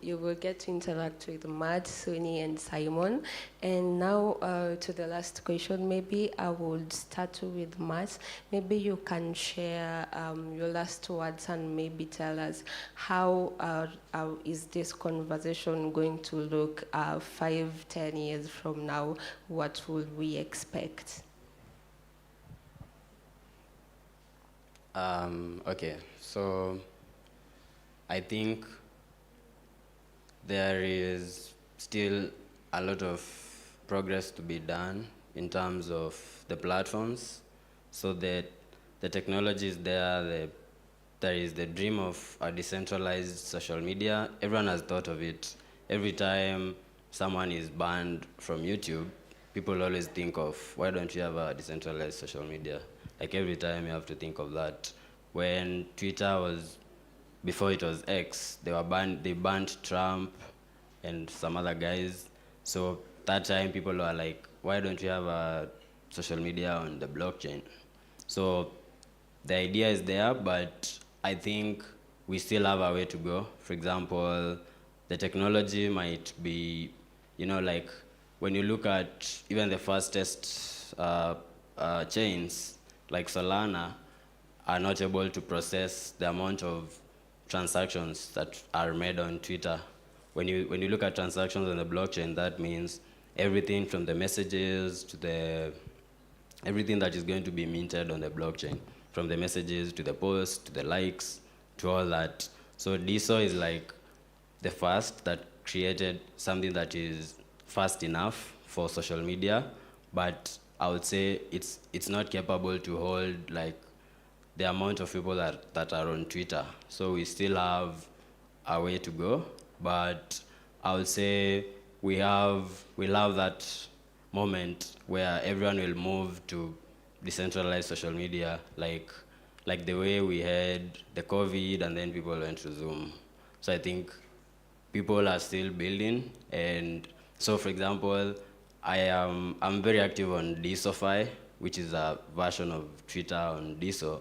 you will get to interact with Matt, Suni, and Simon. And now to the last question, maybe I would start with Matt. Maybe you can share your last words and maybe tell us how is this conversation going to look 5-10 years from now? What will we expect? Okay, so I think there is still a lot of progress to be done in terms of the platforms, so that the technology is there. There is the dream of a decentralized social media. Everyone has thought of it. Every time someone is banned from YouTube, people always think of, why don't you have a decentralized social media? Like every time you have to think of that. When Twitter was, before it was X, they banned Trump and some other guys. So that time people were like, why don't you have a social media on the blockchain? So the idea is there, but I think we still have a way to go. For example, the technology might be, like when you look at even the fastest chains, like Solana, are not able to process the amount of transactions that are made on Twitter. When you look at transactions on the blockchain, that means everything from the messages to everything that is going to be minted on the blockchain, from the messages to the posts to the likes all that. So DSO is like the first that created something that is fast enough for social media, but I would say it's not capable to hold like the amount of people that are on Twitter. So we still have a way to go, but I would say we'll have that moment where everyone will move to decentralized social media, like the way we had the COVID and then people went to Zoom. So I think people are still building, and so for example, I'm very active on SocialFi, which is a version of Twitter on DSO,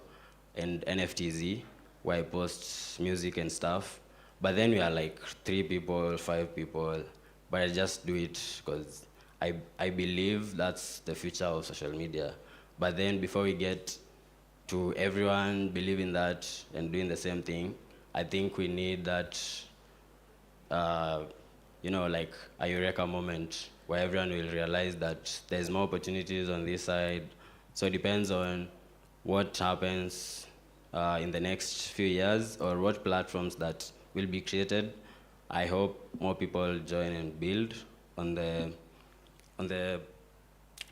and NFTZ, where I post music and stuff. But then we are like 3 people, 5 people, but I just do it because I believe that's the future of social media. But then before we get to everyone believing that and doing the same thing, I think we need that, like a eureka moment where everyone will realize that there's more opportunities on this side. So it depends on what happens in the next few years or what platforms that will be created. I hope more people join and build on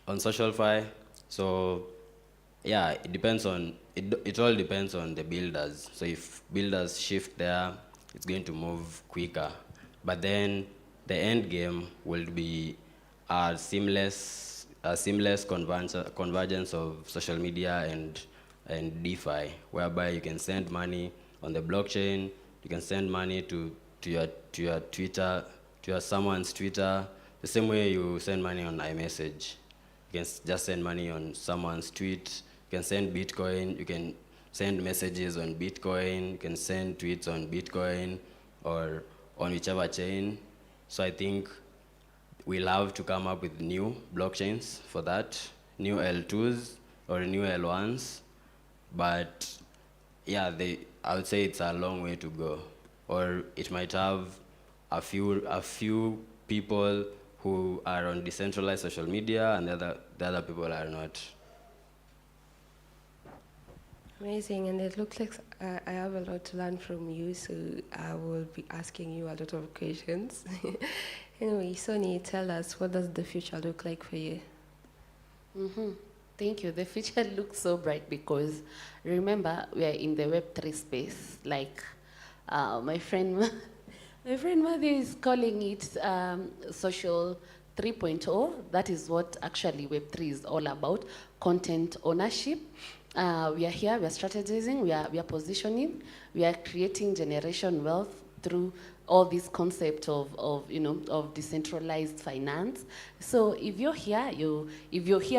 SocialFi. So yeah, it all depends on the builders. So if builders shift there, it's going to move quicker. But then the end game will be a seamless convergence of social media and DeFi, whereby you can send money on the blockchain, you can send money to your Twitter, to your someone's Twitter, the same way you send money on iMessage. You can just send money on someone's tweet, you can send Bitcoin, you can send messages on Bitcoin, you can send tweets on Bitcoin or on whichever chain. So I think we'll have to come up with new blockchains for that, new L2s or new L1s. But yeah, I would say it's a long way to go. Or it might have a few people who are on decentralized social media and the other people are not. Amazing, and it looks like I have a lot to learn from you, so I will be asking you a lot of questions. Anyway, Sony, tell us, what does the future look like for you? Thank you. The future looks so bright because remember, we are in the Web3 space. Like my friend Matthew is calling it social 3.0. That is what actually Web3 is all about, content ownership. We are here, we are strategizing, we are positioning, we are creating generation wealth through all this concept of decentralized finance. So if you're here,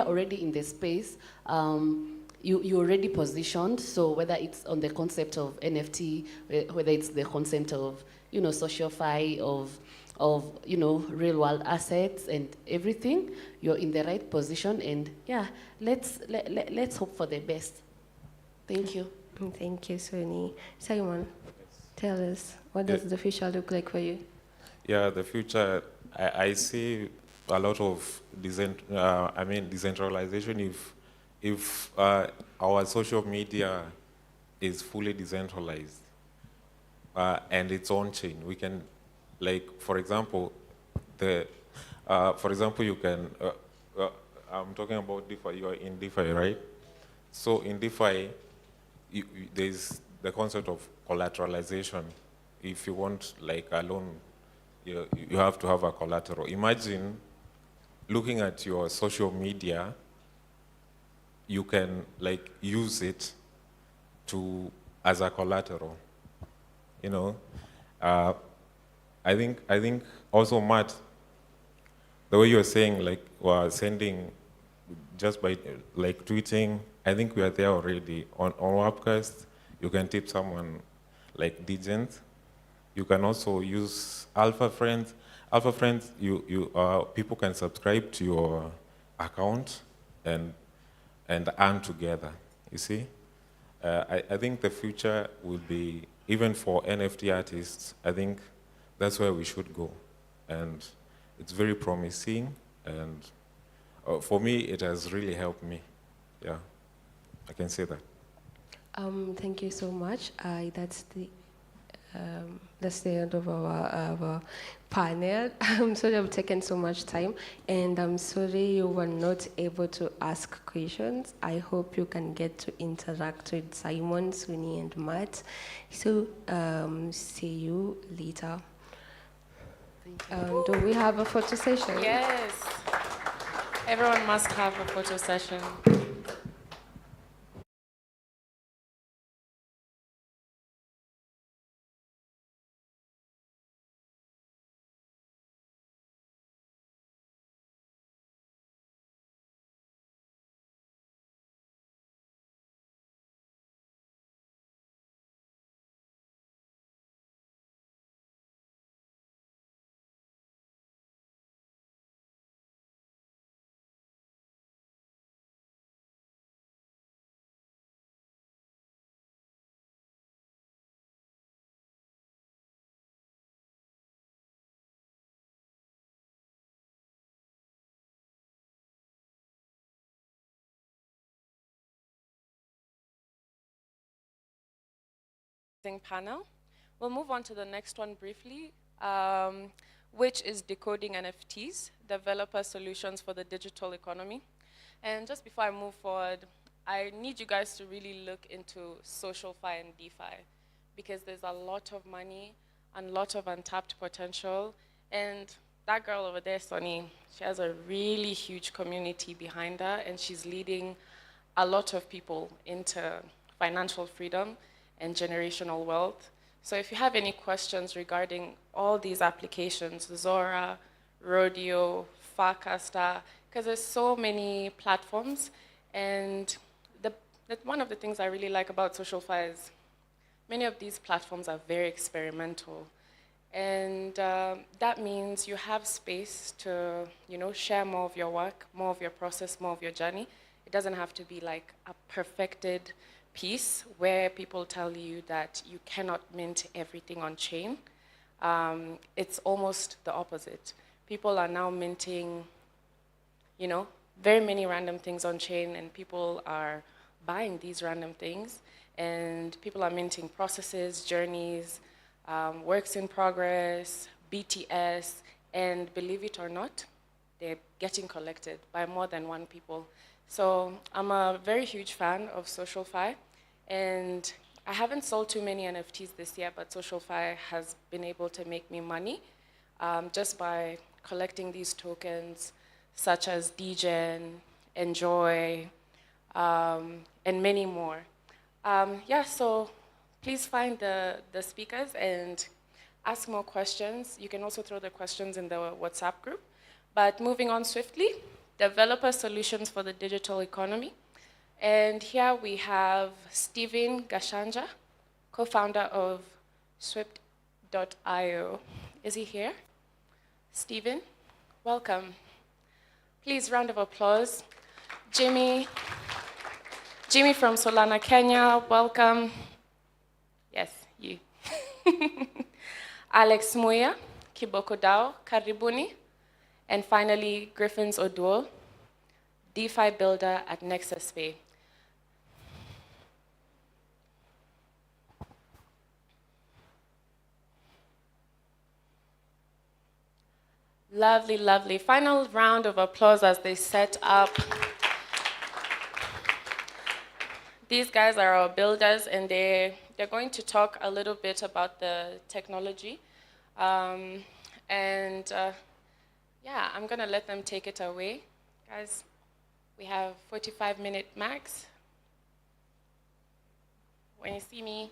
already in the space, you're already positioned. So whether it's on the concept of NFT, whether it's the concept of SocialFi, of real world assets and everything, you're in the right position. And yeah, let's hope for the best. Thank you. Thank you, Sony. Simon, tell us, what does the future look like for you? Yeah, the future, I see a lot of decentralization. If our social media is fully decentralized and its own chain, we can, like, for example, you can, I'm talking about DeFi, you are in DeFi, right? So in DeFi, there's the concept of collateralization. If you want like a loan, you have to have a collateral. Imagine looking at your social media, you can like use it as a collateral, I think also, Matt, the way you're saying, like, we're sending just by like tweeting, I think we are there already. On Webcast, you can tip someone like Digent. You can also use Alpha Friends. Alpha Friends, people can subscribe to your account and earn together, you see? I think the future will be, even for NFT artists, I think that's where we should go. And it's very promising, and for me, it has really helped me. Yeah, I can say that. Thank you so much. That's the end of our panel. I'm sorry I've taken so much time, and I'm sorry you were not able to ask questions. I hope you can get to interact with Simon, Suni, and Matt. So see you later. Do we have a photo session? Yes. Everyone must have a photo session. Panel. We'll move on to the next one briefly, which is decoding NFTs, developer solutions for the digital economy. And just before I move forward, I need you guys to really look into SocialFi and DeFi, because there's a lot of money and a lot of untapped potential. And that girl over there, Sonny, she has a really huge community behind her, and she's leading a lot of people into financial freedom and generational wealth. So if you have any questions regarding all these applications, Zora, Rodeo, Farcaster, because there's so many platforms, and one of the things I really like about SocialFi is many of these platforms are very experimental. And that means you have space to, share more of your work, more of your process, more of your journey. It doesn't have to be like a perfected piece where people tell you that you cannot mint everything on chain. It's almost the opposite. People are now minting, very many random things on chain, and people are buying these random things, and people are minting processes, journeys, works in progress, BTS, and believe it or not, they're getting collected by more than one people. So I'm a very huge fan of SocialFi, and I haven't sold too many NFTs this year, but SocialFi has been able to make me money just by collecting these tokens, such as Degen, Enjoy, and many more. So please find the speakers and ask more questions. You can also throw the questions in the WhatsApp group. But moving on swiftly, developer solutions for the digital economy. And here we have Steven Gashanja, co-founder of Swift.io. Is he here? Steven, welcome. Please, round of applause. Jimmy from Solana, Kenya, welcome. Yes, you. Alex Muya, Kiboko Dao, Karibuni. And finally, Griffins Oduo, DeFi builder at Nexus Pay. Lovely, lovely. Final round of applause as they set up. These guys are our builders, and they're going to talk a little bit about the technology. I'm going to let them take it away. Guys, we have 45-minute max. When you see me,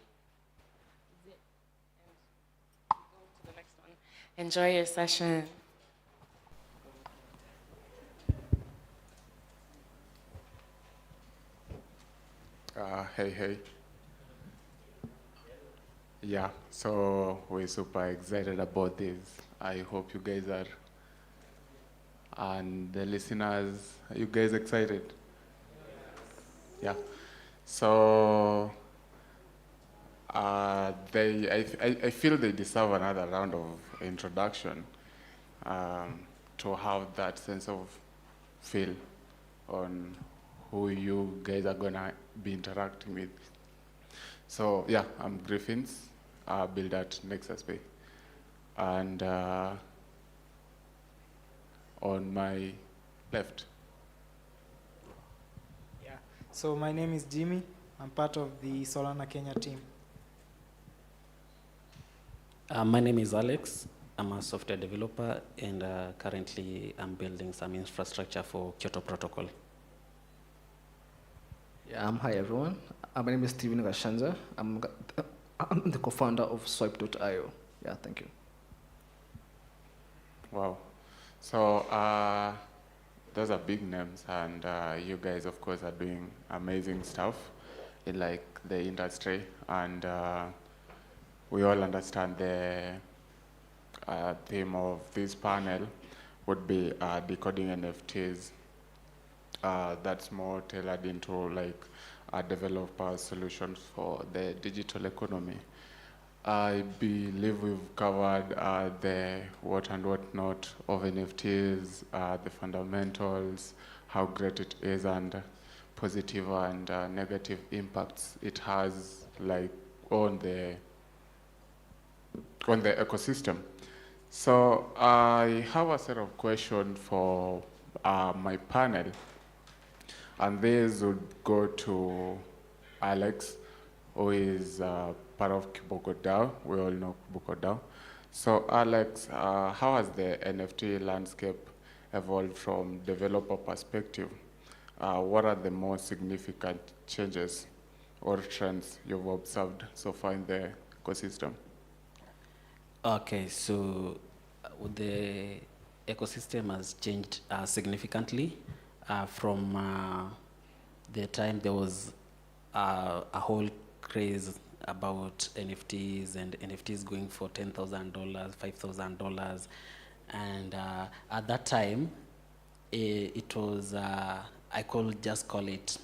go to the next one. Enjoy your session. Hey. Yeah, so we're super excited about this. I hope you guys are. And the listeners, are you guys excited? Yeah. So I feel they deserve another round of introduction to have that sense of feel on who you guys are gonna be interacting with. So yeah, I'm Griffins, build at Nexus Pay. And on my left. Yeah. So my name is Jimmy. I'm part of the Solana Kenya team. My name is Alex. I'm a software developer, and currently I'm building some infrastructure for Kyoto Protocol. Yeah, hi everyone. My name is Steven Gashanja. I'm the co-founder of Swipe.io. Yeah, thank you. Wow. So those are big names, and you guys, of course, are doing amazing stuff in like the industry, and we all understand the theme of this panel would be decoding NFTs. That's more tailored into like developer solutions for the digital economy. I believe we've covered the what and what not of NFTs, the fundamentals, how great it is, and positive and negative impacts it has like on the ecosystem. So I have a set of questions for my panel, and these would go to Alex, who is part of Kiboko DAO. We all know Kiboko DAO. So Alex, how has the NFT landscape evolved from developer perspective? What are the most significant changes or trends you've observed so far in the ecosystem? Okay, so the ecosystem has changed significantly from the time there was a whole craze about NFTs and NFTs going for $10,000, $5,000, and at that time it was I could just call it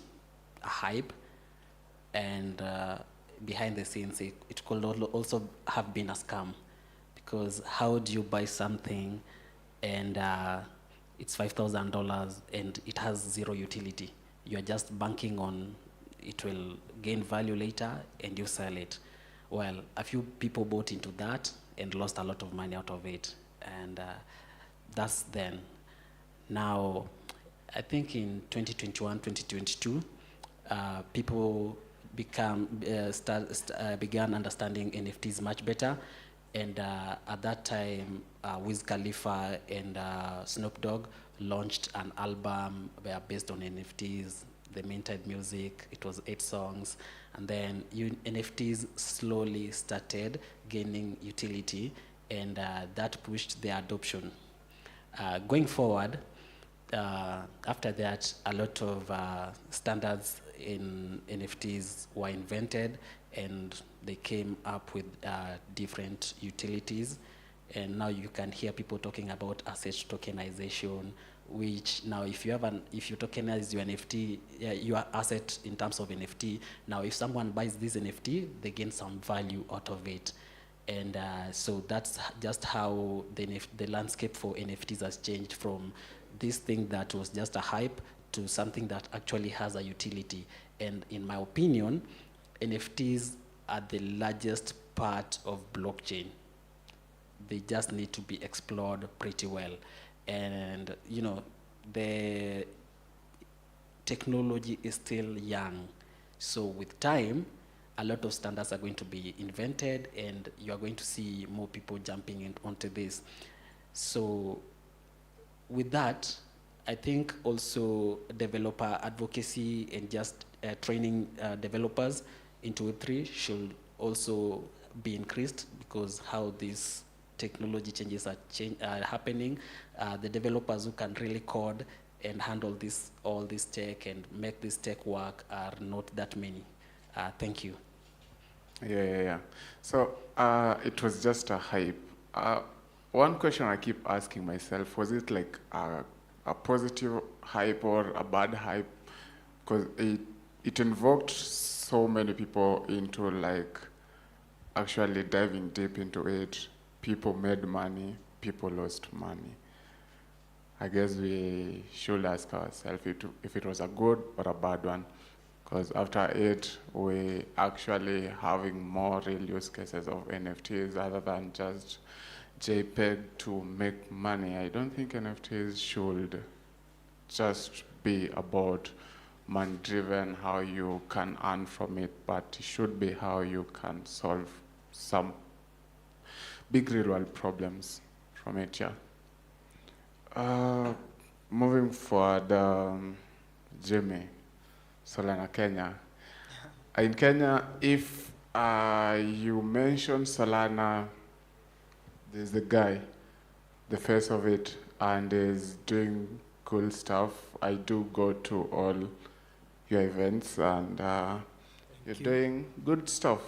a hype, and behind the scenes it could also have been a scam, because how do you buy something and it's $5,000 and it has zero utility? You're just banking on it will gain value later and you sell it. Well, a few people bought into that and lost a lot of money out of it, and that's then. Now, I think in 2021, 2022, people began understanding NFTs much better, and at that time, Wiz Khalifa and Snoop Dogg launched an album based on NFTs. They minted music. It was 8 songs, and then NFTs slowly started gaining utility, and that pushed their adoption. Going forward, after that, a lot of standards in NFTs were invented, and they came up with different utilities. And now you can hear people talking about asset tokenization, which now if you tokenize your NFT, your asset in terms of NFT, now if someone buys this NFT, they gain some value out of it. And so that's just how the landscape for NFTs has changed from this thing that was just a hype to something that actually has a utility. And in my opinion, NFTs are the largest part of blockchain. They just need to be explored pretty well. And you know, the technology is still young. So with time, a lot of standards are going to be invented, and you are going to see more people jumping onto this. So with that, I think also developer advocacy and just training developers into Web3 should also be increased, because how these technology changes are happening, the developers who can really code and handle all this tech and make this tech work are not that many. Thank you. Yeah. So it was just a hype. One question I keep asking myself, was it like a positive hype or a bad hype? Because it invoked so many people into like actually diving deep into it. People made money, people lost money. I guess we should ask ourselves if it was a good or a bad one, because after it, we actually having more real use cases of NFTs other than just JPEG to make money. I don't think NFTs should just be about money-driven, how you can earn from it, but it should be how you can solve some big real-world problems from it, yeah. Moving forward, Jimmy, Solana, Kenya. In Kenya, if you mention Solana, there's the guy, the face of it, and is doing cool stuff. I do go to all your events, and you're doing good stuff.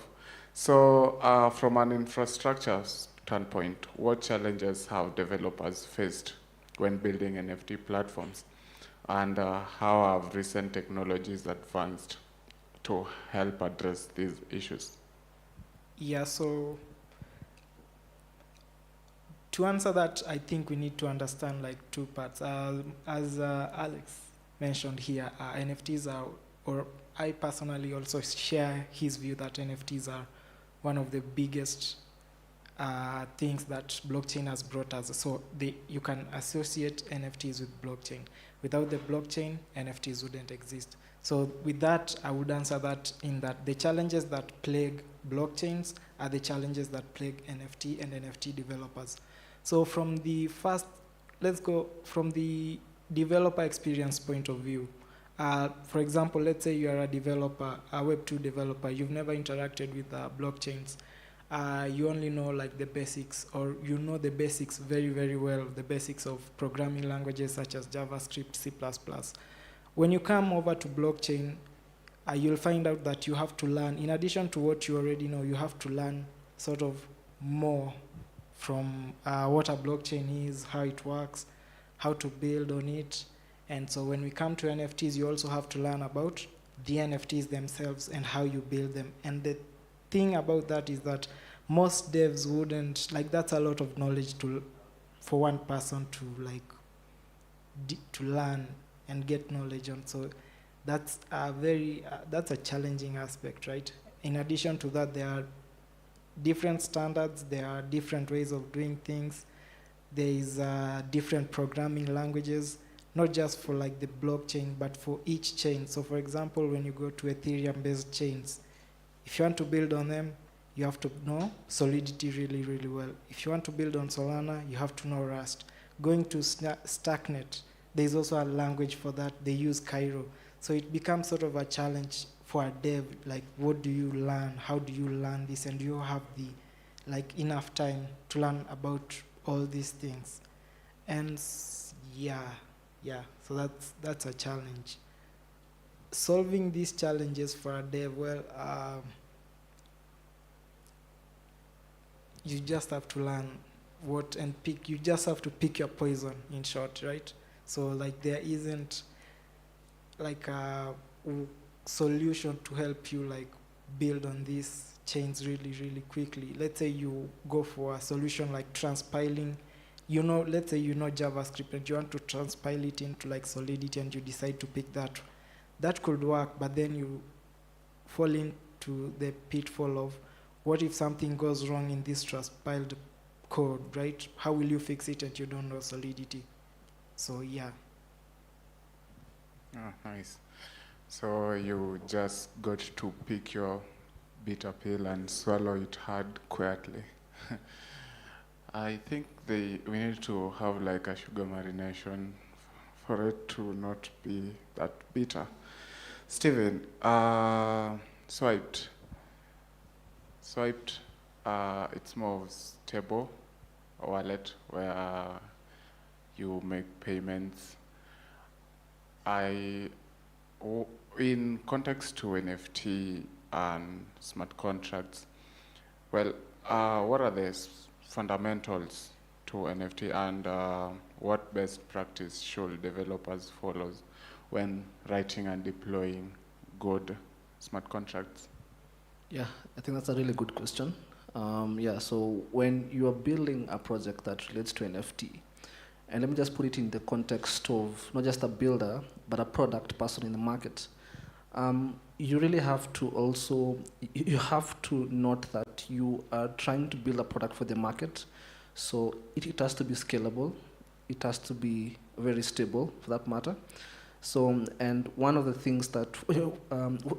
So from an infrastructure standpoint, what challenges have developers faced when building NFT platforms? And how have recent technologies advanced to help address these issues? Yeah, so to answer that, I think we need to understand like two parts. As Alex mentioned here, NFTs are, or I personally also share his view that NFTs are one of the biggest things that blockchain has brought us. So you can associate NFTs with blockchain. Without the blockchain, NFTs wouldn't exist. So with that, I would answer that in that the challenges that plague blockchains are the challenges that plague NFT and NFT developers. So from the first, let's go from the developer experience point of view. For example, let's say you are a developer, a Web2 developer, you've never interacted with blockchains. You only know like the basics, or you know the basics very, very well, the basics of programming languages such as JavaScript, C++. When you come over to blockchain, you'll find out that you have to learn, in addition to what you already know, you have to learn sort of more from what a blockchain is, how it works, how to build on it. And so when we come to NFTs, you also have to learn about the NFTs themselves and how you build them. And the thing about that is that most devs wouldn't, like that's a lot of knowledge for one person to like to learn and get knowledge on. So that's that's a challenging aspect, right? In addition to that, there are different standards, there are different ways of doing things. There is different programming languages, not just for like the blockchain, but for each chain. So for example, when you go to Ethereum-based chains, if you want to build on them, you have to know Solidity really, really well. If you want to build on Solana, you have to know Rust. Going to Stacknet, there's also a language for that. They use Cairo. So it becomes sort of a challenge for a dev, like what do you learn? How do you learn this? And you have the like enough time to learn about all these things. And yeah, so that's a challenge. Solving these challenges for a dev, well, you just have to learn what and pick, you just have to pick your poison, in short, right? So like there isn't like a solution to help you like build on these chains really, really quickly. Let's say you go for a solution like transpiling, you know, let's say you know JavaScript and you want to transpile it into like Solidity and you decide to pick that. That could work, but then you fall into the pitfall of what if something goes wrong in this transpiled code, right? How will you fix it and you don't know Solidity? So yeah. Oh, nice. So you just got to pick your bitter pill and swallow it hard quietly. I think we need to have like a sugar marination for it to not be that bitter. Steven, Swiped, it's more of stable wallet where you make payments. In context to NFT and smart contracts, well, what are the fundamentals to NFT and what best practice should developers follow when writing and deploying good smart contracts? Yeah, I think that's a really good question. So when you are building a project that relates to NFT, and let me just put it in the context of not just a builder, but a product person in the market. you really have to also, you have to note that you are trying to build a product for the market. So it has to be scalable. It has to be very stable, for that matter. So, and one of the things that, when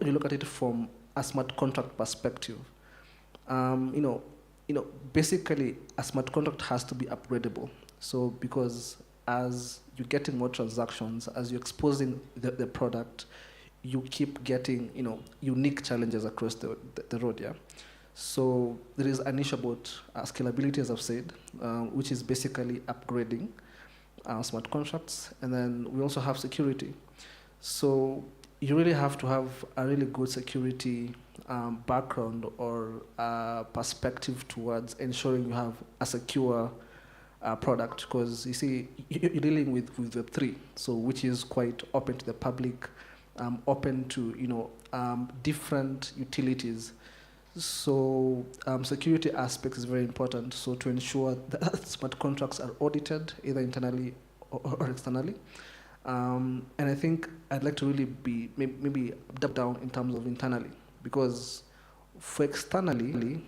you look at it from a smart contract perspective, basically a smart contract has to be upgradable. So because as you're getting more transactions, as you're exposing the product, you keep getting, unique challenges across the road, yeah? So there is an issue about scalability, as I've said, which is basically upgrading smart contracts. And then we also have security. So you really have to have a really good security background or perspective towards ensuring you have a secure product, because you see, you're dealing with Web3, so which is quite open to the public, open to different utilities. So security aspects is very important. So to ensure that smart contracts are audited either internally or externally. And I think I'd like to really be maybe dip down in terms of internally, because for externally,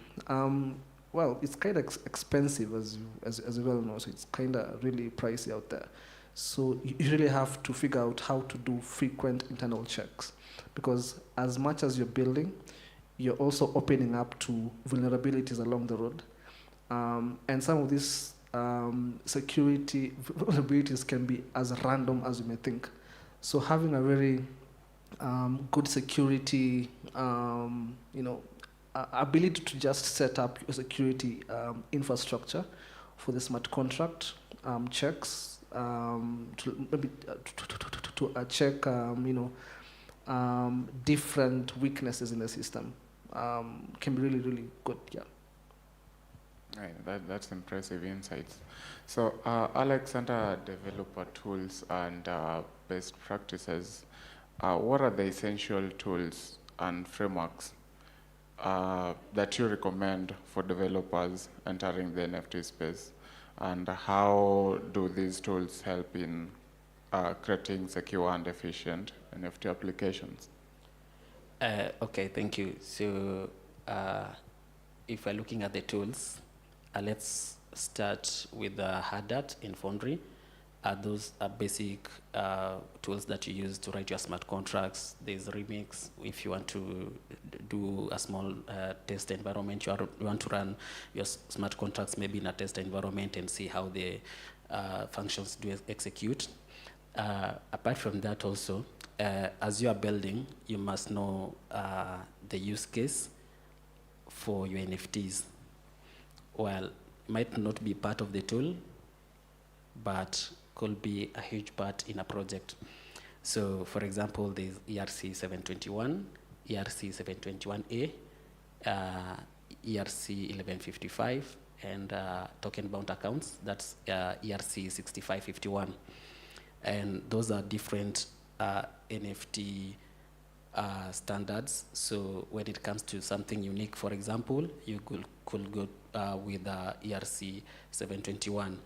well, it's kind of expensive, as you well know. So it's kind of really pricey out there. So you really have to figure out how to do frequent internal checks, because as much as you're building, you're also opening up to vulnerabilities along the road. And some of these security vulnerabilities can be as random as you may think. So having a very good security, ability to just set up your security infrastructure for the smart contract checks, to maybe to check, different weaknesses in the system, can be really, really good, yeah. Right, that's impressive insights. So, Alex, under developer tools and best practices, what are the essential tools and frameworks that you recommend for developers entering the NFT space? And how do these tools help in creating secure and efficient NFT applications? Okay, thank you. So if we're looking at the tools, let's start with the Hardhat in Foundry. Those are basic tools that you use to write your smart contracts. There's Remix if you want to do a small test environment. You want to run your smart contracts maybe in a test environment and see how the functions do execute. Apart from that also, as you are building, you must know the use case for your NFTs. Well, it might not be part of the tool, but could be a huge part in a project. So for example, there's ERC 721, ERC 721A, ERC 1155, and token bound accounts, that's ERC 6551. And those are different NFT standards. So when it comes to something unique, for example, you could go with ERC 721.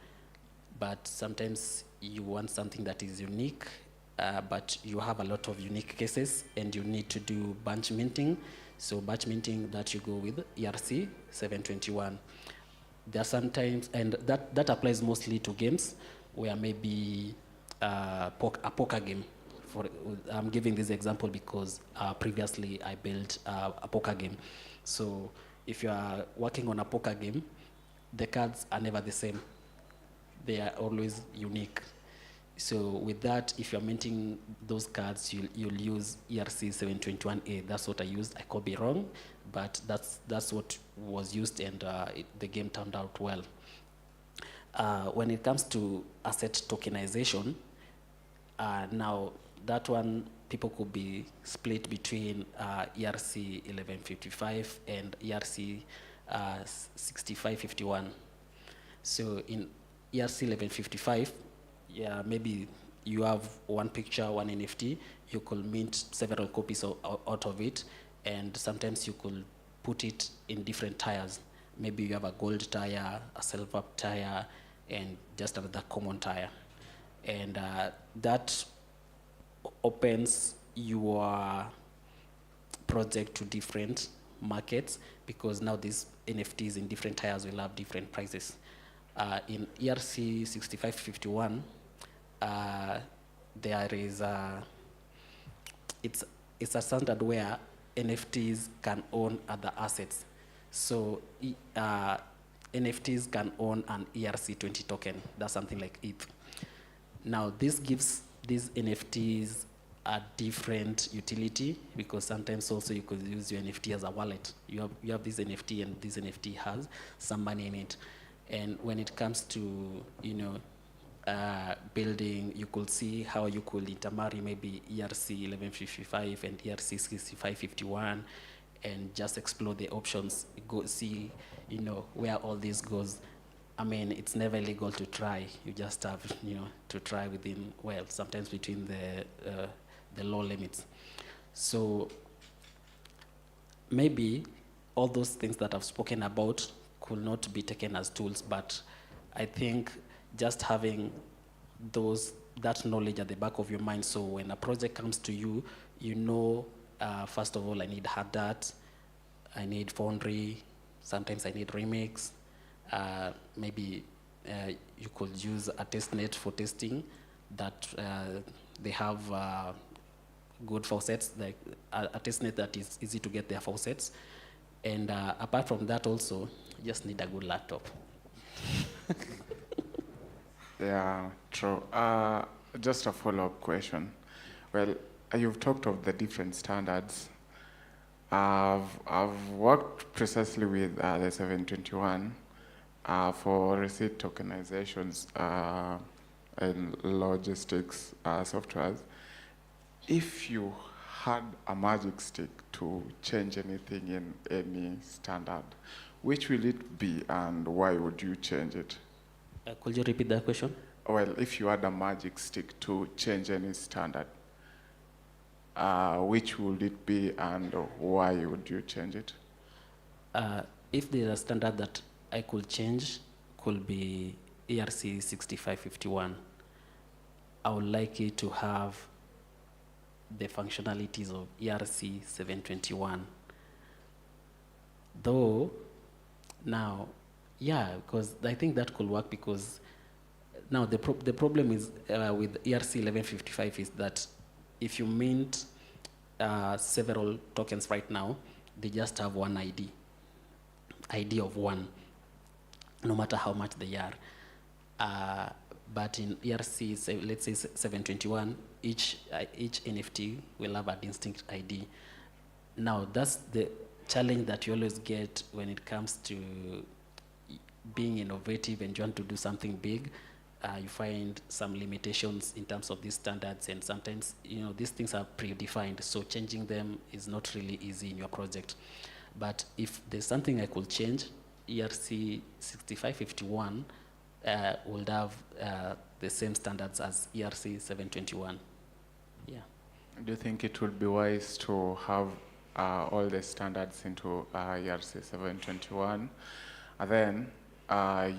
But sometimes you want something that is unique, but you have a lot of unique cases and you need to do bunch minting. So bunch minting, that you go with ERC 721. There are sometimes, and that applies mostly to games where maybe a poker game. I'm giving this example because previously I built a poker game. So if you are working on a poker game, the cards are never the same. They are always unique. So with that, if you're minting those cards, you'll use ERC 721A. That's what I used. I could be wrong, but that's what was used, and the game turned out well. When it comes to asset tokenization, now that one, people could be split between ERC 1155 and ERC 6551. So in ERC 1155, yeah, maybe you have one picture, one NFT, you could mint several copies out of it, and sometimes you could put it in different tiers. Maybe you have a gold tier, a silver tier, and just another common tier. And that opens your project to different markets, because now these NFTs in different tiers will have different prices. In ERC 6551, there is it's a standard where NFTs can own other assets. So NFTs can own an ERC20 token. That's something like ETH. Now this gives these NFTs a different utility, because sometimes also you could use your NFT as a wallet. You have this NFT, and this NFT has some money in it. And when it comes to, you know, building, you could see how you could intermarry maybe ERC 1155 and ERC 6551, and just explore the options. Go see, you know, where all this goes. I mean, it's never illegal to try. You just have, you know, to try within, well, sometimes between the law limits. So maybe all those things that I've spoken about could not be taken as tools, but I think just having that knowledge at the back of your mind, so when a project comes to you, you know, first of all, I need hard data, I need Foundry, sometimes I need Remix, maybe you could use a testnet for testing, that they have good faucets, like a testnet that is easy to get their faucets. And apart from that also, you just need a good laptop. Yeah, true. Just a follow-up question. Well, you've talked of the different standards. I've worked precisely with the 721 for receipt tokenizations and logistics softwares. If you had a magic stick to change anything in any standard, which will it be, and why would you change it? Could you repeat that question? Well, if you had a magic stick to change any standard, which would it be, and why would you change it? If there's a standard that I could change, could be ERC 6551. I would like it to have the functionalities of ERC 721. Though, now, yeah, because I think that could work, because now the problem is with ERC 1155 is that if you mint several tokens right now, they just have one ID of one, no matter how much they are. But in ERC, let's say 721, each NFT will have a distinct ID. Now, that's the challenge that you always get when it comes to being innovative and trying to do something big. You find some limitations in terms of these standards, and sometimes, you know, these things are predefined, so changing them is not really easy in your project. But if there's something I could change, ERC 6551 would have the same standards as ERC 721. Yeah. Do you think it would be wise to have all the standards into ERC 721, and then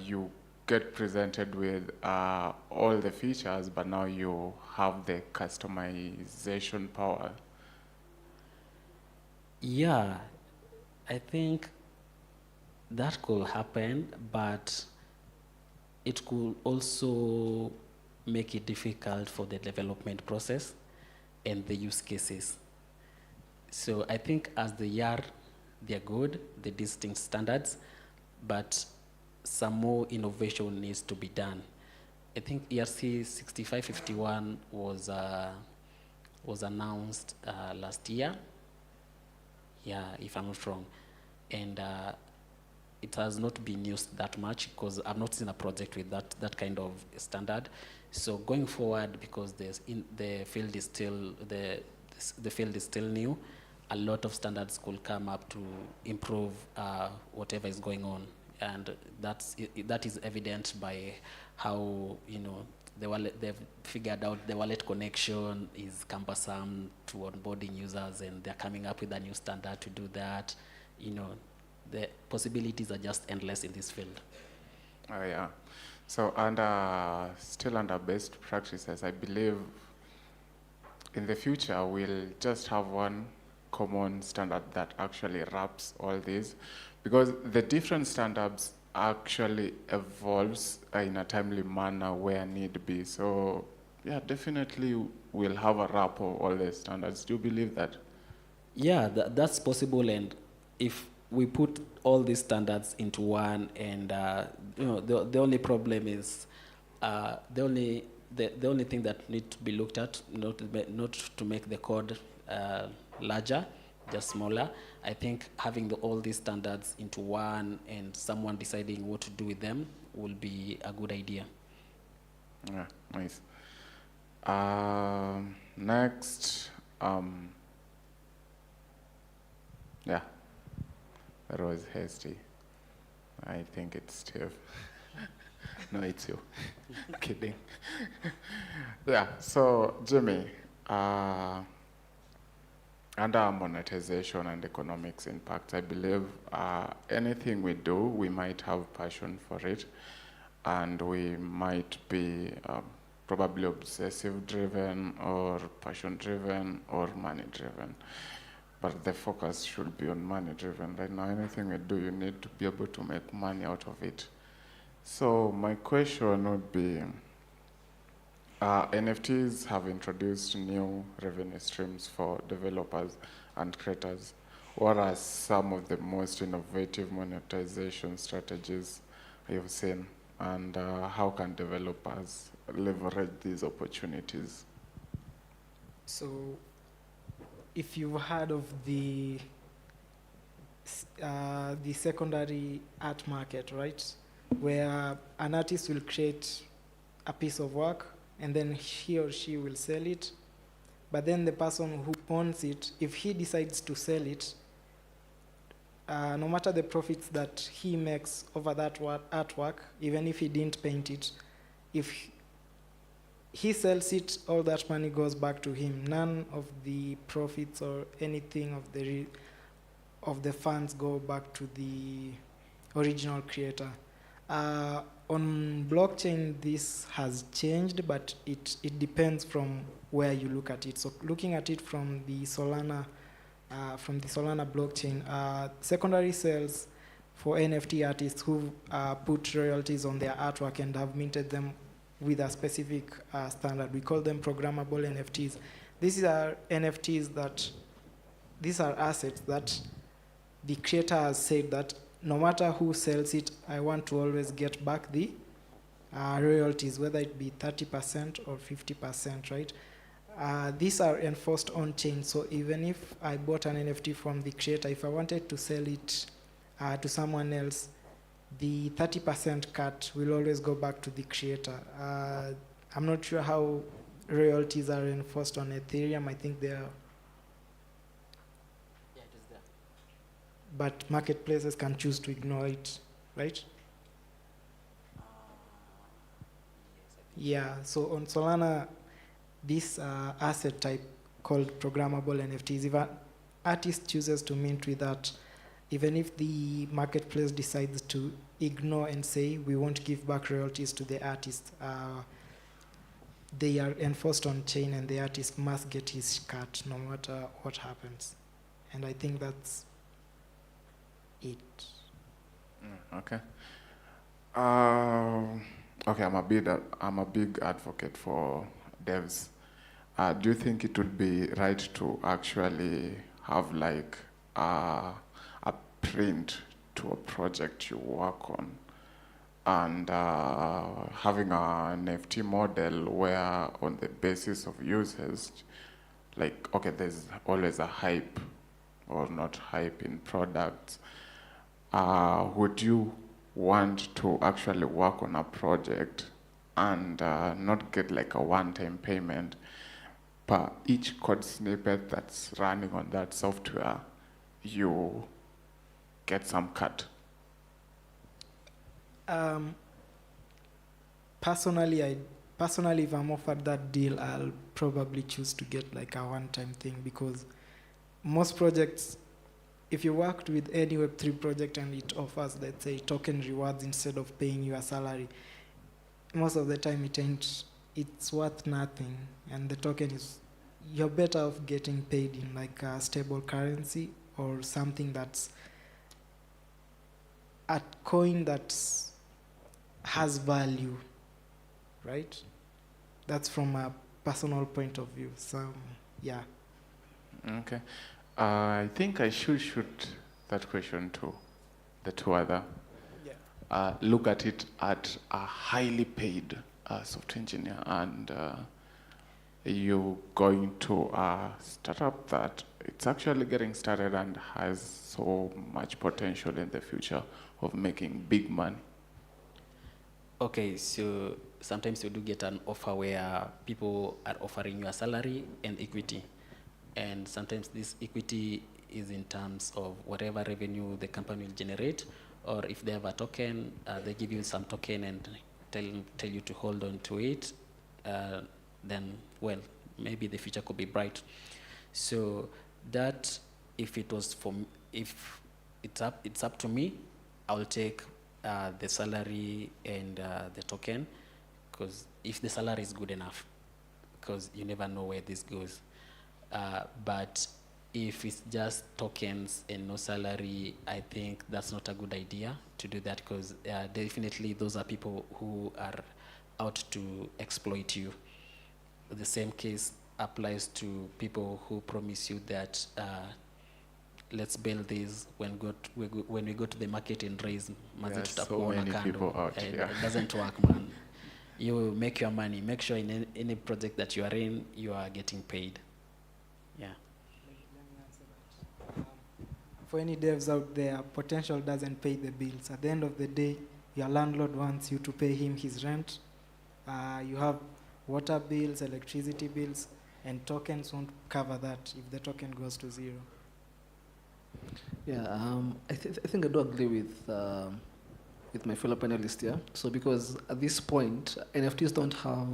you get presented with all the features, but now you have the customization power? Yeah, I think that could happen, but it could also make it difficult for the development process and the use cases. So I think as they are, they're good, the distinct standards, but some more innovation needs to be done. I think ERC 6551 was announced last year, yeah, if I'm not wrong, and it has not been used that much, because I've not seen a project with that kind of standard. So going forward, because the field is still the field is still new, a lot of standards could come up to improve whatever is going on, and that is evident by how, you know, they've figured out the wallet connection is cumbersome to onboarding users, and they're coming up with a new standard to do that. You know, the possibilities are just endless in this field. Oh yeah. So still under best practices, I believe in the future we'll just have one common standard that actually wraps all these? Because the different standards actually evolves in a timely manner where need be. So yeah, definitely we'll have a wrap of all the standards. Do you believe that? Yeah, that's possible, and if we put all these standards into one, and the only problem is the only thing that needs to be looked at, not to make the code larger, just smaller. I think having all these standards into one and someone deciding what to do with them will be a good idea. Yeah, nice. Next, yeah, that was hasty. I think it's Steve. No, it's you. Kidding. Yeah, so Jimmy, under monetization and economics impact, I believe anything we do, we might have passion for it, and we might be probably obsessive-driven or passion-driven or money-driven. But the focus should be on money-driven. Right now, anything we do, you need to be able to make money out of it. So my question would be, NFTs have introduced new revenue streams for developers and creators. What are some of the most innovative monetization strategies you've seen, and how can developers leverage these opportunities? So, if you've heard of the secondary art market, right, where an artist will create a piece of work and then he or she will sell it, but then the person who owns it, if he decides to sell it, no matter the profits that he makes over that artwork, even if he didn't paint it, if he sells it, all that money goes back to him. None of the profits or anything of the funds go back to the original creator. On blockchain, this has changed, but it depends from where you look at it. So looking at it from the Solana blockchain, secondary sales for NFT artists who put royalties on their artwork and have minted them with a specific standard. We call them programmable NFTs. These are NFTs these are assets that the creator has said that no matter who sells it, I want to always get back the royalties, whether it be 30% or 50%, right? These are enforced on-chain, so even if I bought an NFT from the creator, if I wanted to sell it to someone else, the 30% cut will always go back to the creator. I'm not sure how royalties are enforced on Ethereum. I think they are. Yeah, it is there. But marketplaces can choose to ignore it, right? Yeah, so on Solana, this asset type called programmable NFTs, if an artist chooses to mint with that, even if the marketplace decides to ignore and say, we won't give back royalties to the artist, they are enforced on chain and the artist must get his cut no matter what happens. And I think that's it. Okay. Okay, I'm a big advocate for devs. Do you think it would be right to actually have like a print to a project you work on, and having an NFT model where on the basis of users, like, okay, there's always a hype or not hype in products. Would you want to actually work on a project and not get like a one-time payment, but each code snippet that's running on that software, you get some cut? Personally, if I'm offered that deal, I'll probably choose to get like a one-time thing, because most projects, if you worked with any Web3 project and it offers, let's say, token rewards instead of paying you a salary, most of the time it's worth nothing, and the token is you're better off getting paid in like a stable currency or something that's a coin that has value, right? That's from a personal point of view. So, yeah. Okay. I think I should shoot that question to the two other. Yeah. Look at it at a highly paid software engineer, and you're going to a startup that it's actually getting started and has so much potential in the future of making big money. Okay, so sometimes you do get an offer where people are offering you a salary and equity. And sometimes this equity is in terms of whatever revenue the company will generate, or if they have a token, they give you some token and tell you to hold on to it, then, well, maybe the future could be bright. So that, if it was if it's up to me, I'll take the salary and the token, because if the salary is good enough, because you never know where this goes. But if it's just tokens and no salary, I think that's not a good idea to do that, because definitely those are people who are out to exploit you. The same case applies to people who promise you that let's build this, when we go to the market and raise There are so many people out here. It doesn't work, man. You make your money. Make sure in any project that you are in, you are getting paid. Yeah. For any devs out there, potential doesn't pay the bills. At the end of the day, your landlord wants you to pay him his rent. You have water bills, electricity bills, and tokens won't cover that if the token goes to zero. Yeah, I think I do agree with my fellow panelists here. So because at this point, NFTs don't have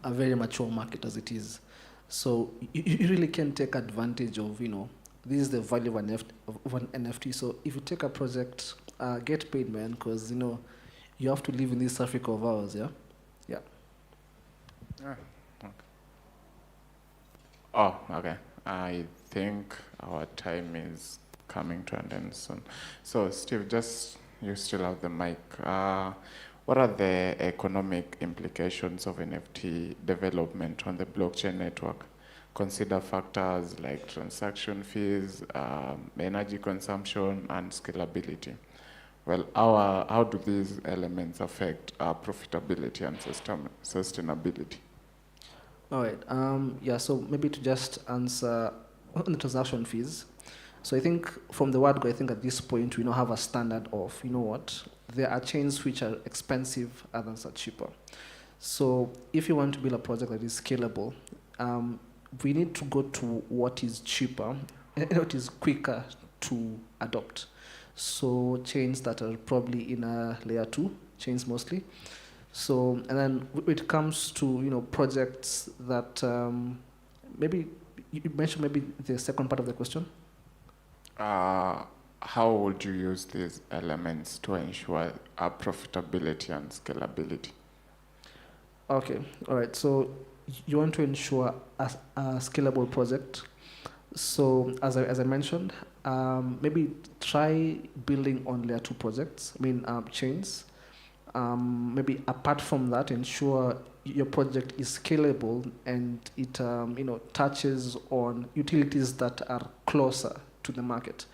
a very mature market as it is. So you really can take advantage of, this is the value of an NFT. So if you take a project, get paid, man, because, you have to live in this Africa of ours, yeah? Yeah. Okay. Oh, okay. I think our time is coming to an end soon. So, Steve, you still have the mic. What are the economic implications of NFT development on the blockchain network? Consider factors like transaction fees, energy consumption, and scalability. Well, how do these elements affect our profitability and sustainability? All right. Yeah, so maybe to just answer on the transaction fees. So I think from the word go, I think at this point we now have a standard of, there are chains which are expensive, others are cheaper. So if you want to build a project that is scalable, we need to go to what is cheaper and what is quicker to adopt. So chains that are probably in a layer 2, chains mostly. So, and then when it comes to, projects that maybe, you mentioned maybe the second part of the question? How would you use these elements to ensure profitability and scalability? Okay, all right. So you want to ensure a scalable project. So as I mentioned, maybe try building on layer 2 projects, chains. Maybe apart from that, ensure your project is scalable and it touches on utilities that are closer to the market.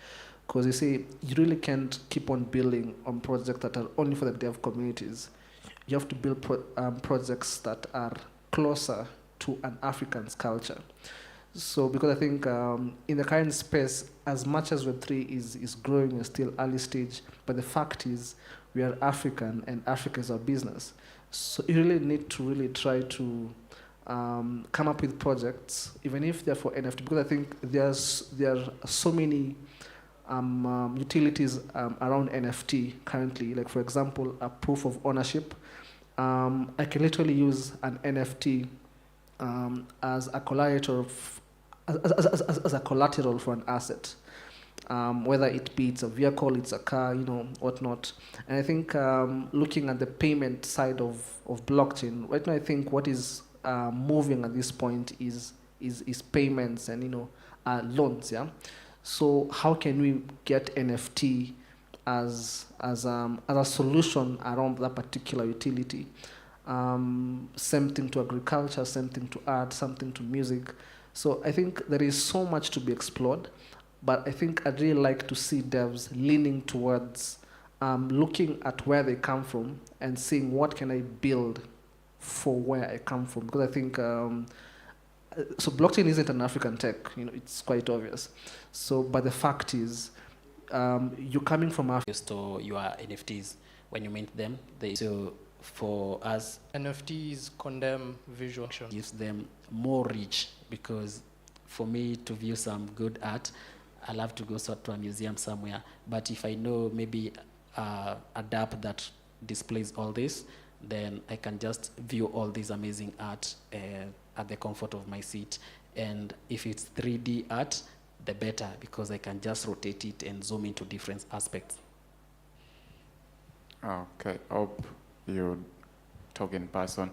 Because you see, you really can't keep on building on projects that are only for the dev communities. You have to build projects that are closer to an African's culture. So because I think in the current space, as much as Web3 is growing and still early stage, but the fact is we are African and Africa is our business. So you really need to really try to come up with projects, even if they're for NFT, because I think there are so many utilities around NFT currently. Like for example, a proof of ownership. I can literally use an NFT as a collateral as a collateral for an asset, whether it be it's a vehicle, it's a car, whatnot. And I think looking at the payment side of blockchain, right now I think what is moving at this point is is payments and loans. Yeah. So how can we get NFT as a solution around that particular utility? Same thing to agriculture, same thing to art, something to music. So I think there is so much to be explored, but I think I'd really like to see devs leaning towards looking at where they come from and seeing what can I build for where I come from. Because I think, so blockchain isn't an African tech, it's quite obvious. So, but the fact is, you're coming from Africa. Store your NFTs when you mint them. So for us, NFTs condemn visual action. Gives them more reach, because for me to view some good art, I love to go to a museum somewhere. But if I know maybe a DApp that displays all this, then I can just view all this amazing art at the comfort of my seat. And if it's 3D art, the better, because I can just rotate it and zoom into different aspects. Okay, hope you talk in person.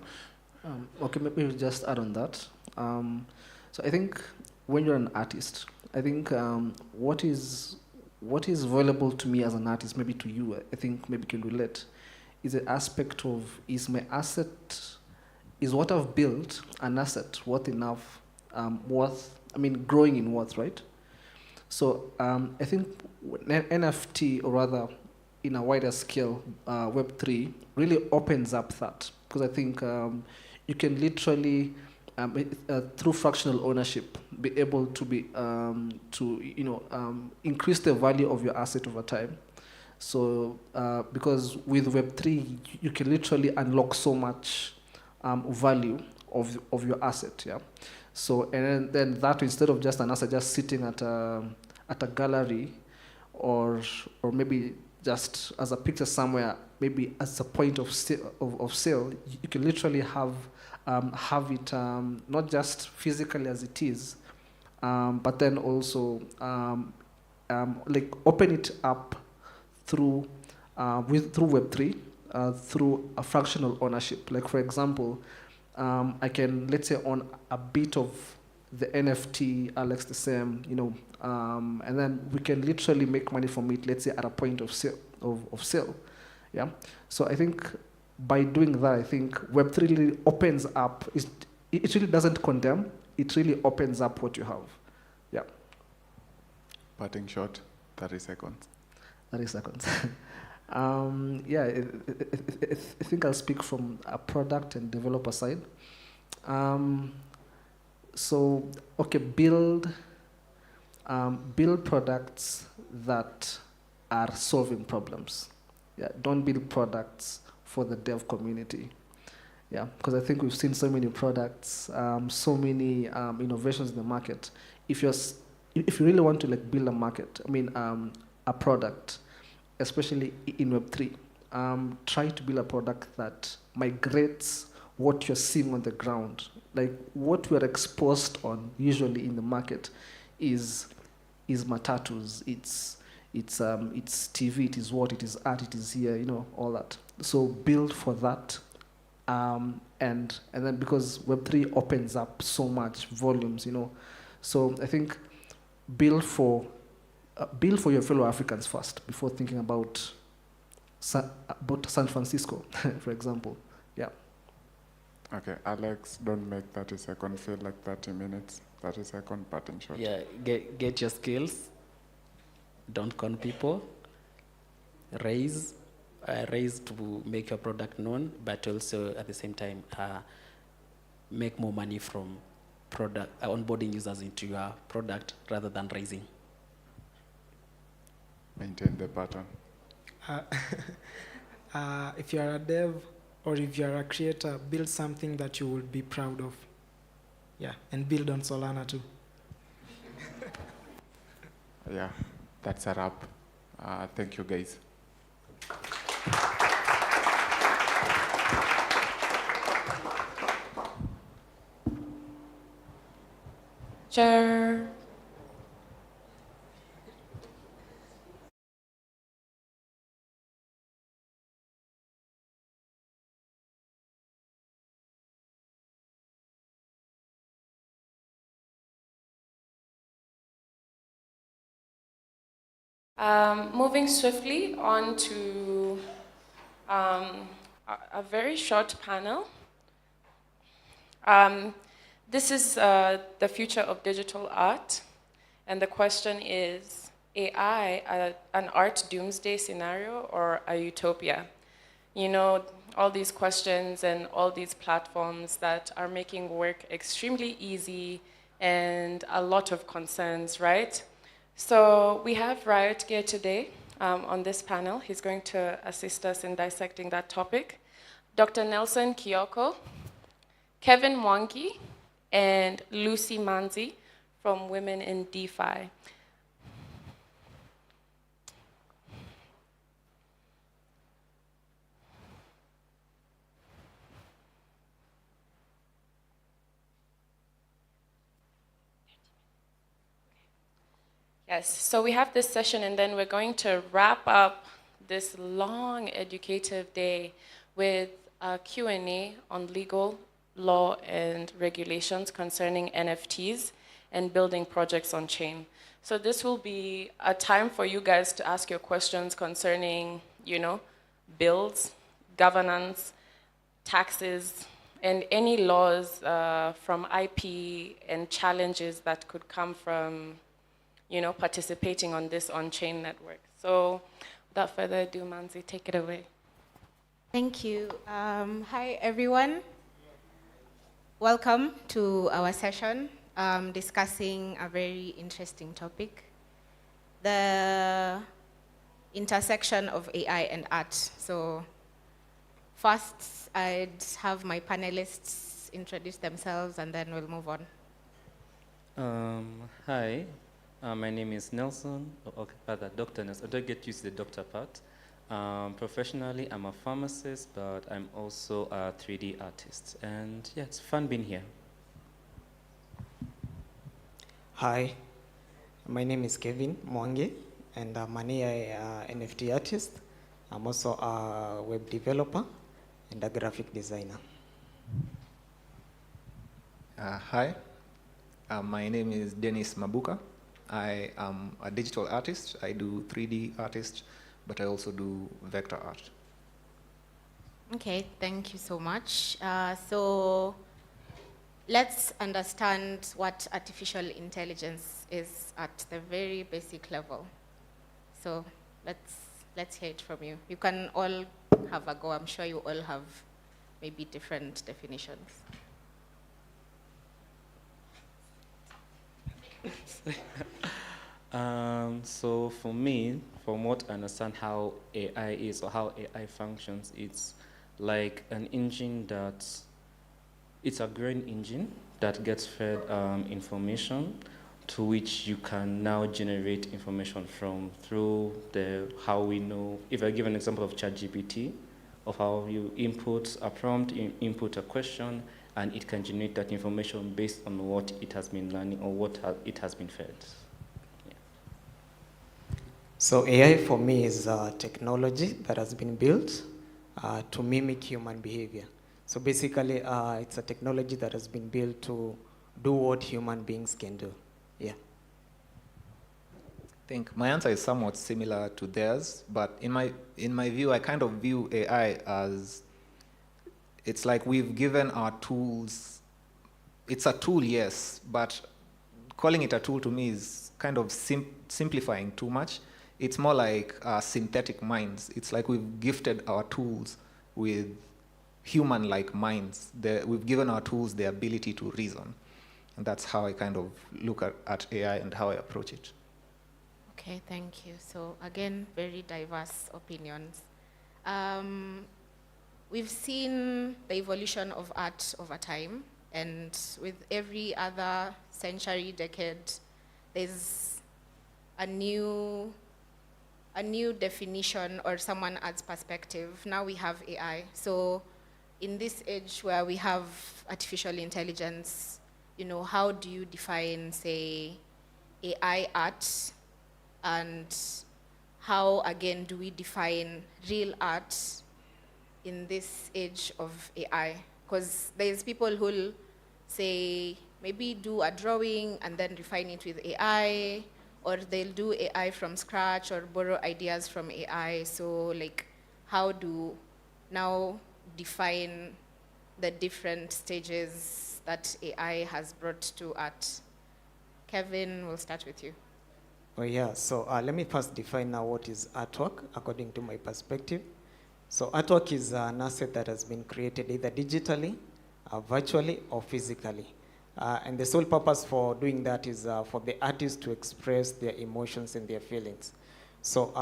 Okay, maybe we'll just add on that. So I think when you're an artist, I think what is valuable to me as an artist, maybe to you, I think maybe can relate, is the aspect of, is my asset, is what I've built an asset worth enough, growing in worth, right? So I think NFT, or rather in a wider scale, Web3 really opens up that, because I think you can literally, through fractional ownership, be able to be increase the value of your asset over time. So because with Web3, you can literally unlock so much value of your asset. Yeah. So and then that, instead of just an asset just sitting at a gallery, or maybe just as a picture somewhere, maybe as a point of sale, you can literally have it not just physically as it is, but then also like open it up through Web3, through a fractional ownership. Like for example, I can, let's say, own a bit of the NFT, Alex the same, and then we can literally make money from it, let's say at a point of sale. Yeah. So I think by doing that, I think Web3 really opens up. It really doesn't condemn. It really opens up what you have. Yeah. Parting shot, 30 seconds. 30 seconds. Yeah, I think I'll speak from a product and developer side. So, okay, build products that are solving problems. Yeah, don't build products for the dev community. Yeah, because I think we've seen so many products, so many innovations in the market. If you really want to build a market, a product, especially in Web3, try to build a product that migrates what you're seeing on the ground. Like what we're exposed on usually in the market is matatus, it's TV, it is what, it is art, it is here, all that. So build for that, and then because Web3 opens up so much volumes, so I think build for your fellow Africans first before thinking about San Francisco, for example. Yeah. Okay, Alex, don't make 30 seconds feel like 30 minutes. 30-second parting shot. Yeah, get your skills. Don't con people. Raise to make your product known, but also at the same time make more money from onboarding users into your product rather than raising. Maintain the pattern. If you are a dev or if you are a creator, build something that you will be proud of. Yeah, and build on Solana too. Yeah, that's a wrap. Thank you, guys. Sure. Moving swiftly on to a very short panel. This is the future of digital art, and the question is, AI an art doomsday scenario or a utopia? You know, all these questions and all these platforms that are making work extremely easy and a lot of concerns, right? So we have Riot Gear today on this panel. He's going to assist us in dissecting that topic. Dr. Nelson Kioko, Kevin Mwangi, and Lucy Manzi from Women in DeFi. Yes, so we have this session and then we're going to wrap up this long educative day with a Q&A on legal, law, and regulations concerning NFTs and building projects on chain. So this will be a time for you guys to ask your questions concerning, you know, bills, governance, taxes, and any laws from IP and challenges that could come from, you know, participating on this on-chain network. So without further ado, Manzi, take it away. Thank you. Hi, everyone. Welcome to our session discussing a very interesting topic, the intersection of AI and art. So first, I'd have my panelists introduce themselves and then we'll move on. Hi. My name is Nelson, Dr. Nelson. I don't get used to the doctor part. Professionally, I'm a pharmacist, but I'm also a 3D artist. And yeah, it's fun being here. Hi, my name is Kevin Mwangi, and I'm an AI NFT artist. I'm also a web developer and a graphic designer. Hi, my name is Dennis Mabuka. I am a digital artist. I do 3D artist, but I also do vector art. Okay, thank you so much. So let's understand what artificial intelligence is at the very basic level. So let's hear it from you. You can all have a go. I'm sure you all have maybe different definitions. So for me, from what I understand how AI is or how AI functions, it's like an engine it's a growing engine that gets fed information to which you can now generate information from through how we know, if I give an example of ChatGPT, of how you input a prompt, input a question, and it can generate that information based on what it has been learning or what it has been fed. Yeah. So AI for me is a technology that has been built to mimic human behavior. So basically, it's a technology that has been built to do what human beings can do. Yeah. I think my answer is somewhat similar to theirs, but in my view, I kind of view AI as, it's like we've given our tools, it's a tool, yes, but calling it a tool to me is kind of simplifying too much. It's more like synthetic minds. It's like we've gifted our tools with human-like minds. We've given our tools the ability to reason. And that's how I kind of look at AI and how I approach it. Okay, thank you. So again, very diverse opinions. We've seen the evolution of art over time, and with every other century, decade, there's a new definition or someone adds perspective. Now we have AI. So in this age where we have artificial intelligence, you know, how do you define, say, AI art, and how, again, do we define real art in this age of AI? Because there's people who'll say, maybe do a drawing and then refine it with AI, or they'll do AI from scratch or borrow ideas from AI. So like, how do now define the different stages that AI has brought to art? Kevin, we'll start with you. Oh yeah, so let me first define now what is artwork according to my perspective. So artwork is an asset that has been created either digitally, virtually, or physically. And the sole purpose for doing that is for the artist to express their emotions and their feelings. So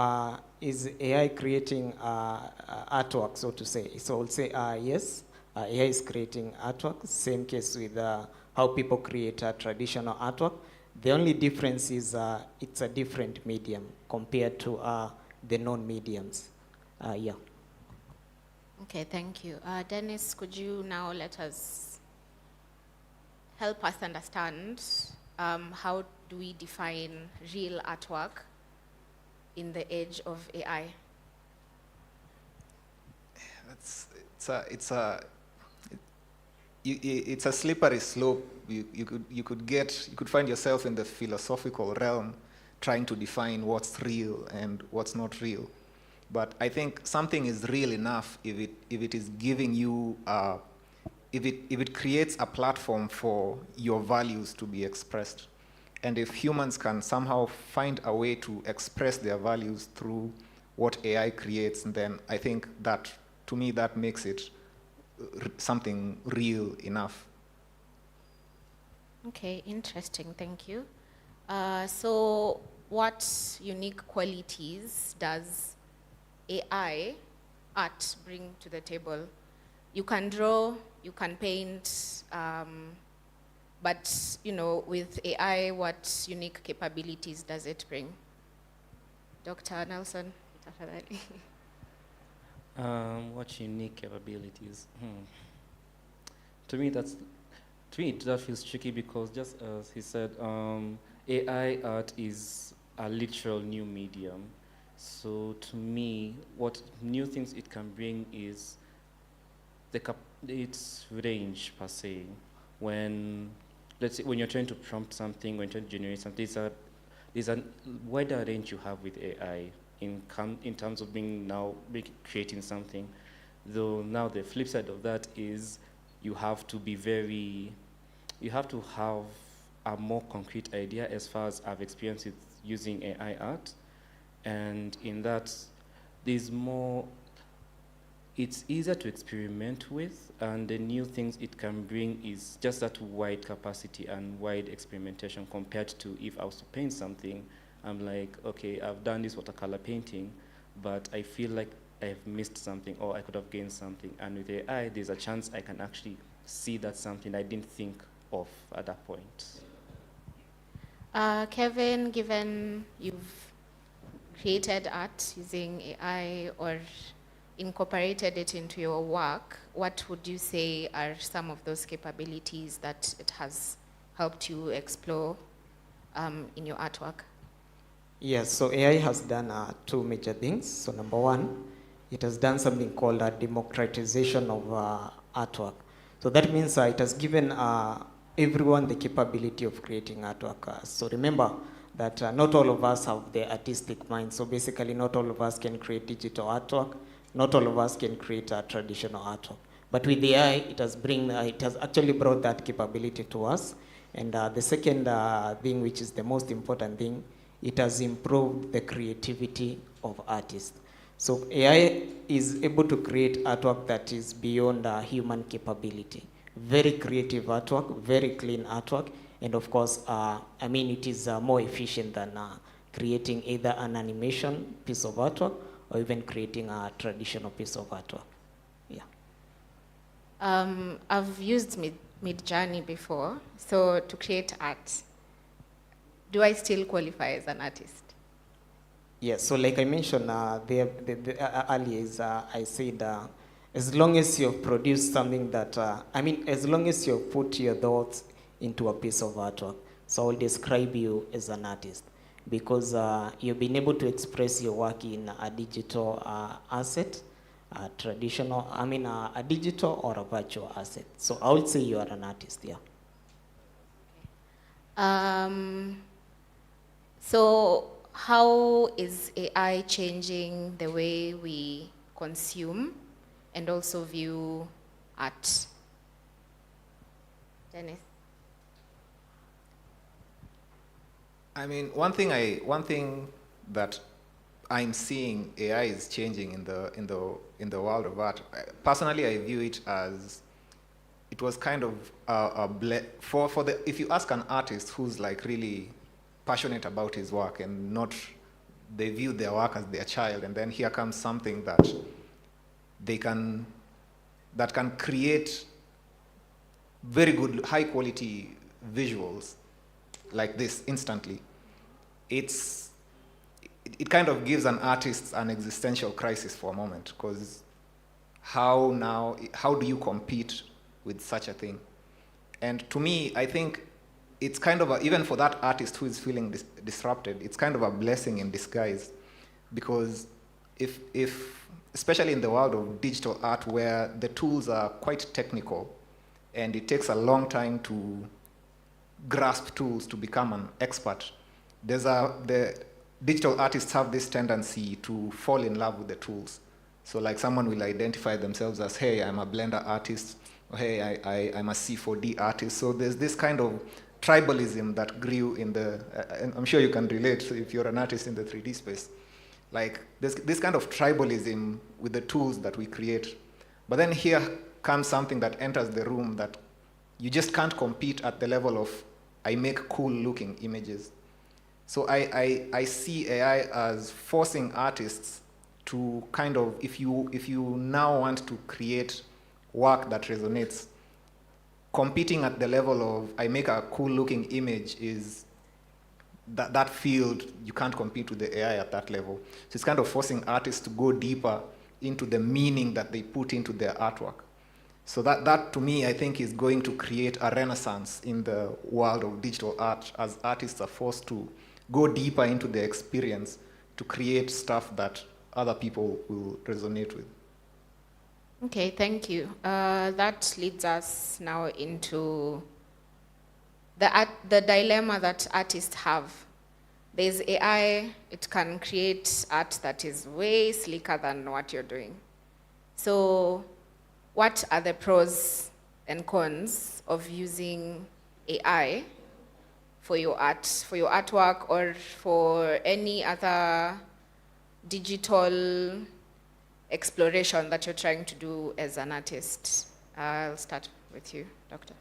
is AI creating artwork, so to say? So I'll say yes, AI is creating artwork. Same case with how people create traditional artwork. The only difference is it's a different medium compared to the non-mediums. Yeah. Okay, thank you. Dennis, could you now help us understand how do we define real artwork in the age of AI? It's a slippery slope. You could find yourself in the philosophical realm trying to define what's real and what's not real. But I think something is real enough if it is giving you if it creates a platform for your values to be expressed. And if humans can somehow find a way to express their values through what AI creates, then I think that, to me, that makes it something real enough. Okay, interesting, thank you. So what unique qualities does AI art bring to the table? You can draw, you can paint, but with AI, what unique capabilities does it bring? Dr. Nelson. What unique capabilities? To me, that feels tricky because, just as he said, AI art is a literal new medium. So to me, what new things it can bring is its range per se. When, let's say, when you're trying to prompt something, when you're trying to generate something, there's a wider range you have with AI in terms of creating something. Though now the flip side of that is you have to have a more concrete idea, as far as I've experienced it using AI art. And in that, it's easier to experiment with, and the new things it can bring is just that wide capacity and wide experimentation compared to if I was to paint something. I'm like, okay, I've done this watercolor painting, but I feel like I've missed something or I could have gained something. And with AI, there's a chance I can actually see that's something I didn't think of at that point. Kevin, given you've created art using AI or incorporated it into your work, what would you say are some of those capabilities that it has helped you explore in your artwork? Yes, so AI has done two major things. So number one, it has done something called a democratization of artwork. So that means it has given everyone the capability of creating artwork. So remember that not all of us have the artistic mind. So basically not all of us can create digital artwork. Not all of us can create a traditional artwork. But with AI, it has actually brought that capability to us. And the second thing, which is the most important thing, it has improved the creativity of artists. So AI is able to create artwork that is beyond human capability. Very creative artwork, very clean artwork, and of course, it is more efficient than creating either an animation piece of artwork or even creating a traditional piece of artwork. Yeah. I've used Midjourney before, so to create art, do I still qualify as an artist? Yes, so like I mentioned earlier, I said as long as you've produced something that, as long as you've put your thoughts into a piece of artwork, so I will describe you as an artist because you've been able to express your work in a digital asset, a digital or a virtual asset. So I would say you are an artist, yeah. So how is AI changing the way we consume and also view art? Dennis? I mean, one thing that I'm seeing AI is changing in the world of art. Personally, I view it as it was kind of if you ask an artist who's like really passionate about his work and not, they view their work as their child, and then here comes something that can create very good, high quality visuals like this instantly. It kind of gives an artist an existential crisis for a moment, because how do you compete with such a thing? And to me, I think it's kind of even for that artist who is feeling disrupted, it's kind of a blessing in disguise, because if especially in the world of digital art, where the tools are quite technical and it takes a long time to grasp tools to become an expert, the digital artists have this tendency to fall in love with the tools. So like someone will identify themselves as, hey, I'm a Blender artist, or hey, I'm a C4D artist. So there's this kind of tribalism that grew in and I'm sure you can relate if you're an artist in the 3D space. Like there's this kind of tribalism with the tools that we create. But then here comes something that enters the room that you just can't compete at the level of, I make cool looking images. So I see AI as forcing artists to kind of, if you now want to create work that resonates, competing at the level of, I make a cool looking image, is that field, you can't compete with the AI at that level. So it's kind of forcing artists to go deeper into the meaning that they put into their artwork. So that to me, I think, is going to create a renaissance in the world of digital art, as artists are forced to go deeper into the experience to create stuff that other people will resonate with. Okay, thank you. That leads us now into the dilemma that artists have. There's AI, it can create art that is way slicker than what you're doing. So what are the pros and cons of using AI for your art, for your artwork, or for any other digital exploration that you're trying to do as an artist? I'll start with you, Doctor.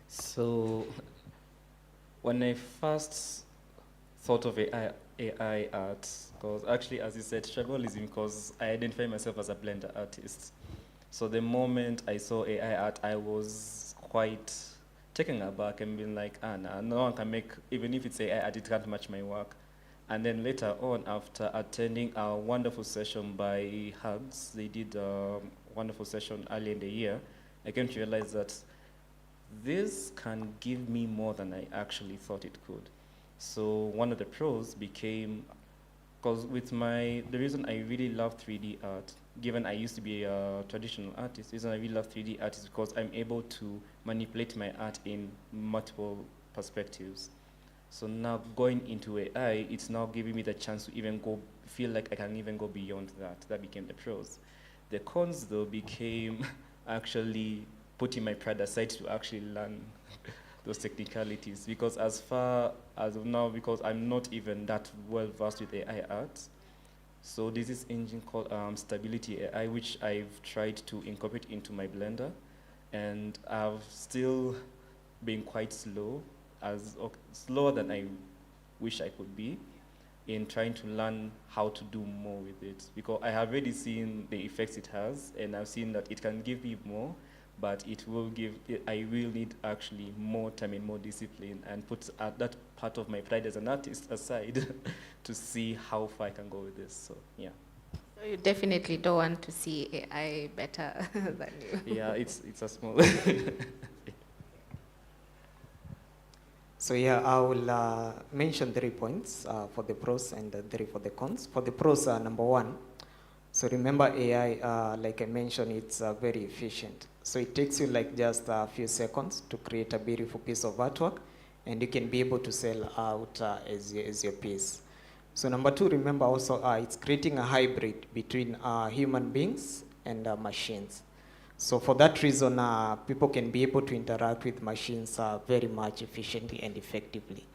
So when I first thought of AI art, because actually, as you said, tribalism, because I identify myself as a Blender artist. So the moment I saw AI art, I was quite taken aback and being like, nah, no one can make, even if it's AI art, it can't match my work. And then later on, after attending a wonderful session by Hugs, they did a wonderful session early in the year, I came to realize that this can give me more than I actually thought it could. So one of the pros became, because the reason I really love 3D art, given I used to be a traditional artist, the reason I really love 3D art is because I'm able to manipulate my art in multiple perspectives. So now going into AI, it's now giving me the chance to even feel like I can even go beyond that. That became the pros. The cons, though, became actually putting my pride aside to actually learn those technicalities. Because as far as of now, because I'm not even that well versed with AI art, so there's this engine called Stability AI, which I've tried to incorporate into my Blender, and I've still been quite slow, slower than I wish I could be, in trying to learn how to do more with it. Because I have already seen the effects it has, and I've seen that it can give me more, but I will need actually more time and more discipline, and put that part of my pride as an artist aside to see how far I can go with this. So yeah. So you definitely don't want to see AI better than you. Yeah, it's a small. So yeah, I will mention 3 points for the pros and 3 for the cons. For the pros, number 1, so remember AI, like I mentioned, it's very efficient. So it takes you like just a few seconds to create a beautiful piece of artwork, and you can be able to sell out as your piece. So number two, remember also it's creating a hybrid between human beings and machines. So for that reason, people can be able to interact with machines very much efficiently and effectively.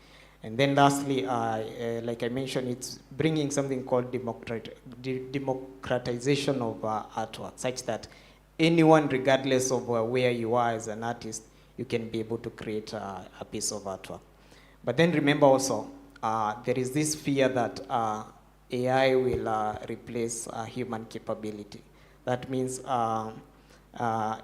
And then lastly, like I mentioned, it's bringing something called democratization of artwork, such that anyone, regardless of where you are as an artist, you can be able to create a piece of artwork. But then remember also, there is this fear that AI will replace human capability. That means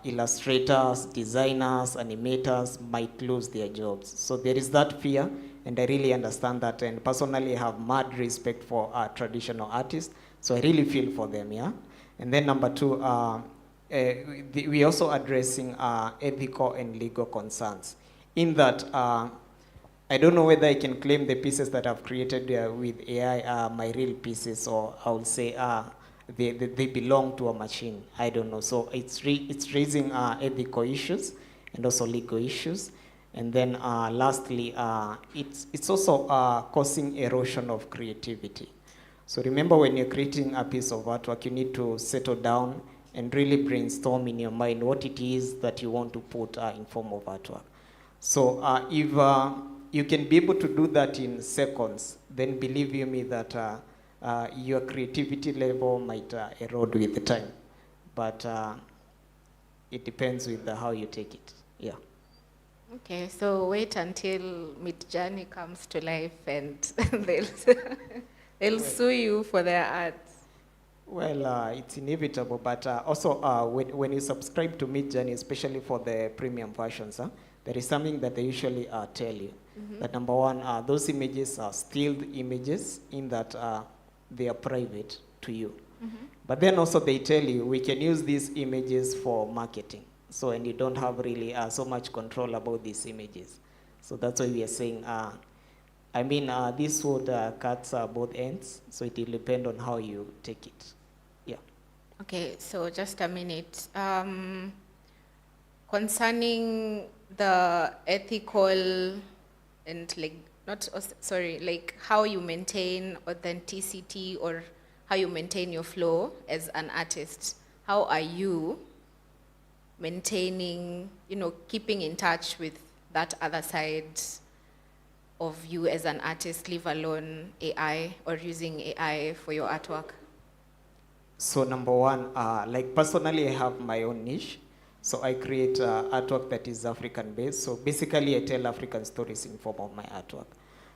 illustrators, designers, animators might lose their jobs. So there is that fear, and I really understand that, and personally have mad respect for traditional artists, so I really feel for them, yeah? And then number two, we also addressing ethical and legal concerns, in that I don't know whether I can claim the pieces that I've created with AI are my real pieces, or I would say they belong to a machine. I don't know. So it's raising ethical issues and also legal issues. And then lastly, it's also causing erosion of creativity. So remember, when you're creating a piece of artwork, you need to settle down and really brainstorm in your mind what it is that you want to put in form of artwork. So if you can be able to do that in seconds, then believe you me that your creativity level might erode with the time. But it depends with how you take it, yeah. Okay, so wait until Midjourney comes to life and they'll sue you for their ads. Well, it's inevitable, but also when you subscribe to Midjourney, especially for the premium versions, there is something that they usually tell you. Mhm. That number one, those images are stilled images, in that they are private to you. Mhm. But then also they tell you, we can use these images for marketing. So, and you don't have really so much control about these images. So that's why we are saying, I mean, this would cut both ends, so it will depend on how you take it. Yeah. Okay, so just a minute. Concerning the ethical and like how you maintain authenticity, or how you maintain your flow as an artist, how are you maintaining, keeping in touch with that other side of you as an artist, leave alone AI or using AI for your artwork? So number one, like personally, I have my own niche. So I create artwork that is African based. So basically, I tell African stories in form of my artwork.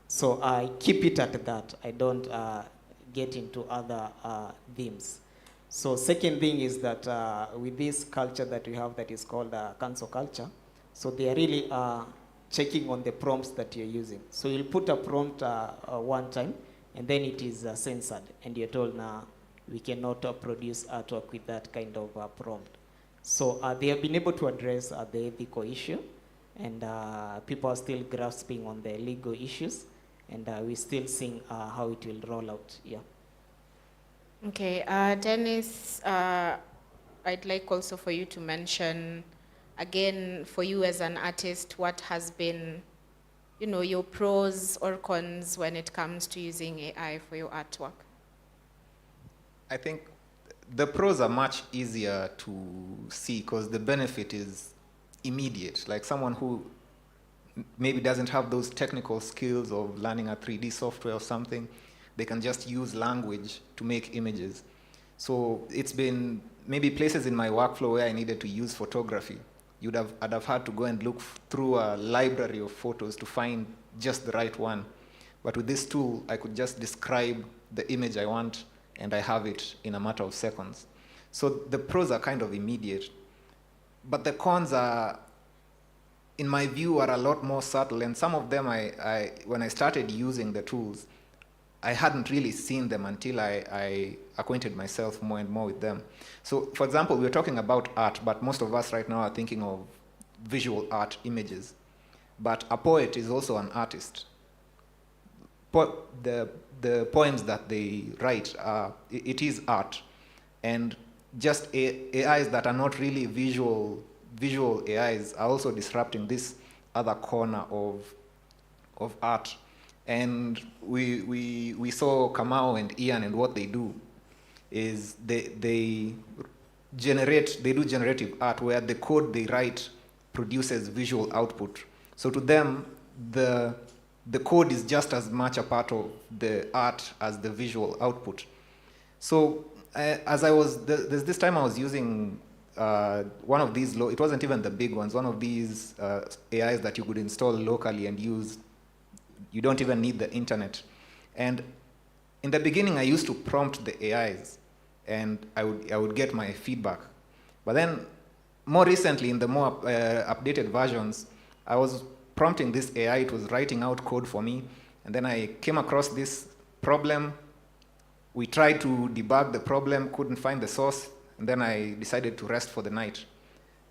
So I keep it at that. I don't get into other themes. So second thing is that with this culture that we have that is called cancel culture, so they are really checking on the prompts that you're using. So you'll put a prompt one time, and then it is censored, and you're told, now we cannot produce artwork with that kind of prompt. So they have been able to address the ethical issue, and people are still grasping on the legal issues, and we're still seeing how it will roll out, yeah. Okay, Dennis, I'd like also for you to mention, again, for you as an artist, what has been, your pros or cons when it comes to using AI for your artwork? I think the pros are much easier to see because the benefit is immediate. Like someone who maybe doesn't have those technical skills of learning a 3D software or something, they can just use language to make images. So it's been maybe places in my workflow where I needed to use photography. I'd have had to go and look through a library of photos to find just the right one. But with this tool, I could just describe the image I want, and I have it in a matter of seconds. So the pros are kind of immediate. But the cons are, in my view, are a lot more subtle. And some of them, when I started using the tools, I hadn't really seen them until I acquainted myself more and more with them. So, for example, we're talking about art, but most of us right now are thinking of visual art images. But a poet is also an artist. The poems that they write, it is art. And just AIs that are not really visual AIs are also disrupting this other corner of of art. And we saw Kamau and Ian, and what they do is they do generative art where the code they write produces visual output. So to them, the code is just as much a part of the art as the visual output. So there's this time I was using one of these, it wasn't even the big ones, one of these AIs that you could install locally and use. You don't even need the internet. And in the beginning, I used to prompt the AIs, and I would get my feedback. But then, more recently, in the more updated versions, I was prompting this AI. It was writing out code for me, and then I came across this problem. We tried to debug the problem, couldn't find the source, and then I decided to rest for the night.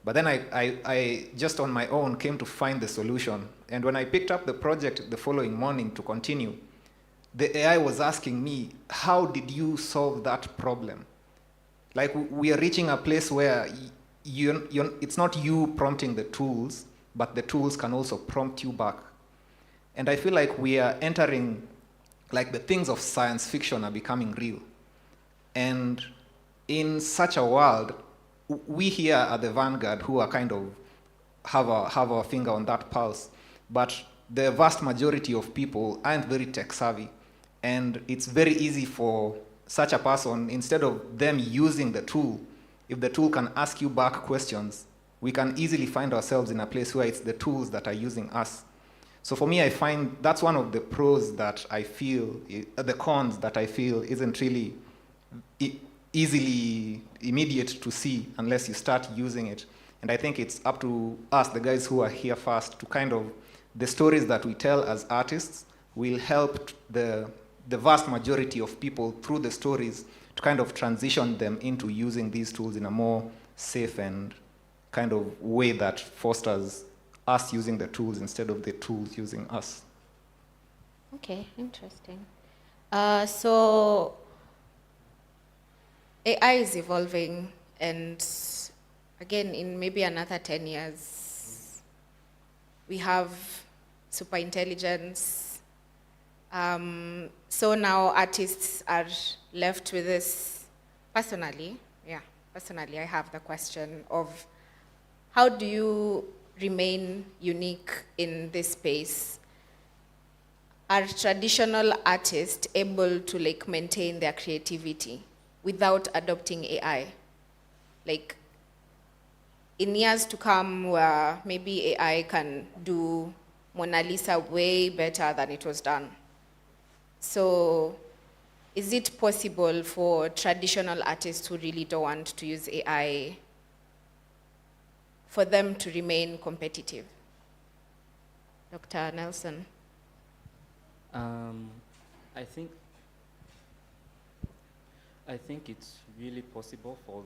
But then I just on my own came to find the solution. And when I picked up the project the following morning to continue, the AI was asking me, how did you solve that problem? Like, we are reaching a place where it's not you prompting the tools, but the tools can also prompt you back. And I feel like we are entering, like, the things of science fiction are becoming real. And in such a world, we here at the vanguard who are kind of have our finger on that pulse, but the vast majority of people aren't very tech savvy. And it's very easy for such a person, instead of them using the tool, if the tool can ask you back questions, we can easily find ourselves in a place where it's the tools that are using us. So for me, I find that's one of the pros that I feel, the cons that I feel isn't really easily immediate to see unless you start using it. And I think it's up to us, the guys who are here first, to kind of, the stories that we tell as artists will help the vast majority of people through the stories to kind of transition them into using these tools in a more safe and kind of way that fosters us using the tools instead of the tools using us. Okay, interesting. So AI is evolving, and again, in maybe another 10 years, we have super intelligence. So now artists are left with this. Personally, I have the question of, how do you remain unique in this space? Are traditional artists able to, like, maintain their creativity without adopting AI? Like, in years to come, where maybe AI can do Mona Lisa way better than it was done. So is it possible for traditional artists who really don't want to use AI, for them to remain competitive? Dr. Nelson. I think it's really possible for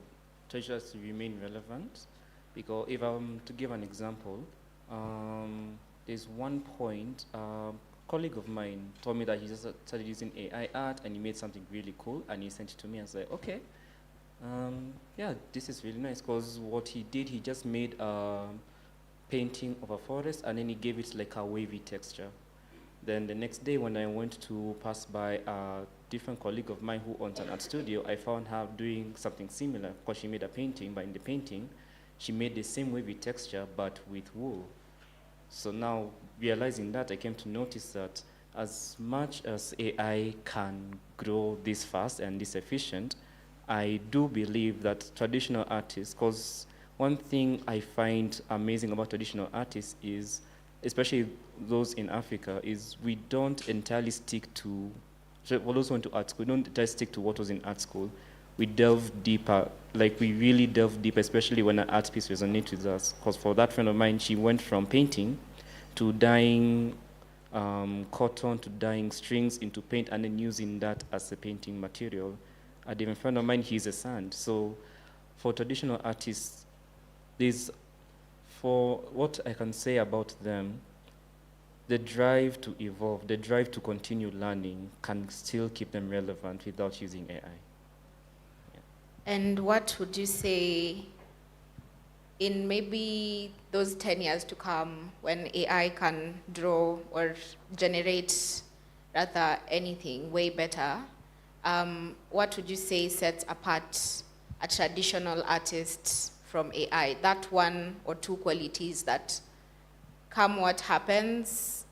treasures to remain relevant, because if I'm to give an example, there's one point, a colleague of mine told me that he just started using AI art and he made something really cool and he sent it to me and said, okay, yeah, this is really nice, because what he did, he just made a painting of a forest and then he gave it like a wavy texture. Then the next day when I went to pass by a different colleague of mine who owns an art studio, I found her doing something similar, because she made a painting, but in the painting, she made the same wavy texture, but with wool. So now, realizing that, I came to notice that as much as AI can grow this fast and this efficient, I do believe that traditional artists, because one thing I find amazing about traditional artists is, especially those in Africa, is we don't entirely stick to, for those who went to art school, we don't entirely stick to what was in art school. We delve deeper, like we really delve deep, especially when an art piece resonates with us. Because for that friend of mine, she went from painting to dyeing cotton, to dyeing strings into paint, and then using that as a painting material. A different friend of mine, he's a sand. So for traditional artists, for what I can say about them, the drive to evolve, the drive to continue learning can still keep them relevant without using AI. And what would you say in maybe those 10 years to come, when AI can draw or generate rather anything way better, what would you say sets apart a traditional artist from AI? That one or two qualities that, come what happens,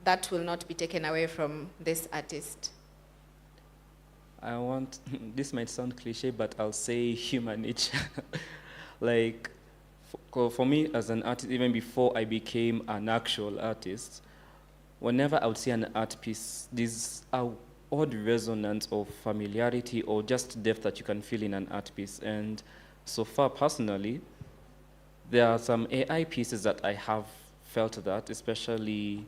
that will not be taken away from this artist. This might sound cliche, but I'll say human nature. Like, for me as an artist, even before I became an actual artist, whenever I would see an art piece, there's a odd resonance of familiarity or just depth that you can feel in an art piece. And so far, personally, there are some AI pieces that I have felt that, especially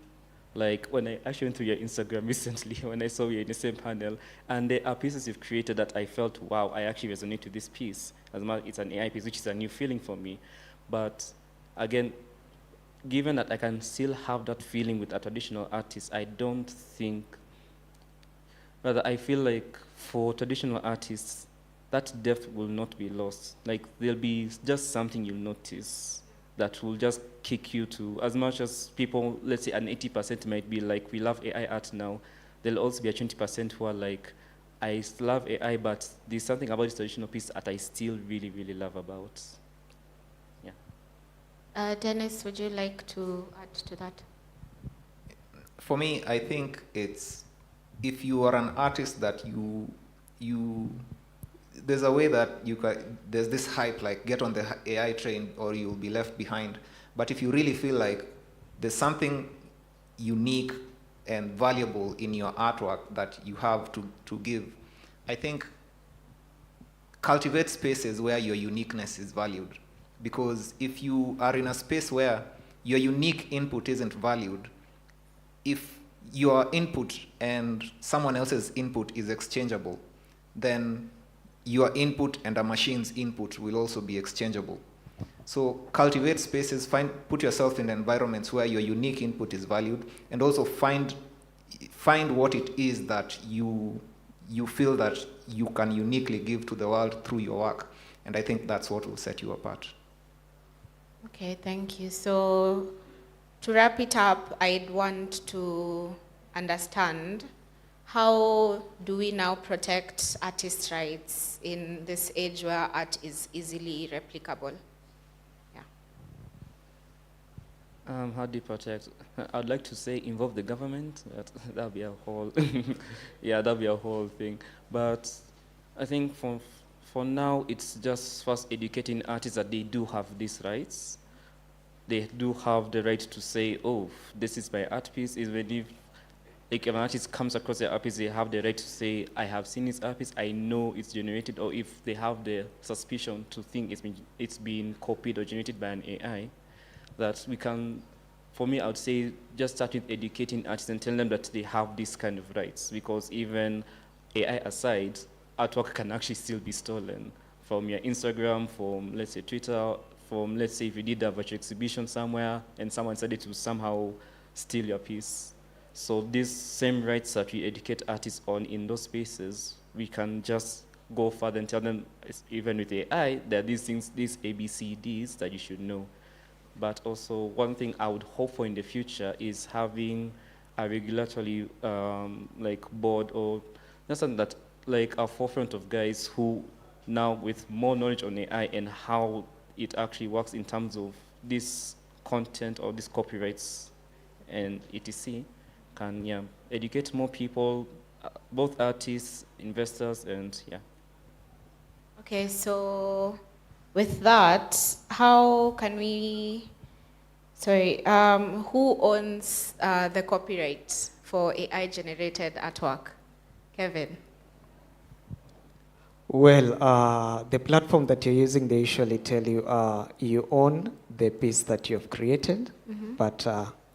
like when I actually went through your Instagram recently, when I saw you in the same panel, and there are pieces you've created that I felt, wow, I actually resonate with this piece. As much it's an AI piece, which is a new feeling for me. But again, given that I can still have that feeling with a traditional artist, I don't think, rather I feel like for traditional artists, that depth will not be lost. Like there'll be just something you'll notice that will just kick you to, as much as people, let's say an 80% might be like, we love AI art now, there'll also be a 20% who are like, I love AI, but there's something about this traditional piece that I still really, really love about. Yeah. Dennis, would you like to add to that? For me, I think it's, if you are an artist that there's a way that there's this hype, like get on the AI train or you'll be left behind. But if you really feel like there's something unique and valuable in your artwork that you have to give, I think cultivate spaces where your uniqueness is valued. Because if you are in a space where your unique input isn't valued, if your input and someone else's input is exchangeable, then your input and a machine's input will also be exchangeable. So cultivate spaces, put yourself in environments where your unique input is valued, and also find what it is that you feel that you can uniquely give to the world through your work. And I think that's what will set you apart. Okay, thank you. So to wrap it up, I'd want to understand, how do we now protect artists' rights in this age where art is easily replicable? Yeah. How do you protect? I'd like to say involve the government. That'll be a whole, yeah, that'll be a whole thing. But I think for now, it's just first educating artists that they do have these rights. They do have the right to say, oh, this is my art piece. Even if an artist comes across their art piece, they have the right to say, I have seen this art piece, I know it's generated, or if they have the suspicion to think it's been copied or generated by an AI, that we can, for me, I would say, just start with educating artists and telling them that they have these kind of rights, because even AI aside, artwork can actually still be stolen from your Instagram, from, let's say, Twitter, from, let's say, if you did a virtual exhibition somewhere and someone decided to somehow steal your piece. So these same rights that we educate artists on in those spaces, we can just go further and tell them, even with AI, there are these things, these ABCDs that you should know. But also, one thing I would hope for in the future is having a regulatory like board, or just something that like a forefront of guys who now with more knowledge on AI and how it actually works in terms of this content or these copyrights and etc. can educate more people, both artists, investors, and yeah. Okay, so with that, how can we, who owns the copyright for AI-generated artwork? Kevin? Well, the platform that you're using, they usually tell you you own the piece that you've created, but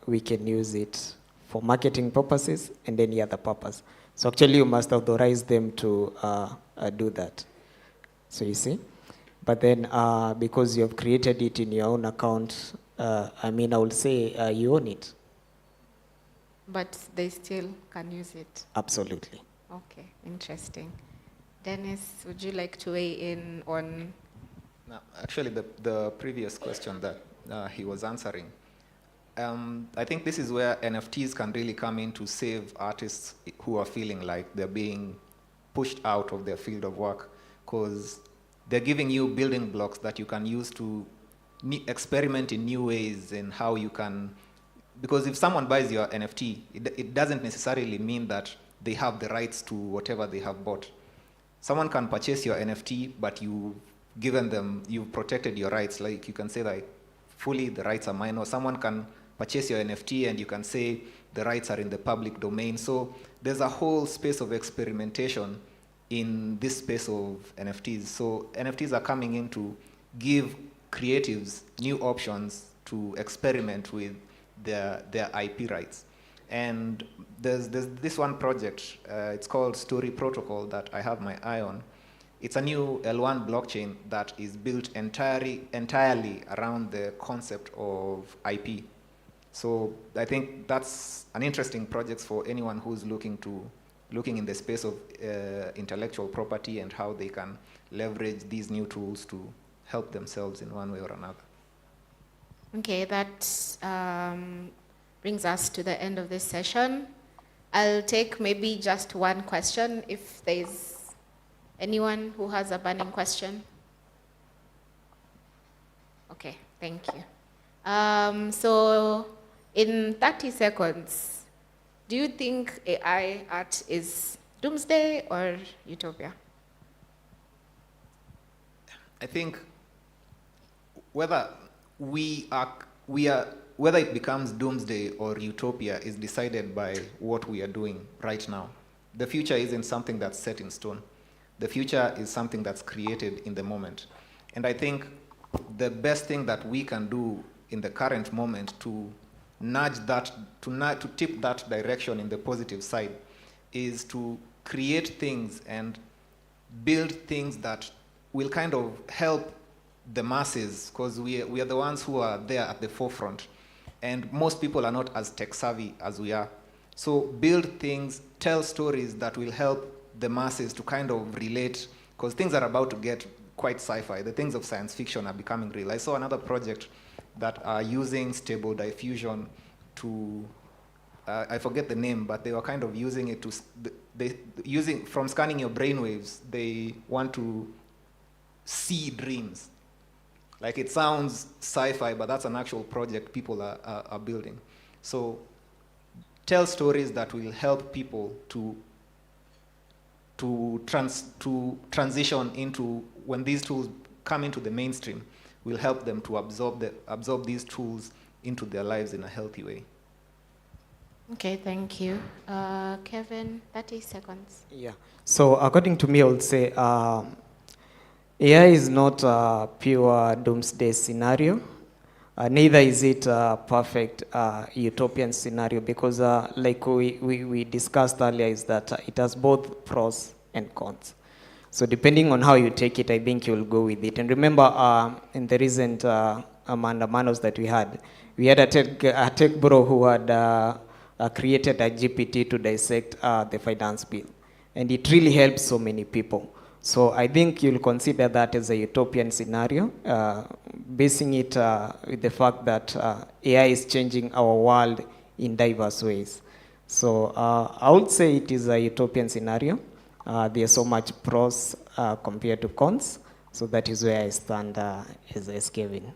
we can use it for marketing purposes and any other purpose. So actually, you must authorize them to do that. So you see? But then because you have created it in your own account, I would say you own it. But they still can use it? Absolutely. Okay, interesting. Dennis, would you like to weigh in on Now, actually, the previous question that he was answering, I think this is where NFTs can really come in to save artists who are feeling like they're being pushed out of their field of work, because they're giving you building blocks that you can use to experiment in new ways in how you can, because if someone buys your NFT, it doesn't necessarily mean that they have the rights to whatever they have bought. Someone can purchase your NFT, but you've protected your rights. Like you can say that fully the rights are mine, or someone can purchase your NFT and you can say the rights are in the public domain. So there's a whole space of experimentation in this space of NFTs. So NFTs are coming in to give creatives new options to experiment with their IP rights. And there's this one project, it's called Story Protocol, that I have my eye on. It's a new L1 blockchain that is built entirely around the concept of IP. So I think that's an interesting project for anyone who's looking in the space of intellectual property and how they can leverage these new tools to help themselves in one way or another. Okay, that brings us to the end of this session. I'll take maybe just one question if there's anyone who has a burning question. Okay, thank you. So in 30 seconds, do you think AI art is doomsday or utopia? I think whether whether it becomes doomsday or utopia is decided by what we are doing right now. The future isn't something that's set in stone. The future is something that's created in the moment. And I think the best thing that we can do in the current moment to nudge that, to tip that direction in the positive side, is to create things and build things that will kind of help the masses, because we are the ones who are there at the forefront. And most people are not as tech savvy as we are. So build things, tell stories that will help the masses to kind of relate, because things are about to get quite sci-fi. The things of science fiction are becoming real. I saw another project that are using stable diffusion to, I forget the name, but they were kind of using it to, from scanning your brainwaves, they want to see dreams. Like it sounds sci-fi, but that's an actual project people are building. So tell stories that will help people to transition into, when these tools come into the mainstream, will help them to absorb these tools into their lives in a healthy way. Okay, thank you. Kevin, 30 seconds. Yeah. So according to me, I would say AI is not a pure doomsday scenario. Neither is it a perfect utopian scenario, because like we discussed earlier, is that it has both pros and cons. So depending on how you take it, I think you'll go with it. And remember, in the recent Amanda Manos that we had a tech bro who had created a GPT to dissect the finance bill. And it really helps so many people. So I think you'll consider that as a utopian scenario, basing it with the fact that AI is changing our world in diverse ways. So I would say it is a utopian scenario. There's so much pros compared to cons. So that is where I stand as Kevin.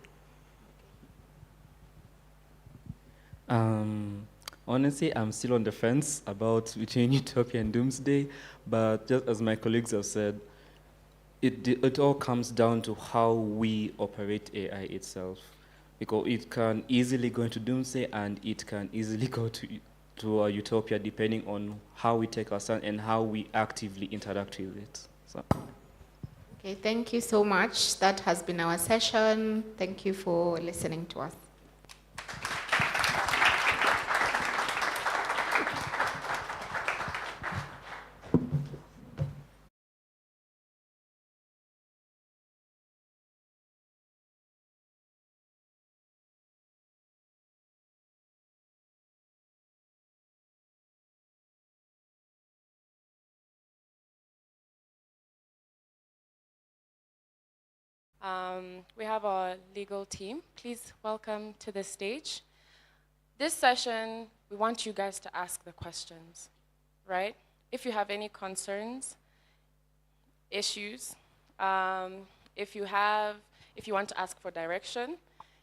Honestly, I'm still on the fence about between utopia and doomsday, but just as my colleagues have said, it all comes down to how we operate AI itself, because it can easily go into doomsday and it can easily go to a utopia, depending on how we take our stand and how we actively interact with it. So. Okay, thank you so much. That has been our session. Thank you for listening to us. We have our legal team. Please welcome to the stage. This session, we want you guys to ask the questions, right? If you have any concerns, issues, if you want to ask for direction,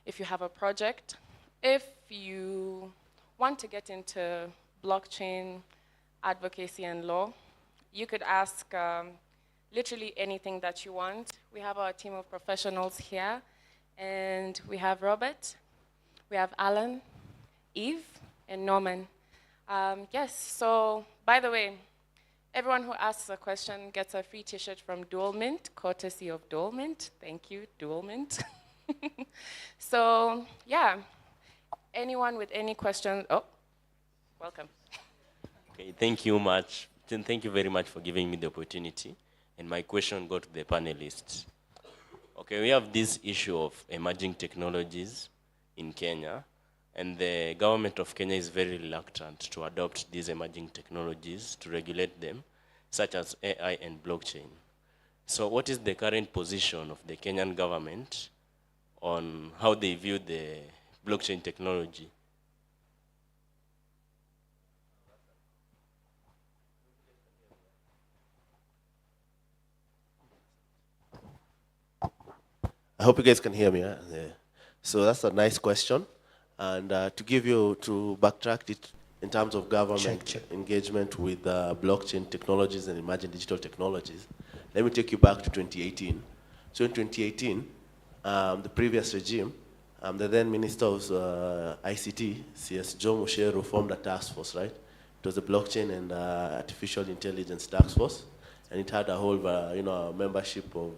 if you have a project, if you want to get into blockchain advocacy and law, you could ask literally anything that you want. We have our team of professionals here, and we have Robert, we have Alan, Eve, and Norman. Yes, so by the way, everyone who asks a question gets a free t-shirt from Dual Mint, courtesy of Dual Mint. Thank you, Dual Mint. So, yeah, anyone with any questions? Oh, welcome. Okay, thank you much. Thank you very much for giving me the opportunity. And my question goes to the panelists. Okay, we have this issue of emerging technologies in Kenya, and the government of Kenya is very reluctant to adopt these emerging technologies to regulate them, such as AI and blockchain. So what is the current position of the Kenyan government on how they view the blockchain technology? I hope you guys can hear me. Yeah? So that's a nice question. And to backtrack it in terms of government engagement with blockchain technologies and emerging digital technologies, let me take you back to 2018. So in 2018, the previous regime, the then Minister of ICT, CS Joe Musheru, formed a task force, right? It was the Blockchain and Artificial Intelligence Task Force, and it had a whole, membership of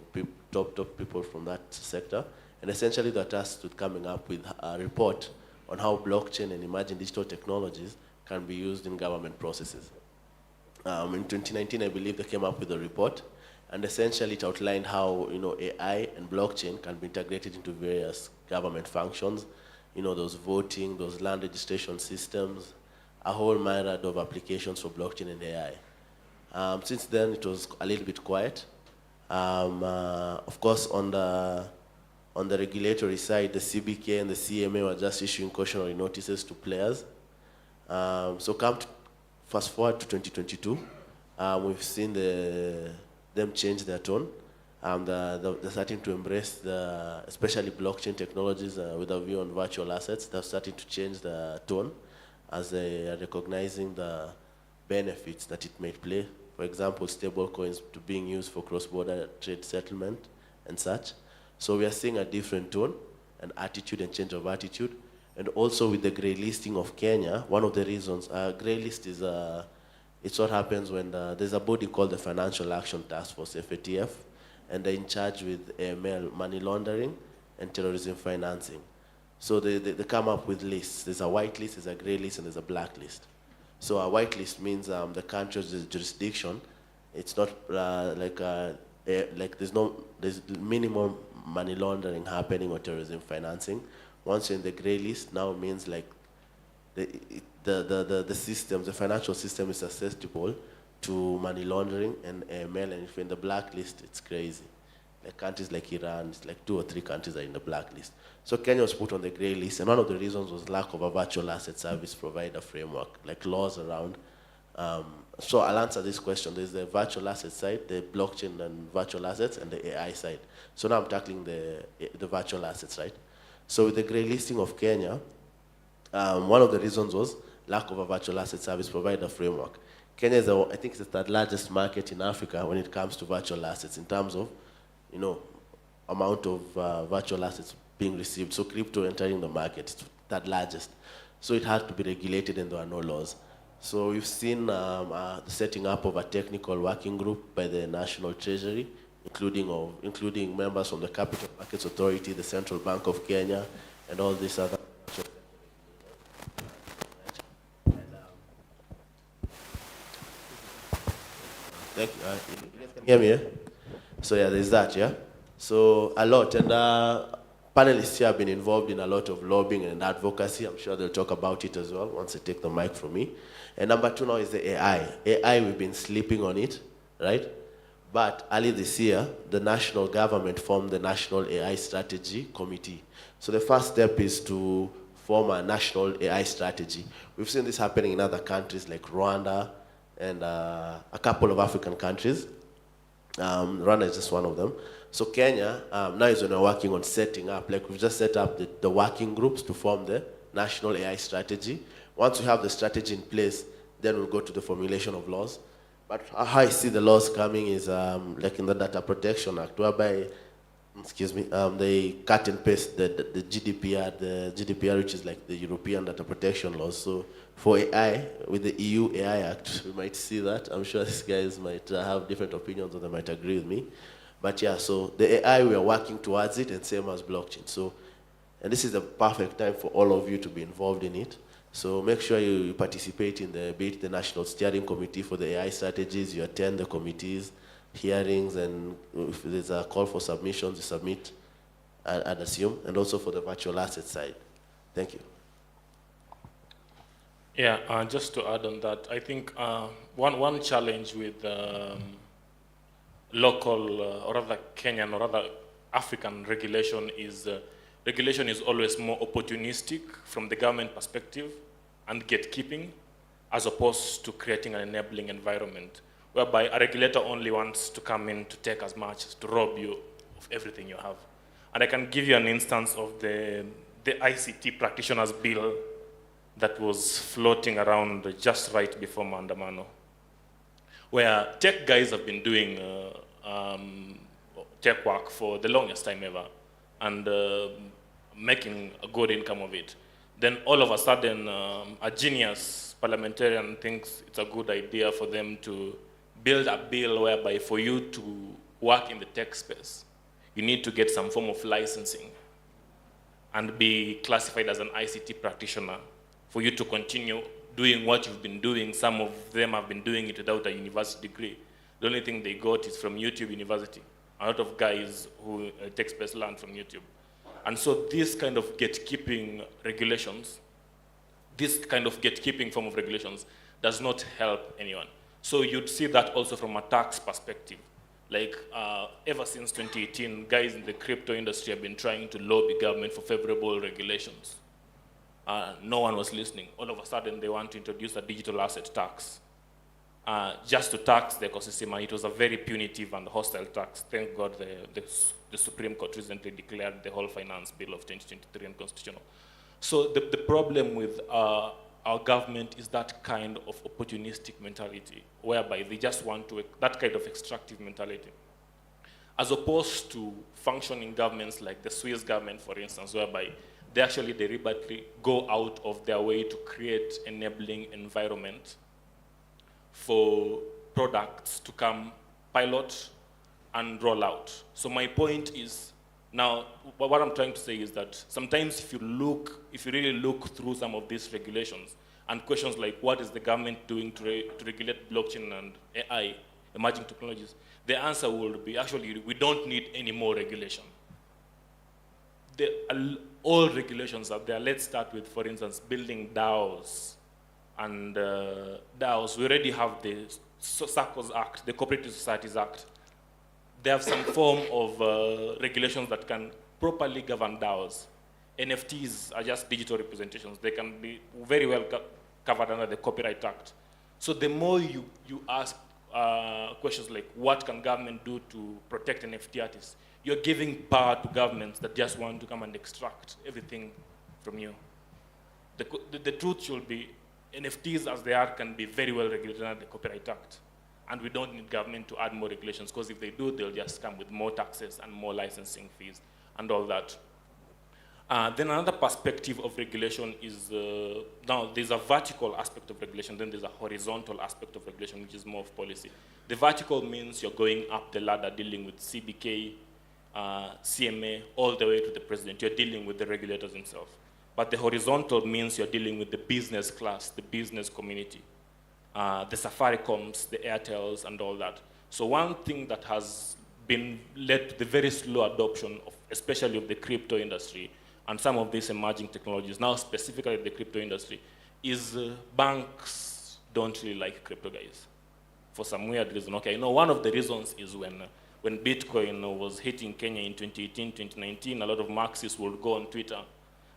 top people from that sector. And essentially, they were tasked with coming up with a report on how blockchain and emerging digital technologies can be used in government processes. In 2019, I believe they came up with a report, and essentially it outlined how AI and blockchain can be integrated into various government functions, those voting, those land registration systems, a whole myriad of applications for blockchain and AI. Since then, it was a little bit quiet. Of course, on the regulatory side, the CBK and the CMA were just issuing cautionary notices to players. So fast forward to 2022, we've seen them change their tone. They're starting to embrace especially blockchain technologies with a view on virtual assets. They're starting to change the tone as they are recognizing the benefits that it may play. For example, stable coins to being used for cross-border trade settlement and such. So we are seeing a different tone and attitude and change of attitude. And also with the grey listing of Kenya, one of the reasons, grey list is it's what happens when there's a body called the Financial Action Task Force, FATF, and they're in charge with AML, money laundering, and terrorism financing. So they come up with lists. There's a white list, there's a grey list, and there's a black list. So a white list means the country's jurisdiction. It's not there's minimum money laundering happening or terrorism financing. Once you're in the grey list, now means like the systems, the financial system is susceptible to money laundering and AML, and if you're in the blacklist, it's crazy. Like countries like Iran, it's like 2 or 3 countries are in the blacklist. So Kenya was put on the grey list, and one of the reasons was lack of a virtual asset service provider framework, like laws around. So I'll answer this question. There's the virtual asset side, the blockchain and virtual assets, and the AI side. So now I'm tackling the virtual assets, right? So with the grey listing of Kenya, one of the reasons was lack of a virtual asset service provider framework. Kenya is, I think, it's the 3rd largest market in Africa when it comes to virtual assets in terms of, amount of virtual assets being received. So crypto entering the market, it's 3rd largest. So it had to be regulated, and there are no laws. So we've seen the setting up of a technical working group by the National Treasury, including members from the Capital Markets Authority, the Central Bank of Kenya, and all these other. Thank you. You guys can hear me, yeah? So yeah, there's that, yeah? So a lot, and panelists here have been involved in a lot of lobbying and advocacy. I'm sure they'll talk about it as well once they take the mic from me. And number 2 now is the AI. AI, we've been sleeping on it, right? But early this year, the national government formed the National AI Strategy Committee. So the first step is to form a national AI strategy. We've seen this happening in other countries like Rwanda and a couple of African countries. Rwanda is just one of them. So Kenya, now is when we're working on setting up, like we've just set up the working groups to form the national AI strategy. Once we have the strategy in place, then we'll go to the formulation of laws. But how I see the laws coming is like in the Data Protection Act, whereby, they cut and paste the GDPR, which is like the European data protection laws. So for AI, with the EU AI Act, we might see that. I'm sure these guys might have different opinions or they might agree with me. But yeah, so the AI, we are working towards it, and same as blockchain. So, and this is the perfect time for all of you to be involved in it. So make sure you participate in the National Steering Committee for the AI strategies, you attend the committees, hearings, and if there's a call for submissions, you submit, I'd assume, and also for the virtual asset side. Thank you. Yeah, just to add on that, I think one challenge with local, or rather Kenyan, or rather African regulation is always more opportunistic from the government perspective and gatekeeping, as opposed to creating an enabling environment, whereby a regulator only wants to come in to take as much as to rob you of everything you have. And I can give you an instance of the ICT practitioners bill that was floating around just right before Maandamano, where tech guys have been doing tech work for the longest time ever and making a good income of it. Then all of a sudden, a genius parliamentarian thinks it's a good idea for them to build a bill whereby for you to work in the tech space, you need to get some form of licensing and be classified as an ICT practitioner for you to continue doing what you've been doing. Some of them have been doing it without a university degree. The only thing they got is from YouTube University. A lot of guys who tech space learn from YouTube. And so this kind of gatekeeping regulations, this kind of gatekeeping form of regulations does not help anyone. So you'd see that also from a tax perspective. Like ever since 2018, guys in the crypto industry have been trying to lobby government for favorable regulations. No one was listening. All of a sudden, they want to introduce a digital asset tax just to tax the ecosystem, and it was a very punitive and hostile tax. Thank God the Supreme Court recently declared the whole finance bill of 2023 unconstitutional. So the problem with our government is that kind of opportunistic mentality, whereby they just want to, that kind of extractive mentality, as opposed to functioning governments like the Swiss government, for instance, whereby they actually deliberately go out of their way to create enabling environment for products to come pilot and roll out. So my point is, now what I'm trying to say is that sometimes if you really look through some of these regulations and questions like what is the government doing to regulate blockchain and AI, emerging technologies, the answer will be actually we don't need any more regulation. All regulations are there. Let's start with, for instance, building DAOs. And DAOs, we already have the SACCOs Act, the Cooperative Societies Act. They have some form of regulations that can properly govern DAOs. NFTs are just digital representations. They can be very well covered under the Copyright Act. So the more you ask questions like what can government do to protect NFT artists, you're giving power to governments that just want to come and extract everything from you. The truth should be NFTs as they are can be very well regulated under the Copyright Act. And we don't need government to add more regulations, because if they do, they'll just come with more taxes and more licensing fees and all that. Then another perspective of regulation is, now there's a vertical aspect of regulation, then there's a horizontal aspect of regulation, which is more of policy. The vertical means you're going up the ladder, dealing with CBK, CMA, all the way to the president. You're dealing with the regulators themselves. But the horizontal means you're dealing with the business class, the business community, the Safaricoms, the Airtels, and all that. So one thing that has been led to the very slow adoption, especially of the crypto industry and some of these emerging technologies, now specifically the crypto industry, is banks don't really like crypto guys. for some weird reason. Okay, one of the reasons is when Bitcoin was hitting Kenya in 2018, 2019, a lot of Marxists would go on Twitter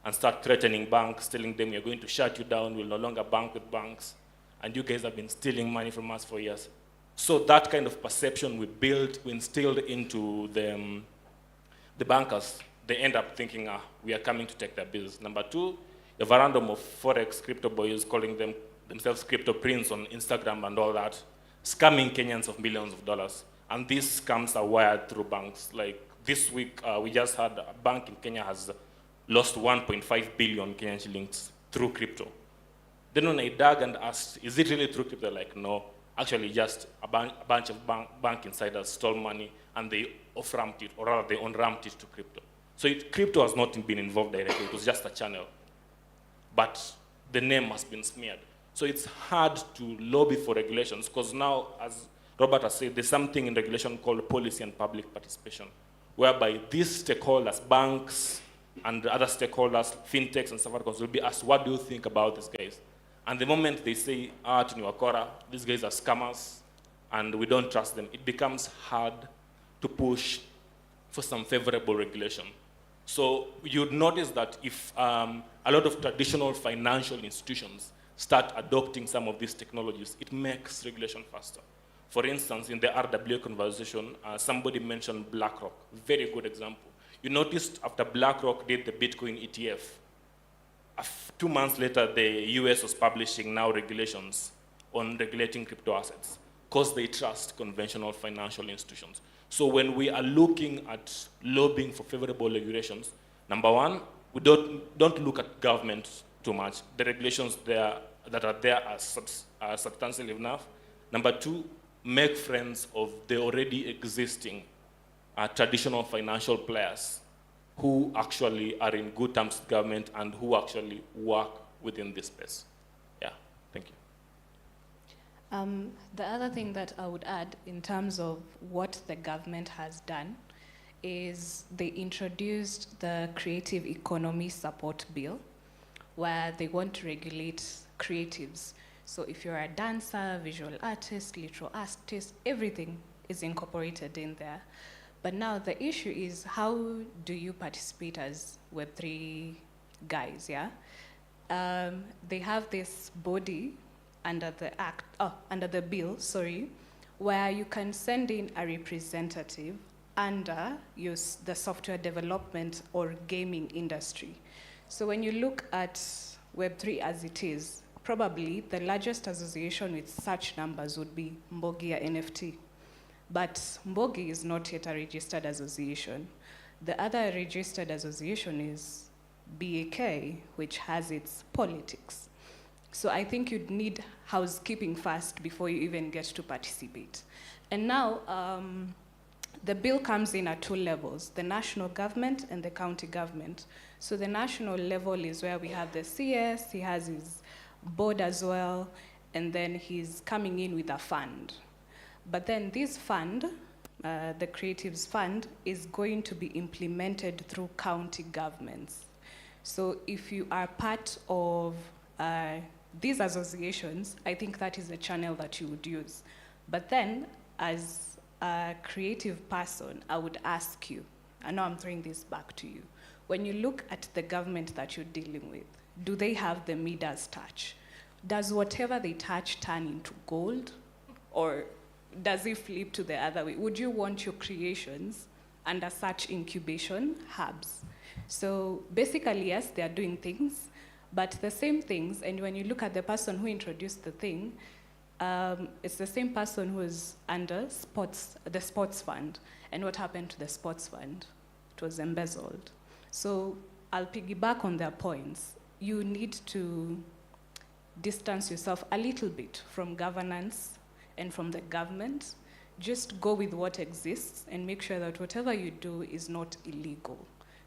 and start threatening banks, telling them, you're going to shut you down, we'll no longer bank with banks, and you guys have been stealing money from us for years. So that kind of perception we instilled into the bankers. They end up thinking, we are coming to take their business. Number two, you have a random of Forex crypto boys calling themselves crypto prince on Instagram and all that, scamming Kenyans of millions of dollars. And these scams are wired through banks. Like this week, we just had a bank in Kenya has lost 1.5 billion Kenyan shillings through crypto. Then when I dug and asked, is it really through crypto? They're like, no. Actually, just a bunch of bank insiders stole money and they off-ramped it, or rather they on-ramped it to crypto. So crypto has not been involved directly, it was just a channel. But the name has been smeared. So it's hard to lobby for regulations, because now, as Robert has said, there's something in regulation called policy and public participation, whereby these stakeholders, banks and other stakeholders, fintechs and safaricons will be asked, what do you think about these guys? And the moment they say, Tuniwakora, these guys are scammers, and we don't trust them, it becomes hard to push for some favorable regulation. So you'd notice that if a lot of traditional financial institutions start adopting some of these technologies, it makes regulation faster. For instance, in the RWA conversation, somebody mentioned BlackRock, very good example. You noticed after BlackRock did the Bitcoin ETF, 2 months later, the US was publishing now regulations on regulating crypto assets because they trust conventional financial institutions. So when we are looking at lobbying for favorable regulations, number one, we don't look at government too much. The regulations that are there are substantial enough. Number two, make friends of the already existing traditional financial players who actually are in good terms with government and who actually work within this space. Yeah, thank you. The other thing that I would add in terms of what the government has done is they introduced the Creative Economy Support Bill, where they want to regulate creatives. So if you're a dancer, visual artist, literal artist, everything is incorporated in there. But now the issue is, how do you participate as Web3 guys, yeah? They have this body under the bill, where you can send in a representative under the software development or gaming industry. So when you look at Web3 as it is, probably the largest association with such numbers would be Mbogia NFT. But Mbogi is not yet a registered association. The other registered association is BAK, which has its politics. So I think you'd need housekeeping first before you even get to participate. And now, the bill comes in at 2 levels, the national government and the county government. So the national level is where we have the CS, he has his board as well, and then he's coming in with a fund. But then this fund, the Creatives Fund, is going to be implemented through county governments. So if you are part of these associations, I think that is the channel that you would use. But then, as a creative person, I would ask you, I know I'm throwing this back to you, when you look at the government that you're dealing with, do they have the Midas touch? Does whatever they touch turn into gold? Or does it flip to the other way? Would you want your creations under such incubation hubs? So basically, yes, they are doing things, but the same things, and when you look at the person who introduced the thing, it's the same person who is under the sports fund. And what happened to the sports fund? It was embezzled. So I'll piggyback on their points. You need to distance yourself a little bit from governance and from the government. Just go with what exists and make sure that whatever you do is not illegal.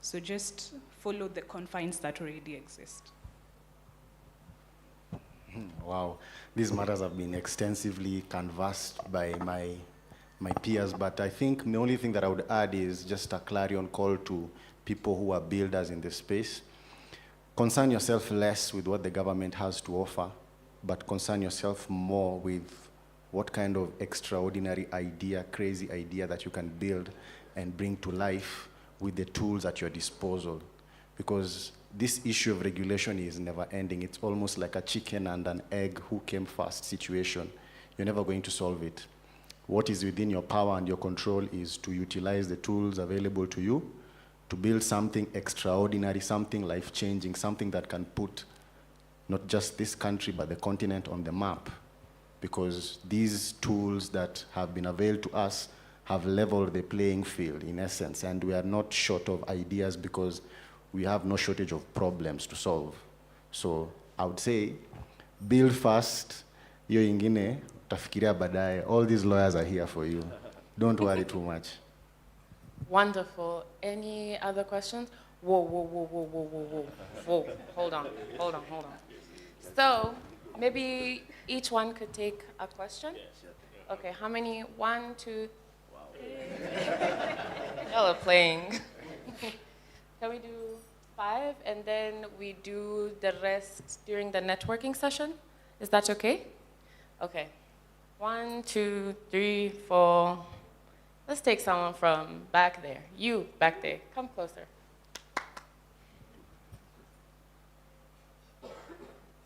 So just follow the confines that already exist. Wow, these matters have been extensively canvassed by my peers, but I think the only thing that I would add is just a clarion call to people who are builders in this space. Concern yourself less with what the government has to offer, but concern yourself more with what kind of extraordinary idea, crazy idea that you can build and bring to life with the tools at your disposal. Because this issue of regulation is never ending. It's almost like a chicken and an egg, who came first situation. You're never going to solve it. What is within your power and your control is to utilize the tools available to you to build something extraordinary, something life-changing, something that can put not just this country, but the continent on the map. Because these tools that have been availed to us have leveled the playing field, in essence, and we are not short of ideas because we have no shortage of problems to solve. So I would say, build fast, hiyo ingine, utafikiria baadaye. All these lawyers are here for you. Don't worry too much. Wonderful. Any other questions? Whoa, whoa, whoa, whoa, whoa, whoa, whoa. Whoa, hold on. So, maybe each one could take a question? Okay, how many? 1, 2, 3? Y'all are playing. Can we do 5, and then we do the rest during the networking session? Is that okay? Okay. 1, 2, 3, 4. Let's take someone from back there. You, back there. Come closer.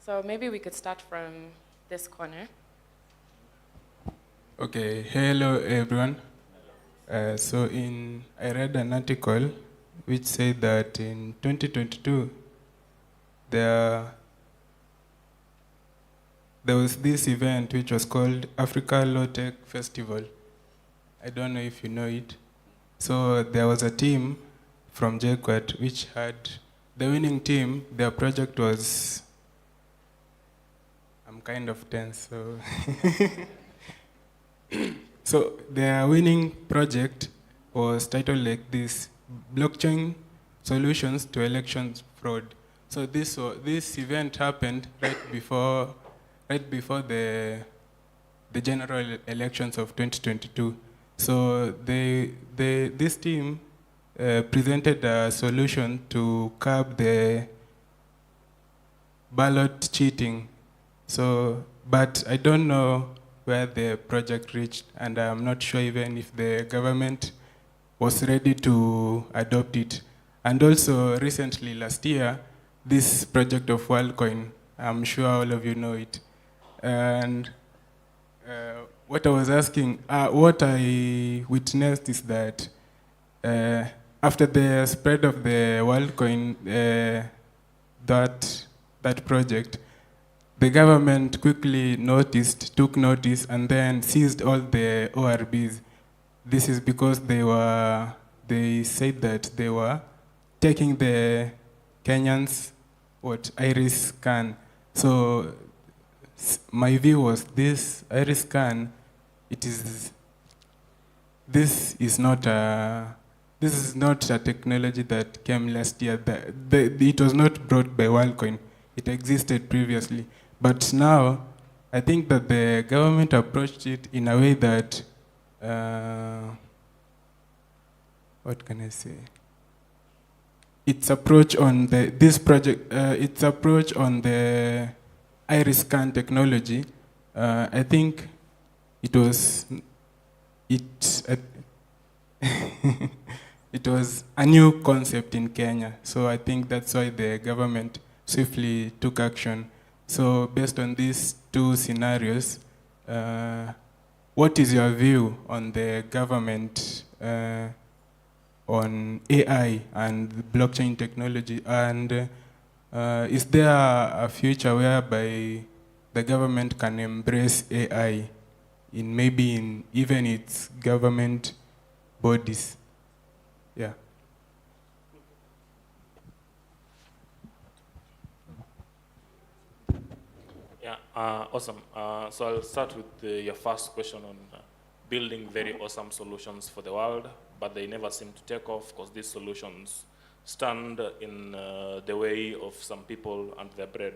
So maybe we could start from this corner. Okay, hello everyone. I read an article which said that in 2022, there was this event which was called Africa Low Tech Festival. I don't know if you know it. So there was a team from JQuat which had the winning team. Their project was, I'm kind of tense, so. So their winning project was titled like this: Blockchain Solutions to Elections Fraud. So this event happened right before the general elections of 2022. So this team presented a solution to curb the ballot cheating. So, but I don't know where the project reached, and I'm not sure even if the government was ready to adopt it. And also recently, last year, this project of WorldCoin, I'm sure all of you know it. And what I was asking, what I witnessed is that after the spread of the WorldCoin, that project, the government quickly took notice, and then seized all the ORBs. This is because they said that they were taking the Kenyans' iris scan. So my view was this iris scan, this is not a technology that came last year. It was not brought by WorldCoin. It existed previously. But now, I think that the government approached it in a way that, what can I say? Its approach on its approach on the iris scan technology, I think it was a new concept in Kenya. So I think that's why the government swiftly took action. So based on these two scenarios, what is your view on the government on AI and blockchain technology? And is there a future whereby the government can embrace AI in even its government bodies? Yeah. Yeah, awesome. So I'll start with your first question on building very awesome solutions for the world, but they never seem to take off because these solutions stand in the way of some people and their bread.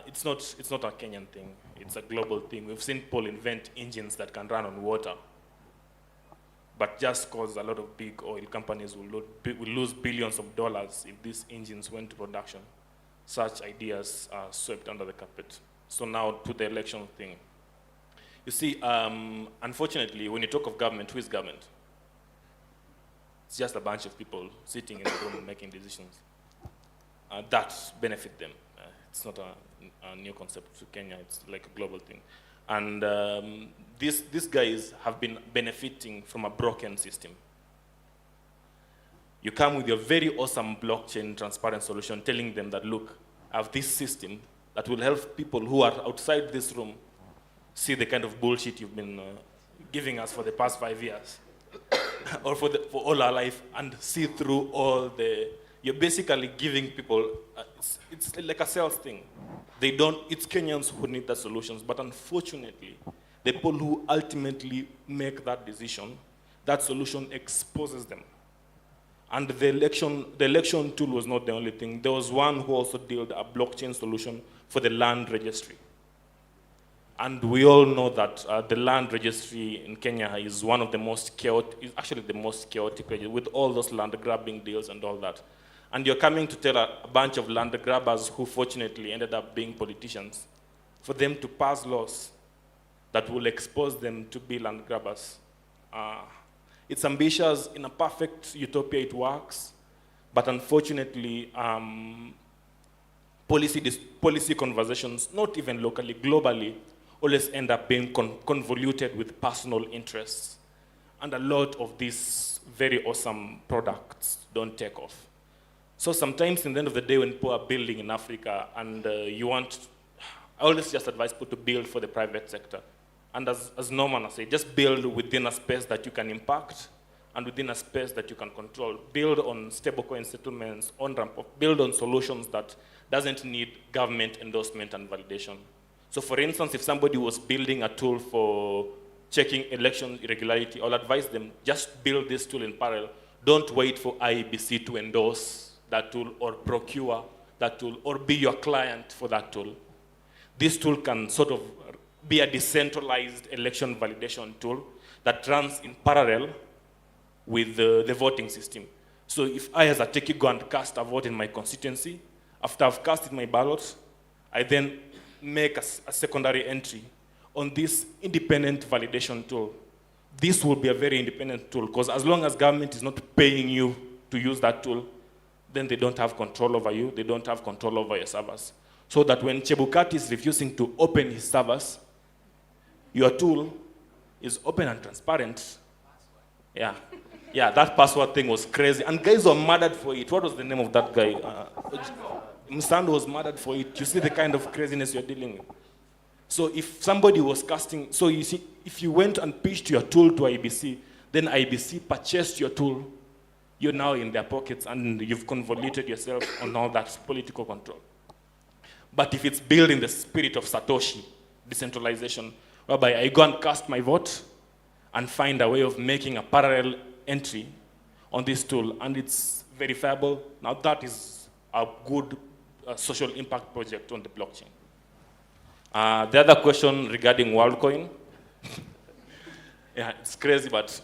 It's not a Kenyan thing, it's a global thing. We've seen people invent engines that can run on water, but just cause a lot of big oil companies will lose billions of dollars if these engines went to production. Such ideas are swept under the carpet. So now to the election thing. You see, unfortunately, when you talk of government, who is government? It's just a bunch of people sitting in the room making decisions that benefit them. It's not a new concept to Kenya, it's like a global thing. And these guys have been benefiting from a broken system. You come with your very awesome blockchain transparent solution telling them that, look, I have this system that will help people who are outside this room see the kind of bullshit you've been giving us for the past 5 years or for all our life, and see through all the, you're basically giving people, it's like a sales thing. It's Kenyans who need the solutions, but unfortunately, the people who ultimately make that decision, that solution exposes them. And the election tool was not the only thing. There was one who also did a blockchain solution for the land registry. And we all know that the land registry in Kenya is one of the most chaotic, is actually the most chaotic with all those land grabbing deals and all that. And you're coming to tell a bunch of land grabbers who fortunately ended up being politicians for them to pass laws that will expose them to be land grabbers. It's ambitious. In a perfect utopia, it works. But unfortunately, policy conversations, not even locally, globally, always end up being convoluted with personal interests. And a lot of these very awesome products don't take off. So sometimes, in the end of the day, when people are building in Africa and I always just advise people to build for the private sector. And as Norman said, just build within a space that you can impact and within a space that you can control. Build on stablecoin settlements, on-ramp, build on solutions that doesn't need government endorsement and validation. So for instance, if somebody was building a tool for checking election irregularity, I'll advise them, just build this tool in parallel. Don't wait for IEBC to endorse that tool or procure that tool or be your client for that tool. This tool can sort of be a decentralized election validation tool that runs in parallel with the voting system. So if I, as a techie, go and cast a vote in my constituency, after I've casted my ballot, I then make a secondary entry on this independent validation tool. This will be a very independent tool, because as long as government is not paying you to use that tool, then they don't have control over you, they don't have control over your servers. So that when Chebukati is refusing to open his servers, your tool is open and transparent. Yeah, that password thing was crazy. And guys were murdered for it. What was the name of that guy? Msando was murdered for it. You see the kind of craziness you're dealing with. So if somebody was casting, so you see, if you went and pitched your tool to IBC, then IBC purchased your tool, you're now in their pockets and you've convoluted yourself on all that political control. But if it's built in the spirit of Satoshi, decentralization, whereby I go and cast my vote and find a way of making a parallel entry on this tool, and it's verifiable, now that is a good social impact project on the blockchain. The other question regarding WorldCoin, yeah, it's crazy, but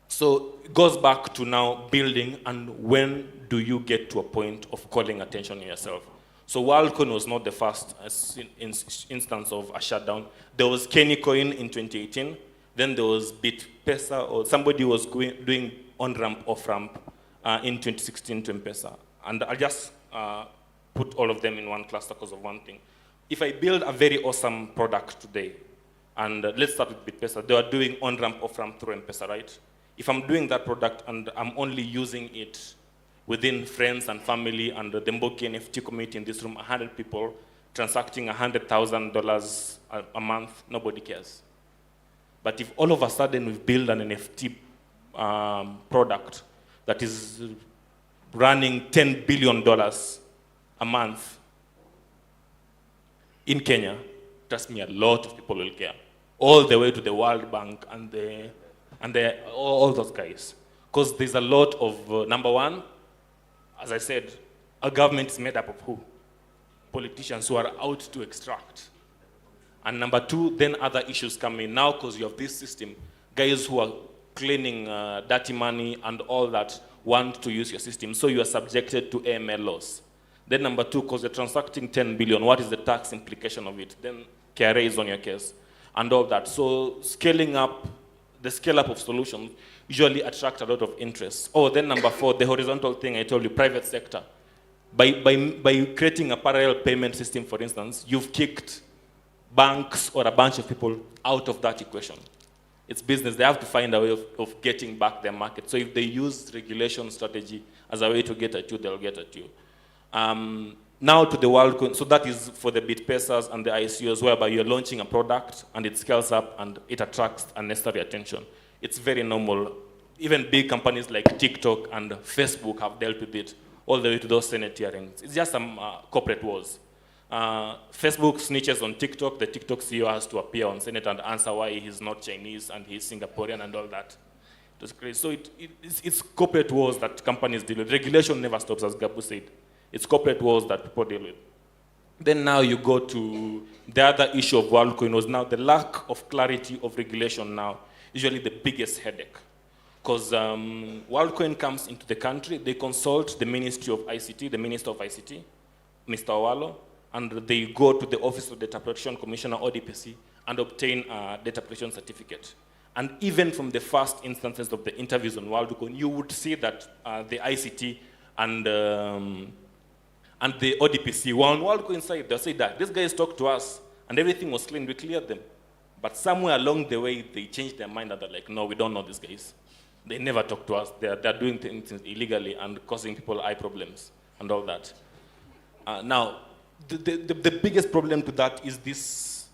so it goes back to now building, and when do you get to a point of calling attention on yourself? So WorldCoin was not the first instance of a shutdown. There was Kennycoin in 2018, then there was BitPesa, or somebody was doing on-ramp, off-ramp in 2016 to M-Pesa. And I just put all of them in one cluster because of one thing. If I build a very awesome product today, and let's start with BitPesa, they are doing on-ramp, off-ramp through M-Pesa, right? If I'm doing that product and I'm only using it within friends and family and the Mboki NFT community in this room, 100 people transacting $100,000 a month, nobody cares. But if all of a sudden we build an NFT product that is running $10 billion a month in Kenya, trust me, a lot of people will care. All the way to the World Bank and all those guys. Because there's a lot of, number one, as I said, a government is made up of who? Politicians who are out to extract. And number two, then other issues come in. Now, because you have this system, guys who are cleaning dirty money and all that want to use your system, so you are subjected to AML laws. Then number two, because you're transacting 10 billion, what is the tax implication of it? Then KRA is on your case. and all that. So scaling up, the scale up of solutions usually attract a lot of interest. Oh, then number 4, the horizontal thing I told you, private sector. By creating a parallel payment system, for instance, you've kicked banks or a bunch of people out of that equation. It's business. They have to find a way of getting back their market. So if they use regulation strategy as a way to get at you, they'll get at you. Now to the world, so that is for the BitPesas and the ICOs, whereby you're launching a product and it scales up and it attracts unnecessary attention. It's very normal. Even big companies like TikTok and Facebook have dealt with it, all the way to those Senate hearings. It's just some corporate wars. Facebook snitches on TikTok. The TikTok CEO has to appear on Senate and answer why he's not Chinese and he's Singaporean and all that. It was crazy. So it's corporate wars that companies deal with. Regulation never stops, as Gabu said. It's corporate wars that people deal with. Then now you go to the other issue of WorldCoin was now the lack of clarity of regulation now, usually the biggest headache. Because WorldCoin comes into the country, they consult the Ministry of ICT, the Minister of ICT, Mr. Owalo, and they go to the Office of Data Protection Commissioner, ODPC, and obtain a data protection certificate. And even from the first instances of the interviews on WorldCoin, you would see that the ICT and the ODPC were on WorldCoin side. They'll say that these guys talked to us and everything was clean, we cleared them. But somewhere along the way, they changed their mind and they're like, no, we don't know these guys. They never talk to us. They're doing things illegally and causing people eye problems and all that. Now, the biggest problem to that is this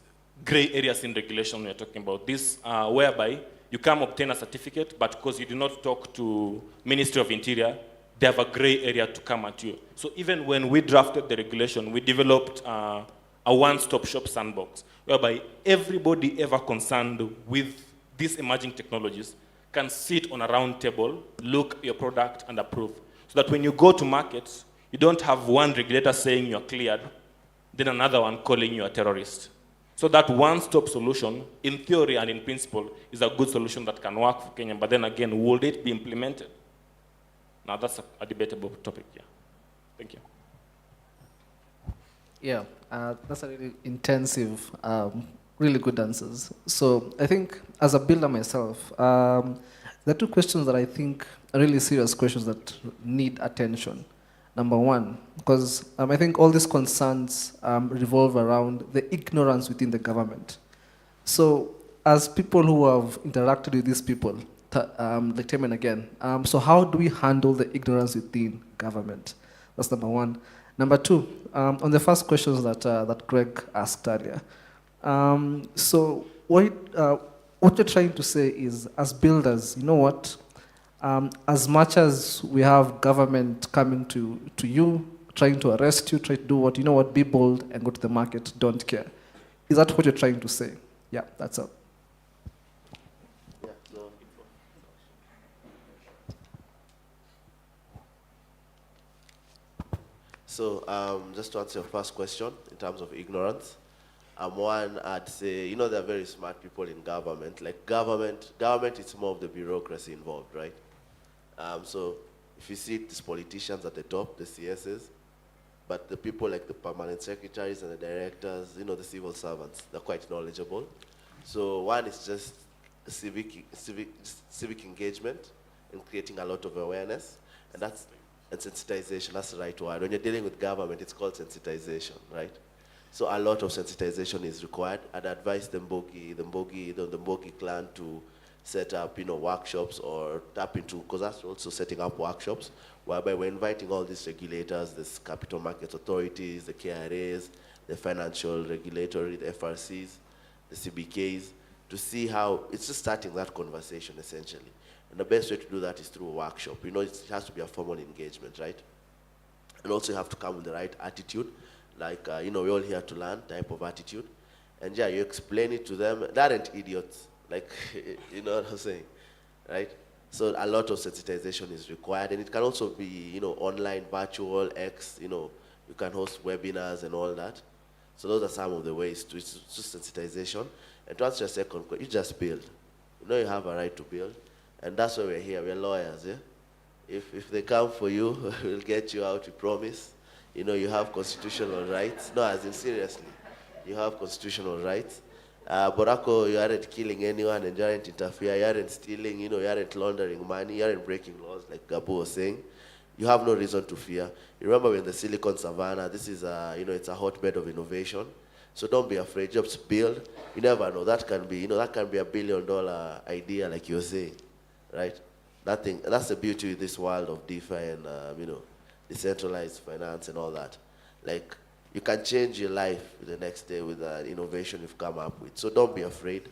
gray areas in regulation we're talking about. This whereby you come obtain a certificate, but because you do not talk to Ministry of Interior, they have a gray area to come at you. So even when we drafted the regulation, we developed a one-stop shop sandbox, whereby everybody ever concerned with these emerging technologies can sit on a round table, look at your product and approve. So that when you go to market, you don't have one regulator saying you're cleared, then another one calling you a terrorist. So that one-stop solution, in theory and in principle, is a good solution that can work for Kenya. But then again, will it be implemented? Now that's a debatable topic, yeah. Thank you. Yeah, that's a really intensive, really good answers. So I think as a builder myself, there are 2 questions that I think are really serious questions that need attention. Number 1, because I think all these concerns revolve around the ignorance within the government. So as people who have interacted with these people, like time and again, so how do we handle the ignorance within government? That's number 1. Number 2, on the first questions that Greg asked earlier. So what you're trying to say is, as builders, you know what? As much as we have government coming to you, trying to arrest you, try to do what, you know what, be bold and go to the market, don't care. Is that what you're trying to say? Yeah, that's all. So just to answer your first question, in terms of ignorance, one, I'd say, you know, there are very smart people in government. Like government, it's more of the bureaucracy involved, right? So if you see these politicians at the top, the CSs, but the people like the permanent secretaries and the directors, you know, the civil servants, they're quite knowledgeable. So one is just civic engagement and creating a lot of awareness, and sensitization, that's the right word. When you're dealing with government, it's called sensitization, right? So a lot of sensitization is required. I'd advise the Mbogi clan to set up, you know, workshops or tap into, because that's also setting up workshops, whereby we're inviting all these regulators, the capital markets authorities, the KRAs, the financial regulatory, the FRCs, the CBKs, to see how, it's just starting that conversation essentially. And the best way to do that is through a workshop. You know, it has to be a formal engagement, right? And also you have to come with the right attitude, like, you know, we're all here to learn type of attitude. And yeah, you explain it to them. They aren't idiots, like, you know what I'm saying, right? So a lot of sensitization is required, and it can also be, you know, online, virtual, X, you know, you can host webinars and all that. So those are some of the ways to, it's just sensitization. And to answer your second question, you just build. You know you have a right to build. And that's why we're here, we're lawyers, yeah? If they come for you, we'll get you out, we promise. You know, you have constitutional rights. No, as in seriously, you have constitutional rights. Borako, you aren't killing anyone and you aren't interfering, you aren't stealing, you aren't laundering money, you aren't breaking laws, like Gabo was saying. You have no reason to fear. You remember we're in the Silicon Savannah, this is it's a hotbed of innovation. So don't be afraid, just build. You never know, that can be, that can be $1 billion idea, like you're saying, right? That's the beauty of this world of DeFi and, decentralized finance and all that. Like, you can change your life the next day with the innovation you've come up with. So don't be afraid.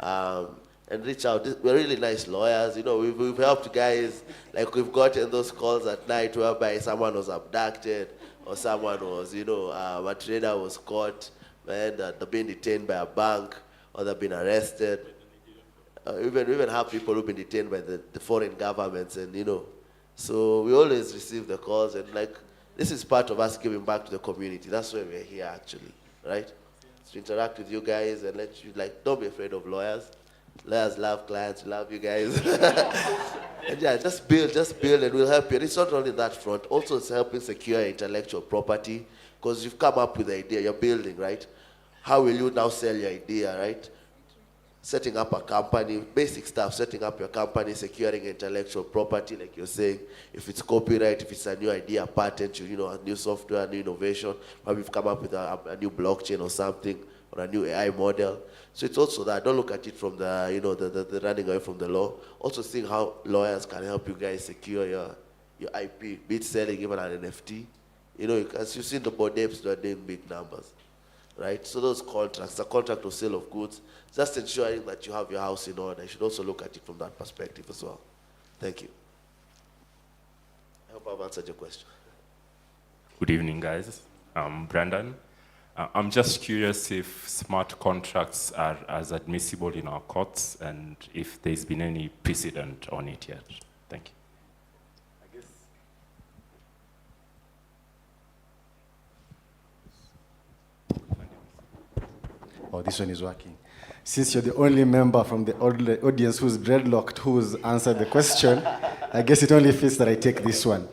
And reach out. We're really nice lawyers. We've helped guys, like we've gotten those calls at night whereby someone was abducted or someone was, a trader was caught and they've been detained by a bank or they've been arrested. We even have people who've been detained by the foreign governments and, so we always receive the calls and this is part of us giving back to the community. That's why we're here actually, right? To interact with you guys and let you, don't be afraid of lawyers. Lawyers love clients, love you guys. And yeah, just build and we'll help you. And it's not only that front, also it's helping secure intellectual property because you've come up with the idea, you're building, right? How will you now sell your idea, right? Setting up a company, basic stuff, setting up your company, securing intellectual property, like you're saying. If it's copyright, if it's a new idea, a patent, a new software, a new innovation, maybe you've come up with a new blockchain or something, or a new AI model. So it's also that. Don't look at it from the, the running away from the law. Also seeing how lawyers can help you guys secure your IP, be it selling even an NFT. As you've seen the board apes, they're doing big numbers. Right? So those contracts, the contract of sale of goods, just ensuring that you have your house in order. You should also look at it from that perspective as well. Thank you. I hope I've answered your question. Good evening, guys. I'm Brandon. I'm just curious if smart contracts are as admissible in our courts and if there's been any precedent on it yet. Thank you. Oh, this one is working. Since you're the only member from the audience who's dreadlocked, who's answered the question, I guess it only fits that I take this one.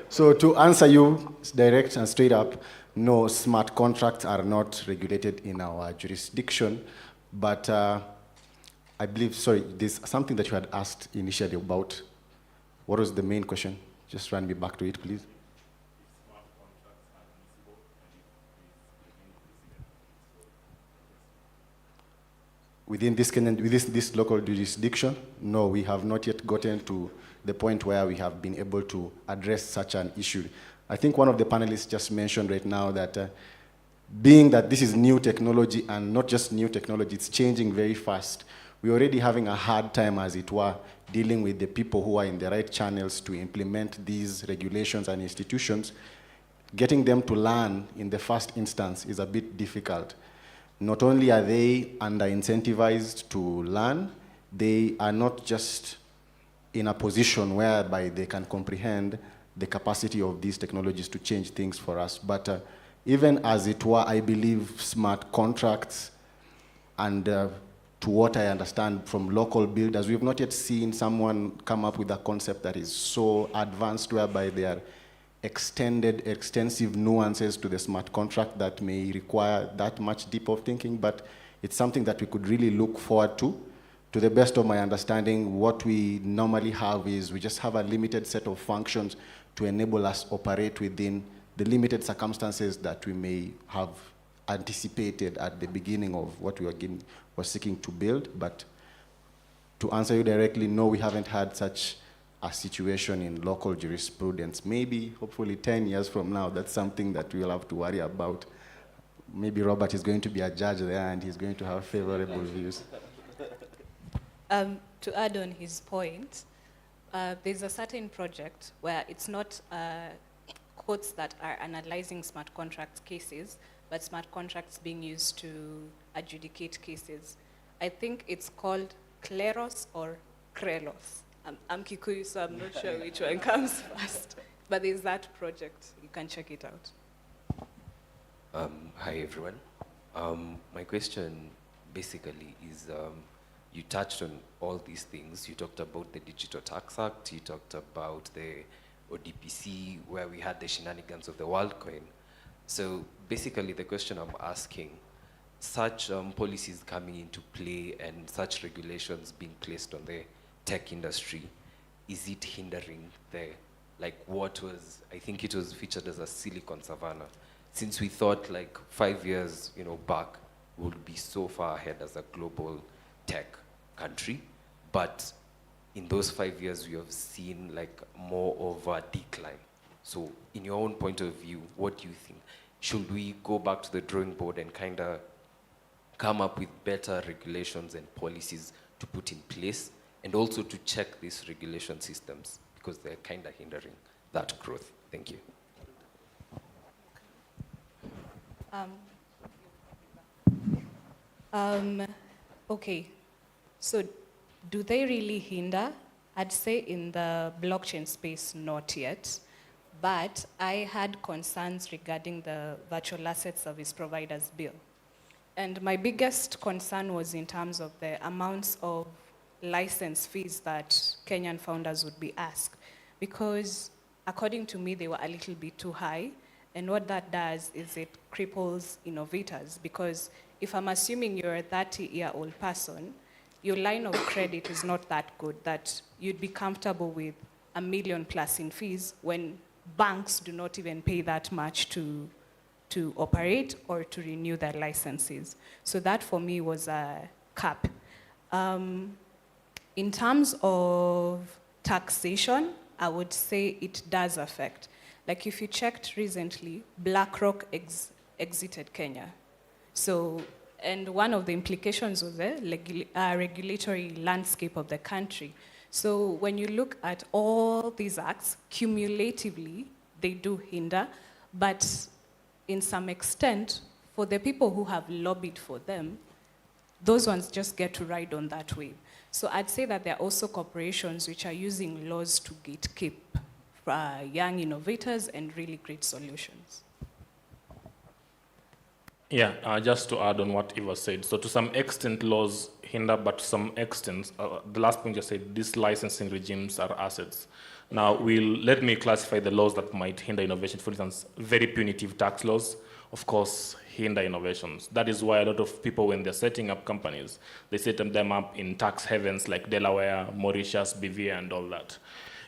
So to answer you direct and straight up, no, smart contracts are not regulated in our jurisdiction, but I believe, sorry, there's something that you had asked initially about. What was the main question? Just run me back to it, please. Within this local jurisdiction, no, we have not yet gotten to the point where we have been able to address such an issue. I think one of the panelists just mentioned right now that being that this is new technology and not just new technology, it's changing very fast. We're already having a hard time, as it were, dealing with the people who are in the right channels to implement these regulations and institutions. Getting them to learn in the first instance is a bit difficult. Not only are they under-incentivized to learn, they are not just in a position whereby they can comprehend the capacity of these technologies to change things for us. But even as it were, I believe smart contracts and to what I understand from local builders, we've not yet seen someone come up with a concept that is so advanced whereby they are extensive nuances to the smart contract that may require that much deep of thinking, but it's something that we could really look forward to. To the best of my understanding, what we normally have is we just have a limited set of functions to enable us operate within the limited circumstances that we may have anticipated at the beginning of what we were seeking to build. But to answer you directly, no, we haven't had such a situation in local jurisprudence. Maybe, hopefully 10 years from now, that's something that we'll have to worry about. Maybe Robert is going to be a judge there and he's going to have favorable views. To add on his point, there's a certain project where it's not courts that are analyzing smart contract cases, but smart contracts being used to adjudicate cases. I think it's called Kleros or Krelos. I'm Kikuyu, so I'm not sure which one comes first. But there's that project. You can check it out. Hi, everyone. My question basically is, you touched on all these things. You talked about the Digital Tax Act. You talked about the ODPC, where we had the shenanigans of the WorldCoin. So basically, the question I'm asking, such policies coming into play and such regulations being placed on the tech industry, is it hindering the, like what was, I think it was featured as a Silicon Savannah, since we thought like 5 years, back, we would be so far ahead as a global tech country, but in those 5 years, we have seen like more of a decline. So in your own point of view, what do you think? Should we go back to the drawing board and kind of come up with better regulations and policies to put in place, and also to check these regulation systems because they're kind of hindering that growth? Thank you. Okay, so do they really hinder? I'd say in the blockchain space, not yet. But I had concerns regarding the virtual asset service providers bill. And my biggest concern was in terms of the amounts of license fees that Kenyan founders would be asked. Because according to me, they were a little bit too high. And what that does is it cripples innovators. Because if I'm assuming you're a 30-year-old person, your line of credit is not that good, that you'd be comfortable with $1 million plus in fees when banks do not even pay that much to operate or to renew their licenses. So that for me was a cap. In terms of taxation, I would say it does affect. Like if you checked recently, BlackRock exited Kenya. So, and one of the implications was the regulatory landscape of the country. So when you look at all these acts, cumulatively, they do hinder, but in some extent, for the people who have lobbied for them, those ones just get to ride on that wave. So I'd say that there are also corporations which are using laws to gatekeep young innovators and really great solutions. Yeah, just to add on what Eva said. So to some extent, laws hinder, but to some extent, the last point you said, these licensing regimes are assets. Now, let me classify the laws that might hinder innovation. For instance, very punitive tax laws, of course, hinder innovations. That is why a lot of people, when they're setting up companies, they set them up in tax havens like Delaware, Mauritius, BVA, and all that.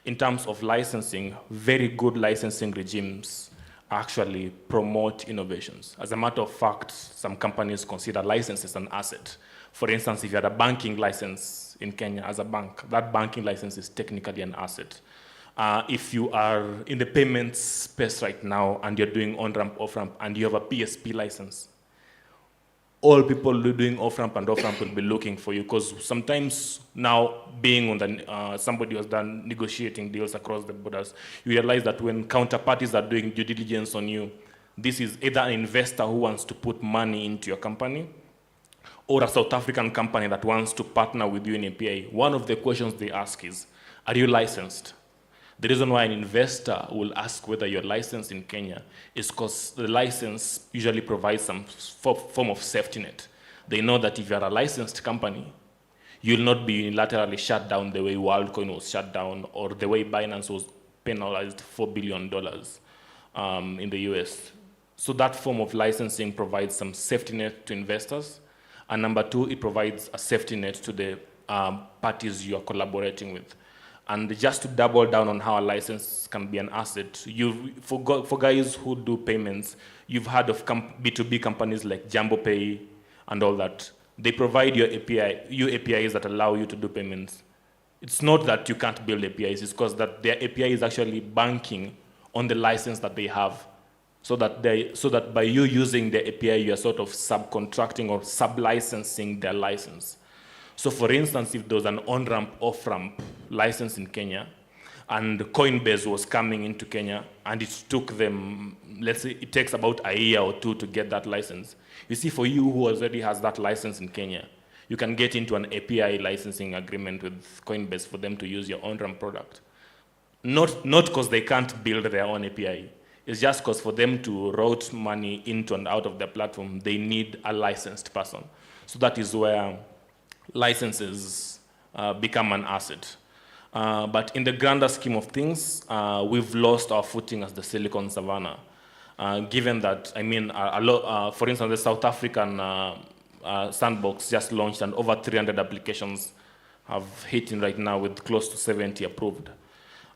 In terms of licensing, very good licensing regimes actually promote innovations. As a matter of fact, some companies consider licenses an asset. For instance, if you had a banking license in Kenya as a bank, that banking license is technically an asset. If you are in the payments space right now and you're doing on-ramp, off-ramp, and you have a PSP license, all people doing off-ramp and off-ramp will be looking for you, because sometimes now being on the, somebody who has done negotiating deals across the borders, you realize that when counterparties are doing due diligence on you, this is either an investor who wants to put money into your company or a South African company that wants to partner with you in API. One of the questions they ask is, are you licensed? The reason why an investor will ask whether you're licensed in Kenya is because the license usually provides some form of safety net. They know that if you're a licensed company, you'll not be unilaterally shut down the way WorldCoin was shut down or the way Binance was penalized $4 billion in the US. So that form of licensing provides some safety net to investors. And number two, it provides a safety net to the parties you are collaborating with. And just to double down on how a license can be an asset, for guys who do payments, you've heard of B2B companies like JumboPay and all that. They provide you APIs that allow you to do payments. It's not that you can't build APIs, it's because that their API is actually banking on the license that they have. So that by you using the API, you're sort of subcontracting or sub-licensing their license. So for instance, if there was an on-ramp, off-ramp license in Kenya, and Coinbase was coming into Kenya, and it took them, let's say it takes about a year or two to get that license. You see, for you who already has that license in Kenya, you can get into an API licensing agreement with Coinbase for them to use your on-ramp product. Not because they can't build their own API. It's just because for them to route money into and out of their platform, they need a licensed person. So that is where licenses become an asset. But in the grander scheme of things, we've lost our footing as the Silicon Savannah. given that, I mean, for instance, the South African sandbox just launched and over 300 applications have hit in right now with close to 70 approved.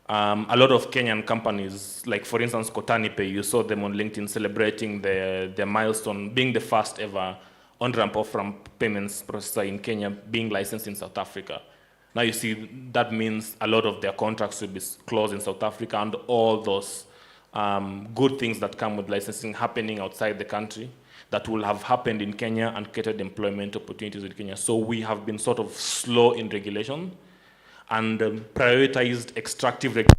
A lot of Kenyan companies, like for instance, Kotani you saw them on LinkedIn celebrating their milestone, being the first ever on-ramp, off-ramp payments processor in Kenya being licensed in South Africa. Now you see that means a lot of their contracts will be closed in South Africa, and all those good things that come with licensing happening outside the country that will have happened in Kenya and created employment opportunities in Kenya. So we have been sort of slow in regulation and prioritized extractive regulation.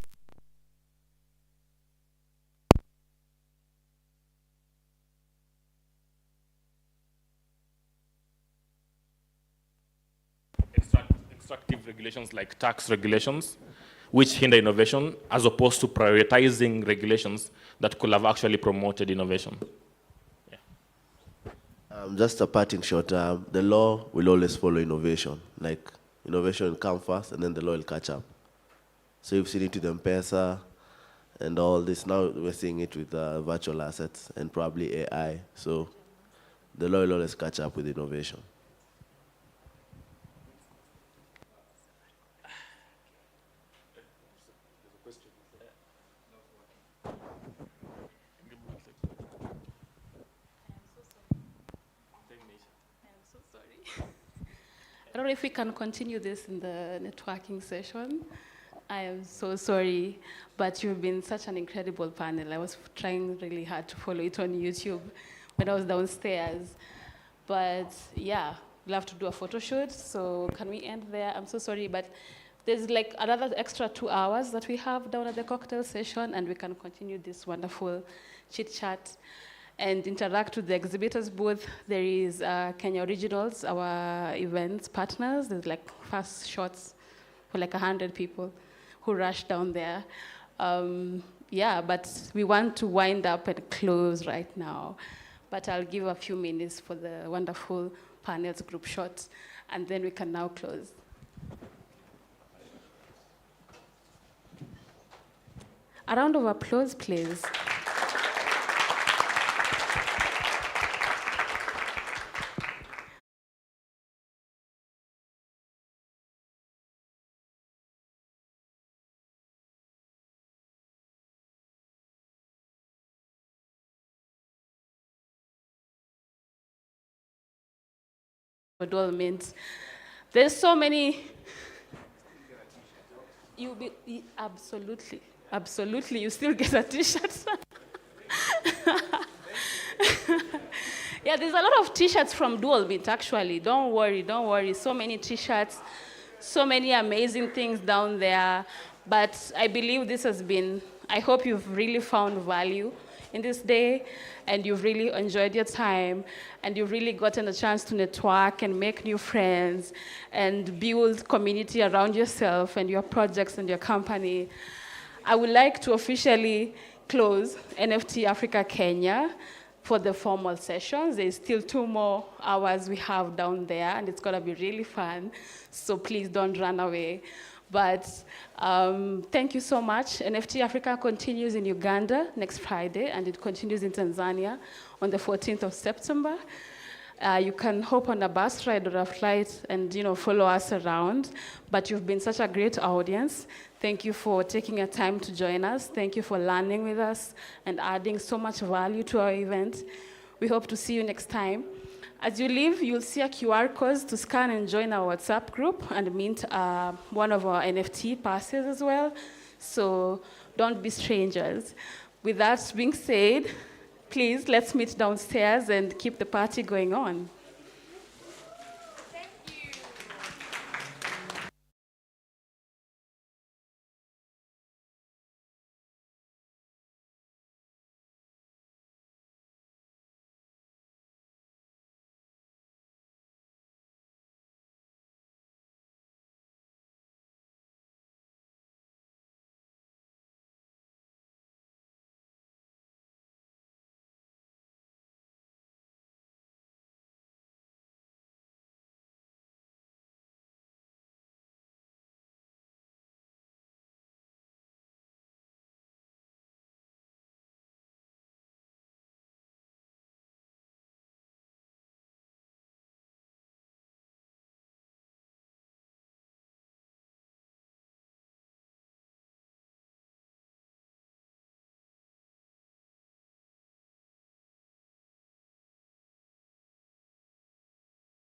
Extractive regulations like tax regulations, which hinder innovation, as opposed to prioritizing regulations that could have actually promoted innovation. Just a parting shot, the law will always follow innovation. Like, innovation will come first, and then the law will catch up. So you've seen it with M-Pesa and all this. Now we're seeing it with virtual assets and probably AI. So the law will always catch up with innovation. I don't know if we can continue this in the networking session. I am so sorry, but you've been such an incredible panel. I was trying really hard to follow it on YouTube when I was downstairs. But yeah, we'll have to do a photo shoot, so can we end there? I'm so sorry, but there's like another extra 2 hours that we have down at the cocktail session, and we can continue this wonderful chit-chat and interact with the exhibitors booth. There is Kenya Originals, our events partners. There's like fast shots for like 100 people who rush down there. Yeah, but we want to wind up and close right now. But I'll give a few minutes for the wonderful panels group shots, and then we can now close. A round of applause, please. Dual means there's so many. Absolutely, you still get a t-shirt. Yeah, there's a lot of t-shirts from Dual Mint actually. Don't worry. So many t-shirts, so many amazing things down there. But I believe this has been, I hope you've really found value in this day, and you've really enjoyed your time, and you've really gotten a chance to network and make new friends and build community around yourself and your projects and your company. I would like to officially close NFT Africa Kenya for the formal sessions. There's still 2 more hours we have down there, and it's gonna be really fun, so please don't run away. But thank you so much. NFT Africa continues in Uganda next Friday, and it continues in Tanzania on the 14th of September. You can hop on a bus ride or a flight and follow us around. But you've been such a great audience. Thank you for taking your time to join us. Thank you for learning with us and adding so much value to our event. We hope to see you next time. As you leave, you'll see a QR code to scan and join our WhatsApp group and mint one of our NFT passes as well. So don't be strangers. With that being said, please let's meet downstairs and keep the party going on.